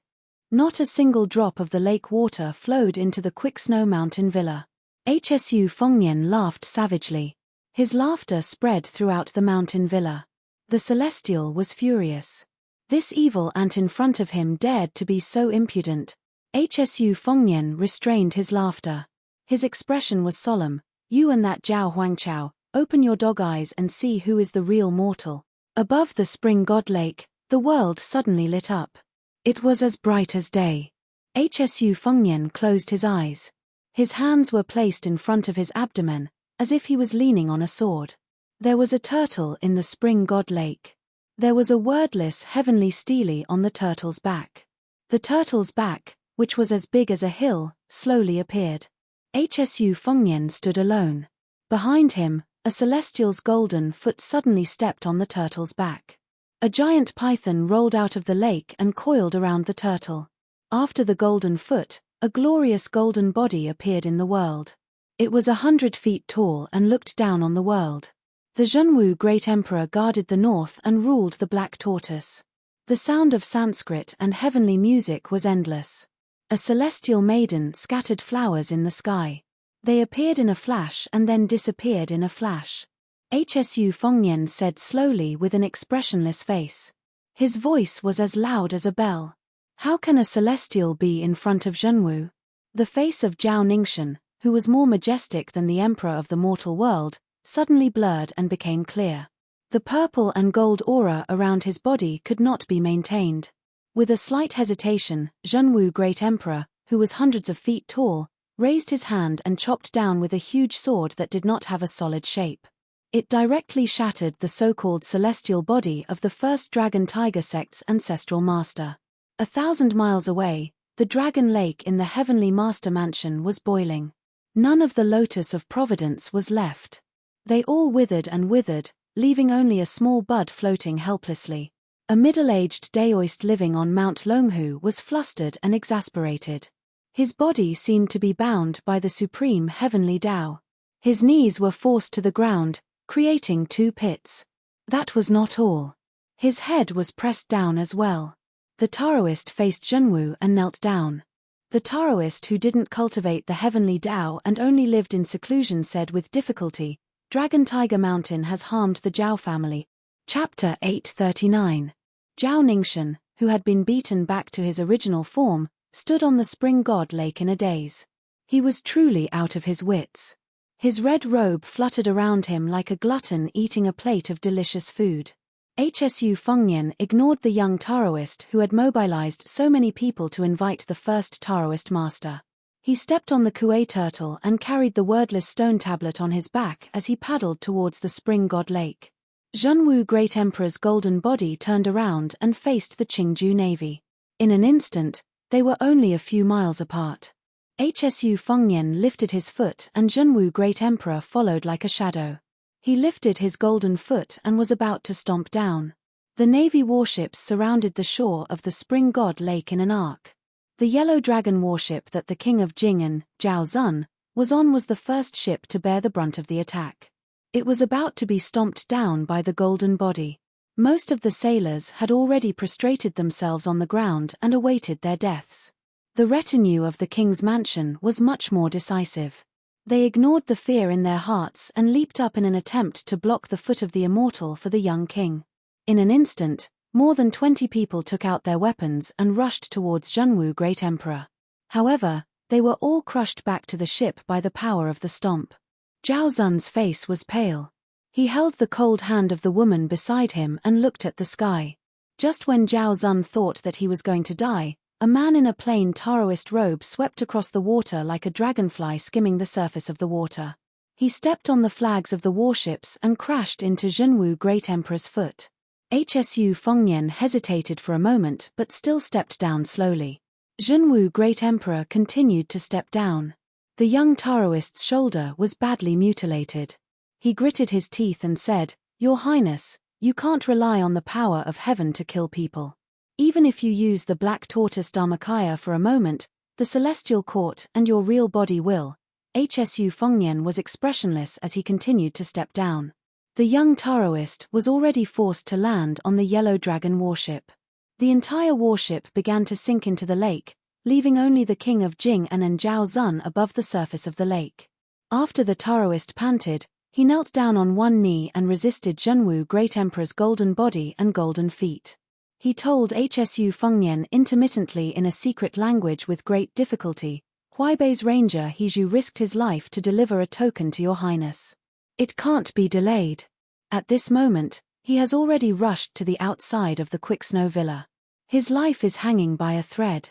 Not a single drop of the lake water flowed into the Quicksnow Mountain Villa. Hsu Fengnian laughed savagely. His laughter spread throughout the mountain villa. The celestial was furious. This evil ant in front of him dared to be so impudent. Hsu Fengnian restrained his laughter. His expression was solemn. "You and that Zhao Huangchao, open your dog eyes and see who is the real mortal." Above the Spring God Lake, the world suddenly lit up. It was as bright as day. Hsu Fengnian closed his eyes. His hands were placed in front of his abdomen, as if he was leaning on a sword. There was a turtle in the Spring God Lake. There was a wordless heavenly stele on the turtle's back. The turtle's back, which was as big as a hill, slowly appeared. Hsu Fengnian stood alone. Behind him, a celestial's golden foot suddenly stepped on the turtle's back. A giant python rolled out of the lake and coiled around the turtle. After the golden foot, a glorious golden body appeared in the world. It was 100 feet tall and looked down on the world. The Zhenwu Great Emperor guarded the north and ruled the Black Tortoise. The sound of Sanskrit and heavenly music was endless. A celestial maiden scattered flowers in the sky. They appeared in a flash and then disappeared in a flash. Hsu Fengnian said slowly with an expressionless face. His voice was as loud as a bell. How can a celestial be in front of Zhenwu? The face of Zhao Ningxian, who was more majestic than the emperor of the mortal world, suddenly blurred and became clear. The purple and gold aura around his body could not be maintained. With a slight hesitation, Zhenwu Great Emperor, who was hundreds of feet tall, raised his hand and chopped down with a huge sword that did not have a solid shape. It directly shattered the so-called celestial body of the first Dragon Tiger sect's ancestral master. 1,000 miles away, the Dragon Lake in the Heavenly Master Mansion was boiling. None of the Lotus of Providence was left. They all withered and withered, leaving only a small bud floating helplessly. A middle-aged Daoist living on Mount Longhu was flustered and exasperated. His body seemed to be bound by the supreme heavenly Tao. His knees were forced to the ground, creating 2 pits. That was not all. His head was pressed down as well. The Taoist faced Zhenwu and knelt down. The Taoist who didn't cultivate the heavenly Tao and only lived in seclusion said with difficulty, "Dragon Tiger Mountain has harmed the Zhao family." Chapter 839. Zhao Ningxian, who had been beaten back to his original form, stood on the spring god lake in a daze. He was truly out of his wits. His red robe fluttered around him like a glutton eating a plate of delicious food. Hsu Fengnian ignored the young Taoist who had mobilized so many people to invite the first Taoist master. He stepped on the Kuei turtle and carried the wordless stone tablet on his back as he paddled towards the spring god lake. Zhenwu Great Emperor's golden body turned around and faced the Qingju navy. In an instant, they were only a few miles apart. Hsu Fengnian lifted his foot and Zhenwu Great Emperor followed like a shadow. He lifted his golden foot and was about to stomp down. The navy warships surrounded the shore of the spring god lake in an arc. The yellow dragon warship that the king of Jing and Zhao Zun was on was the first ship to bear the brunt of the attack. It was about to be stomped down by the golden body. Most of the sailors had already prostrated themselves on the ground and awaited their deaths. The retinue of the king's mansion was much more decisive. They ignored the fear in their hearts and leaped up in an attempt to block the foot of the immortal for the young king. In an instant, more than 20 people took out their weapons and rushed towards Zhenwu Great Emperor. However, they were all crushed back to the ship by the power of the stomp. Zhao Zun's face was pale. He held the cold hand of the woman beside him and looked at the sky. Just when Zhao Zun thought that he was going to die, a man in a plain Taoist robe swept across the water like a dragonfly skimming the surface of the water. He stepped on the flags of the warships and crashed into Zhenwu Great Emperor's foot. Hsu Fengnian hesitated for a moment but still stepped down slowly. Zhenwu Great Emperor continued to step down. The young Taoist's shoulder was badly mutilated. He gritted his teeth and said, "Your Highness, you can't rely on the power of heaven to kill people. Even if you use the Black Tortoise Dharmakaya for a moment, the Celestial Court and your real body will." Hsu Fengnian was expressionless as he continued to step down. The young Taoist was already forced to land on the Yellow Dragon warship. The entire warship began to sink into the lake, leaving only the king of Jing and Zhao Zun above the surface of the lake. After the Taoist panted, he knelt down on one knee and resisted Zhenwu Great Emperor's golden body and golden feet. He told Hsu Fengnian intermittently in a secret language with great difficulty, "Huaibei's ranger Hizhu risked his life to deliver a token to your highness. It can't be delayed. At this moment, he has already rushed to the outside of the Quicksnow Villa. His life is hanging by a thread."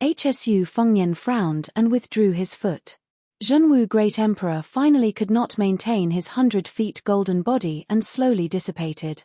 Hsu Fengnian frowned and withdrew his foot. Zhenwu Great Emperor finally could not maintain his 100 feet golden body and slowly dissipated.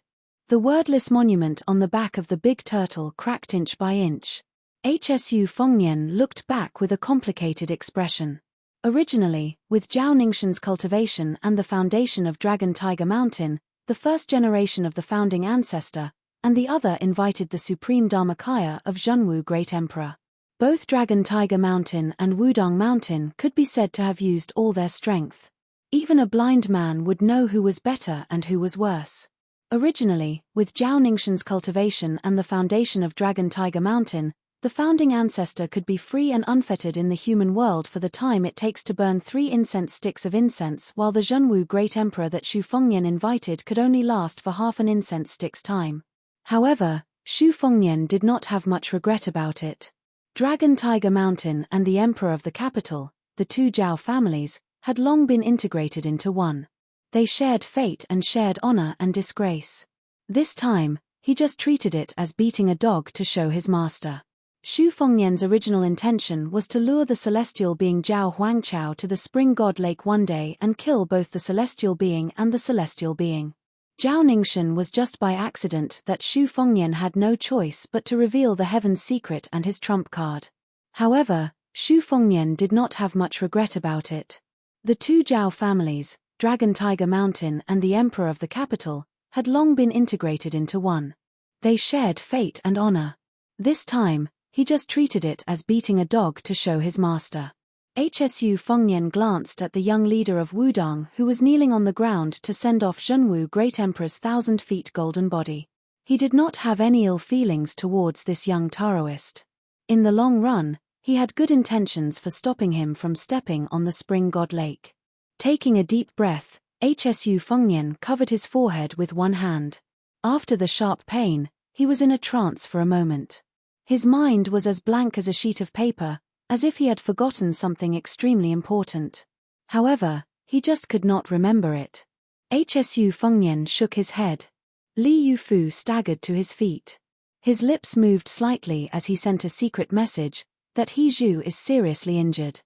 The wordless monument on the back of the big turtle cracked inch by inch. Hsu Fengnian looked back with a complicated expression. Originally, with Zhao Ningxian's cultivation and the foundation of Dragon Tiger Mountain, the first generation of the founding ancestor, and the other invited the supreme Dharmakaya of Zhenwu Great Emperor. Both Dragon Tiger Mountain and Wudong Mountain could be said to have used all their strength. Even a blind man would know who was better and who was worse. Originally, with Zhao Ningxian's cultivation and the foundation of Dragon Tiger Mountain, The founding ancestor could be free and unfettered in the human world for the time it takes to burn 3 incense sticks of incense, while the Zhenwu Great Emperor that Xu Fengnian invited could only last for half an incense stick's time. However, Xu Fengnian did not have much regret about it. Dragon Tiger Mountain and the Emperor of the capital, the two Zhao families, had long been integrated into one. They shared fate and shared honor and disgrace. This time, he just treated it as beating a dog to show his master. Xu Fengnian's original intention was to lure the celestial being Zhao Huangqiao to the spring god lake one day and kill both the celestial being and the celestial being. Zhao Ningxian was just by accident that Xu Fengnian had no choice but to reveal the heaven's secret and his trump card. However, Xu Fengnian did not have much regret about it. The two Zhao families, Dragon Tiger Mountain and the Emperor of the capital, had long been integrated into one. They shared fate and honor. This time, he just treated it as beating a dog to show his master. Xu Fengnian glanced at the young leader of Wudong who was kneeling on the ground to send off Zhenwu Great Emperor's 1,000-feet golden body. He did not have any ill feelings towards this young Taoist. In the long run, he had good intentions for stopping him from stepping on the spring god lake. Taking a deep breath, Xu Fengnian covered his forehead with one hand. After the sharp pain, he was in a trance for a moment. His mind was as blank as a sheet of paper, as if he had forgotten something extremely important. However, he just could not remember it. Xu Fengnian shook his head. Li Yufu staggered to his feet. His lips moved slightly as he sent a secret message, that He Zhu is seriously injured.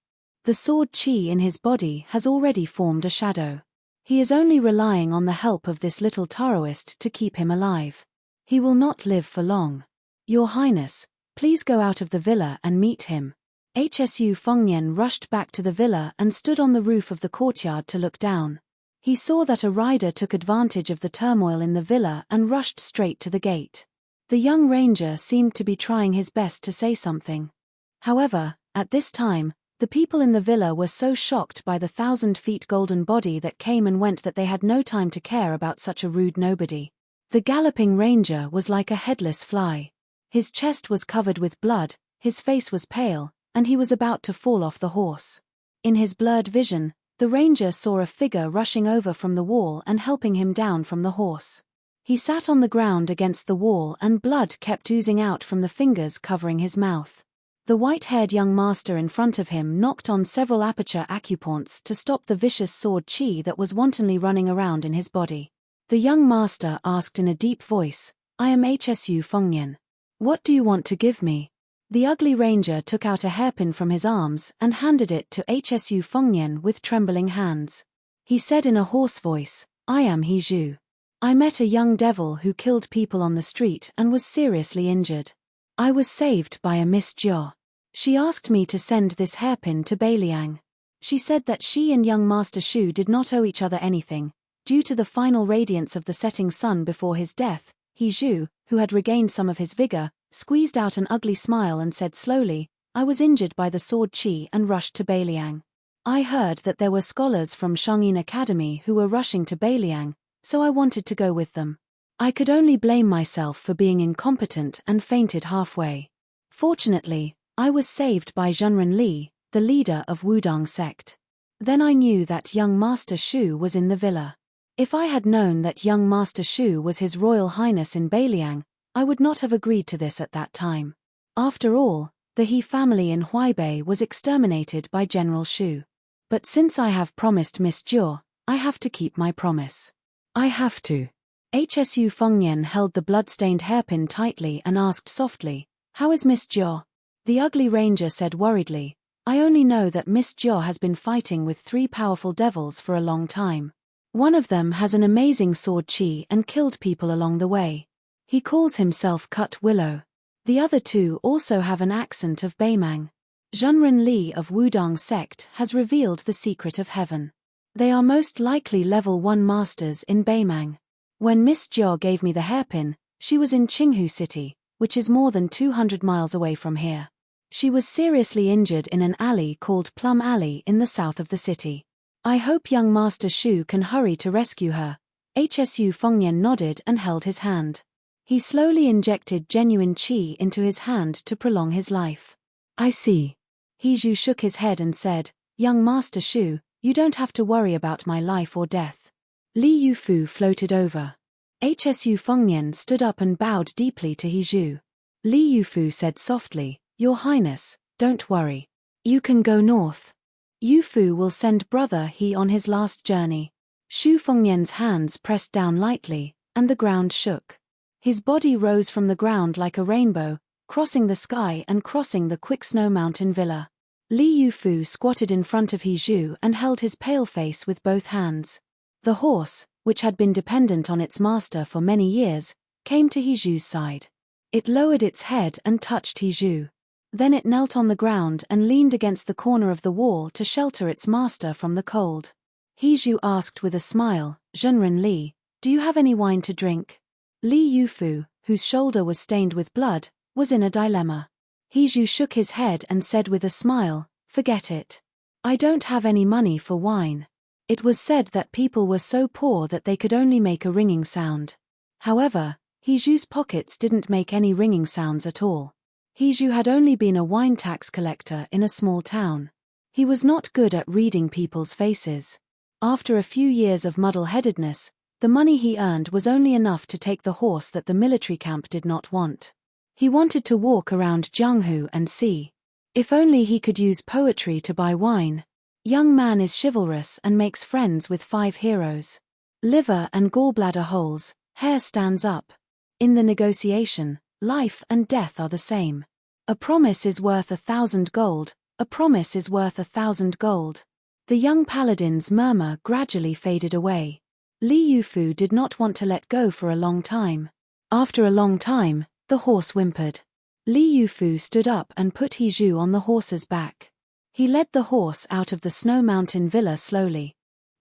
The sword qi in his body has already formed a shadow. He is only relying on the help of this little Taoist to keep him alive. He will not live for long. Your Highness, please go out of the villa and meet him. Xu Fengnian rushed back to the villa and stood on the roof of the courtyard to look down. He saw that a rider took advantage of the turmoil in the villa and rushed straight to the gate. The young ranger seemed to be trying his best to say something. However, at this time, the people in the villa were so shocked by the 1,000-feet golden body that came and went that they had no time to care about such a rude nobody. The galloping ranger was like a headless fly. His chest was covered with blood, his face was pale, and he was about to fall off the horse. In his blurred vision, the ranger saw a figure rushing over from the wall and helping him down from the horse. He sat on the ground against the wall and blood kept oozing out from the fingers covering his mouth. The white-haired young master in front of him knocked on several aperture acupoints to stop the vicious sword qi that was wantonly running around in his body. The young master asked in a deep voice, "I am Xu Fengnian. What do you want to give me?" The ugly ranger took out a hairpin from his arms and handed it to Xu Fengnian with trembling hands. He said in a hoarse voice, "I am He Zhu. I met a young devil who killed people on the street and was seriously injured. I was saved by a Miss Jia. She asked me to send this hairpin to Beiliang. She said that she and young Master Shu did not owe each other anything. Due to the final radiance of the setting sun before his death, He Zhu, who had regained some of his vigor, squeezed out an ugly smile and said slowly, I was injured by the sword qi and rushed to Beiliang. I heard that there were scholars from Shangyin Academy who were rushing to Beiliang, so I wanted to go with them. I could only blame myself for being incompetent and fainted halfway. Fortunately, I was saved by Zhenren Li, the leader of Wudong sect. Then I knew that young Master Shu was in the villa. If I had known that young Master Shu was His Royal Highness in Beiliang, I would not have agreed to this at that time. After all, the He family in Huaibei was exterminated by General Shu. But since I have promised Miss Jia, I have to keep my promise. I have to. Xu Fengnian held the blood-stained hairpin tightly and asked softly, How is Miss Jia? The ugly ranger said worriedly, I only know that Miss Jia has been fighting with 3 powerful devils for a long time. One of them has an amazing sword qi and killed people along the way. He calls himself Cut Willow. The other 2 also have an accent of Beimang. Zhenren Li of Wudong sect has revealed the secret of heaven. They are most likely level 1 masters in Beimang. When Miss Jia gave me the hairpin, she was in Qinghu City, which is more than 200 miles away from here. She was seriously injured in an alley called Plum Alley in the south of the city. I hope young Master Shu can hurry to rescue her. Xu Fengnian nodded and held his hand. He slowly injected genuine qi into his hand to prolong his life. I see. He Zhu shook his head and said, Young Master Shu, you don't have to worry about my life or death. Li Yufu floated over. Hsu Fengnian stood up and bowed deeply to He Zhu. Li Yufu said softly, Your Highness, don't worry. You can go north. Yufu will send brother He on his last journey. Shu Fengnian's hands pressed down lightly, and the ground shook. His body rose from the ground like a rainbow, crossing the sky and crossing the quick snow mountain villa. Li Yufu squatted in front of He Zhu and held his pale face with both hands. The horse, which had been dependent on its master for many years, came to He Zhu's side. It lowered its head and touched He Zhu. Then it knelt on the ground and leaned against the corner of the wall to shelter its master from the cold. He Zhu asked with a smile, Zhenren Li, do you have any wine to drink? Li Yufu, whose shoulder was stained with blood, was in a dilemma. He Zhu shook his head and said with a smile, Forget it. I don't have any money for wine. It was said that people were so poor that they could only make a ringing sound. However, He Zhu's pockets didn't make any ringing sounds at all. He Zhu had only been a wine tax collector in a small town. He was not good at reading people's faces. After a few years of muddle-headedness, the money he earned was only enough to take the horse that the military camp did not want. He wanted to walk around Jianghu and see. If only he could use poetry to buy wine. Young man is chivalrous and makes friends with 5 heroes. Liver and gallbladder holes, hair stands up. In the negotiation, life and death are the same. A promise is worth 1,000 gold, a promise is worth 1,000 gold. The young paladin's murmur gradually faded away. Li Yufu did not want to let go for a long time. After a long time, the horse whimpered. Li Yufu stood up and put He Zhu on the horse's back. He led the horse out of the snow mountain villa slowly.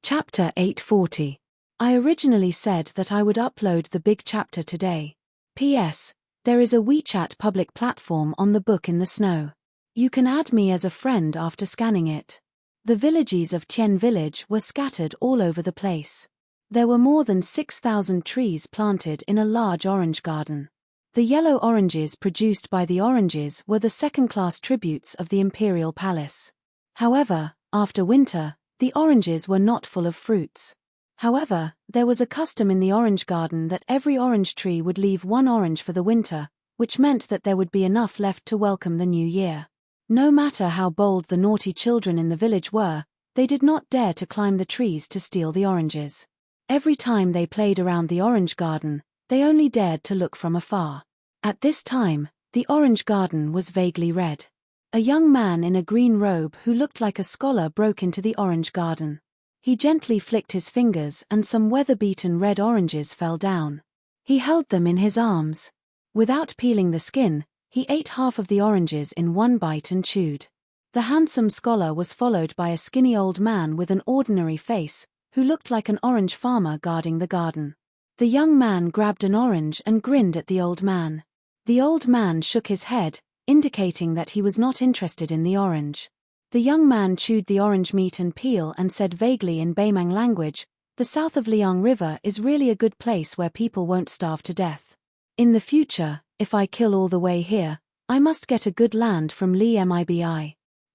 Chapter 840. I originally said that I would upload the big chapter today. P.S. There is a WeChat public platform on the book in the snow. You can add me as a friend after scanning it. The villages of Tian Village were scattered all over the place. There were more than 6,000 trees planted in a large orange garden. The yellow oranges produced by the oranges were the second-class tributes of the imperial palace. However, after winter, the oranges were not full of fruits. However, there was a custom in the orange garden that every orange tree would leave 1 orange for the winter, which meant that there would be enough left to welcome the new year. No matter how bold the naughty children in the village were, they did not dare to climb the trees to steal the oranges. Every time they played around the orange garden, they only dared to look from afar. At this time, the orange garden was vaguely red. A young man in a green robe who looked like a scholar broke into the orange garden. He gently flicked his fingers and some weather-beaten red oranges fell down. He held them in his arms. Without peeling the skin, he ate half of the oranges in one bite and chewed. The handsome scholar was followed by a skinny old man with an ordinary face, who looked like an orange farmer guarding the garden. The young man grabbed an orange and grinned at the old man. The old man shook his head, indicating that he was not interested in the orange. The young man chewed the orange meat and peel and said vaguely in Baimang language, "The south of Liang River is really a good place where people won't starve to death. In the future, if I kill all the way here, I must get a good land from Li Mibi.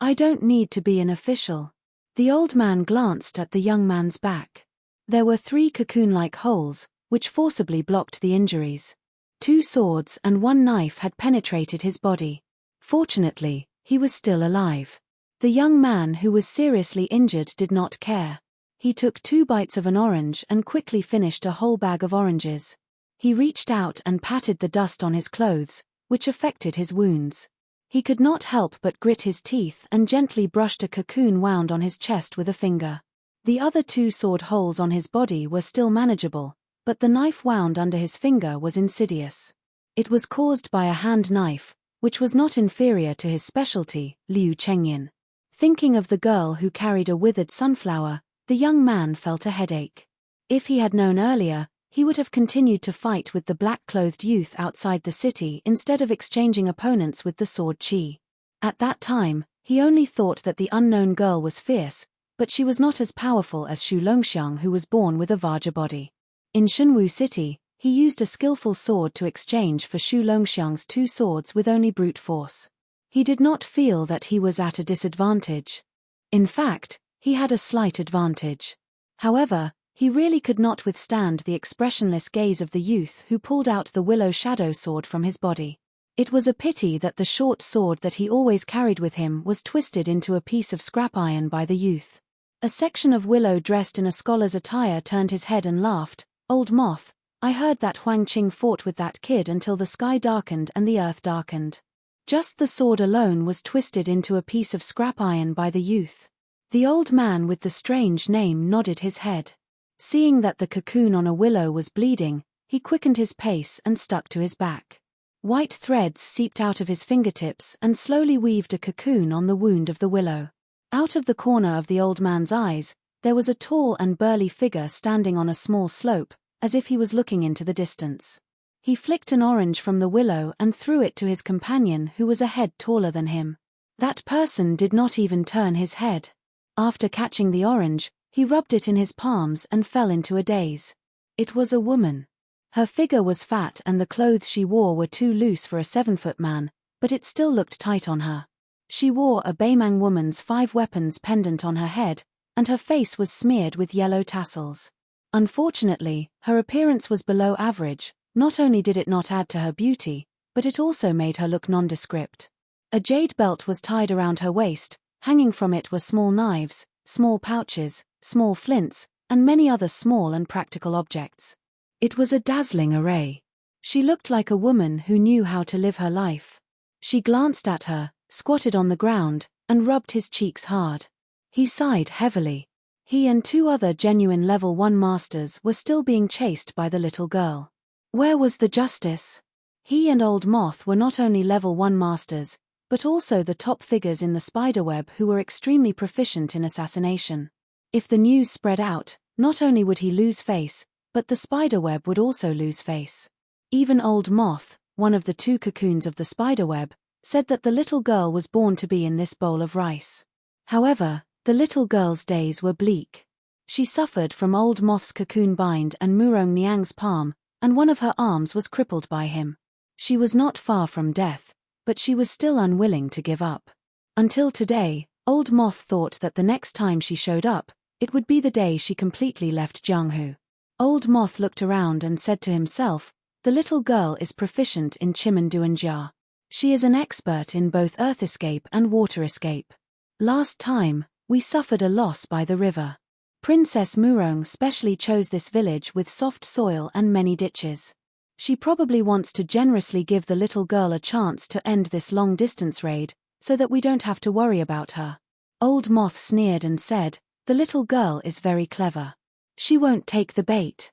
I don't need to be an official." The old man glanced at the young man's back. There were 3 cocoon-like holes, which forcibly blocked the injuries. 2 swords and 1 knife had penetrated his body. Fortunately, he was still alive. The young man who was seriously injured did not care. He took 2 bites of an orange and quickly finished a whole bag of oranges. He reached out and patted the dust on his clothes, which affected his wounds. He could not help but grit his teeth and gently brushed a cocoon wound on his chest with a finger. The other 2 sword holes on his body were still manageable, but the knife wound under his finger was insidious. It was caused by a hand knife, which was not inferior to his specialty, Liu Chengyin. Thinking of the girl who carried a withered sunflower, the young man felt a headache. If he had known earlier, he would have continued to fight with the black-clothed youth outside the city instead of exchanging opponents with the sword Qi. At that time, he only thought that the unknown girl was fierce, but she was not as powerful as Xu Longxiang, who was born with a Vajra body. In Shunwu City, He used a skillful sword to exchange for Shu Longxiang's 2 swords with only brute force. He did not feel that he was at a disadvantage. In fact, he had a slight advantage. However, he really could not withstand the expressionless gaze of the youth who pulled out the willow shadow sword from his body. It was a pity that the short sword that he always carried with him was twisted into a piece of scrap iron by the youth. A section of willow dressed in a scholar's attire turned his head and laughed. "Old Moth, I heard that Huang Qing fought with that kid until the sky darkened and the earth darkened." Just the sword alone was twisted into a piece of scrap iron by the youth. The old man with the strange name nodded his head. Seeing that the cocoon on a willow was bleeding, he quickened his pace and stuck to his back. White threads seeped out of his fingertips and slowly weaved a cocoon on the wound of the willow. Out of the corner of the old man's eyes, there was a tall and burly figure standing on a small slope, as if he was looking into the distance. He flicked an orange from the willow and threw it to his companion who was a head taller than him. That person did not even turn his head. After catching the orange, he rubbed it in his palms and fell into a daze. It was a woman. Her figure was fat and the clothes she wore were too loose for a 7-foot man, but it still looked tight on her. She wore a Beimang woman's 5 weapons pendant on her head, and her face was smeared with yellow tassels. Unfortunately, her appearance was below average. Not only did it not add to her beauty, but it also made her look nondescript. A jade belt was tied around her waist, hanging from it were small knives, small pouches, small flints, and many other small and practical objects. It was a dazzling array. She looked like a woman who knew how to live her life. She glanced at her, squatted on the ground, and rubbed his cheeks hard. He sighed heavily. He and 2 other genuine level 1 masters were still being chased by the little girl. Where was the justice? He and Old Moth were not only level 1 masters, but also the top figures in the spiderweb who were extremely proficient in assassination. If the news spread out, not only would he lose face, but the spiderweb would also lose face. Even Old Moth, one of the 2 cocoons of the spiderweb, said that the little girl was born to be in this bowl of rice. However, the little girl's days were bleak. She suffered from Old Moth's cocoon bind and Murong Niang's palm, and one of her arms was crippled by him. She was not far from death, but she was still unwilling to give up. Until today, Old Moth thought that the next time she showed up, it would be the day she completely left Jianghu. Old Moth looked around and said to himself, "The little girl is proficient in Chimenduanjia. She is an expert in both earth escape and water escape. Last time, we suffered a loss by the river. Princess Murong specially chose this village with soft soil and many ditches. She probably wants to generously give the little girl a chance to end this long-distance raid, so that we don't have to worry about her." Old Moth sneered and said, "The little girl is very clever. She won't take the bait.